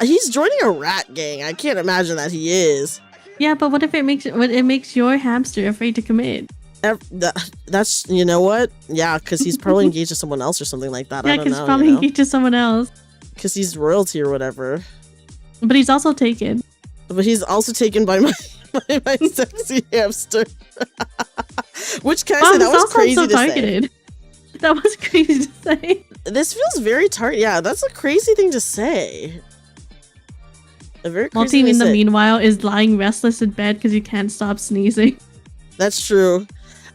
He's joining a rat gang. I can't imagine that he is. Yeah, but what if it makes your hamster afraid to commit? That's, you know what? Yeah, because he's probably engaged to someone else or something like that. Yeah, I don't know. because probably engaged to someone else. Because he's royalty or whatever. But he's also taken. But he's also taken by my sexy hamster. Which, can I say, that was crazy to say. That was crazy to say. This feels very targeted. Yeah, that's a crazy thing to say. A very crazy thing to in the say. meanwhile is lying restless in bed because you can't stop sneezing. That's true.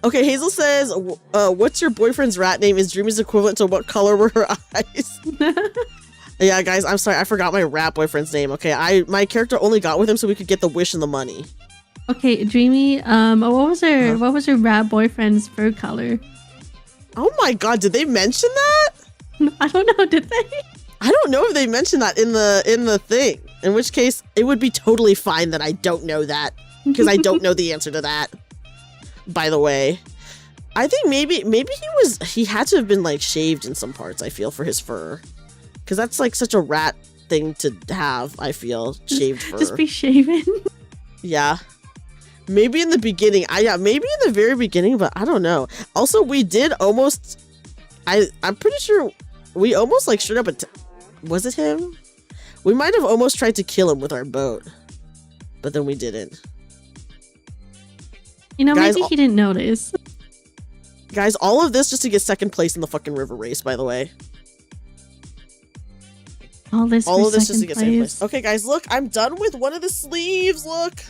Okay, Hazel says, what's your boyfriend's rat name? Is Dreamy's equivalent to what color were her eyes? Yeah, guys, I'm sorry. I forgot my rat boyfriend's name. Okay, my character only got with him so we could get the wish and the money. Okay, Dreamy, what was her rat boyfriend's fur color? Oh my god, did they mention that? I don't know, did they? I don't know if they mentioned that in the thing. In which case, it would be totally fine that I don't know that. Because I don't know the answer to that. By the way. I think maybe he had to have been like shaved in some parts, I feel, for his fur. Because that's like such a rat thing to have, I feel. Shaved fur. Just be shaven. Yeah. Maybe in the beginning. Maybe in the very beginning, but I don't know. Also, we did almost... I'm pretty sure we almost like straight up... Was it him? We might have almost tried to kill him with our boat. But then we didn't. You know, guys, maybe he didn't notice. Guys, all of this just to get second place in the fucking river race, by the way. All of this just to get second place. Okay, guys, look. I'm done with one of the sleeves. Look.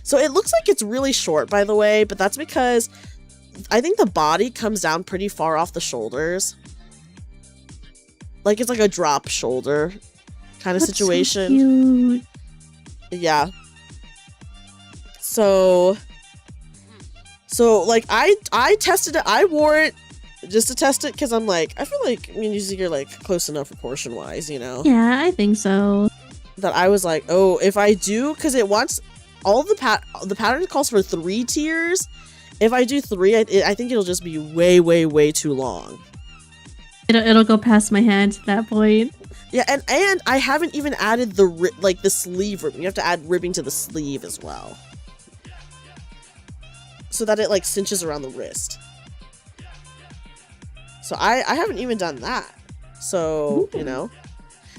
So it looks like it's really short, by the way, but that's because I think the body comes down pretty far off the shoulders. Like it's like a drop shoulder kind of situation. So cute. Yeah. So like I tested it. I wore it just to test it because I'm like, I feel like usually you're like close enough proportion wise, you know? Yeah, I think so. That I was like, oh, if I do, because it wants all the pattern calls for 3 tiers. If I do 3, I think it'll just be way, way, way too long. It'll go past my hands at that point. Yeah, and I haven't even added the sleeve ribbing. You have to add ribbing to the sleeve as well, so that it like cinches around the wrist. So I haven't even done that. So you know.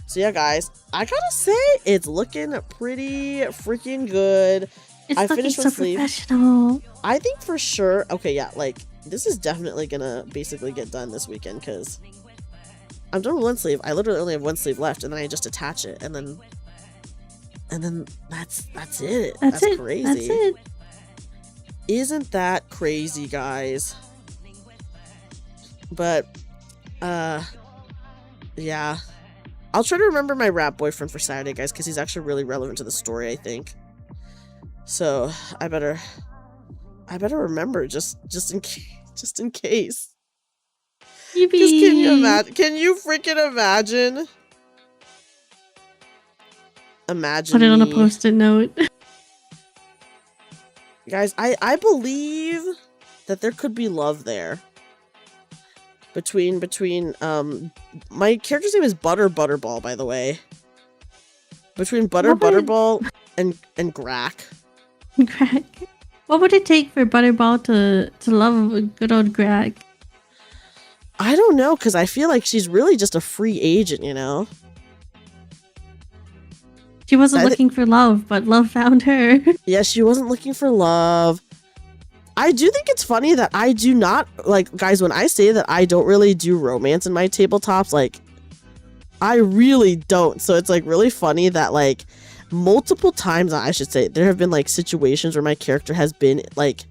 So yeah, guys, I gotta say it's looking pretty freaking good. It's I looking finished so one sleeve. professional. I think for sure. Okay, yeah, like this is definitely gonna basically get done this weekend because I'm done with one sleeve. I literally only have one sleeve left, and then I just attach it, and then that's it. That's it. crazy. That's it. Isn't that crazy, guys? But yeah. I'll try to remember my rap boyfriend for Saturday, guys, because he's actually really relevant to the story, I think. So I better remember just in case. Just can you imagine? Can you freaking imagine? Put it on a post-it note. Guys, I believe that there could be love there. Between my character's name is Butterball, by the way. Between Butterball and Grack. Grack. What would it take for Butterball to love a good old Grack? I don't know, because I feel like she's really just a free agent, you know? She wasn't looking for love, but love found her. Yeah, she wasn't looking for love. I do think it's funny that I do not, like, guys, when I say that I don't really do romance in my tabletops, like, I really don't. So it's, like, really funny that, like, multiple times, I should say, there have been, like, situations where my character has been, like,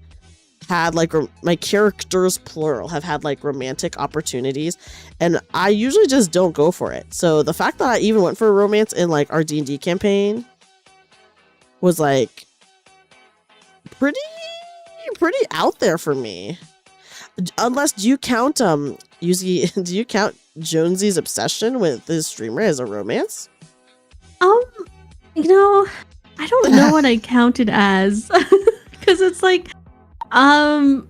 had, like, my characters, plural, have had, like, romantic opportunities, and I usually just don't go for it. So the fact that I even went for a romance in, like, our D&D campaign was, like, pretty out there for me. Unless, do you count Jonesy's obsession with his streamer as a romance? You know, I don't know what I count it as. Because it's like, I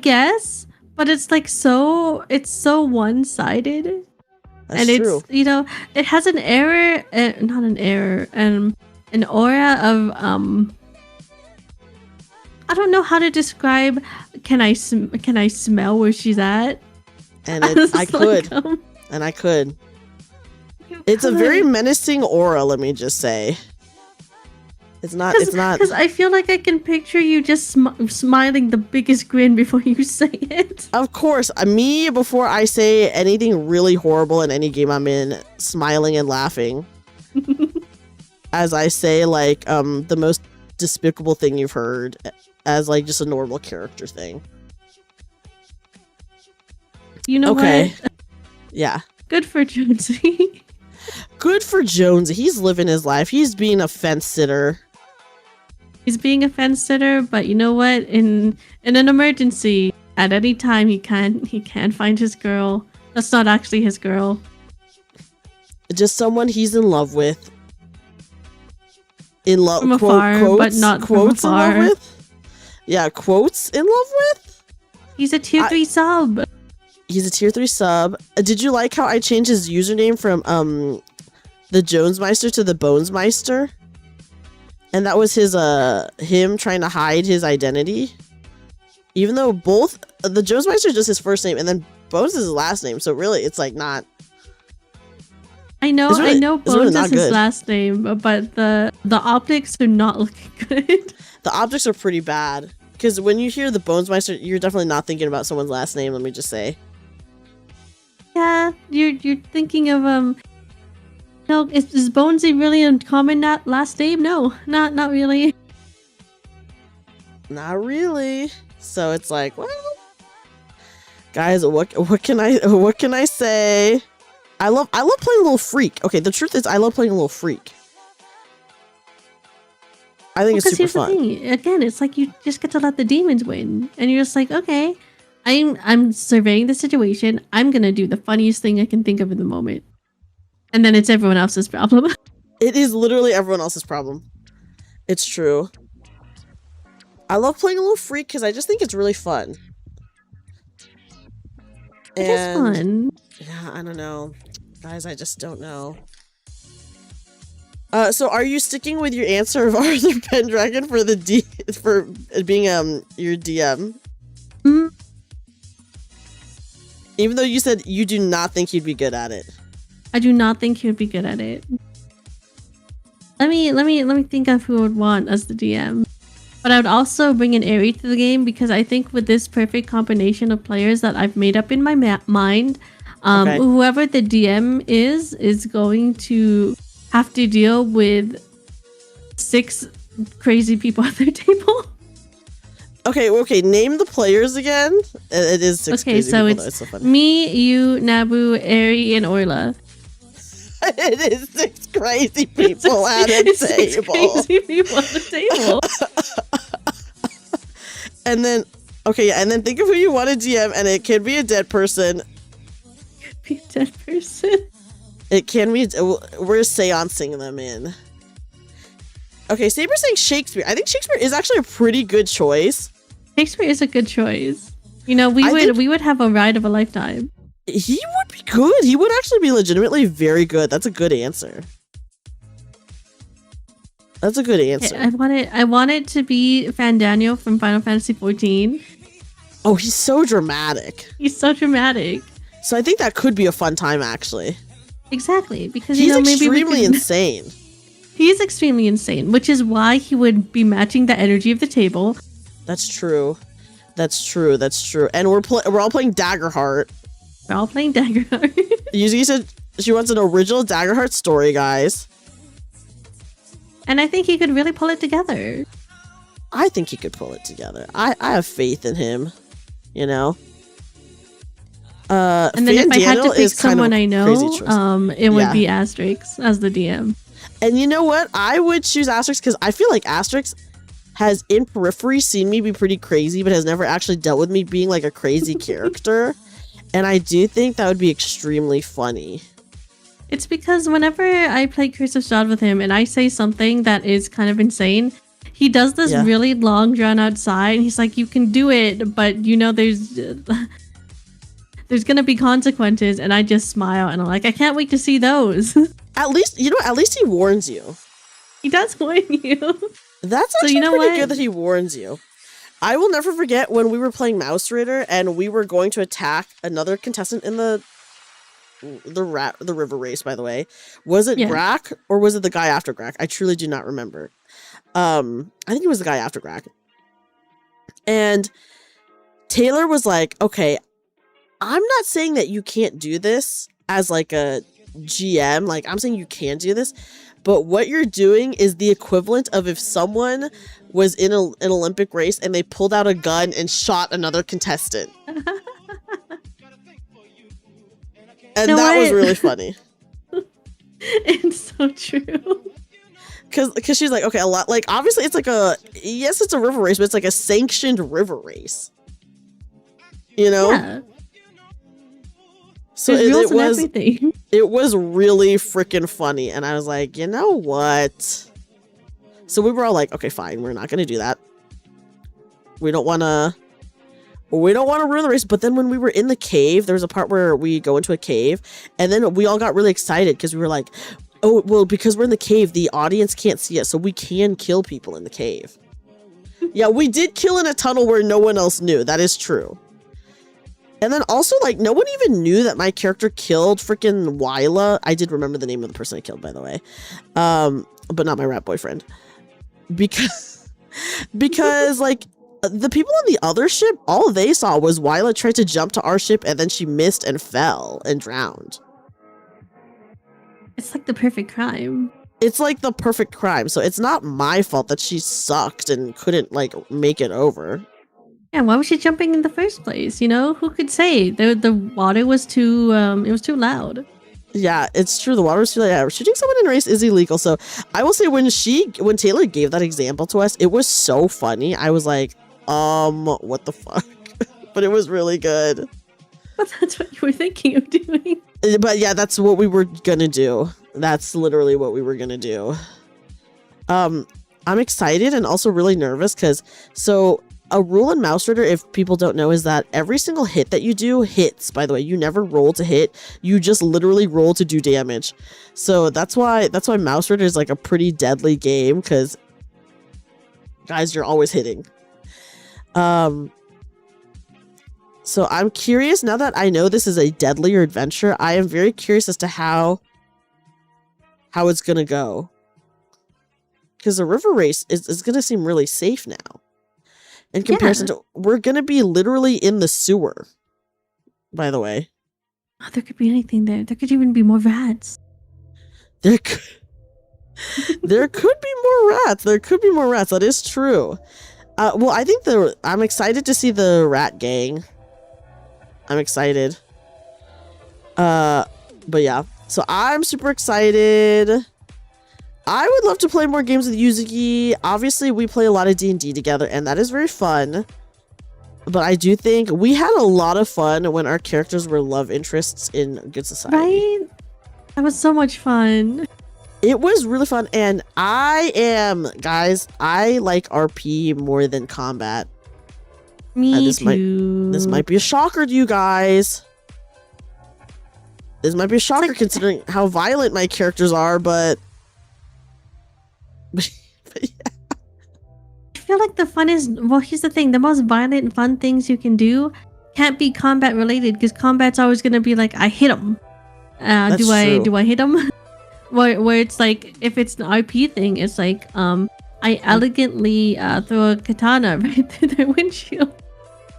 guess, but it's like it's so one-sided. That's and true. It's, you know, it has an error, not an error, an aura of, I don't know how to describe. Can I smell where she's at? And I could. It's a very menacing aura. Let me just say. It's not. Because I feel like I can picture you just smiling the biggest grin before you say it. Of course, me before I say anything really horrible in any game I'm in, smiling and laughing, as I say like the most despicable thing you've heard. As like just a normal character thing. You know what? Yeah. Good for Jonesy. Good for Jonesy. He's living his life. He's being a fence sitter. He's being a fence sitter, but you know what? In an emergency, at any time he can find his girl. That's not actually his girl. Just someone he's in love with. In love from afar, but not quotes from afar. In love with? Yeah, quotes in love with? He's a tier 3 sub. He's a tier 3 sub. Did you like how I changed his username from the Jonesmeister to the Bonesmeister? And that was his him trying to hide his identity. Even though both the Jonesmeister is just his first name and then Bones is his last name, so really it's like not. I know Bones really is his last name, but the optics are not looking good. The optics are pretty bad. Because when you hear the Bonesmeister, you're definitely not thinking about someone's last name, let me just say. Yeah, you're thinking of no, is Bonesy really a common last name? No, not really. Not really. So it's like, well, guys, what can I say? I love playing a little freak. Okay, the truth is I love playing a little freak. I think it's super fun. Again, it's like you just get to let the demons win, and you're just like, okay, I'm surveying the situation. I'm gonna do the funniest thing I can think of in the moment, and then it's everyone else's problem. It is literally everyone else's problem. It's true. I love playing a little freak because I just think it's really fun. It is fun. Yeah, I don't know. Guys, I just don't know. So are you sticking with your answer of Arthur Pendragon for for being your DM? Mm. Even though you said you do not think he'd be good at it. I do not think he would be good at it. Let me think of who I would want as the DM. But I would also bring an Aerie to the game because I think with this perfect combination of players that I've made up in my mind, Okay. whoever the DM is going to have to deal with 6 crazy people at their table. Okay, name the players again. It is 6 Okay, crazy so people, it's though. So funny. me, you, Nabu, Aerie, and Orla. It is 6 crazy people at a It's 6 table. crazy people at the table. And then, okay, and then think of who you want to DM, and it can be a dead person. Be a dead person. It can be. We're seancing them in. Okay, Saber's saying Shakespeare. I think Shakespeare is actually a pretty good choice. Shakespeare is a good choice. You know, we would have a ride of a lifetime. He would be good. He would actually be legitimately very good. That's a good answer. That's a good answer. Okay, I want it to be Fandaniel from Final Fantasy XIV. Oh, he's so dramatic. He's so dramatic. So I think that could be a fun time, actually. Exactly, because He's you know maybe extremely insane. He is extremely insane, which is why he would be matching the energy of the table. That's true. That's true. That's true. And we're all playing Daggerheart. We're all playing Daggerheart. Yuzuki said she wants an original Daggerheart story, guys. And I think he could really pull it together. I think he could pull it together. I have faith in him. You know. And then if I had to pick someone I know, it would Yeah. be Asterix as the DM. And you know what? I would choose Asterix because I feel like Asterix has in periphery seen me be pretty crazy, but has never actually dealt with me being like a crazy character. And I do think that would be extremely funny. It's because whenever I play Curse of Strahd with him and I say something that is kind of insane, he does this really long drawn out sigh and he's like, you can do it, but you know there's gonna be consequences, and I just smile and I'm like, I can't wait to see those. At least he warns you. He does warn you. That's actually pretty good that he warns you. I will never forget when we were playing Mouse Raider and we were going to attack another contestant in the river race, by the way. Was it Grak or was it the guy after Grak? I truly do not remember. I think it was the guy after Grak. And Taylor was like, okay, I'm not saying that you can't do this as like a GM. Like, I'm saying you can do this. But what you're doing is the equivalent of if someone was in an Olympic race and they pulled out a gun and shot another contestant. And that was really funny. It's so true. Because she's like, okay, a lot, like, obviously it's like yes, it's a river race, but it's like a sanctioned river race. You know? Yeah. So it was really freaking funny. And I was like, you know what? So we were all like, okay, fine, we're not going to do that. We don't want to ruin the race. But then when we were in the cave, there was a part where we go into a cave and then we all got really excited because we were like, oh, well, because we're in the cave, the audience can't see us. So we can kill people in the cave. Yeah, we did kill in a tunnel where no one else knew. That is true. And then also, like, no one even knew that my character killed freaking Wyla. I did remember the name of the person I killed, by the way. But not my rat boyfriend. Because like, the people on the other ship, all they saw was Wyla tried to jump to our ship and then she missed and fell and drowned. It's like the perfect crime. It's like the perfect crime. So it's not my fault that she sucked and couldn't, like, make it over. Yeah, why was she jumping in the first place? You know, who could say? The water was too it was too loud. Yeah, it's true. The water was too loud. Yeah, shooting someone in a race is illegal. So I will say when Taylor gave that example to us, it was so funny. I was like, what the fuck? But it was really good. But that's what you were thinking of doing. But yeah, that's what we were gonna do. That's literally what we were gonna do. I'm excited and also really nervous because a rule in Mouse Ritter, if people don't know, is that every single hit that you do hits, by the way. You never roll to hit. You just literally roll to do damage. So that's why Mouse Ritter is like a pretty deadly game, because guys, you're always hitting. So I'm curious, now that I know this is a deadlier adventure, I am very curious as to how it's gonna go. Because the river race is gonna seem really safe now. In comparison to, we're gonna be literally in the sewer, by the way. Oh, there could be anything there. There could even be more rats. There could be more rats. There could be more rats. That is true. Well, I think I'm excited to see the rat gang. I'm excited. But yeah. So I'm super excited. I would love to play more games with Yuzuki. Obviously, we play a lot of D&D together, and that is very fun. But I do think we had a lot of fun when our characters were love interests in Good Society. Right? That was so much fun. It was really fun, and guys, I like RP more than combat. Me too. This might be a shocker to you guys. This might be a shocker considering how violent my characters are, but yeah. I feel like the fun is, well, here's the thing, the most violent and fun things you can do can't be combat related, because combat's always going to be like, I hit him. Do I hit him? where it's like, if it's an RP thing, it's like, I elegantly throw a katana right through their windshield.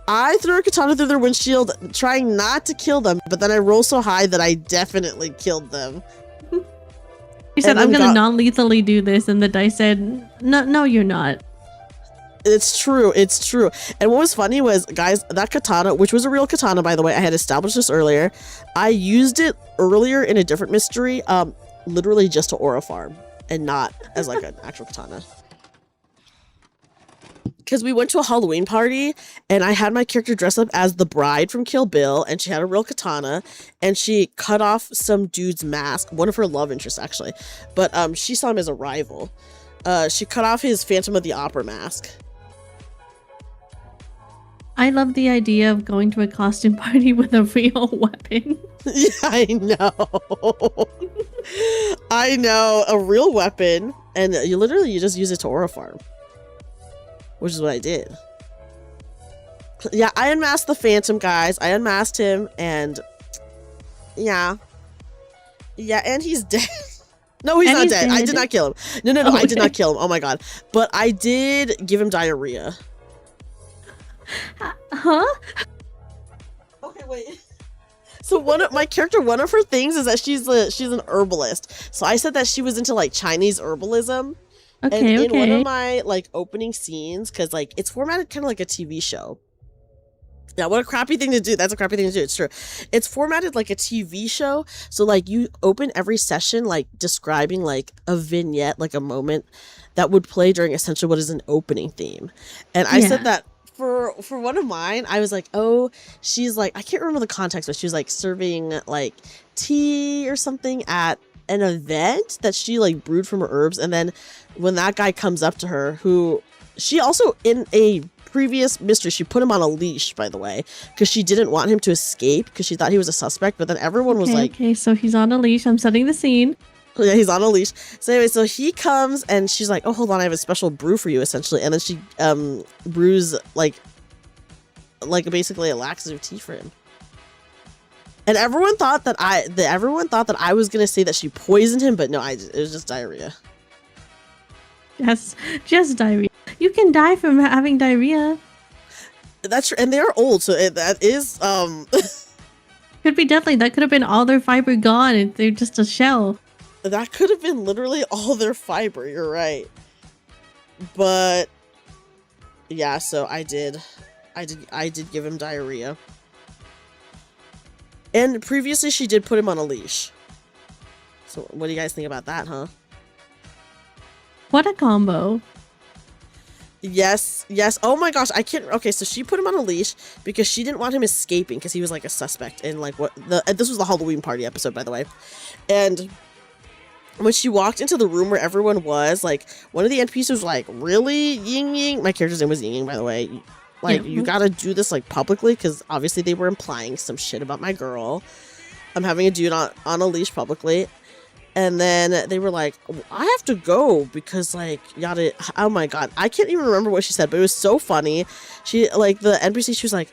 I threw a katana through their windshield, trying not to kill them, but then I roll so high that I definitely killed them. You said, I'm gonna non-lethally do this, and the dice said, no, you're not. It's true. It's true. And what was funny was, guys, that katana, which was a real katana, by the way, I had established this earlier. I used it earlier in a different mystery, literally just to aura farm, and not as like an actual katana. Because we went to a Halloween party, and I had my character dress up as the bride from Kill Bill, and she had a real katana, and she cut off some dude's mask, one of her love interests, actually. But she saw him as a rival. She cut off his Phantom of the Opera mask. I love the idea of going to a costume party with a real weapon. Yeah, I know. I know, a real weapon, and you just use it to aura farm. Which is what I did. Yeah, I unmasked the Phantom, guys. I unmasked him, and yeah, and he's dead. No, he's not dead. I did not kill him. No, I did not kill him. Oh my god. But I did give him diarrhea. Huh? Okay, wait. So one of her things is that she's an herbalist. So I said that she was into like Chinese herbalism. Okay, and in one of my like opening scenes, because like it's formatted kind of like a TV show. Yeah, what a crappy thing to do. That's a crappy thing to do. It's true. It's formatted like a TV show. So like you open every session like describing like a vignette, like a moment that would play during essentially what is an opening theme. And I said that for one of mine, I was like, oh, she's like, I can't remember the context, but she was like serving like tea or something at an event that she like brewed from her herbs. And then when that guy comes up to her, who she also in a previous mystery, she put him on a leash, by the way, because she didn't want him to escape because she thought he was a suspect. But then everyone was like, okay, so he's on a leash. I'm setting the scene. Yeah, he's on a leash. So anyway, so he comes and she's like, oh, hold on, I have a special brew for you, essentially. And then she brews like basically a laxative tea for him. And everyone thought that I was gonna say that she poisoned him, but no, it was just diarrhea. Yes, just diarrhea. You can die from having diarrhea. That's true, and they're old, so that is could be deadly. That could have been all their fiber gone, and they're just a shell. That could have been literally all their fiber. You're right, but yeah. So I did give him diarrhea. And previously, she did put him on a leash. So what do you guys think about that, huh? What a combo. Yes. Oh my gosh, I can't. Okay, so she put him on a leash because she didn't want him escaping because he was like a suspect in like this was the Halloween party episode, by the way. And when she walked into the room where everyone was, like, one of the NPCs was like, really, Ying Ying? My character's name was Ying Ying, by the way. Like, you gotta do this, like, publicly, because obviously they were implying some shit about my girl. I'm having a dude on a leash publicly. And then they were like, I have to go because, like, yada. Oh my god. I can't even remember what she said, but it was so funny. She, like, the NPC, she was like,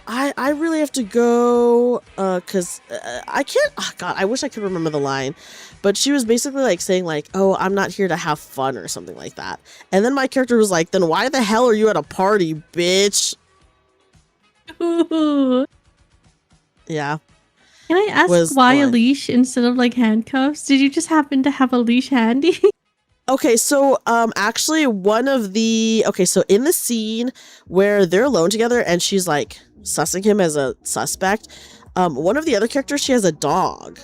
I really have to go because I can't. Oh god, I wish I could remember the line. But she was basically, like, saying, like, oh, I'm not here to have fun or something like that. And then my character was like, then why the hell are you at a party, bitch? Ooh. Yeah. Can I ask why a leash instead of like handcuffs? Did you just happen to have a leash handy? Okay, so actually so in the scene where they're alone together and she's like sussing him as a suspect, one of the other characters, she has a dog.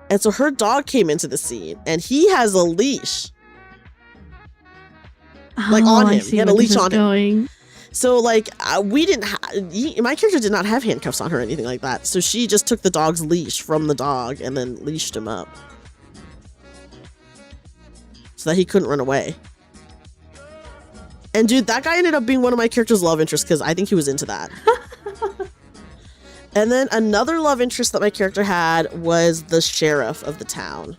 And so her dog came into the scene and he has a leash. Like on him. He had a leash on him. So, like, we didn't my character did not have handcuffs on her or anything like that. So she just took the dog's leash from the dog and then leashed him up. So that he couldn't run away. And, dude, that guy ended up being one of my character's love interests because I think he was into that. And then another love interest that my character had was the sheriff of the town.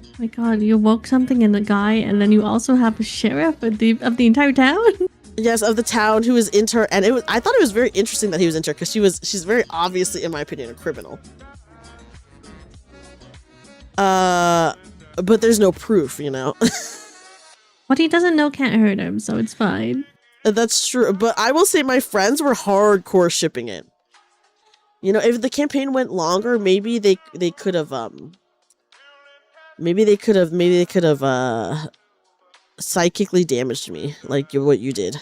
Oh my god, you woke something in the guy and then you also have a sheriff of the entire town? Yes, of the town who was into her, and I thought it was very interesting that he was into her because she's very obviously, in my opinion, a criminal. But there's no proof, you know. What he doesn't know can't hurt him, so it's fine. That's true, but I will say my friends were hardcore shipping it. You know, if the campaign went longer, maybe they could have psychically damaged me, like what you did.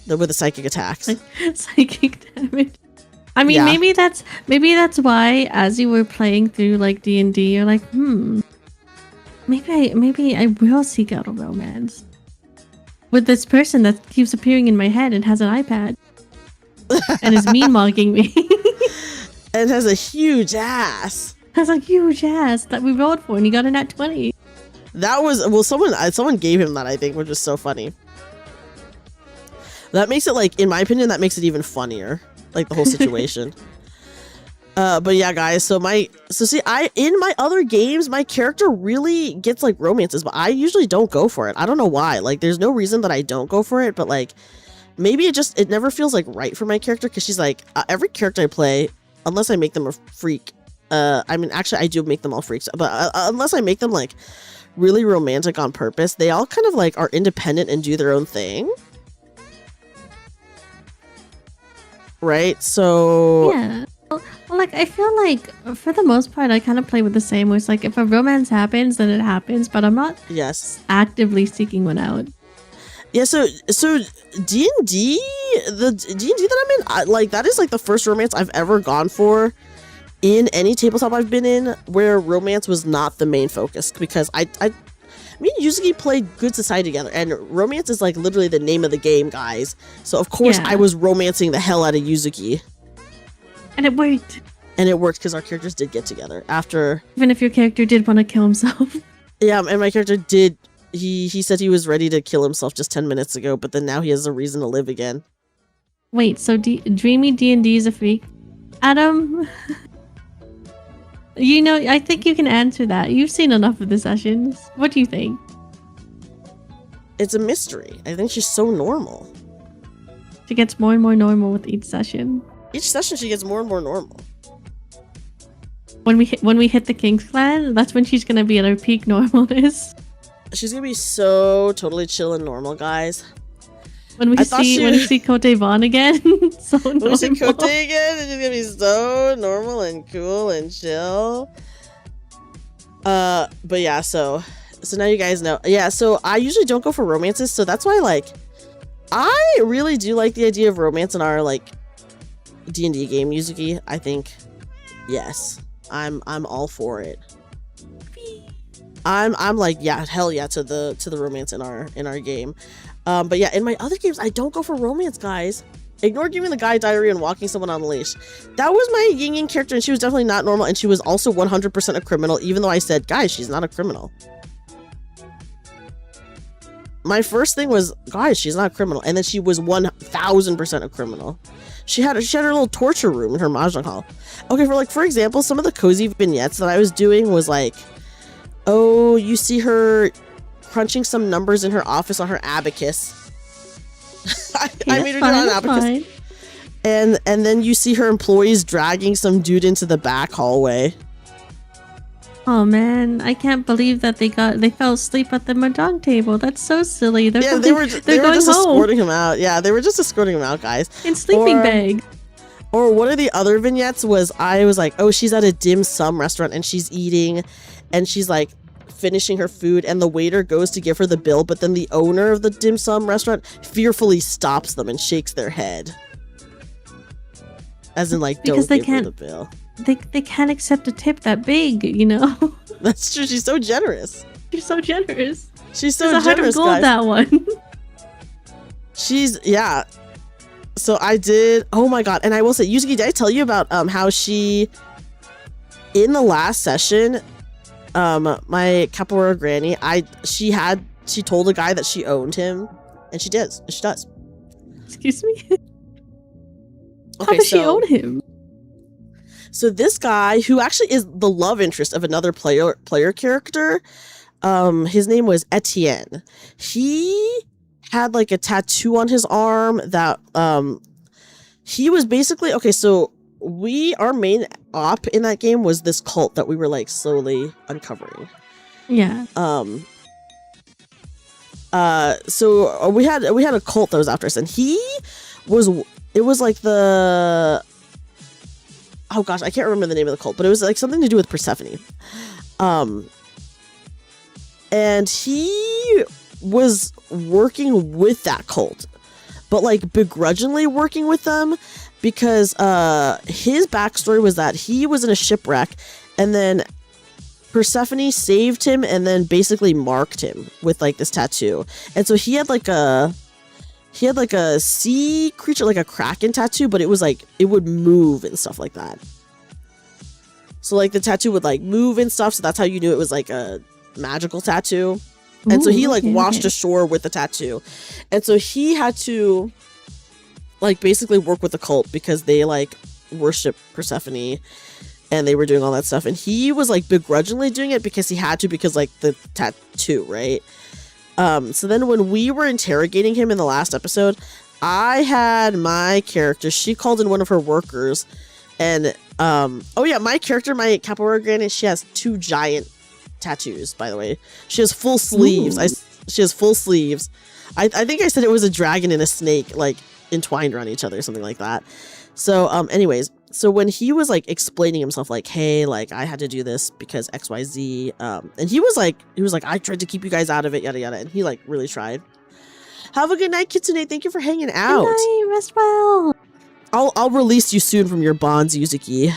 With the psychic attacks. Psychic damage. I mean, yeah. maybe that's why, as you were playing through like D&D, you're like, maybe I will seek out a romance with this person that keeps appearing in my head and has an iPad and is mean mugging me. And has a huge ass. Has a huge ass that we rolled for, and he got a nat 20. That was, well, someone gave him that, I think, which is so funny. That makes it, like, in my opinion, that makes it even funnier, like the whole situation. But yeah, guys, in my other games, my character really gets like romances, but I usually don't go for it. I don't know why. Like, there's no reason that I don't go for it, but like, maybe it never feels like right for my character, because she's like, every character I play, unless I make them a freak, I mean, actually, I do make them all freaks, but unless I make them like really romantic on purpose, they all kind of like are independent and do their own thing. Right? So yeah. Well, like, I feel like for the most part, I kind of play with the same, where it's like, if a romance happens, then it happens, but I'm not actively seeking one out. Yeah, so D&D, the D&D that I'm in, like, that is like the first romance I've ever gone for in any tabletop I've been in where romance was not the main focus, because me and Yuzuki played Good Society together, and romance is like literally the name of the game, guys. So of course I was romancing the hell out of Yuzuki. And it worked. And it worked because our characters did get together after. Even if your character did want to kill himself. Yeah, and my character did. He said he was ready to kill himself just 10 minutes ago, but then now he has a reason to live again. Wait, so Dreamy D&D is a freak? Adam? You know, I think you can answer that. You've seen enough of the sessions. What do you think? It's a mystery. I think she's so normal. She gets more and more normal with each session. Each session she gets more and more normal. When we hit the King's Clan, that's when she's gonna be at her peak normalness. She's gonna be so totally chill and normal, guys. When we see Cote Vaughn again, so normal. When we see Cote again, she's gonna be so normal and cool and chill. But yeah, so now you guys know. Yeah, so I usually don't go for romances, so that's why, like, I really do like the idea of romance in our like D&D game, Yuzuki. I think yes, I'm all for it. I'm like, yeah, hell yeah to the romance in our game. But yeah, in my other games, I don't go for romance, guys. Ignore giving the guy diarrhea and walking someone on a leash. That was my yin yang character, and she was definitely not normal, and she was also 100% a criminal, even though I said, guys, she's not a criminal. My first thing was, guys, she's not a criminal, and then she was 1000% a criminal. She had her little torture room in her mahjong hall. Okay, for example, some of the cozy vignettes that I was doing was like, oh, you see her crunching some numbers in her office on her abacus. I made her do it on abacus. And then you see her employees dragging some dude into the back hallway. Oh man, I can't believe that they fell asleep at the mahjong table. That's so silly. They were just escorting him out. Yeah, they were just escorting him out, guys. In sleeping bag. Or one of the other vignettes was I was like, oh, she's at a dim sum restaurant and she's eating and she's like finishing her food and the waiter goes to give her the bill, but then the owner of the dim sum restaurant fearfully stops them and shakes their head. As in like, don't give her the bill. They can't accept a tip that big, you know? That's true. She's so generous. She's so generous. She's so generous, gold, guys. That one. Yeah. So I did. Oh my god! And I will say, Yuzuki, did I tell you about how she, in the last session, my capoeira granny, she told a guy that she owned him, and she does. Excuse me. How does she own him? So this guy, who actually is the love interest of another player character, his name was Etienne. He had like a tattoo on his arm that he was basically so our main op in that game was this cult that we were like slowly uncovering. Yeah. So we had a cult that was after us, and it was like the, oh gosh, I can't remember the name of the cult, but it was like something to do with Persephone. And he was working with that cult, but like begrudgingly working with them because his backstory was that he was in a shipwreck and then Persephone saved him and then basically marked him with like this tattoo. And so he had like a sea creature, like a kraken tattoo, but it was like, it would move and stuff like that. So like the tattoo would like move and stuff. So that's how you knew it was like a magical tattoo. And so he like washed ashore with the tattoo. And so he had to like basically work with the cult because they like worship Persephone and they were doing all that stuff. And he was like begrudgingly doing it because he had to, because like the tattoo, right? So then when we were interrogating him in the last episode, I had my character, she called in one of her workers and, my character, my capoeira granny, she has 2 giant tattoos, by the way. She has full sleeves. She has full sleeves. I think I said it was a dragon and a snake, like entwined around each other or something like that. So, anyways, so when he was like explaining himself, like, hey, like I had to do this because XYZ, and he was like, I tried to keep you guys out of it, yada yada, and he like really tried. Have a good night, Kitsune. Thank you for hanging out. Good night, rest well. I'll release you soon from your bonds, Yuzuki.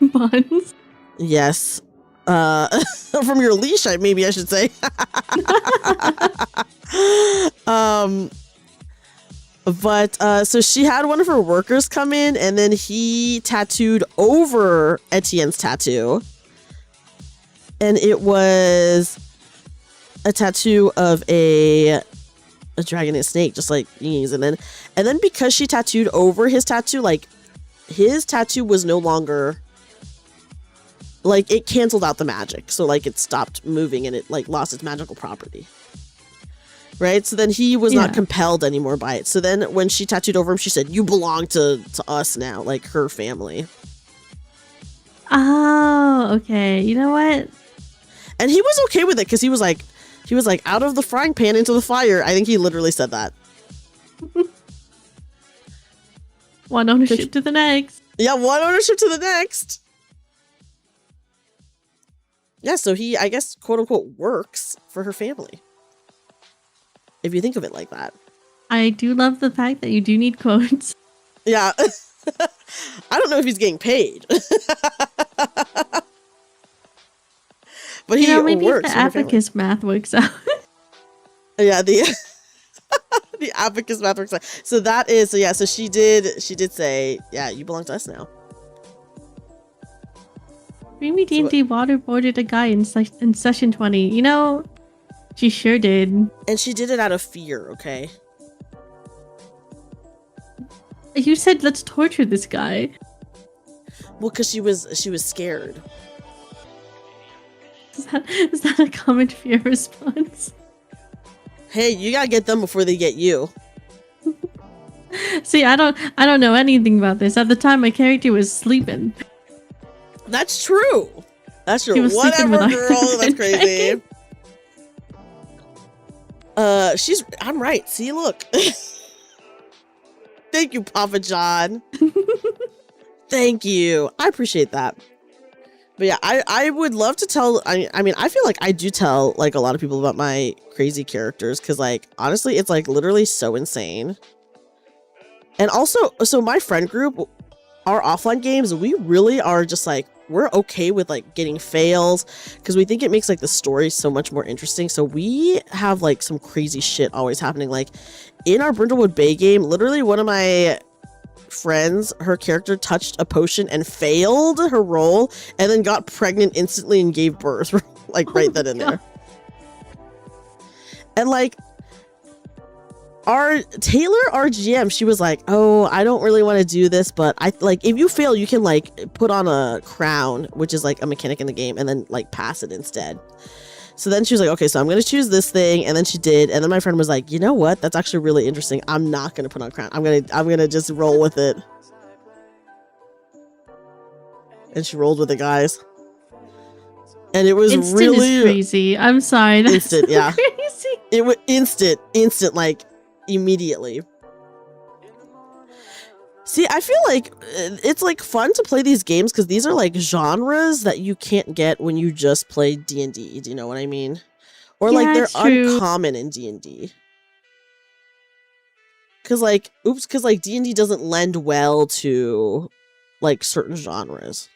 Bonds? Yes. From your leash, maybe I should say. But so she had one of her workers come in and then he tattooed over Etienne's tattoo. And it was a tattoo of a dragon and a snake, just like Ying's. And then because she tattooed over his tattoo, like his tattoo was no longer, like it canceled out the magic. So like it stopped moving and it like lost its magical property. Right? So then he was not compelled anymore by it. So then when she tattooed over him, she said, you belong to us now, like her family. Oh, okay. You know what? And he was okay with it because he was like, out of the frying pan into the fire. I think he literally said that. One ownership to the next. Yeah, one ownership to the next. Yeah, so he, I guess, quote unquote, works for her family. If you think of it like that. I do love the fact that you do need quotes. Yeah. I don't know if he's getting paid. But he maybe works the abacus math works out. Yeah, The abacus math works. So that is, so yeah, so she did say, yeah, you belong to us now. Dreamy D&D waterboarded a guy in session 20. You know, she sure did. And she did it out of fear, okay? You said let's torture this guy. Well, because she was scared. Is that a common fear response? Hey, you gotta get them before they get you. See, I don't know anything about this. At the time, my character was sleeping. That's true. That's true. She was sleeping Whatever, with girl. That's crazy. I'm right. See, look. Thank you, Papa John. Thank you. I appreciate that. But yeah, I would love to tell. I mean, I feel like I do tell like a lot of people about my crazy characters because, like, honestly, it's like literally so insane. And also, so my friend group, our offline games, we really are just like, we're okay with like getting fails because we think it makes like the story so much more interesting. So we have like some crazy shit always happening. Like in our Brindlewood Bay game, literally one of my friends, her character touched a potion and failed her roll and then got pregnant instantly and gave birth like right then and there. And like our GM, she was like, oh, I don't really want to do this, but I like if you fail you can like put on a crown, which is like a mechanic in the game, and then like pass it instead. So then she was like, okay, so I'm gonna choose this thing, and then she did, and then my friend was like, you know what, that's actually really interesting, I'm not gonna put on a crown, I'm gonna just roll with it. And she rolled with it, guys, and it was instant really is crazy. I'm sorry, that's instant. so Yeah, crazy. it was instant, like immediately. See, I feel like it's like fun to play these games because these are like genres that you can't get when you just play D&D. Do you know what I mean? Or like they're uncommon in D&D. Because like, because like D&D doesn't lend well to like certain genres.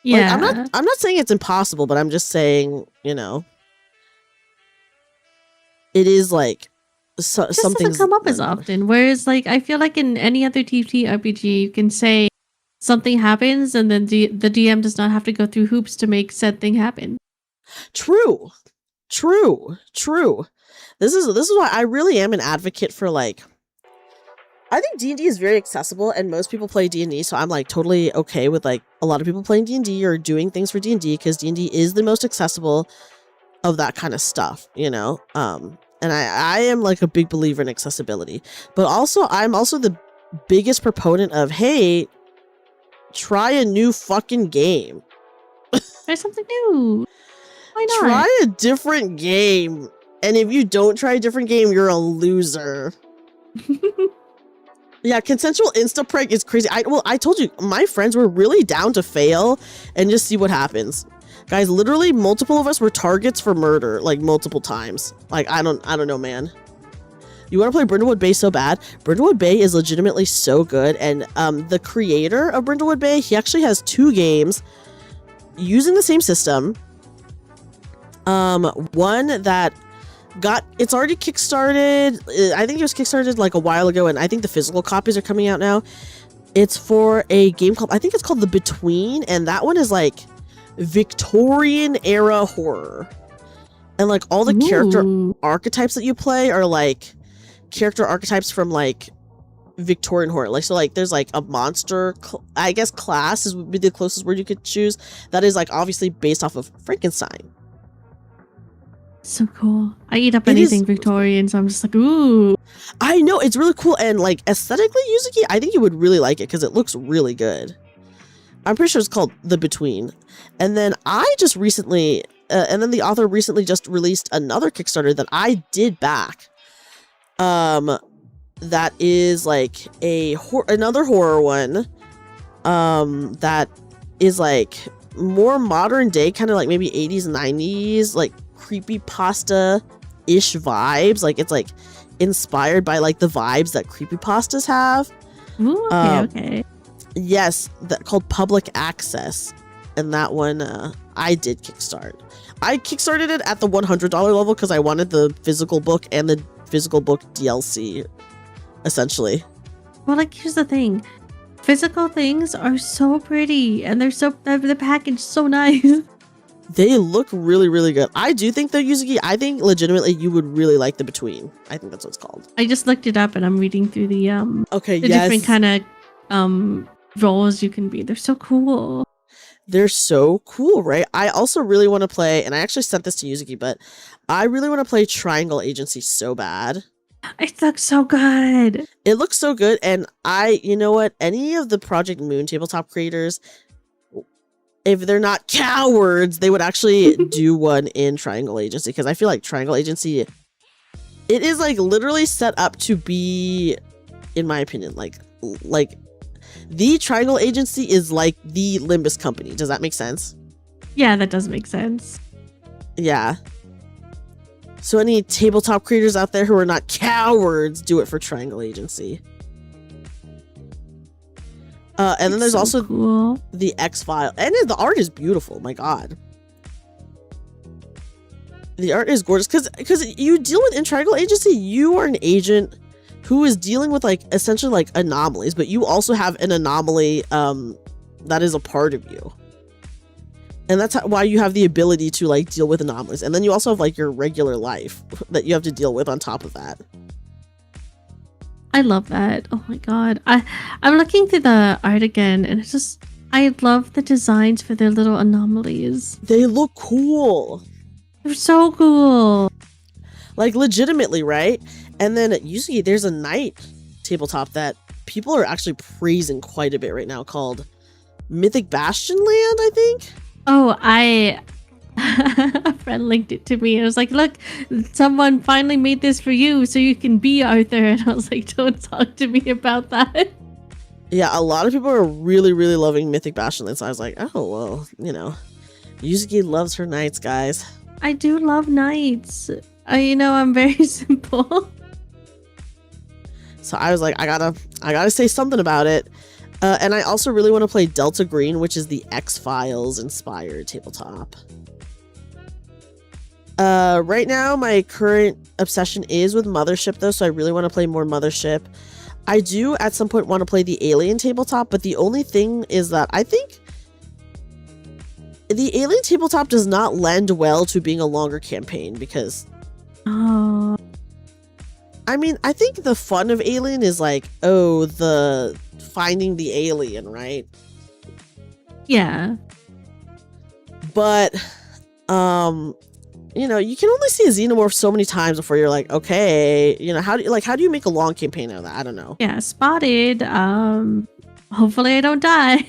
Yeah, like, I'm not saying it's impossible, but I'm just saying, you know, it is like something doesn't come up as often. Whereas, like, I feel like in any other TTRPG, you can say something happens, and then the DM does not have to go through hoops to make said thing happen. True. This is why I really am an advocate for like. I think D&D is very accessible, and most people play D&D, so I'm like totally okay with like a lot of people playing D&D or doing things for D&D because D&D is the most accessible of that kind of stuff, you know. And I am like a big believer in accessibility, but also I'm also the biggest proponent of, hey, try a new fucking game. Try something new. Why not? Try a different game. And if you don't try a different game, you're a loser. Yeah, consensual insta-prank is crazy. I told you, my friends were really down to fail and just see what happens. Guys, literally multiple of us were targets for murder, like multiple times. Like, I don't know, man. You want to play Brindlewood Bay so bad? Brindlewood Bay is legitimately so good. And the creator of Brindlewood Bay, he actually has 2 games using the same system. One that it's already kickstarted. I think it was kickstarted like a while ago, and I think the physical copies are coming out now. It's for a game called, I think it's called The Between, and that one is like Victorian era horror, and like all the character archetypes that you play are like character archetypes from like Victorian horror. Like, so like there's like a monster I guess class would be the closest word you could choose, that is like obviously based off of Frankenstein. So cool. I eat up anything Victorian, so I'm just like, ooh. I know, it's really cool, and like aesthetically, Yuzuki, I think you would really like it because it looks really good. I'm pretty sure it's called The Between. And then I just recently, and then the author recently just released another Kickstarter that I did back. That is like another horror one. That is like more modern day, kind of like maybe 80s, 90s, like creepypasta-ish vibes. Like it's like inspired by like the vibes that creepypastas have. Ooh, okay. Yes, called Public Access, and that one I did kickstart. I kickstarted it at the $100 level because I wanted the physical book and the physical book DLC, essentially. Well, like, here's the thing. Physical things are so pretty, and the package so nice. They look really, really good. I do think they're Yuzuki. I think legitimately you would really like the Between. I think that's what it's called. I just looked it up and I'm reading through the okay, the different kind of roles you can be. They're so cool. They're so cool, right? I also really want to play, and I actually sent this to Yuzuki, but I really want to play Triangle Agency so bad. It looks so good. It looks so good, and you know what? Any of the Project Moon tabletop creators, if they're not cowards, they would actually do one in Triangle Agency, because I feel like Triangle Agency, it is like literally set up to be, in my opinion, like the Triangle Agency is like the Limbus company. Does that make sense? Yeah, that does make sense. Yeah. So any tabletop creators out there who are not cowards, do it for Triangle Agency. And then there's also cool. the X-File. And the art is beautiful. My God. The art is gorgeous. Because you deal with, in Triangle Agency, you are an agent who is dealing with, like, essentially, like, anomalies. But you also have an anomaly that is a part of you. And that's why you have the ability to, like, deal with anomalies. And then you also have, like, your regular life that you have to deal with on top of that. I love that. Oh my god. I'm looking through the art again, and it's just, I love the designs for their little anomalies. They look cool. They're so cool. Like, legitimately, right? And then usually there's a Knight tabletop that people are actually praising quite a bit right now called Mythic Bastion Land, I think. Oh, a friend linked it to me. I was like, look, someone finally made this for you so you can be Arthur. And I was like, don't talk to me about that. Yeah, a lot of people are really, really loving Mythic Bastion Land. So I was like, oh, well, you know, Yuzuki loves her knights, guys. I do love knights. I'm very simple. So I was like, I gotta say something about it. And I also really want to play Delta Green, which is the X-Files inspired tabletop. Right now, my current obsession is with Mothership, though, so I really want to play more Mothership. I do, at some point, want to play the Alien tabletop, but the only thing is that I think the Alien tabletop does not lend well to being a longer campaign, because... Oh... I mean, I think the fun of Alien is like, oh, the finding the alien, right? Yeah. But, you know, you can only see a xenomorph so many times before you're like, okay, you know, how do you make a long campaign out of that? I don't know. Yeah, spotted. Hopefully I don't die.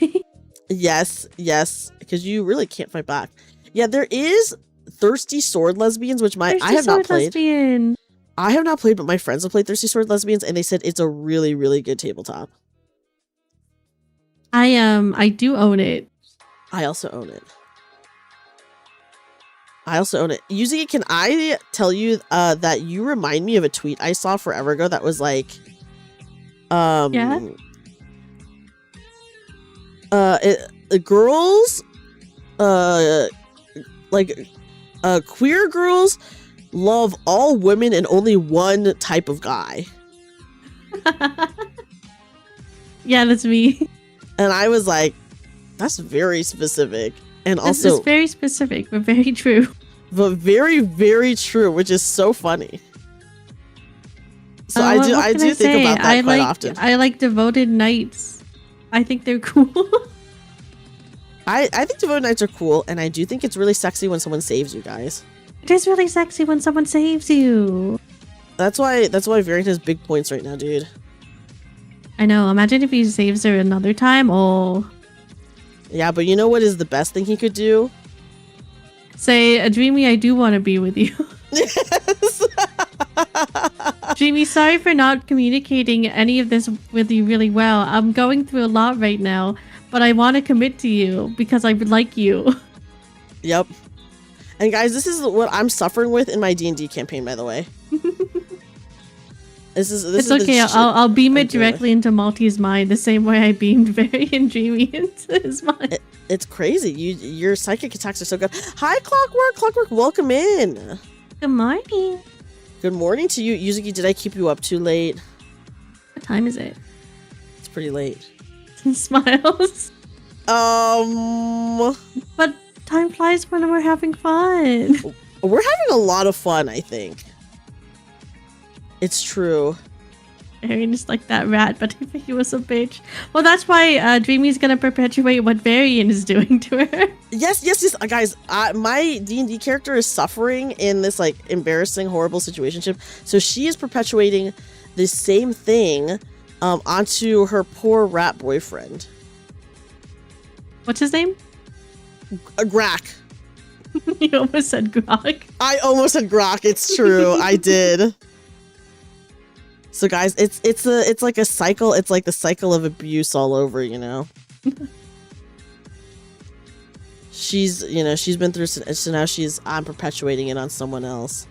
Yes, because you really can't fight back. Yeah, there is Thirsty Sword Lesbians, which I have not played. Lesbian. I have not played, but my friends have played Thirsty Sword Lesbians, and they said it's a really, really good tabletop. I do own it. I also own it. Yuzuki, can I tell you that you remind me of a tweet I saw forever ago that was like, girls, queer girls love all women and only one type of guy. Yeah, that's me. And I was like, that's very specific. And also, it's very specific, but very true. But very, very true, which is so funny. So I do think about that quite often. I like devoted knights. I think they're cool. I think devoted knights are cool, and I do think it's really sexy when someone saves you guys. It is really sexy when someone saves you. That's why Variant has big points right now, dude. I know. Imagine if he saves her another time. Oh. Yeah, but you know what is the best thing he could do? Say, Dreamy, I do want to be with you. Yes. Dreamy, sorry for not communicating any of this with you really well. I'm going through a lot right now, but I want to commit to you because I would like you. Yep. And guys, this is what I'm suffering with in my D&D campaign, by the way. It's okay. I'll beam it directly into Malty's mind the same way I beamed Very and Dreamy into his mind. It's crazy. Your psychic attacks are so good. Hi, Clockwork. Welcome in. Good morning. Good morning to you, Yuzuki. Did I keep you up too late? What time is it? It's pretty late. Smiles. But time flies when we're having fun. We're having a lot of fun, I think. It's true. Varian is like that rat, but if he was a bitch. Well, that's why Dreamy's gonna perpetuate what Varian is doing to her. Yes. Guys, my D&D character is suffering in this, like, embarrassing, horrible situationship. So she is perpetuating the same thing onto her poor rat boyfriend. What's his name? Grack. You almost said Grok. I almost said Grok. It's true. I did. So guys, it's like a cycle. It's like the cycle of abuse all over, you know. She's been through, so now I'm perpetuating it on someone else.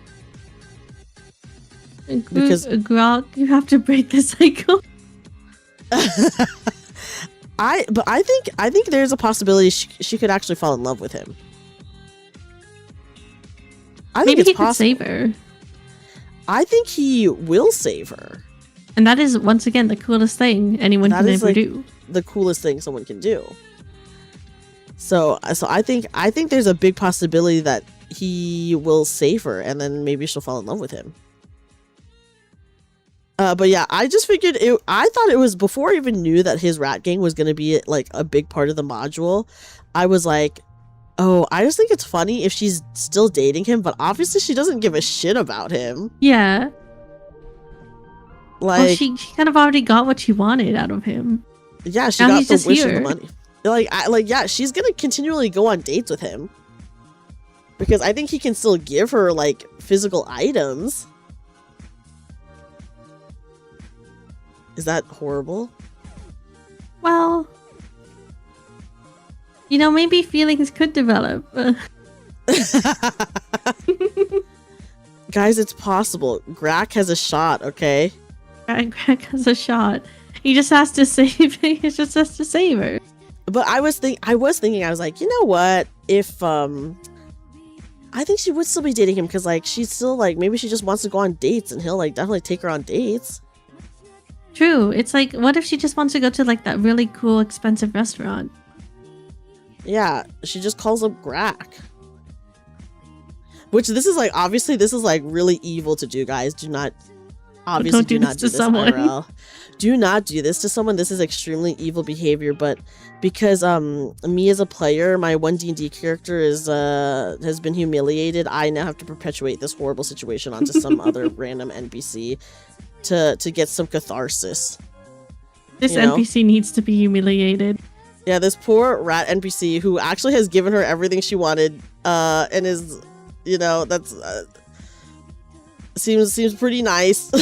Because Grok, you have to break the cycle. I think there's a possibility she could actually fall in love with him. I think Maybe it's he could possible. save her. I think he will save her. And that is, once again, the coolest thing anyone can ever do. The coolest thing someone can do. So I think there's a big possibility that he will save her, and then maybe she'll fall in love with him. But yeah, I just figured I thought it was, before I even knew that his rat gang was going to be like a big part of the module, I was like, oh, I just think it's funny if she's still dating him, but obviously she doesn't give a shit about him. Yeah. Like, well, she kind of already got what she wanted out of him. Yeah, she now got the wish here. and the money. Yeah, she's gonna continually go on dates with him. Because I think he can still give her, like, physical items. Is that horrible? Well, you know, maybe feelings could develop. Guys, it's possible. Grack has a shot, okay? Greg has a shot. He just has to save. He just has to save her. But I was thinking, I was like, you know what? If I think she would still be dating him, because like she's still like, maybe she just wants to go on dates, and he'll like definitely take her on dates. True. It's like, what if she just wants to go to like that really cool, expensive restaurant? Yeah, she just calls up Grack. Which this is like, obviously this is like really evil to do, guys. Do not, obviously do not do this IRL. Do not do this to someone. This is extremely evil behavior. But because me as a player, my one D&D character is has been humiliated, I now have to perpetuate this horrible situation onto some other random NPC to get some catharsis. This NPC needs to be humiliated. Yeah, this poor rat NPC who actually has given her everything she wanted, and is, you know, that's seems pretty nice.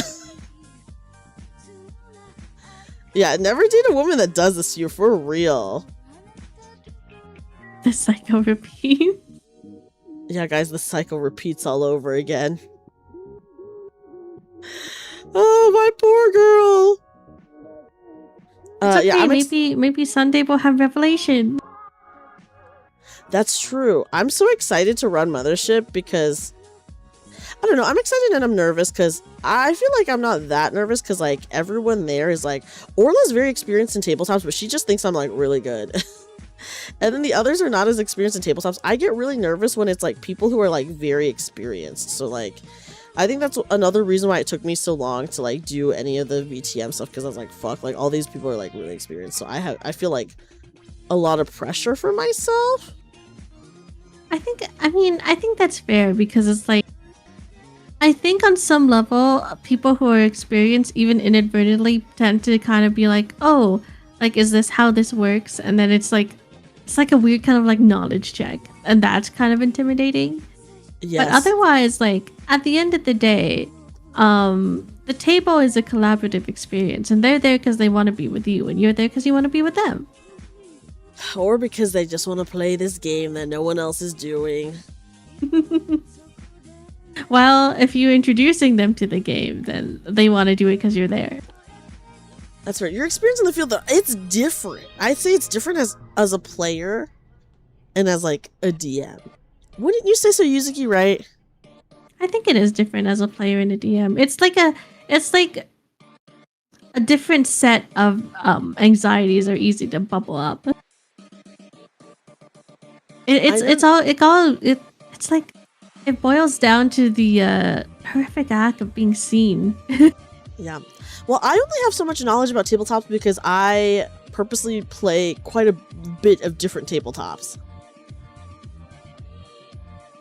Yeah, never date a woman that does this to you, for real. The cycle repeats. Yeah, guys, the cycle repeats all over again. Oh, my poor girl. It's okay. Yeah, maybe Sunday we'll have revelation. That's true. I'm so excited to run Mothership because, I don't know, I'm excited and I'm nervous because I feel like I'm not that nervous because like everyone there is like, Orla's very experienced in tabletops, but she just thinks I'm like really good. And then the others are not as experienced in tabletops. I get really nervous when it's like people who are like very experienced. So like, I think that's another reason why it took me so long to like do any of the VTM stuff, because I was like, fuck, like all these people are like really experienced. So I feel like a lot of pressure for myself. I think that's fair because it's like, I think on some level, people who are experienced, even inadvertently, tend to kind of be like, oh, like, is this how this works? And then it's like a weird kind of like knowledge check. And that's kind of intimidating. Yes. But otherwise, like, at the end of the day, the table is a collaborative experience. And they're there because they want to be with you. And you're there because you want to be with them. Or because they just want to play this game that no one else is doing. Well, if you're introducing them to the game, then they want to do it because you're there. That's right. Your experience in the field, though, it's different. I'd say it's different as a player and as like a DM. Wouldn't you say so, Yuzuki, right? I think it is different as a player and a DM. It's like a different set of anxieties are easy to bubble up. It's like it boils down to the perfect act of being seen. Yeah. Well, I only have so much knowledge about tabletops because I purposely play quite a bit of different tabletops.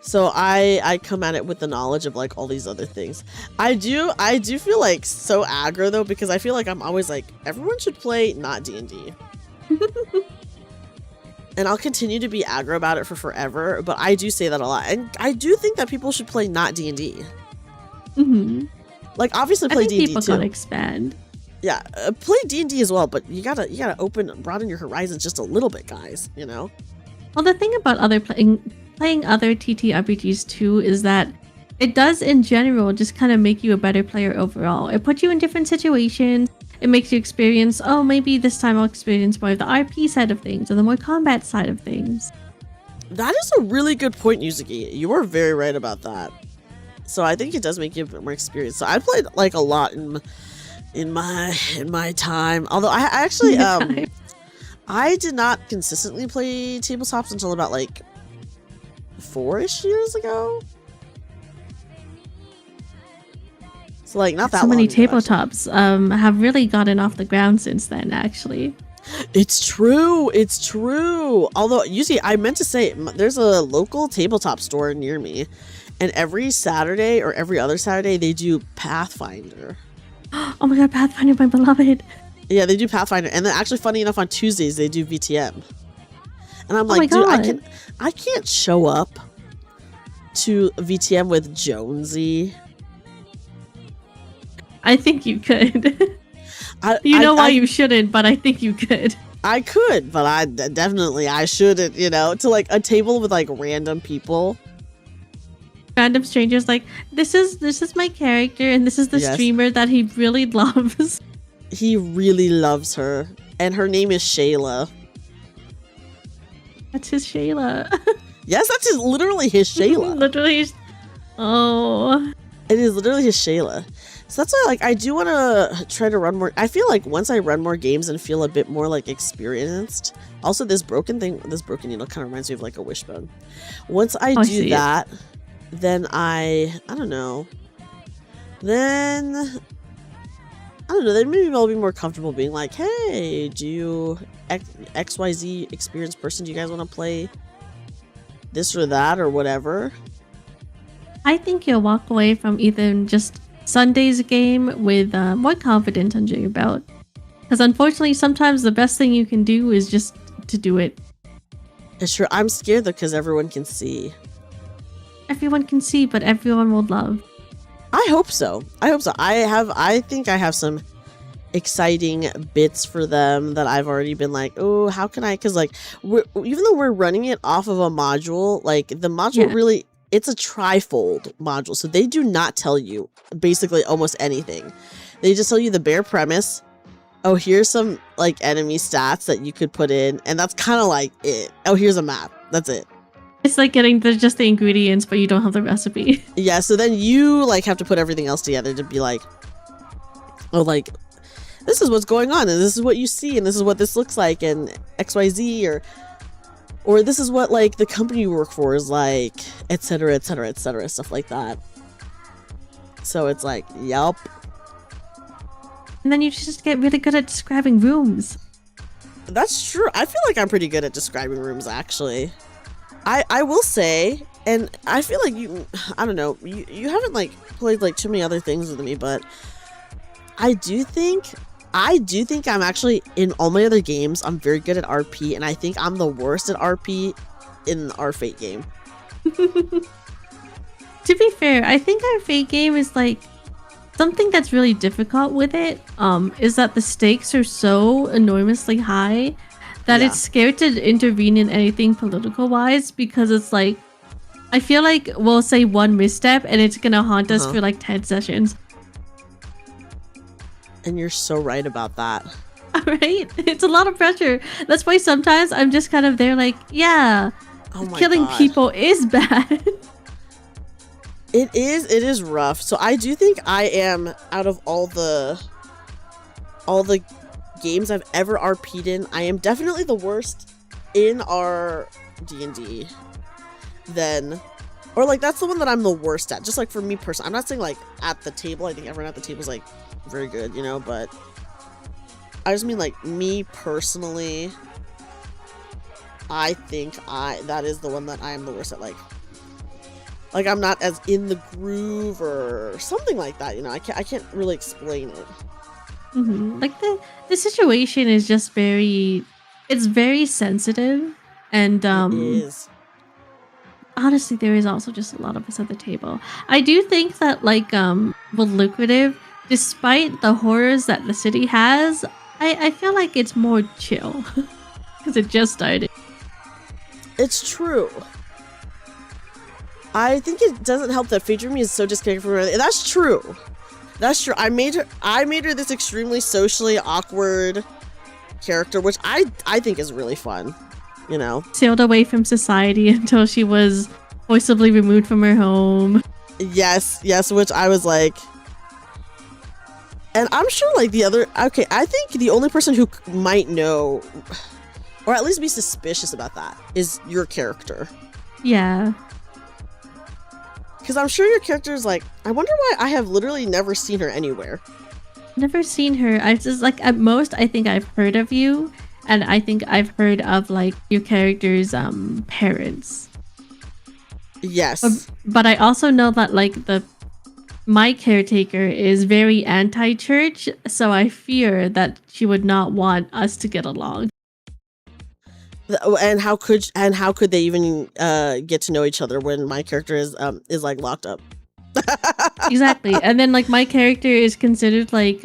So I come at it with the knowledge of like all these other things. I do feel like so aggro though, because I feel like I'm always like, everyone should play not D&D. And I'll continue to be aggro about it for forever, but I do say that a lot. And I do think that people should play not D&D. Mm-hmm. Like obviously play D&D people too. gotta expand. Yeah, play D&D as well, but you gotta broaden your horizons just a little bit, guys, you know? Well, the thing about playing other TTRPGs too is that it does in general just kind of make you a better player overall. It puts you in different situations. It makes you experience, oh, maybe this time I'll experience more of the RP side of things or the more combat side of things. That is a really good point, Yuzuki. You are very right about that. So I think it does make you a bit more experience. So I played like a lot in my time. Although I actually I did not consistently play tabletops until about like 4-ish years ago. So like not that so many long ago, tabletops have really gotten off the ground since then, actually. It's true. Although, you see, I meant to say, there's a local tabletop store near me, and every Saturday or every other Saturday, they do Pathfinder. Oh my god, Pathfinder, my beloved. Yeah, they do Pathfinder. And then actually, funny enough, on Tuesdays, they do VTM. And I'm like, dude, I can't show up to VTM with Jonesy. I think you could. You know why you shouldn't, but I think you could. I could, but I shouldn't, you know, to like a table with like random people. Random strangers like, this is my character and this is the streamer that he really loves. He really loves her. And her name is Shayla. That's his Shayla. Yes, that's literally his Shayla. Literally. Oh. It is literally his Shayla. So that's why, like, I do want to try to run more. I feel like once I run more games and feel a bit more, like, experienced. Also, this broken needle kind of reminds me of, like, a wishbone. Once I do that, then I don't know. Then maybe I'll be more comfortable being like, hey, do you XYZ experienced person, do you guys want to play this or that or whatever? I think you'll walk away from either just Sunday's game with more confidence under your belt. Because unfortunately, sometimes the best thing you can do is just to do it. It's true. I'm scared though because everyone can see. Everyone can see, but everyone will love. I hope so. I think I have some exciting bits for them that I've already been like, oh, how can I? Because like, even though we're running it off of a module, like the module really. It's a trifold module, so they do not tell you basically almost anything. They just tell you the bare premise. Oh, here's some like enemy stats that you could put in, and that's kind of like it. Oh, here's a map. That's it. It's like getting just the ingredients, but you don't have the recipe. Yeah, so then you like have to put everything else together to be like, oh, like this is what's going on, and this is what you see, and this is what this looks like, and XYZ or this is what like the company you work for is like, etc., etc., etc., stuff like that. So it's like, yup. And then you just get really good at describing rooms. That's true. I feel like I'm pretty good at describing rooms, actually. I will say, and I feel like I don't know, you haven't like played like too many other things with me, but I do think I'm actually, in all my other games, I'm very good at RP, and I think I'm the worst at RP in our Fate game. To be fair, I think our Fate game is like, something that's really difficult with it is that the stakes are so enormously high that it's scared to intervene in anything political-wise, because it's like, I feel like we'll say one misstep and it's gonna haunt us for like 10 sessions. And you're so right about that. Right? It's a lot of pressure. That's why sometimes I'm just kind of there like, yeah, killing people is bad. It is rough. So I do think I am, out of all the games I've ever RP'd in, I am definitely the worst in our D&D. Then, or like that's the one that I'm the worst at. Just like for me personally, I'm not saying like at the table. I think everyone at the table is like very good, you know. But I just mean like me personally. I think that is the one that I am the worst at. Like I'm not as in the groove or something like that, you know. I can't really explain it. Like the situation is just it's very sensitive, and It is. honestly, there is also just a lot of us at the table. I do think that like with Lucrative, despite the horrors that the city has, I feel like it's more chill because it just started. It's true. I think it doesn't help that Dreamy is so disconnected from everything. That's true. That's true. I made her this extremely socially awkward character, which I think is really fun. You know, Sailed away from society until she was forcibly removed from her home. Yes, which I was like, and I'm sure like I think the only person who might know, or at least be suspicious about that, is your character. Yeah. Because I'm sure your character is like, I wonder why I have literally never seen her anywhere. Never seen her. I just like at most I think I've heard of you, and I think I've heard of like your character's parents. Yes. But I also know that like my caretaker is very anti-church, so I fear that she would not want us to get along. And how could they even get to know each other when my character is like locked up? Exactly. And then like my character is considered like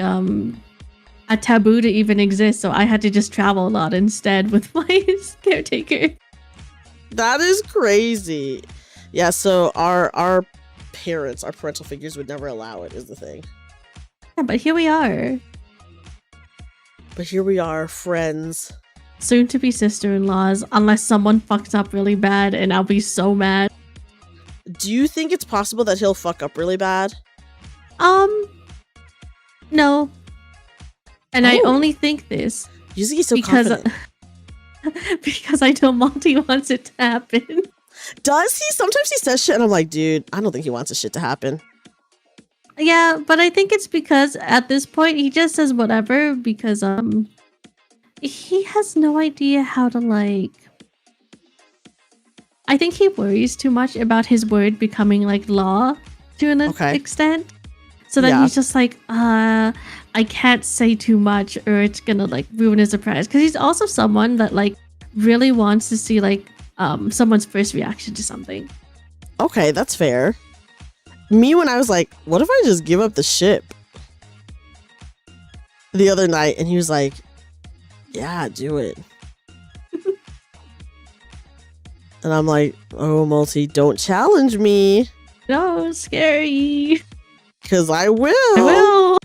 a taboo to even exist, so I had to just travel a lot instead with my caretaker. That is crazy. Yeah, so our parental figures would never allow it, is the thing. Yeah, but here we are. But here we are, friends. Soon to be sister-in-laws, unless someone fucks up really bad, and I'll be so mad. Do you think it's possible that he'll fuck up really bad? No. And I only think this Yuzuki's so confident. because I know Monty wants it to happen. Does he? Sometimes he says shit and I'm like, dude, I don't think he wants this shit to happen. Yeah, but I think it's because at this point he just says whatever because he has no idea how to like. I think he worries too much about his word becoming like law to an extent. So then he's just like, I can't say too much or it's gonna like ruin his surprise. Because he's also someone that like really wants to see like someone's first reaction to something. Okay, that's fair. Me, when I was like, what if I just give up the ship the other night? And he was like, yeah, do it. And I'm like, oh, Multi, don't challenge me. No, scary. Because I will. I will.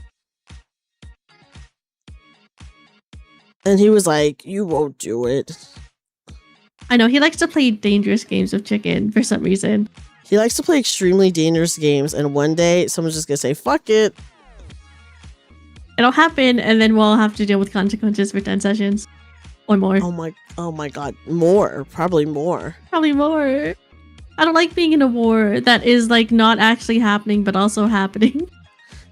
And he was like, you won't do it. I know, he likes to play dangerous games with Chicken for some reason. He likes to play extremely dangerous games, and one day someone's just gonna say, fuck it. It'll happen, and then we'll have to deal with consequences for 10 sessions. Or more. Oh my god. More. Probably more. Probably more. I don't like being in a war that is like not actually happening, but also happening.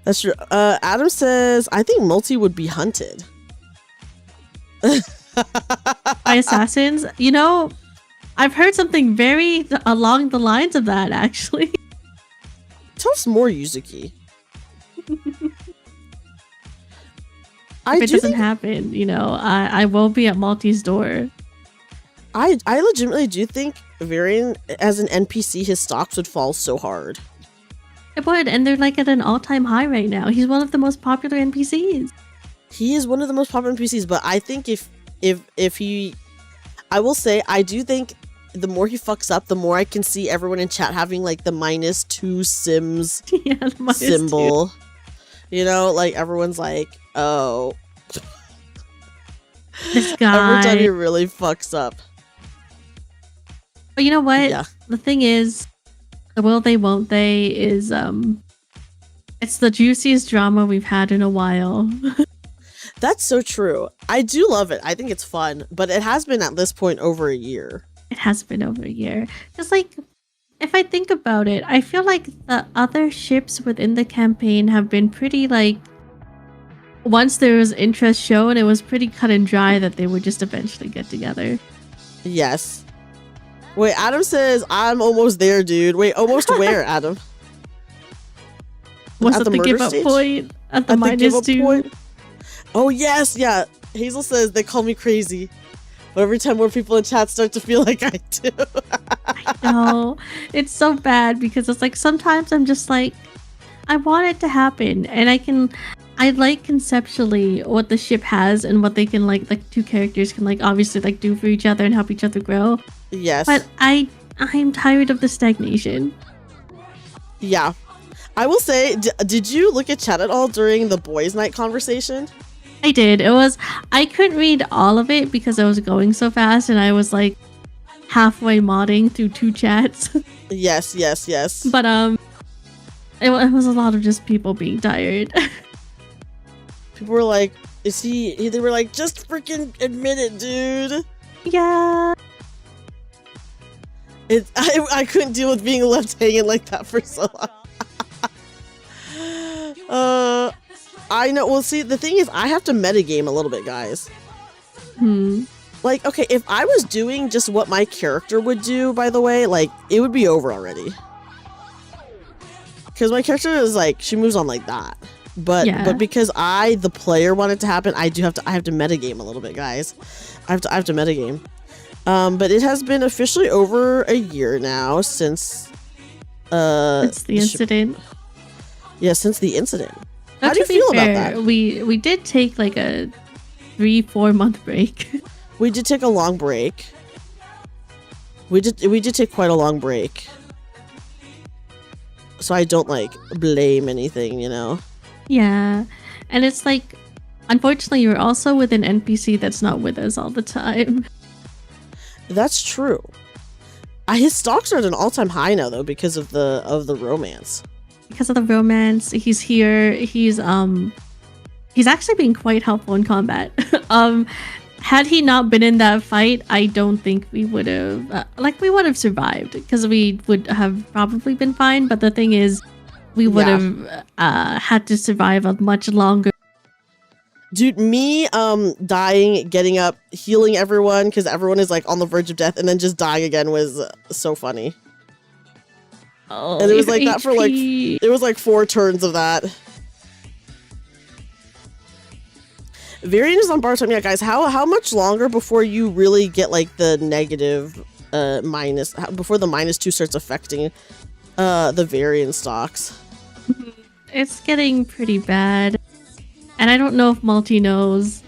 That's true. Adam says, I think Multi would be hunted. By assassins? You know, I've heard something very along the lines of that, actually. Tell us more, Yuzuki. If it doesn't happen, you know, I will be at Multi's door. I legitimately do think Varian, as an NPC, his stocks would fall so hard. It would, and they're like at an all-time high right now. He's one of the most popular NPCs. He is one of the most popular NPCs, but I think if he... I will say, I do think the more he fucks up, the more I can see everyone in chat having like the -2 Sims symbol. 2. You know, like everyone's like, oh. This guy. Every time he really fucks up. But you know what? Yeah. The thing is, The will they won't they is it's the juiciest drama we've had in a while. That's so true. I do love it. I think it's fun, but it has been at this point over a year. It has been over a year. Just like, if I think about it, I feel like the other ships within the campaign have been pretty like, once there was interest shown, it was pretty cut and dry that they would just eventually get together. Yes. Wait, Adam says, I'm almost there, dude. Wait, almost where, Adam? Was At it the murder give up stage? point? At the At minus give up 2? point? Oh, yes, yeah. Hazel says, they call me crazy. But every time more people in chat start to feel like I do. No, it's so bad because it's like sometimes I'm just like, I want it to happen, and I like conceptually what the ship has and what they can like two characters can like obviously like do for each other and help each other grow. Yes. But I'm tired of the stagnation. Yeah. I will say, did you look at chat at all during the boys' night conversation? I did. I couldn't read all of it because I was going so fast and I was like halfway modding through 2 chats. Yes. But it was a lot of just people being tired. People were like, they were like, just freaking admit it, dude. Yeah. I couldn't deal with being left hanging like that for so long. I know. Well, see, the thing is, I have to metagame a little bit, guys. Like, okay, if I was doing just what my character would do, by the way, like, it would be over already. Because my character is like, she moves on like that. But because the player, want it to happen, I have to metagame a little bit, guys. I have to metagame. But it has been officially over a year now since the incident. Yeah, since the incident. Now, how do you feel about that? We did take like a 3-4 month break. We did take a long break. We did take quite a long break. So I don't like blame anything, you know? Yeah. And it's like, unfortunately, you're also with an NPC that's not with us all the time. That's true. His stocks are at an all-time high now, though, because of the romance. Because of the romance, he's here. He's actually been quite helpful in combat. Had he not been in that fight, I don't think we would have we would have survived because we would have probably been fine. But the thing is, we would have had to survive a much longer. Dude, me dying, getting up, healing everyone because everyone is like on the verge of death, and then just dying again was so funny. Oh, and it was like that for like it was like 4 turns of that. Variant is on bar time. Yeah, guys, how much longer before you really get like the negative minus, before the -2 starts affecting the variant stocks? It's getting pretty bad. And I don't know if Multi knows.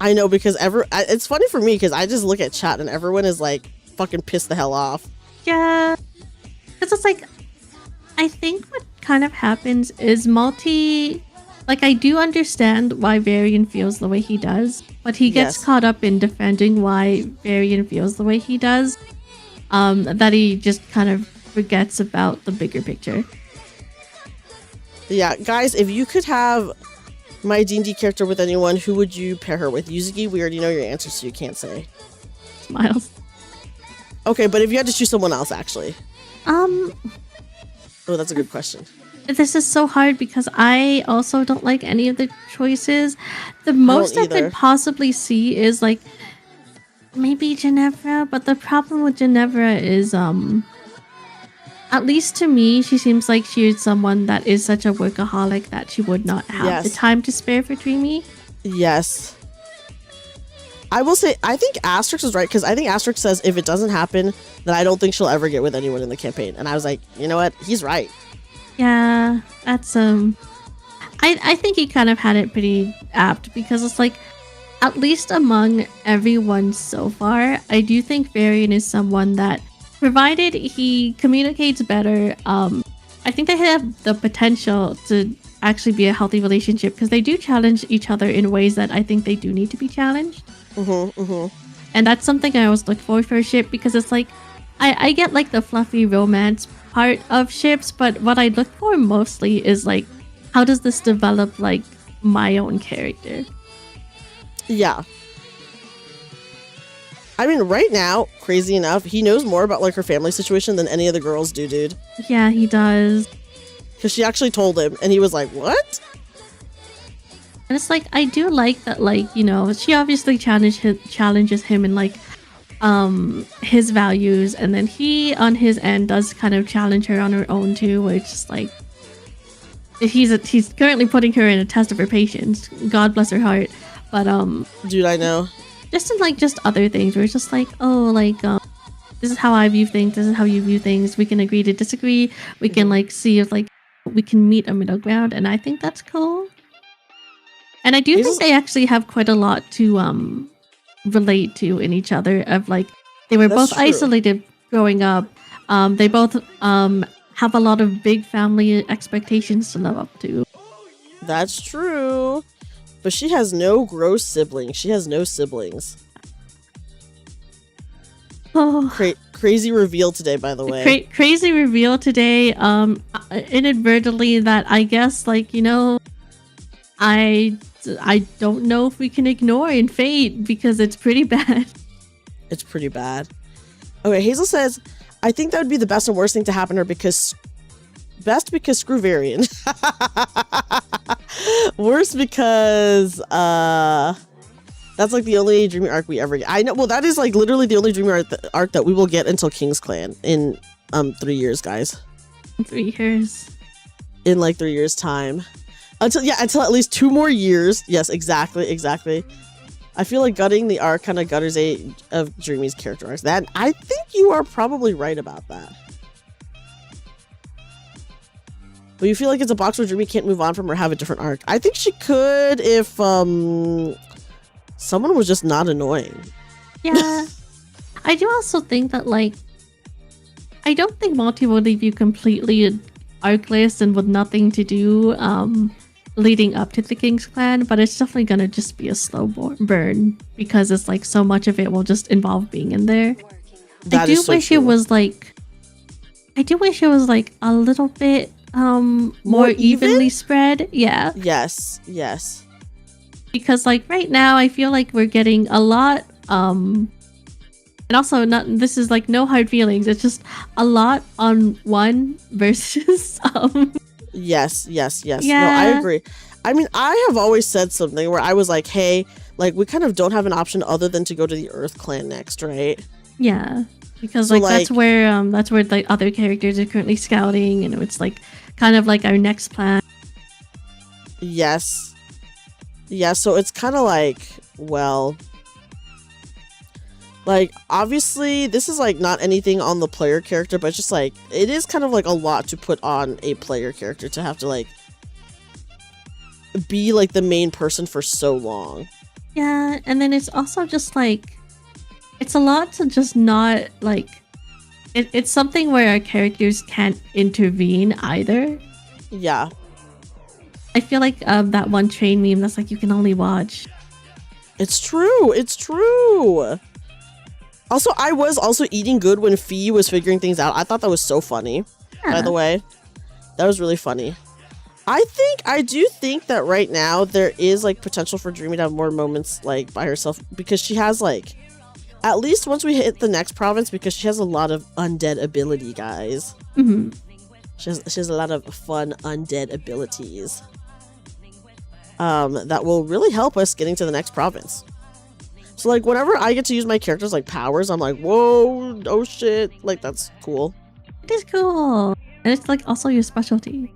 I know because it's funny for me because I just look at chat and everyone is like fucking pissed the hell off. Yeah. Because it's like, I think what kind of happens is Multi, like I do understand why Varian feels the way he does, but he gets caught up in defending why Varian feels the way he does, that he just kind of forgets about the bigger picture. Yeah, guys, if you could have my D&D character with anyone, who would you pair her with? Yuzuki, we already know your answer, so you can't say. Miles. Okay, but if you had to choose someone else, actually. Oh, that's a good question. This is so hard because I also don't like any of the choices. The most I could possibly see is like maybe Ginevra, but the problem with Ginevra is at least to me, she seems like she's someone that is such a workaholic that she would not have the time to spare for Dreamy. Yes. I will say, I think Asterix is right, because I think Asterix says if it doesn't happen, then I don't think she'll ever get with anyone in the campaign. And I was like, you know what? He's right. Yeah, that's I think he kind of had it pretty apt because it's like, at least among everyone so far, I do think Varian is someone that, provided he communicates better, I think they have the potential to actually be a healthy relationship because they do challenge each other in ways that I think they do need to be challenged. And that's something I always look for a ship, because it's like I get like the fluffy romance part of ships, but what I look for mostly is like, how does this develop like my own character? Yeah. I mean, right now, crazy enough, he knows more about like her family situation than any of the girls do, dude. Yeah, he does. Because she actually told him, and he was like, what? And it's like, I do like that, like, you know, she obviously challenges him in like his values, and then he on his end does kind of challenge her on her own too, where it's just like he's currently putting her in a test of her patience. God bless her heart. But dude, I know. Just in like just other things where it's just like, oh, like this is how I view things, this is how you view things, we can agree to disagree, we can like see if like we can meet a middle ground, and I think that's cool. And I do think they actually have quite a lot to relate to in each other, of like they were both isolated growing up. They both have a lot of big family expectations to live up to. That's true. But she has no gross siblings. She has no siblings. Oh, crazy reveal today, by the way. Crazy reveal today. Inadvertently, that I guess, like, you know, I don't know if we can ignore in Fate, because it's pretty bad. It's pretty bad. Okay, Hazel says, I think that would be the best and worst thing to happen to her, because screw Varian. Worst because that's like the only Dreamy arc we ever get. I know, well, that is like literally the only Dreamy arc that we will get until King's Clan in 3 years, guys. 3 years. In like 3 years time. Until at least 2 more years. Yes, exactly. I feel like gutting the arc kind of gutters of Dreamy's character arcs. That, I think you are probably right about that. But you feel like it's a box where Dreamy can't move on from or have a different arc. I think she could if someone was just not annoying. Yeah. I do also think that, like, I don't think Multi will leave you completely arcless and with nothing to do leading up to the King's Clan, but it's definitely gonna just be a slow burn, because it's like so much of it will just involve being in there. I do wish it was like a little bit more evenly spread. Yeah. Yes. Because like right now I feel like we're getting a lot and also this is like no hard feelings, it's just a lot on one versus Yes. Yeah. No, I agree. I mean, I have always said something where I was like, hey, like we kind of don't have an option other than to go to the Earth Clan next, right? Yeah. Because so, like that's where the other characters are currently scouting, and it's like kind of like our next plan. Yes. Yeah, so it's kind of like, well, like obviously this is like not anything on the player character, but it's just like it is kind of like a lot to put on a player character to have to like be like the main person for so long. Yeah, and then it's also just like it's a lot to just not like it's something where our characters can't intervene either. Yeah. I feel like that one train meme that's like you can only watch. It's true. Also, I was also eating good when Fee was figuring things out. I thought that was so funny. Yeah. By the way, that was really funny. I do think that right now there is like potential for Dreamy to have more moments like by herself, because she has like, at least once we hit the next province, because she has a lot of undead ability, guys. Mm-hmm. She has a lot of fun undead abilities that will really help us getting to the next province. So like whenever I get to use my characters like powers, I'm like, whoa, oh shit, like that's cool. It is cool, and it's like also your specialty.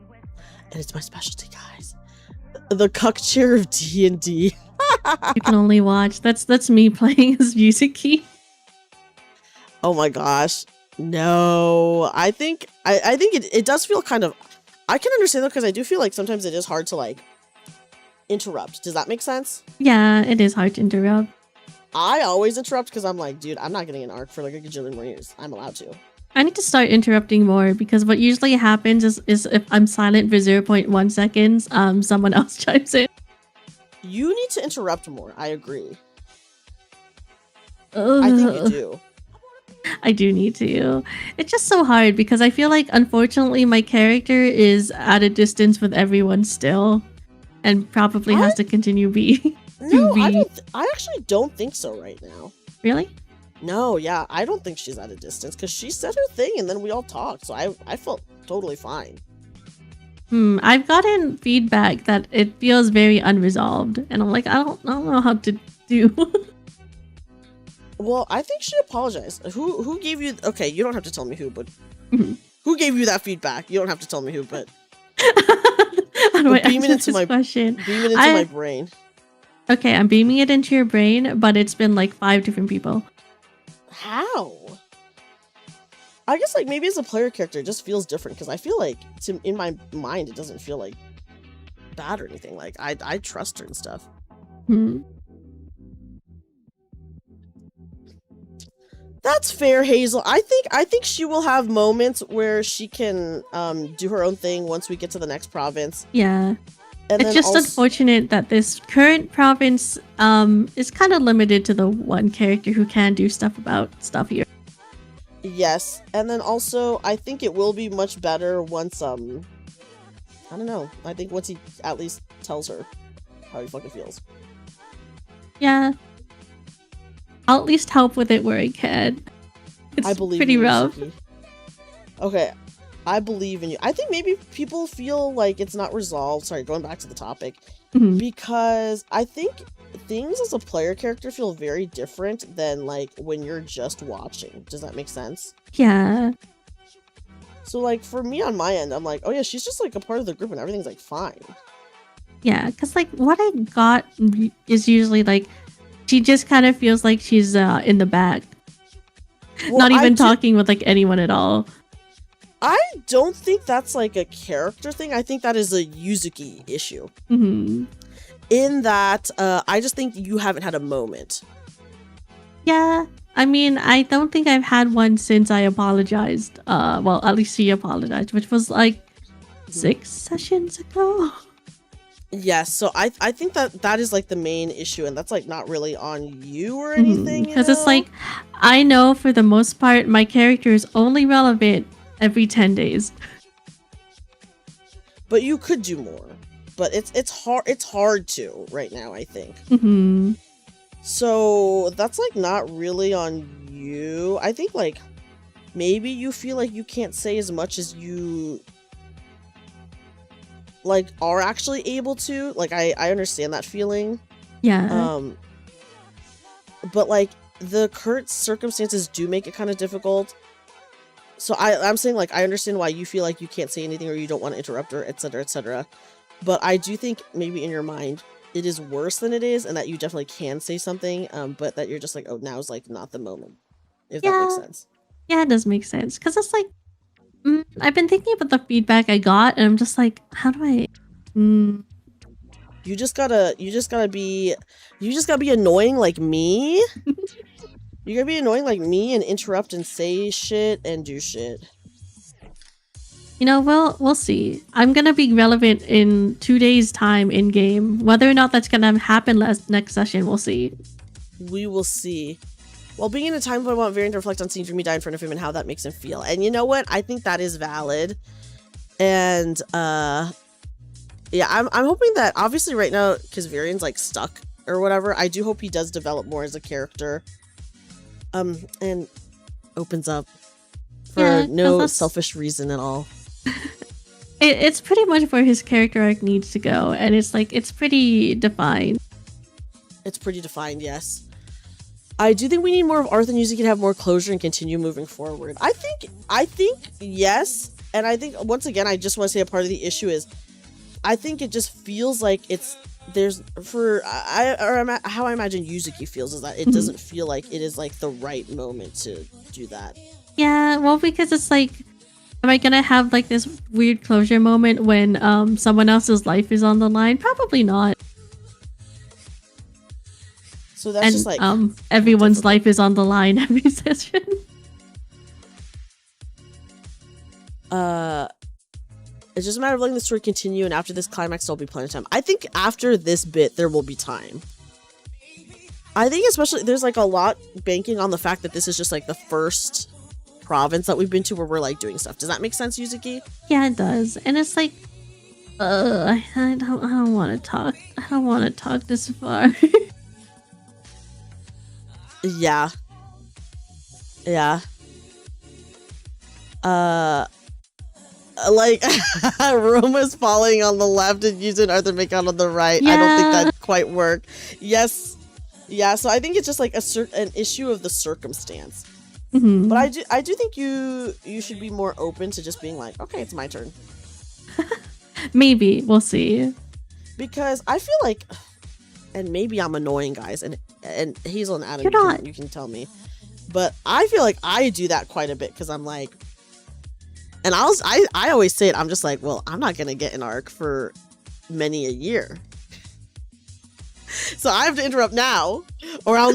And it's my specialty, guys. The cuck chair of D&D. You can only watch. That's me playing as music key. Oh my gosh. No, I think it does feel kind of, I can understand that, because I do feel like sometimes it is hard to like interrupt. Does that make sense? Yeah, it is hard to interrupt. I always interrupt because I'm like, dude, I'm not getting an arc for like a gajillion more years. I'm allowed to. I need to start interrupting more, because what usually happens is if I'm silent for 0.1 seconds, someone else chimes in. You need to interrupt more. I agree. I think you do. I do need to. It's just so hard because I feel like, unfortunately, my character is at a distance with everyone still, and probably has to continue be. No, I actually don't think so right now. Really? No, yeah, I don't think she's at a distance because she said her thing and then we all talked, so I felt totally fine. I've gotten feedback that it feels very unresolved, and I'm like, I don't know how to do. Well, I think she apologized. Who gave you? Okay, you don't have to tell me who, but who gave you that feedback? You don't have to tell me who, but how do I beam it answer into this question? Beam it into my brain. Okay, I'm beaming it into your brain, but it's been like 5 different people. How? I guess like maybe as a player character, it just feels different because I feel like in my mind it doesn't feel like bad or anything. Like I trust her and stuff. That's fair, Hazel. I think she will have moments where she can do her own thing once we get to the next province. Yeah. And it's just unfortunate that this current province is kind of limited to the one character who can do stuff about stuff here. Yes, and then also I think it will be much better once I don't know. I think once he at least tells her how he fucking feels. Yeah. I'll at least help with it where I can. It's I believe pretty in you, rough. Suki. Okay, I believe in you. I think maybe people feel like it's not resolved. Sorry, going back to the topic. Because I think things as a player character feel very different than like when you're just watching. Does that make sense? Yeah. So like for me on my end, I'm like, oh yeah, she's just like a part of the group and everything's like fine. Yeah, because like what I got is usually like she just kind of feels like she's in the back. Well, not even talking with like anyone at all. I don't think that's like a character thing. I think that is a Yuzuki issue. In that, I just think you haven't had a moment. Yeah, I mean, I don't think I've had one since I apologized. Well, at least she apologized, which was like 6 sessions ago. Yes, so I think that is like the main issue, and that's like not really on you or anything. Because it's like, I know for the most part, my character is only relevant every 10 days. But you could do more. But it's hard to right now, I think. So that's like not really on you. I think like maybe you feel like you can't say as much as you like are actually able to. Like I understand that feeling. Yeah. But like the current circumstances do make it kind of difficult. So I'm saying like I understand why you feel like you can't say anything or you don't want to interrupt her, etc., etc. But I do think maybe in your mind it is worse than it is, and that you definitely can say something, but that you're just like, oh, now's like not the moment. If that makes sense. Yeah, it does make sense. Because it's like, I've been thinking about the feedback I got, and I'm just like, how do I? You just gotta be annoying like me. You gotta be annoying like me and interrupt and say shit and do shit. You know, we'll see. I'm gonna be relevant in 2 days' time in game. Whether or not that's gonna happen next session, we'll see. We will see. While being in a time when I want Varian to reflect on seeing Dreamy die in front of him and how that makes him feel. And you know what? I think that is valid. And yeah, I'm hoping that obviously right now, because Varian's like stuck or whatever, I do hope he does develop more as a character. And opens up for no selfish reason at all. It's pretty much where his character arc needs to go, and it's like it's pretty defined. It's pretty defined, yes. I do think we need more of Arthur and Yuzuki to have more closure and continue moving forward. I think yes, and I think once again I just want to say a part of the issue is I think it just feels like how I imagine Yuzuki feels is that it doesn't feel like it is like the right moment to do that. Yeah, well, because it's like, am I gonna have like this weird closure moment when someone else's life is on the line? Probably not. So that's just like everyone's life is on the line every session. It's just a matter of letting the story continue, and after this climax, there'll be plenty of time. I think after this bit, there will be time. I think especially there's like a lot banking on the fact that this is just like the first province that we've been to where we're like doing stuff. Does that make sense, Yuzuki? Yeah, it does. And it's like, I don't want to talk. I don't want to talk this far. Yeah. Yeah. Like Roma's falling on the left and using Arthur Macon on the right. I don't think that quite work. Yes. Yeah, so I think it's just like an issue of the circumstance. Mm-hmm. But I do think you should be more open to just being like, okay, it's my turn. Maybe we'll see. Because I feel like, and maybe I'm annoying, guys, and Hazel and Adam, You're not. you can tell me, but I feel like I do that quite a bit because I'm like, and I always say it, I'm just like, well, I'm not gonna get an arc for many a year. So I have to interrupt now, or I'll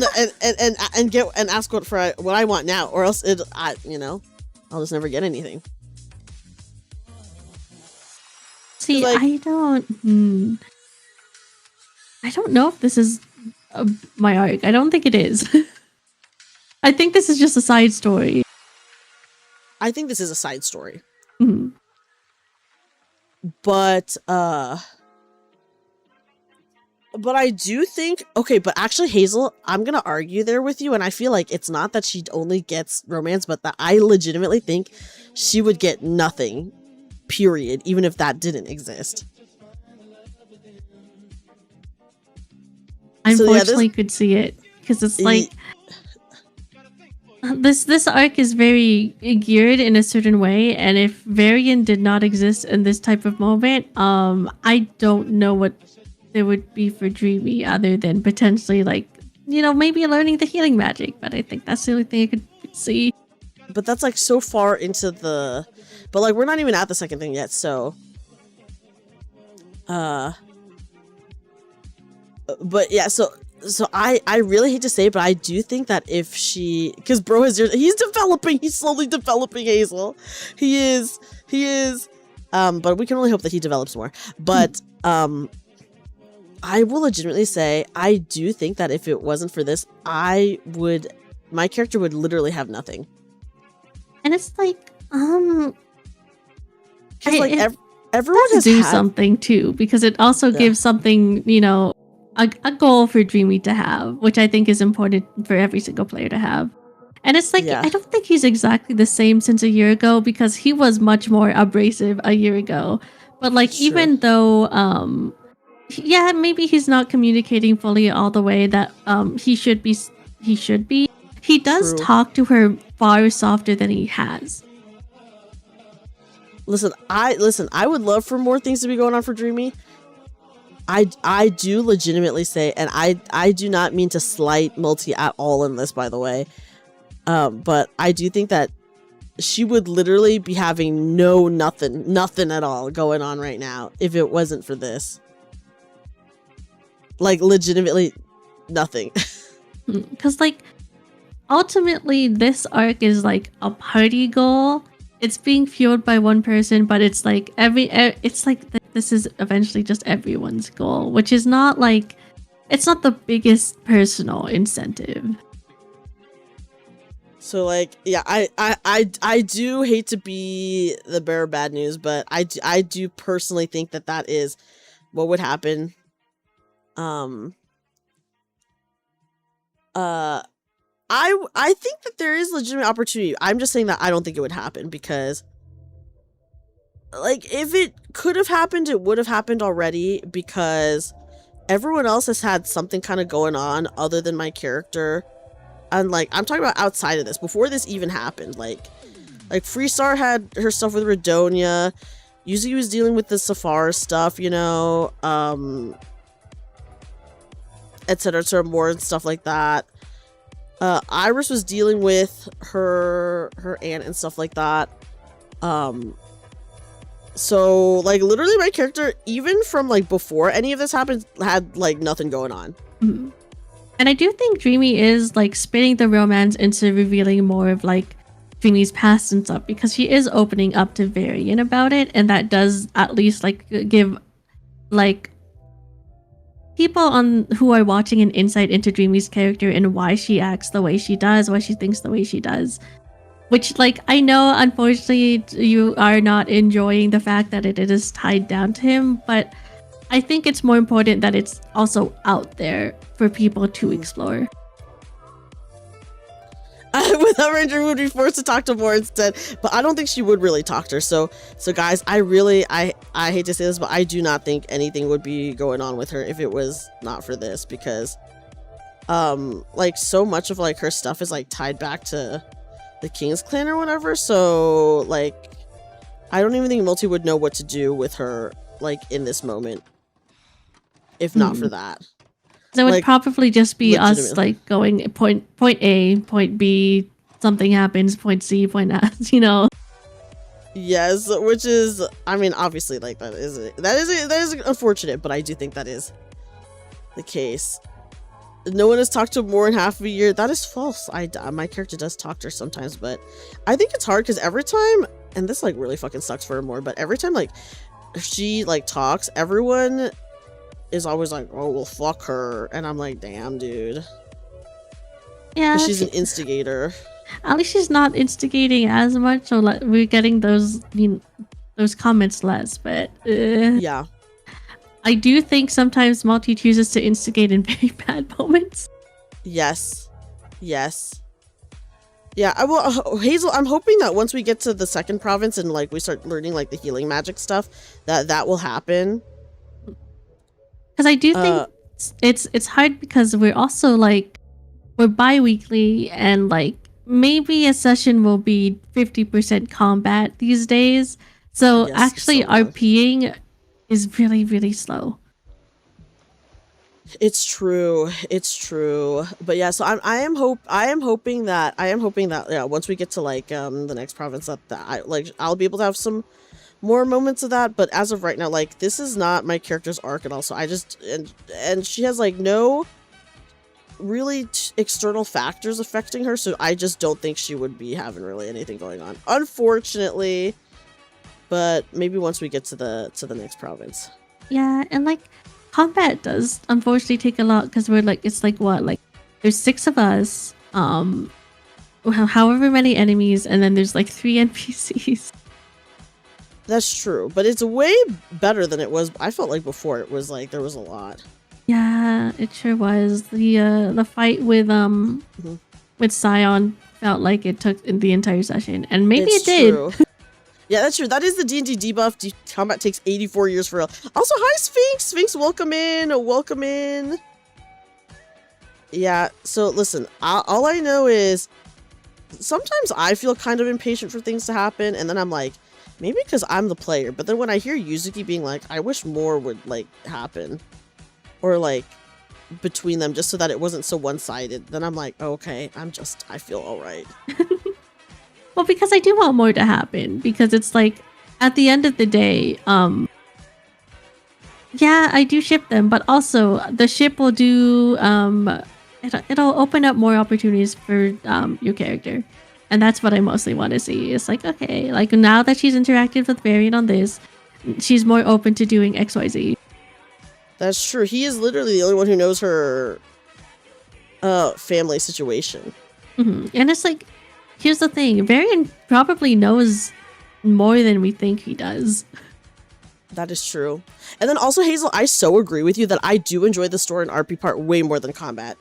and get and ask what I want now, or else I'll just never get anything. See, like, I don't know if this is my arc. I don't think it is. I think this is just a side story. I think this is a side story. Mm-hmm. But I do think, okay, but actually, Hazel, I'm going to argue there with you, and I feel like it's not that she only gets romance, but that I legitimately think she would get nothing, period, even if that didn't exist. I unfortunately could see it, because it's like, this arc is very geared in a certain way, and if Varian did not exist in this type of moment, I don't know what there would be for Dreamy other than potentially like, maybe learning the healing magic, but I think that's the only thing I could see. But that's like so far into the, but like we're not even at the second thing yet, so but yeah, so I really hate to say it, but I do think that if she, because bro he's slowly developing, Hazel. He is but we can only hope that he develops more. But I will legitimately say, I do think that if it wasn't for this, my character would literally have nothing. And it's like, everyone has do something too, because it also gives something, a goal for Dreamy to have, which I think is important for every single player to have. And it's like, I don't think he's exactly the same since a year ago, because he was much more abrasive a year ago. But like, even though, maybe he's not communicating fully all the way that he should be. He does talk to her far softer than he has. Listen, I would love for more things to be going on for Dreamy. I do legitimately say, and I do not mean to slight Multi at all in this, by the way. But I do think that she would literally be having nothing at all going on right now if it wasn't for this. Like, legitimately nothing. Because, like, ultimately, this arc is like a party goal. It's being fueled by one person, but it's like this is eventually just everyone's goal, which is not like, it's not the biggest personal incentive. So like, yeah, I do hate to be the bearer of bad news, but I do personally think that is what would happen. I think that there is legitimate opportunity. I'm just saying that I don't think it would happen, because like, if it could have happened, it would have happened already, because everyone else has had something kind of going on other than my character. And like, I'm talking about outside of this, before this even happened. Like Freestar had her stuff with Redonia. Yuzuki was dealing with the Safar stuff, etc., more and stuff like that. Iris was dealing with her aunt and stuff like that. So like, literally my character, even from like before any of this happened, had like nothing going on. Mm-hmm. And I do think Dreamy is like spinning the romance into revealing more of like Dreamy's past and stuff, because she is opening up to Varian about it, and that does at least like give like, people on who are watching an insight into Dreamy's character and why she acts the way she does, why she thinks the way she does. Which, like, I know, unfortunately, you are not enjoying the fact that it is tied down to him, but I think it's more important that it's also out there for people to explore. Without Ranger would be forced to talk to more instead, but I don't think she would really talk to her. So guys, I hate to say this, but I do not think anything would be going on with her if it was not for this, because like so much of like her stuff is like tied back to the King's Clan or whatever. So like I don't even think Multi would know what to do with her like in this moment if not for that. So it would like, probably just be us like going point A, point B, something happens, point C, point S, you know. Yes, which is, I mean, obviously, like that is unfortunate, but I do think that is the case. No one has talked to her more in half of a year. That is false. My character does talk to her sometimes, but I think it's hard because every time, and this like really fucking sucks for her more, but every time like she like talks, everyone is always like, oh well, fuck her, and I'm like, damn, dude. Yeah, she's an instigator. At least she's not instigating as much, so like, we're getting those those comments less. But yeah, I do think sometimes Multi chooses to instigate in very bad moments. Yes. Yeah, I will. Hazel, I'm hoping that once we get to the second province and like we start learning like the healing magic stuff, that will happen. Because I do think it's hard because we're also like we're bi-weekly and like maybe a session will be 50% combat these days. So yes, actually RPing is really, really slow. It's true. But yeah, so I am hoping that yeah, once we get to like the next province that I'll be able to have some more moments of that, but as of right now, like this is not my character's arc at all. So I just and she has like no really external factors affecting her, so I just don't think she would be having really anything going on, unfortunately. But maybe once we get to the next province. Yeah, and like combat does unfortunately take a lot because we're like it's like what, like there's 6 of us, however many enemies, and then there's like 3 NPCs. That's true, but it's way better than it was. I felt like before it was like there was a lot. Yeah, it sure was. The fight with Scion felt like it took the entire session, and maybe it did. True. Yeah, that's true. That is the D&D debuff. Combat takes 84 years for real. Also, hi Sphinx. Sphinx, welcome in. Yeah. So listen, all I know is sometimes I feel kind of impatient for things to happen, and then I'm like, maybe because I'm the player. But then when I hear Yuzuki being like, I wish more would like happen, or like between them, just so that it wasn't so one-sided, then I'm like, oh, okay, I feel all right. Well, because I do want more to happen, because it's like at the end of the day, yeah, I do ship them, but also the ship will do it'll open up more opportunities for your character. And that's what I mostly want to see. It's like, okay, like now that she's interacted with Varian on this, she's more open to doing XYZ. That's true. He is literally the only one who knows her family situation. And it's like, here's the thing. Varian probably knows more than we think he does. That is true. And then also, Hazel, I so agree with you that I do enjoy the story and RP part way more than combat.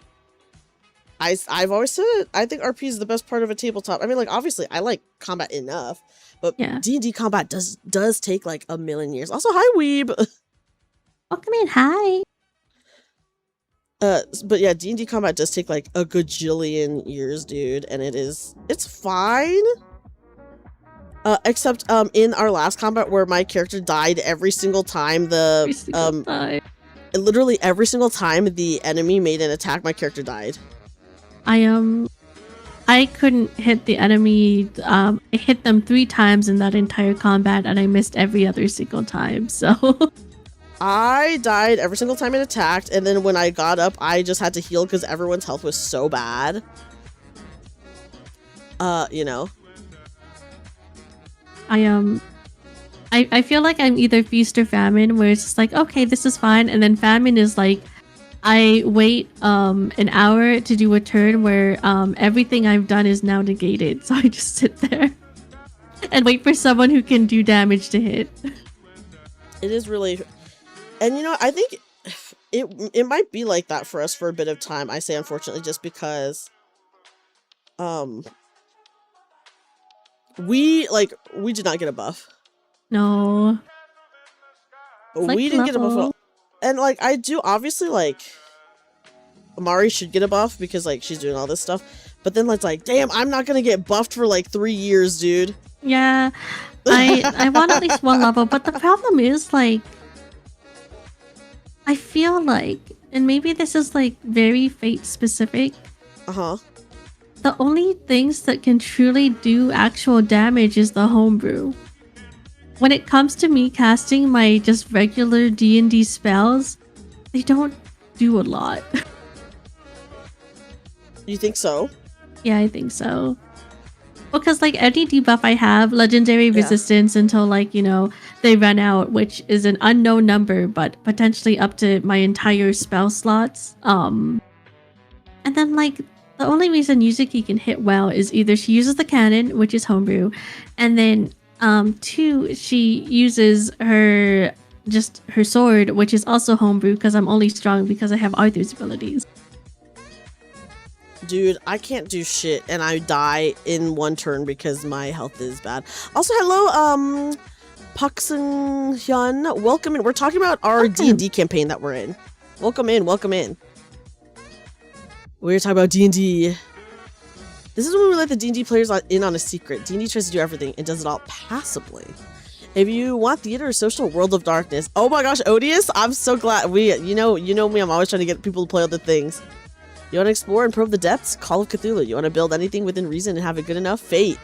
I've always said it. I think RP is the best part of a tabletop. I mean, like, obviously, I like combat enough, but yeah. D&D combat does take like a million years. Also, hi, Weeb. Welcome in, hi. But yeah, D&D combat does take like a gajillion years, dude, and it's fine. Except in our last combat where my character died every single time literally every single time the enemy made an attack, my character died. I couldn't hit the enemy. I hit them 3 times in that entire combat, and I missed every other single time. So I died every single time it attacked, and then when I got up, I just had to heal because everyone's health was so bad. You know. I feel like I'm either feast or famine, where it's just like, okay, this is fine, and then famine is like, I wait an hour to do a turn where everything I've done is now negated. So I just sit there and wait for someone who can do damage to hit. It is really, and you know, I think it might be like that for us for a bit of time. I say unfortunately, just because we did not get a buff. No. We didn't get a buff at all. And like I do obviously like Amari should get a buff because like she's doing all this stuff. But then it's like, damn, I'm not gonna get buffed for like 3 years, dude. Yeah. I want at least 1 level, but the problem is like I feel like, and maybe this is like very fate specific. The only things that can truly do actual damage is the homebrew. When it comes to me casting my just regular D&D spells, they don't do a lot. You think so? Yeah, I think so. Because like any debuff I have, legendary resistance until like, you know, they run out, which is an unknown number, but potentially up to my entire spell slots. And then like the only reason Yuzuki can hit well is either she uses the cannon, which is homebrew, and then 2, she uses her sword, which is also homebrew because I'm only strong because I have Arthur's abilities. Dude, I can't do shit and I die in 1 turn because my health is bad. Also, hello, Paksung Hyun. Welcome in. We're talking about our D&D campaign that we're in. Welcome in, welcome in. We're talking about D&D. This is when we let the D&D players in on a secret. D&D tries to do everything and does it all passively. If you want theater or social, World of Darkness. Oh my gosh, Odious, I'm so glad. You know me, I'm always trying to get people to play other things. You want to explore and probe the depths? Call of Cthulhu. You want to build anything within reason and have it good enough? Fate.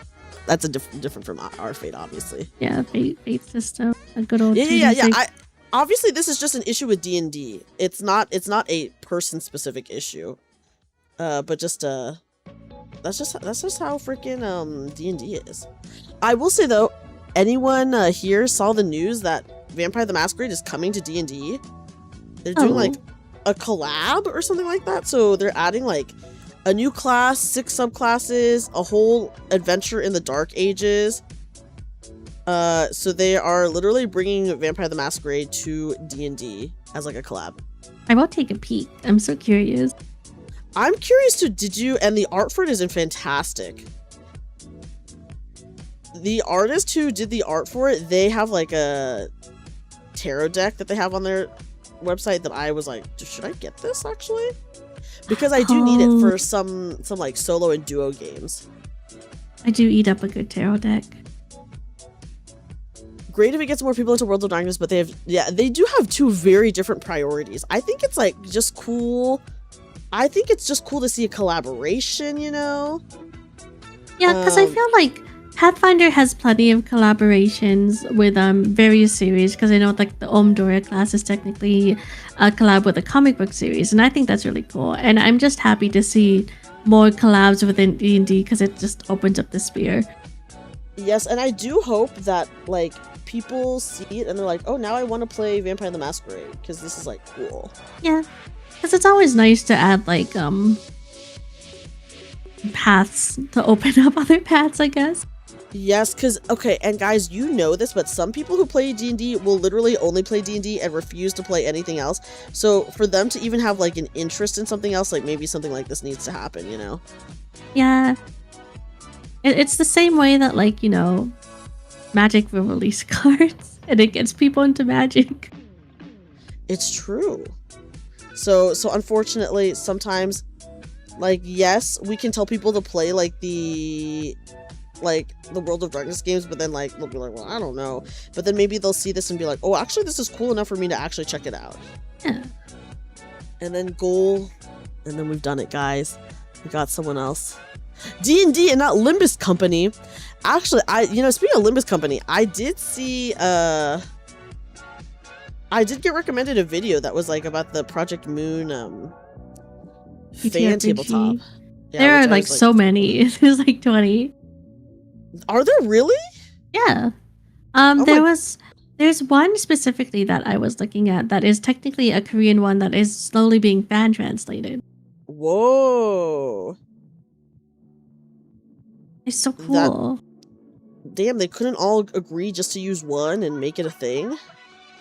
That's a different from our Fate, obviously. Yeah, Fate system. A good old Yeah. Obviously, this is just an issue with D&D. It's not a person-specific issue. But just that's just how freaking D&D is. I will say though, anyone here saw the news that Vampire the Masquerade is coming to D&D? They're doing like a collab or something like that. So they're adding like a new class, 6 subclasses, a whole adventure in the Dark Ages. So they are literally bringing Vampire the Masquerade to D&D as like a collab. I will take a peek. I'm so curious. I'm curious too. And the art for it is fantastic. The artist who did the art for it, they have like a tarot deck that they have on their website that I was like, should I get this actually? Because I do need it for some like solo and duo games. I do eat up a good tarot deck. Great if it gets more people into World of Darkness, but they do have 2 very different priorities. I think it's like just cool. I think it's just cool to see a collaboration, you know? Yeah, because I feel like Pathfinder has plenty of collaborations with various series, because I know like the Omdora class is technically a collab with a comic book series, and I think that's really cool. And I'm just happy to see more collabs within D&D because it just opens up the sphere. Yes, and I do hope that like people see it and they're like, oh, now I want to play Vampire the Masquerade because this is like cool. Yeah. Because it's always nice to add like paths to open up other paths, I guess. Yes, because okay, and guys, you know this, but some people who play D&D will literally only play D&D and refuse to play anything else. So for them to even have like an interest in something else, like maybe something like this needs to happen, you know? Yeah. It's the same way that like, you know, Magic will release cards and it gets people into Magic. It's true. So unfortunately, sometimes, like, yes, we can tell people to play like the World of Darkness games, but then like they'll be like, well, I don't know. But then maybe they'll see this and be like, oh, actually, this is cool enough for me to actually check it out. Yeah. And then and then we've done it, guys. We got someone else. D&D and not Limbus Company. Actually, speaking of Limbus Company, I did see I did get recommended a video that was like about the Project Moon fan tabletop. Yeah, there are like so many. There's like 20. Are there really? Yeah. There's one specifically that I was looking at that is technically a Korean one that is slowly being fan translated. Whoa. It's so cool. Damn, they couldn't all agree just to use one and make it a thing?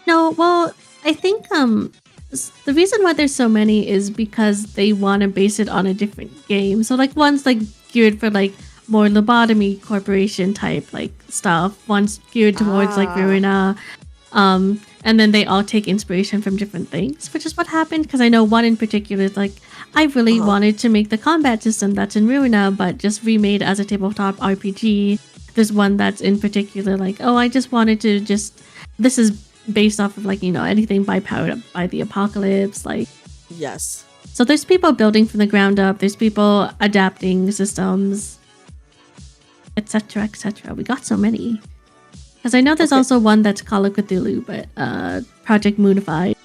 No, well, I think the reason why there's so many is because they want to base it on a different game. So like one's like geared for like more lobotomy corporation type like stuff. One's geared towards like Verona. And then they all take inspiration from different things, which is what happened. Because I know one in particular is like, I really wanted to make the combat system that's in Ruina, but just remade as a tabletop RPG. There's one that's in particular like, oh, I just wanted to this is based off of like, you know, anything by Powered Up by the Apocalypse. Like, yes. So there's people building from the ground up. There's people adapting systems, etc., etc. We got so many. Because I know there's also one that's Call of Cthulhu, but Project Moonify.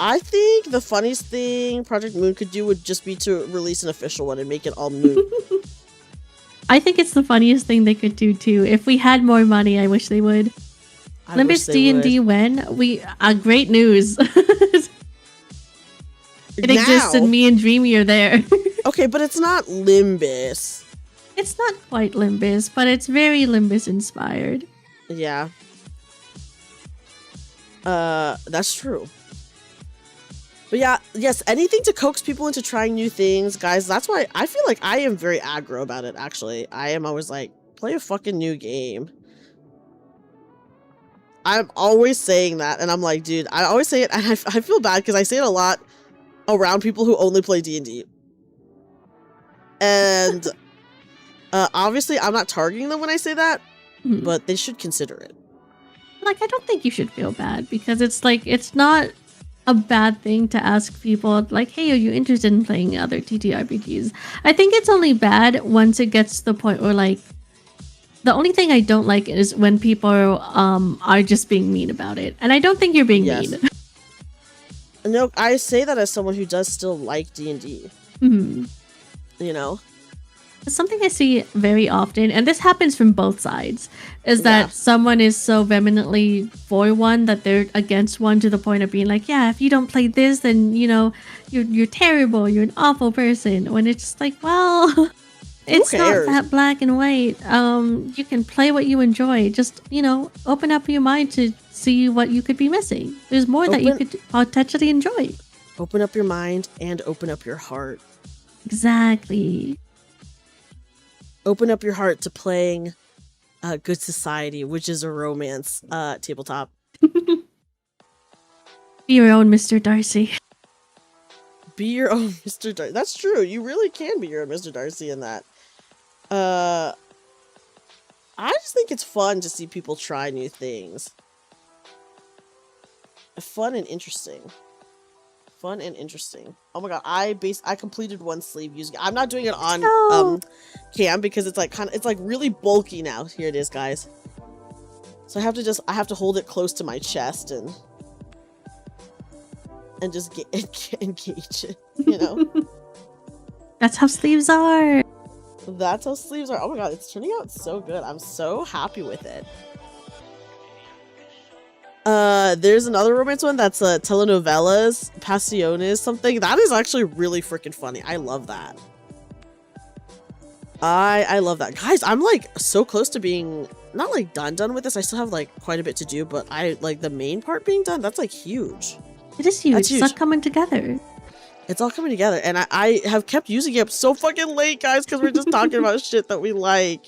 I think the funniest thing Project Moon could do would just be to release an official one and make it all Moon. I think it's the funniest thing they could do too. If we had more money, I wish they would. Limbus D&D when? Great news. It exists and me and Dreamy are there. Okay, but it's not Limbus. It's not quite Limbus, but it's very Limbus inspired. Yeah. That's true. But yeah, yes, anything to coax people into trying new things, guys. That's why I feel like I am very aggro about it, actually. I am always like, play a fucking new game. I'm always saying that, and I'm like, dude, I always say it, and I feel bad because I say it a lot around people who only play D&D. And obviously, I'm not targeting them when I say that, but they should consider it. Like, I don't think you should feel bad because it's like, it's not a bad thing to ask people like, hey, are you interested in playing other TTRPGs? I think it's only bad once it gets to the point where like, the only thing I don't like is when people are just being mean about it. And I don't think you're being mean. No, I say that as someone who does still like D&D. Mm-hmm. You know? Something I see very often, and this happens from both sides, is that someone is so vehemently for one that they're against one to the point of being like, yeah, if you don't play this, then, you know, you're terrible, you're an awful person. When it's just like, well, it's not that black and white. You can play what you enjoy. Just, you know, open up your mind to see what you could be missing. There's more that you could potentially enjoy. Open up your mind and open up your heart. Exactly. Open up your heart to playing Good Society, which is a romance tabletop. Be your own Mr. Darcy. Be your own Mr. Darcy. That's true. You really can be your own Mr. Darcy in that. I just think it's fun to see people try new things. Fun and interesting. Fun and interesting. Oh my god, I completed one sleeve using I'm not doing it on cam because it's like it's like really bulky now. Here it is, guys. So I have to hold it close to my chest and just engage it, you know. That's how sleeves are. That's how sleeves are. Oh my god, it's turning out so good. I'm so happy with it. There's another romance one that's telenovelas, pasiones, something. That is actually really freaking funny. I love that. I love that. Guys, I'm like so close to being not like done with this. I still have like quite a bit to do, but I like the main part being done. That's like huge. It is huge. It's all coming together. It's all coming together. And I have kept using it so fucking late, guys, because we're just talking about shit that we like.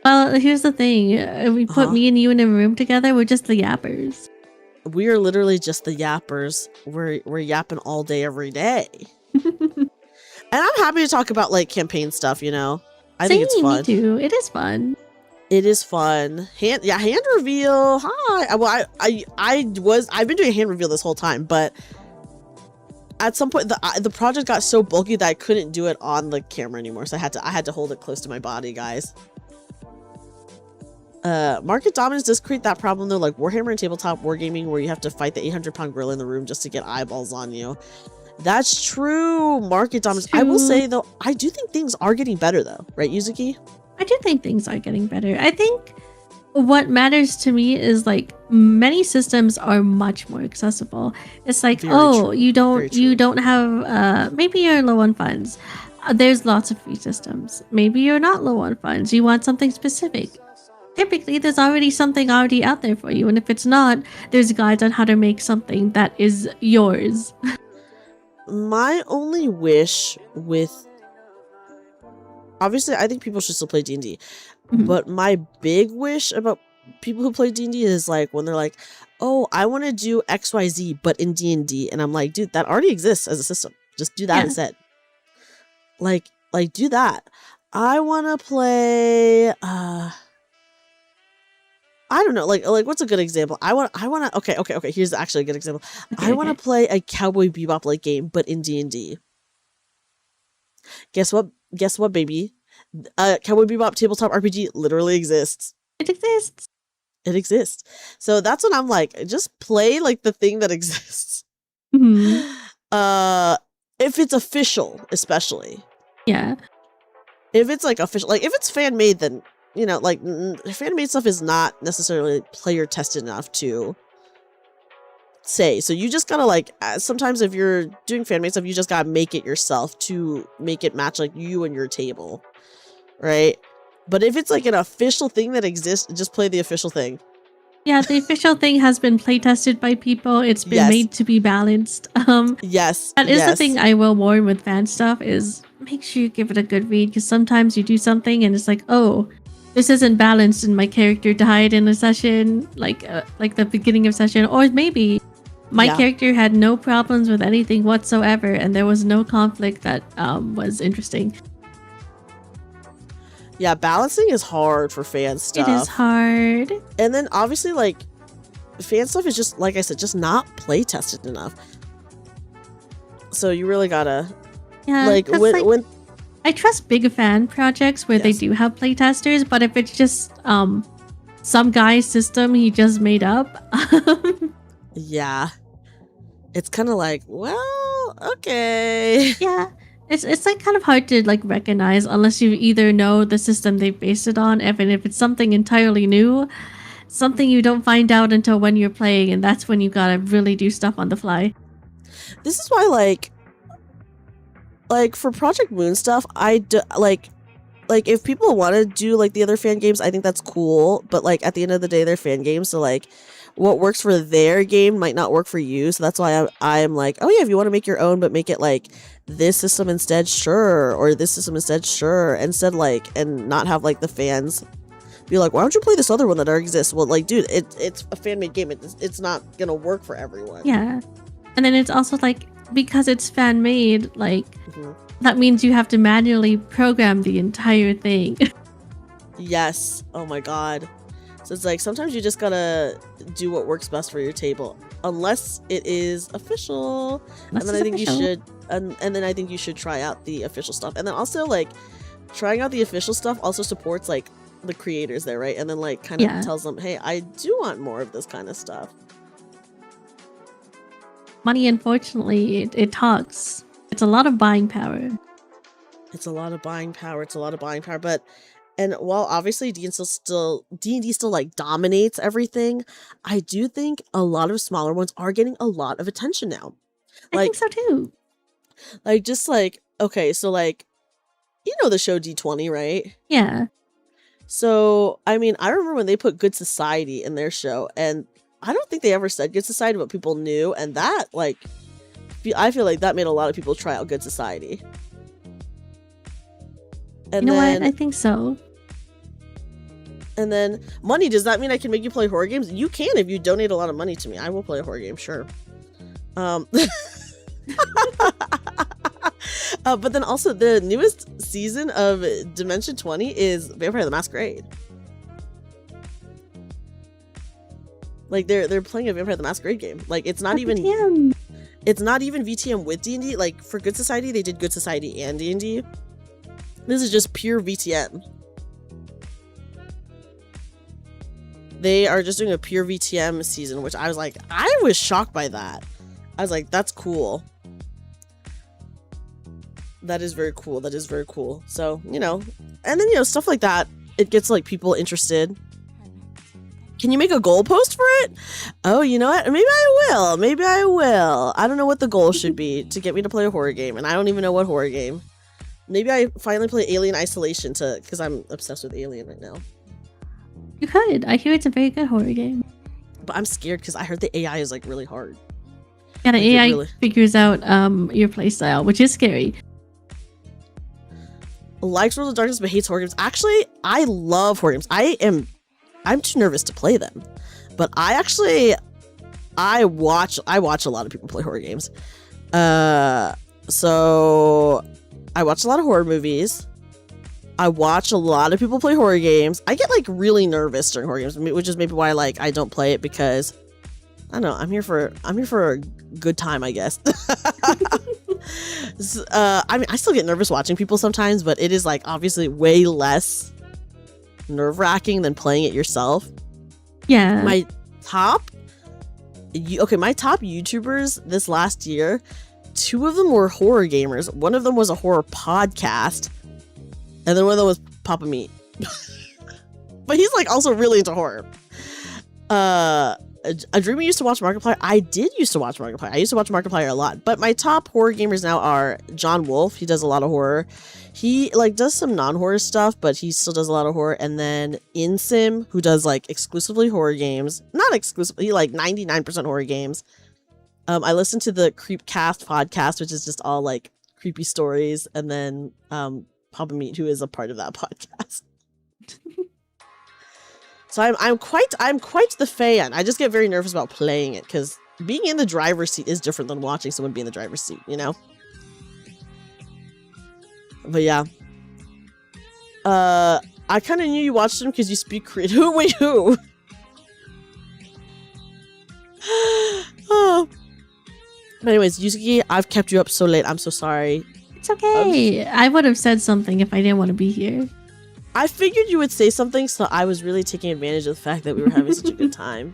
Well, here's the thing. We put me and you in a room together. We're just the yappers. We are literally just the yappers. We're yapping all day, every day. And I'm happy to talk about like campaign stuff, you know. I think it's fun. Me too. It is fun. It is fun. Hand reveal. Hi. Well, I've been doing a hand reveal this whole time, but at some point the project got so bulky that I couldn't do it on the camera anymore. So I had to hold it close to my body, guys. Market dominance does create that problem though, like Warhammer and tabletop wargaming where you have to fight the 800-pound gorilla in the room just to get eyeballs on you. That's true. Market dominance. I will say though, I do think things are getting better though, right, Yuzuki? I do think things are getting better. I think what matters to me is like many systems are much more accessible. It's like, Very oh, true. you Very true. don't have maybe you're low on funds. There's lots of free systems. Maybe you're not low on funds. You want something specific. Typically, there's already something already out there for you, and if it's not, there's guides on how to make something that is yours. My only wish with, obviously, I think people should still play D&D, Mhm. but my big wish about people who play D&D is like when they're like, oh, I want to do XYZ, but in D&D, and I'm like, dude, that already exists as a system. Just do that Yeah. instead. Like do that. I want to play. I don't know, like what's a good example? I want to. Okay. Here's actually a good example. I want to play a Cowboy Bebop like game, but in D&D. Guess what? Guess what, baby? Cowboy Bebop tabletop RPG literally exists. It exists. It exists. So that's when I'm like, just play like the thing that exists. Mhm. If it's official, especially. Yeah. If it's like official, like if it's fan made, then you know, like fan made stuff is not necessarily player tested enough to say. So you just gotta like sometimes if you're doing fan made stuff, you just gotta make it yourself to make it match like you and your table, right? But if it's like an official thing that exists, just play the official thing. Yeah, the official thing has been play tested by people. It's been Yes. made to be balanced. Yes, That is the yes. thing I will warn with fan stuff is make sure you give it a good read because sometimes you do something and it's like, oh, this isn't balanced and my character died in a session, like the beginning of session, or maybe my Yeah. character had no problems with anything whatsoever and there was no conflict that was interesting. Yeah, balancing is hard for fan stuff. It is hard. And then obviously like fan stuff is just like I said, just not play tested enough. So you really gotta Yeah, like 'cause, when I trust big fan projects where they Yes. do have playtesters, but if it's just some guy's system he just made up, yeah, it's kind of like, well, okay. yeah, it's like kind of hard to like recognize unless you either know the system they based it on, even if it's something entirely new, something you don't find out until when you're playing, and that's when you gotta really do stuff on the fly. This is why like for Project Moon stuff, I do like if people want to do like the other fan games, I think that's cool, but like at the end of the day they're fan games, so like what works for their game might not work for you. So that's why I'm like, oh yeah, if you want to make your own but make it like this system instead, sure, or this system instead, sure, instead like, and not have like the fans be like, why don't you play this other one that already exists? Well, like, dude, it's a fan made game. It's not gonna work for everyone. Yeah, and then it's also like because it's fan made, like Mhm. that means you have to manually program the entire thing. Yes. Oh my god. So it's like sometimes you just gotta do what works best for your table, unless it is official. Unless and then it's I think official. you should, and then I think you should try out the official stuff. And then also like trying out the official stuff also supports like the creators there, right? And then like kind of Yeah. tells them, hey, I do want more of this kind of stuff. Money, unfortunately, it talks. It's a lot of buying power. It's a lot of buying power. But and while obviously D&D still like dominates everything, I do think a lot of smaller ones are getting a lot of attention now. I think so too. Like just like, okay, so like, you know the show D20, right? Yeah. So I mean, I remember when they put Good Society in their show, and I don't think they ever said Good Society, but people knew, and that like, I feel like that made a lot of people try out Good Society. And You know then, what? I think so. And then money, does that mean I can make you play horror games? You can if you donate a lot of money to me. I will play a horror game, sure. But then also the newest season of Dimension 20 is Vampire the Masquerade. Like they're playing a Vampire the Masquerade game. Like it's not even Damn. it's not even VTM with D&D. Like for Good Society, they did Good Society and D&D. This is just pure VTM. They are just doing a pure VTM season, which I was shocked by that. I was like, that's cool. That is very cool. That is very cool. So, you know, and then, you know, stuff like that, it gets like people interested. Can you make a goal post for it? Oh, you know what? Maybe I will. Maybe I will. I don't know what the goal should be to get me to play a horror game, and I don't even know what horror game. Maybe I finally play Alien Isolation because I'm obsessed with Alien right now. You could. I hear it's a very good horror game. But I'm scared because I heard the AI is like really hard. Yeah, the Like, AI figures out your playstyle, which is scary. Likes World of Darkness but hates horror games. Actually, I love horror games. I'm too nervous to play them. But I watch a lot of people play horror games. So I watch a lot of horror movies. I watch a lot of people play horror games. I get like really nervous during horror games, which is maybe why like I don't play it because I don't know. I'm here for a good time, I guess. I mean, I still get nervous watching people sometimes, but it is like obviously way less nerve-wracking than playing it yourself. Yeah. My top YouTubers this last year, 2 of them were horror gamers. One of them was a horror podcast, and then one of them was Papa Meat. But he's like also really into horror. A Dreamy used to watch Markiplier. I did used to watch Markiplier. I used to watch Markiplier a lot. But my top horror gamers now are John Wolf. He does a lot of horror. He like does some non-horror stuff, but he still does a lot of horror. And then InSim, who does like exclusively horror games. Not exclusively, like 99% horror games. I listen to the Creepcast podcast, which is just all like creepy stories. And then Papa Meat, who is a part of that podcast. So I'm quite the fan. I just get very nervous about playing it because being in the driver's seat is different than watching someone be in the driver's seat, you know? But yeah. I kind of knew you watched them because you speak Korean. Who? Wait, who? Oh. But anyways, Yuzuki, I've kept you up so late. I'm so sorry. It's okay. I would have said something if I didn't want to be here. I figured you would say something, so I was really taking advantage of the fact that we were having such a good time.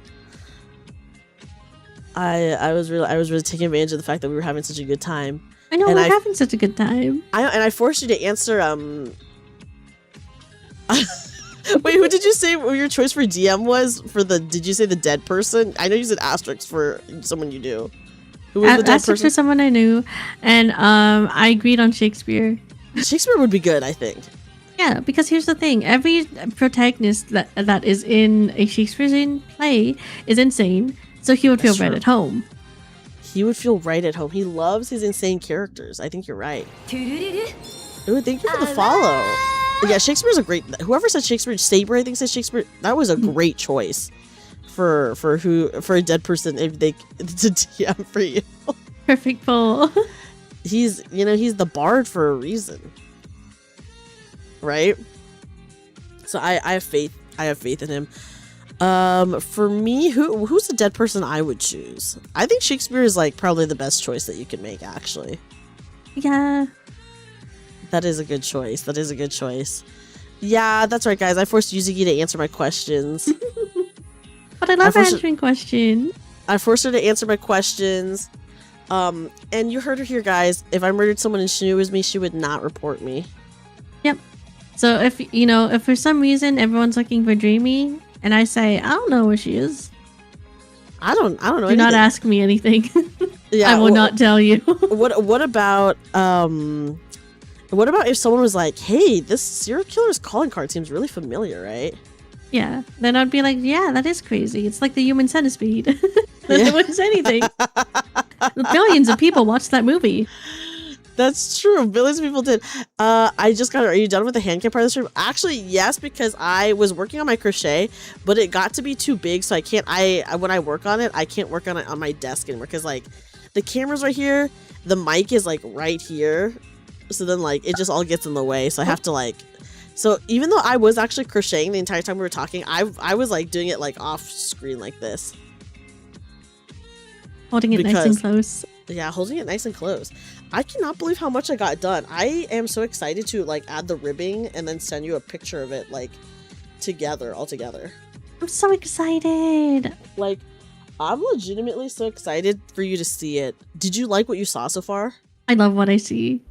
I was really taking advantage of the fact that we were having such a good time. I know, we're having such a good time. I forced you to answer wait, who did you say your choice for DM was for did you say the dead person? I know you said asterisk for someone you knew. Who was the dead asterisk person? for someone I knew, and I agreed on Shakespeare. Shakespeare would be good, I think. Yeah, because here's the thing. Every protagonist that is in a Shakespearean play is insane, so he would feel right at home. He would feel right at home. He loves his insane characters. I think you're right. Ooh, thank you for the follow. Yeah, Shakespeare's a great... Whoever said Shakespeare, Saber, I think said Shakespeare. That was a great choice for a dead person if they to DM for you. Perfect poll. He's the bard for a reason. Right? So I have faith. I have faith in him. For me, who's the dead person I would choose? I think Shakespeare is like probably the best choice that you can make, actually. Yeah. That is a good choice. That is a good choice. Yeah, that's right, guys. I forced Yuzuki to answer my questions. But I love answering questions. I forced her to answer my questions. And you heard her here, guys. If I murdered someone and she knew it was me, she would not report me. Yep. So if for some reason everyone's looking for Dreamy and I say, I don't know where she is. I don't know Do anything. not ask me anything. Yeah, I will not tell you. What about if someone was like, hey, this serial killer's calling card seems really familiar, right? Yeah. Then I'd be like, yeah, that is crazy. It's like the human centipede. Then it wouldn't say anything. Millions of people watched that movie. That's true. Billions of people did. Are you done with the Handcam part of the stream? Actually, yes, because I was working on my crochet, but it got to be too big, so when I work on it, I can't work on it on my desk anymore, because like the camera's right here, the mic is like right here, so then like it just all gets in the way, so I have to like, so even though I was actually crocheting the entire time we were talking, I was like doing it like off screen like this. Holding it nice and close. Yeah, holding it nice and close. I cannot believe how much I got done. I am so excited to like add the ribbing and then send you a picture of it like all together. I'm so excited. Like, I'm legitimately so excited for you to see it. Did you like what you saw so far? I love what I see.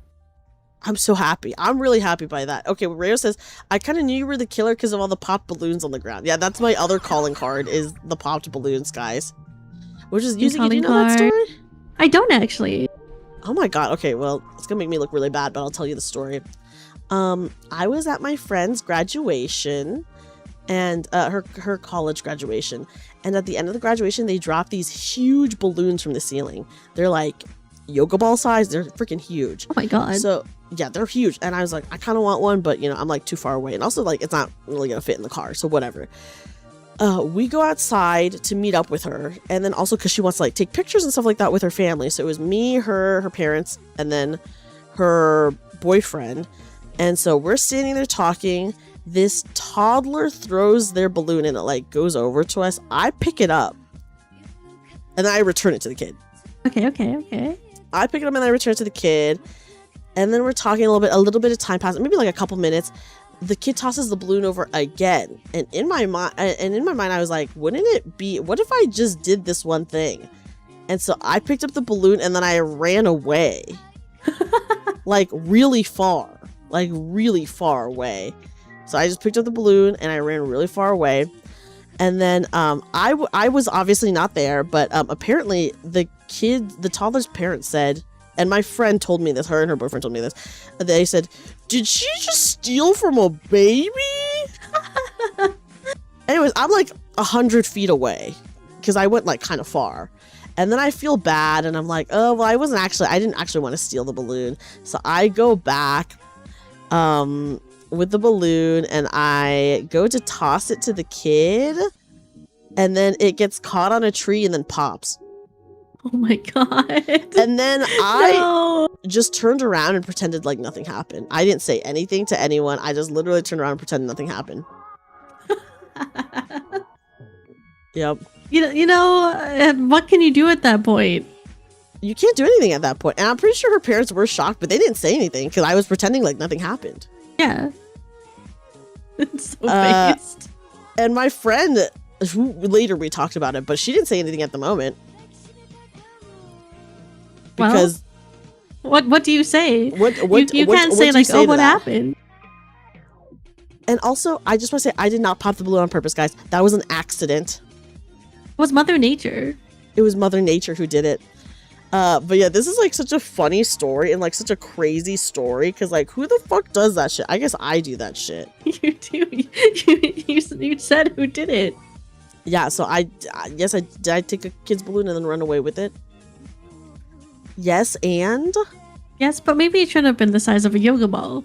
I'm so happy. I'm really happy by that. Okay, Rayo says, I kind of knew you were the killer because of all the popped balloons on the ground. Yeah, that's my other calling card is the popped balloons, guys. Which is using, do you know that story? I don't actually. Oh my god. Okay, well, it's gonna make me look really bad, but I'll tell you the story. I was at my friend's graduation and her college graduation, and at the end of the graduation they dropped these huge balloons from the ceiling. They're like yoga ball size. They're freaking huge. Oh my god. So yeah, they're huge, and I was like, I kind of want one, but you know, I'm like too far away, and also like it's not really gonna fit in the car, so whatever. We go outside to meet up with her, and then also because she wants to like take pictures and stuff like that with her family. So it was me, her parents, and then her boyfriend. And so we're sitting there talking. This toddler throws their balloon and it like goes over to us. I pick it up and then I return it to the kid. Okay. I pick it up and I return it to the kid. And then we're talking a little bit of time passes, maybe like a couple minutes. The kid tosses the balloon over again. And in my mind, I was like, what if I just did this one thing? And so I picked up the balloon and then I ran away. like really far away. So I just picked up the balloon and I ran really far away. And then I was obviously not there, but apparently the toddler's parents said, and my friend told me this, her and her boyfriend told me this, they said, did she just steal from a baby? Anyways, I'm like 100 feet away because I went like kind of far. And then I feel bad and I'm like, oh, well, I didn't actually want to steal the balloon. So I go back with the balloon and I go to toss it to the kid, and then it gets caught on a tree and then pops. Oh my god. And then I just turned around and pretended like nothing happened. I didn't say anything to anyone. I just literally turned around and pretended nothing happened. Yep. You know, what can you do at that point? You can't do anything at that point. And I'm pretty sure her parents were shocked, but they didn't say anything because I was pretending like nothing happened. Yeah. It's so based. And my friend, who later we talked about it, but she didn't say anything at the moment. Because what do you say? You can't say like, oh, what happened? And also, I just want to say, I did not pop the balloon on purpose, guys. That was an accident. It was Mother Nature. It was Mother Nature who did it. But yeah, this is like such a funny story and like such a crazy story because like who the fuck does that shit? I guess I do that shit. You do. You said who did it. Yeah, so I take a kid's balloon and then run away with it. Yes, and yes, but maybe it shouldn't have been the size of a yoga ball.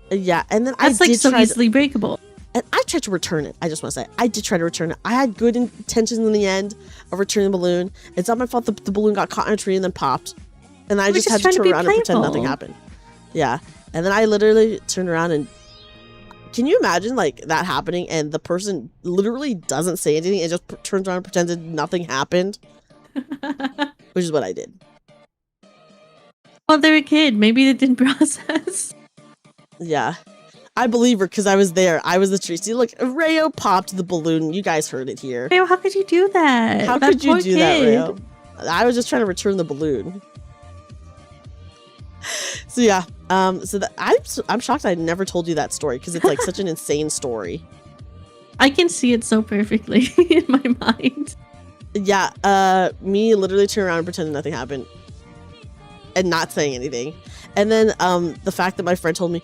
Yeah, and then that's like so easily breakable. And I tried to return it. I just want to say, I did try to return it. I had good intentions in the end of returning the balloon. It's not my fault the balloon got caught in a tree and then popped. And I just had to turn around and pretend nothing happened. Yeah. And then I literally turned around and... Can you imagine, like, that happening and the person literally doesn't say anything and just turns around and pretends nothing happened? Which is what I did. Well, they're a kid. Maybe they didn't process. Yeah. I believe her because I was there. I was the tree. See, look, Rayo popped the balloon. You guys heard it here. Rayo, how could you do that? How could you do that, Rayo? I was just trying to return the balloon. So yeah, I'm shocked I never told you that story because it's like such an insane story. I can see it so perfectly in my mind. Yeah, me literally turning around and pretending nothing happened and not saying anything. And then the fact that my friend told me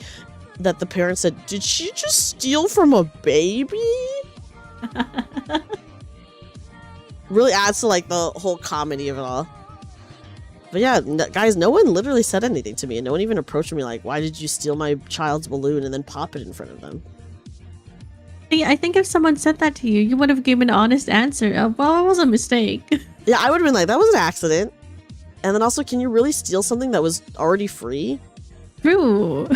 that the parents said, did she just steal from a baby? Really adds to like the whole comedy of it all. But yeah, guys, no one literally said anything to me, and no one even approached me like, why did you steal my child's balloon and then pop it in front of them? I think if someone said that to you, you would have given an honest answer of, well, it was a mistake. Yeah, I would have been like, that was an accident. And then also, can you really steal something that was already free? True.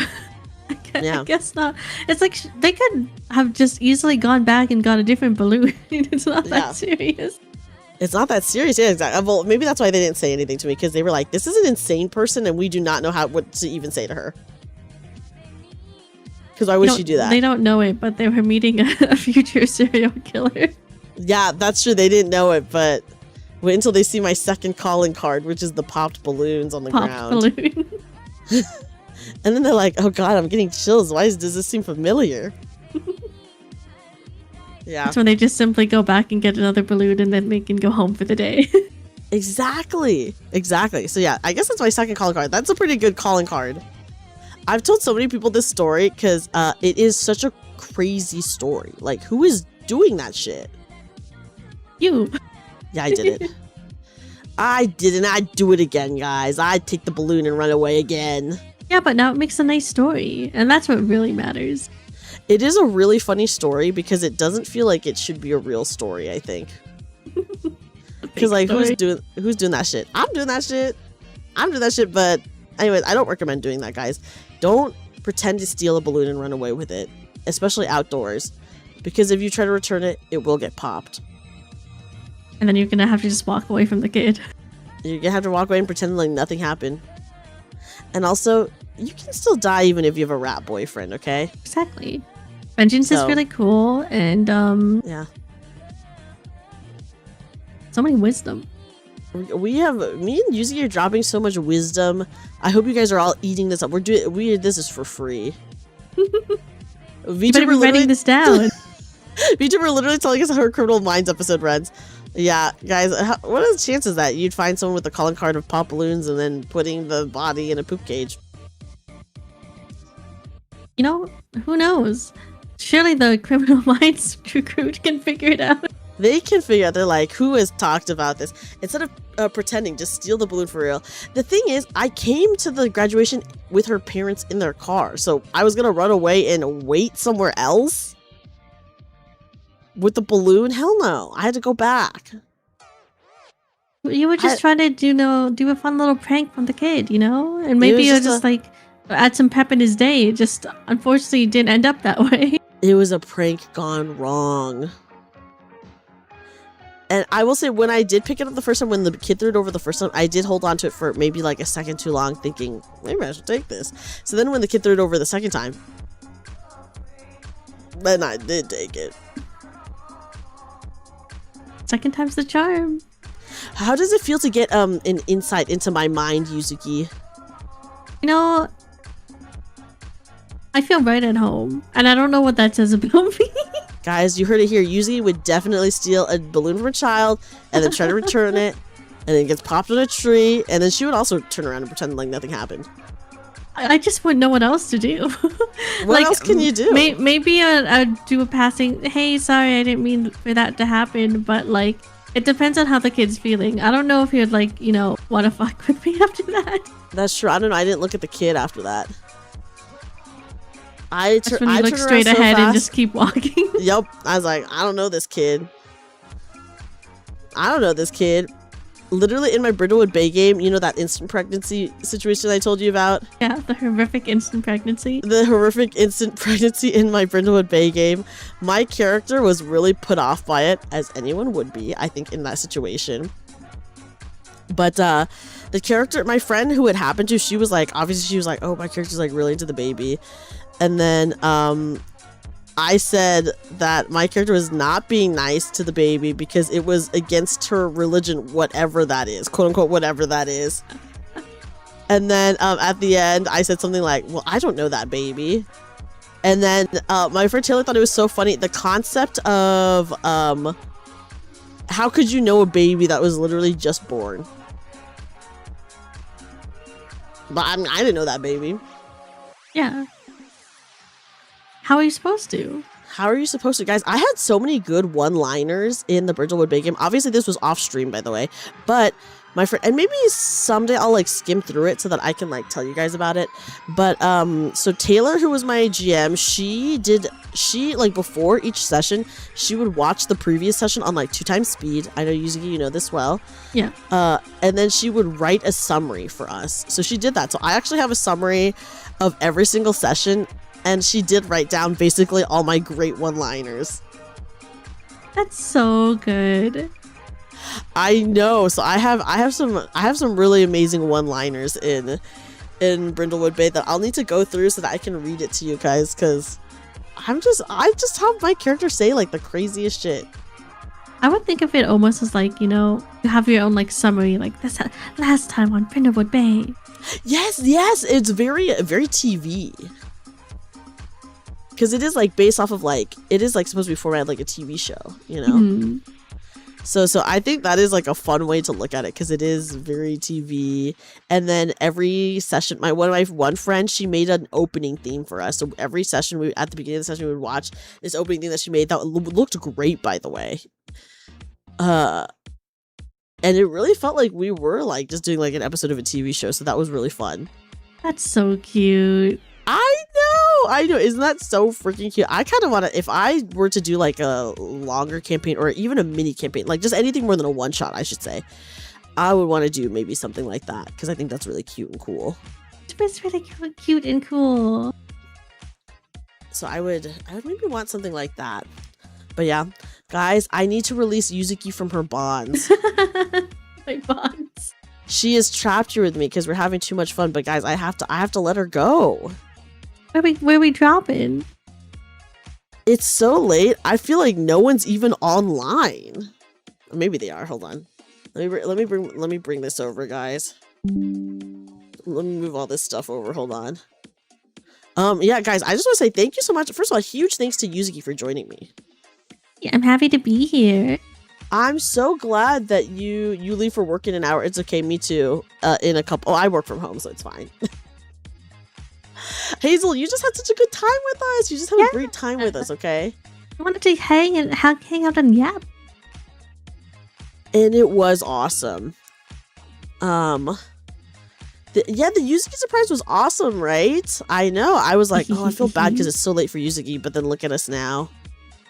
I guess not. It's like they could have just easily gone back and got a different balloon. It's not that serious. It's not that serious. Yeah, exactly. Well, maybe that's why they didn't say anything to me, because they were like, this is an insane person and we do not know what to even say to her. Because why would she do that? They don't know it, but they were meeting a future serial killer. Yeah, that's true. They didn't know it, but wait until they see my second calling card, which is the popped balloons on the ground. Balloon. And then they're like, oh god, I'm getting chills. Why does this seem familiar? Yeah. That's when they just simply go back and get another balloon and then they can go home for the day. Exactly. So yeah, I guess that's my second calling card. That's a pretty good calling card. I've told so many people this story because it is such a crazy story. Like, who is doing that shit? You. Yeah, I did it. I didn't. I'd do it again, guys. I'd take the balloon and run away again. Yeah, but now it makes a nice story. And that's what really matters. It is a really funny story because it doesn't feel like it should be a real story, I think. Because like, who's doing that shit? I'm doing that shit. But anyways, I don't recommend doing that, guys. Don't pretend to steal a balloon and run away with it, especially outdoors, because if you try to return it, it will get popped. And then you're gonna have to just walk away from the kid. You're gonna have to walk away and pretend like nothing happened. And also, you can still die even if you have a rat boyfriend, okay? Exactly. Vengeance is really cool, and yeah. So many wisdom. Me and Yuzi are dropping so much wisdom. I hope you guys are all eating this up. This is for free. You better be writing this down. VTuber literally telling us how her Criminal Minds episode runs. Yeah, guys, what are the chances that you'd find someone with a calling card of pop balloons and then putting the body in a poop cage? You know, who knows? Surely the Criminal Minds crew can figure it out. They can figure out. They're like, who has talked about this? Instead of pretending, just steal the balloon for real. The thing is, I came to the graduation with her parents in their car, so I was gonna run away and wait somewhere else with the balloon. Hell no! I had to go back. You were just trying to do a fun little prank from the kid, you know, and maybe you'll just like add some pep in his day. It just unfortunately didn't end up that way. It was a prank gone wrong. And I will say, when I did pick it up the first time, when the kid threw it over the first time, I did hold on to it for maybe like a second too long, thinking, maybe I should take this. So then when the kid threw it over the second time, then I did take it. Second time's the charm. How does it feel to get an insight into my mind, Yuzuki? You know, I feel right at home, and I don't know what that says about me. Guys, you heard it here. Yuzuki would definitely steal a balloon from a child and then try to return it, and then it gets popped on a tree, and then she would also turn around and pretend like nothing happened. I just wouldn't know what else to do. What else can you do? Maybe I'd do a passing, hey, sorry, I didn't mean for that to happen, but like, it depends on how the kid's feeling. I don't know if he would like, you know, want to fuck with me after that. That's true. I don't know. I didn't look at the kid after that. That's when you look straight ahead and just keep walking. Yep. I was like, I don't know this kid. Literally in my Brindlewood Bay game, you know that instant pregnancy situation I told you about? Yeah, the horrific instant pregnancy. The horrific instant pregnancy in my Brindlewood Bay game. My character was really put off by it, as anyone would be, I think, in that situation. But the character, my friend who it happened to, she was like, obviously she was like, oh, my character's like really into the baby. And then I said that my character was not being nice to the baby because it was against her religion, whatever that is, quote unquote, whatever that is. And then at the end, I said something like, well, I don't know that baby. And then my friend Taylor thought it was so funny. The concept of how could you know a baby that was literally just born? But I mean, I didn't know that baby. Yeah. How are you supposed to? How are you supposed to? Guys, I had so many good one-liners in the Brindlewood Bay game. Obviously, this was off-stream, by the way. But my friend... And maybe someday I'll, like, skim through it so that I can, like, tell you guys about it. But, so Taylor, who was my GM, she, like, before each session, she would watch the previous session on, like, 2x speed. I know, Yuzuki, you know this well. Yeah. And then she would write a summary for us. So she did that. So I actually have a summary of every single session. And she did write down basically all my great one-liners. That's so good. I know. So I have some really amazing one-liners in Brindlewood Bay that I'll need to go through so that I can read it to you guys, because I just have my character say like the craziest shit. I would think of it almost as like, you know, you have your own like summary, like this last time on Brindlewood Bay. Yes, it's very TV. Because it is like based off of like, it is like supposed to be formatted like a TV show, you know? Mm. So I think that is like a fun way to look at it because it is very TV. And then every session, one friend, she made an opening theme for us. So every session, at the beginning of the session, we would watch this opening theme that she made that looked great, by the way. And it really felt like we were like just doing like an episode of a TV show. So that was really fun. That's so cute. I know. Isn't that so freaking cute? I kind of want to, if I were to do like a longer campaign or even a mini campaign, like just anything more than a one shot, I should say, I would want to do maybe something like that because I think that's really cute and cool. It's really cute and cool. So I would maybe want something like that. But yeah, guys, I need to release Yuzuki from her bonds. My bonds. She is trapped here with me because we're having too much fun. But guys, I have to let her go. Where we dropping? It's so late. I feel like no one's even online. Maybe they are. Hold on. Let me bring this over, guys. Let me move all this stuff over. Hold on. Yeah, guys, I just want to say thank you so much. First of all, huge thanks to Yuzuki for joining me. Yeah, I'm happy to be here. I'm so glad that you leave for work in an hour. It's okay, me too. In a couple. Oh, I work from home, so it's fine. Hazel, you just had such a good time with us. You just had a great time with us, okay? I wanted to hang out and yap. And it was awesome. The Yuzuki surprise was awesome, right? I know. I was like, oh, I feel bad because it's so late for Yuzuki, but then look at us now.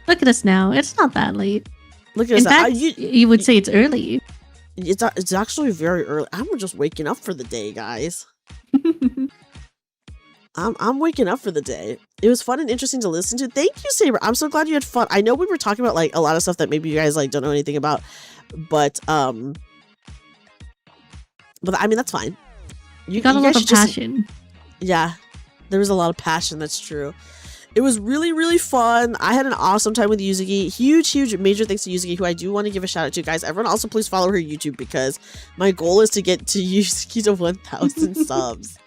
Look at us now. It's not that late. Look at us. In fact, you would say it's early. It's actually very early. I'm just waking up for the day, guys. I'm waking up for the day. It was fun and interesting to listen to. Thank you, Saber. I'm so glad you had fun. I know we were talking about like a lot of stuff that maybe you guys like don't know anything about, but I mean that's fine. You got a lot of passion. Yeah, there was a lot of passion. That's true. It was really, really fun. I had an awesome time with Yuzuki. Huge, major thanks to Yuzuki, who I do want to give a shout out to. Guys, everyone also please follow her YouTube because my goal is to get to Yuzuki to 1,000 subs.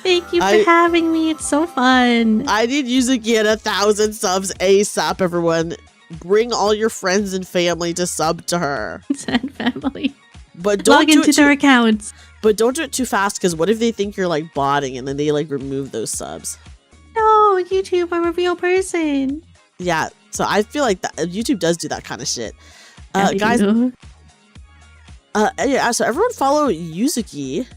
Thank you for having me. It's so fun. I need Yuzuki at 1,000 subs ASAP, everyone. Bring all your friends and family to sub to her. And family. But don't log into their accounts. But don't do it too fast because what if they think you're like botting and then they like remove those subs? No, YouTube, I'm a real person. Yeah, so I feel like that YouTube does do that kind of shit. Guys, yeah, so everyone follow Yuzuki.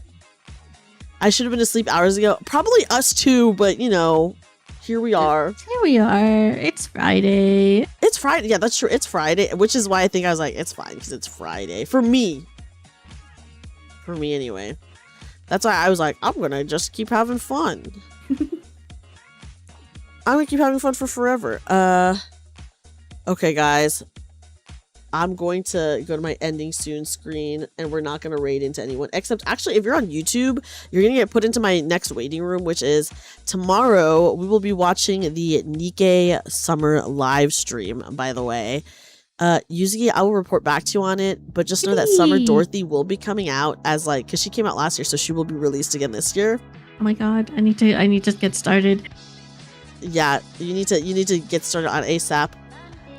I should have been asleep hours ago. Probably us too, but you know, here we are. Here we are. It's Friday. It's Friday. Yeah, that's true. It's Friday, which is why I think I was like, it's fine because it's Friday. For me. For me anyway. That's why I was like, I'm going to just keep having fun. I'm going to keep having fun for forever. Okay, guys. I'm going to go to my ending soon screen and we're not going to raid into anyone. Except, actually, if you're on YouTube, you're going to get put into my next waiting room, which is tomorrow. We will be watching the Nikkei summer live stream, by the way. Yuzuki, I will report back to you on it, but just know that Summer Dorothy will be coming out as like, because she came out last year, so she will be released again this year. Oh my god, I need to get started. Yeah, you need to get started on ASAP.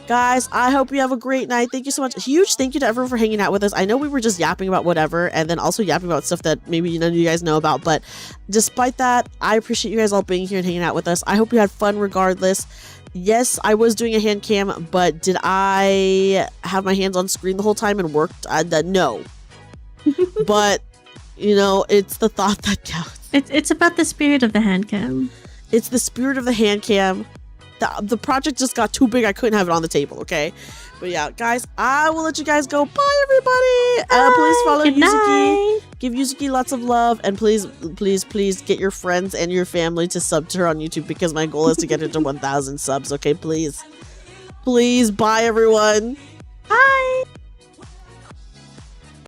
Guys, I hope you have a great night. Thank you so much. Huge thank you to everyone for hanging out with us. I know we were just yapping about whatever, and then also yapping about stuff that maybe none of you guys know about, but despite that, I appreciate you guys all being here and hanging out with us. I hope you had fun regardless. Yes, I was doing a hand cam, but did I have my hands on screen the whole time and worked? No. But, you know, it's the thought that counts. It's about the spirit of the hand cam. It's the spirit of the hand cam. The project just got too big. I couldn't have it on the table, okay? But yeah, guys, I will let you guys go. Bye, everybody. Please follow Yuzuki. Give Yuzuki lots of love. And please get your friends and your family to sub to her on YouTube because my goal is to get her to 1,000 subs, okay? Please. Please, bye, everyone.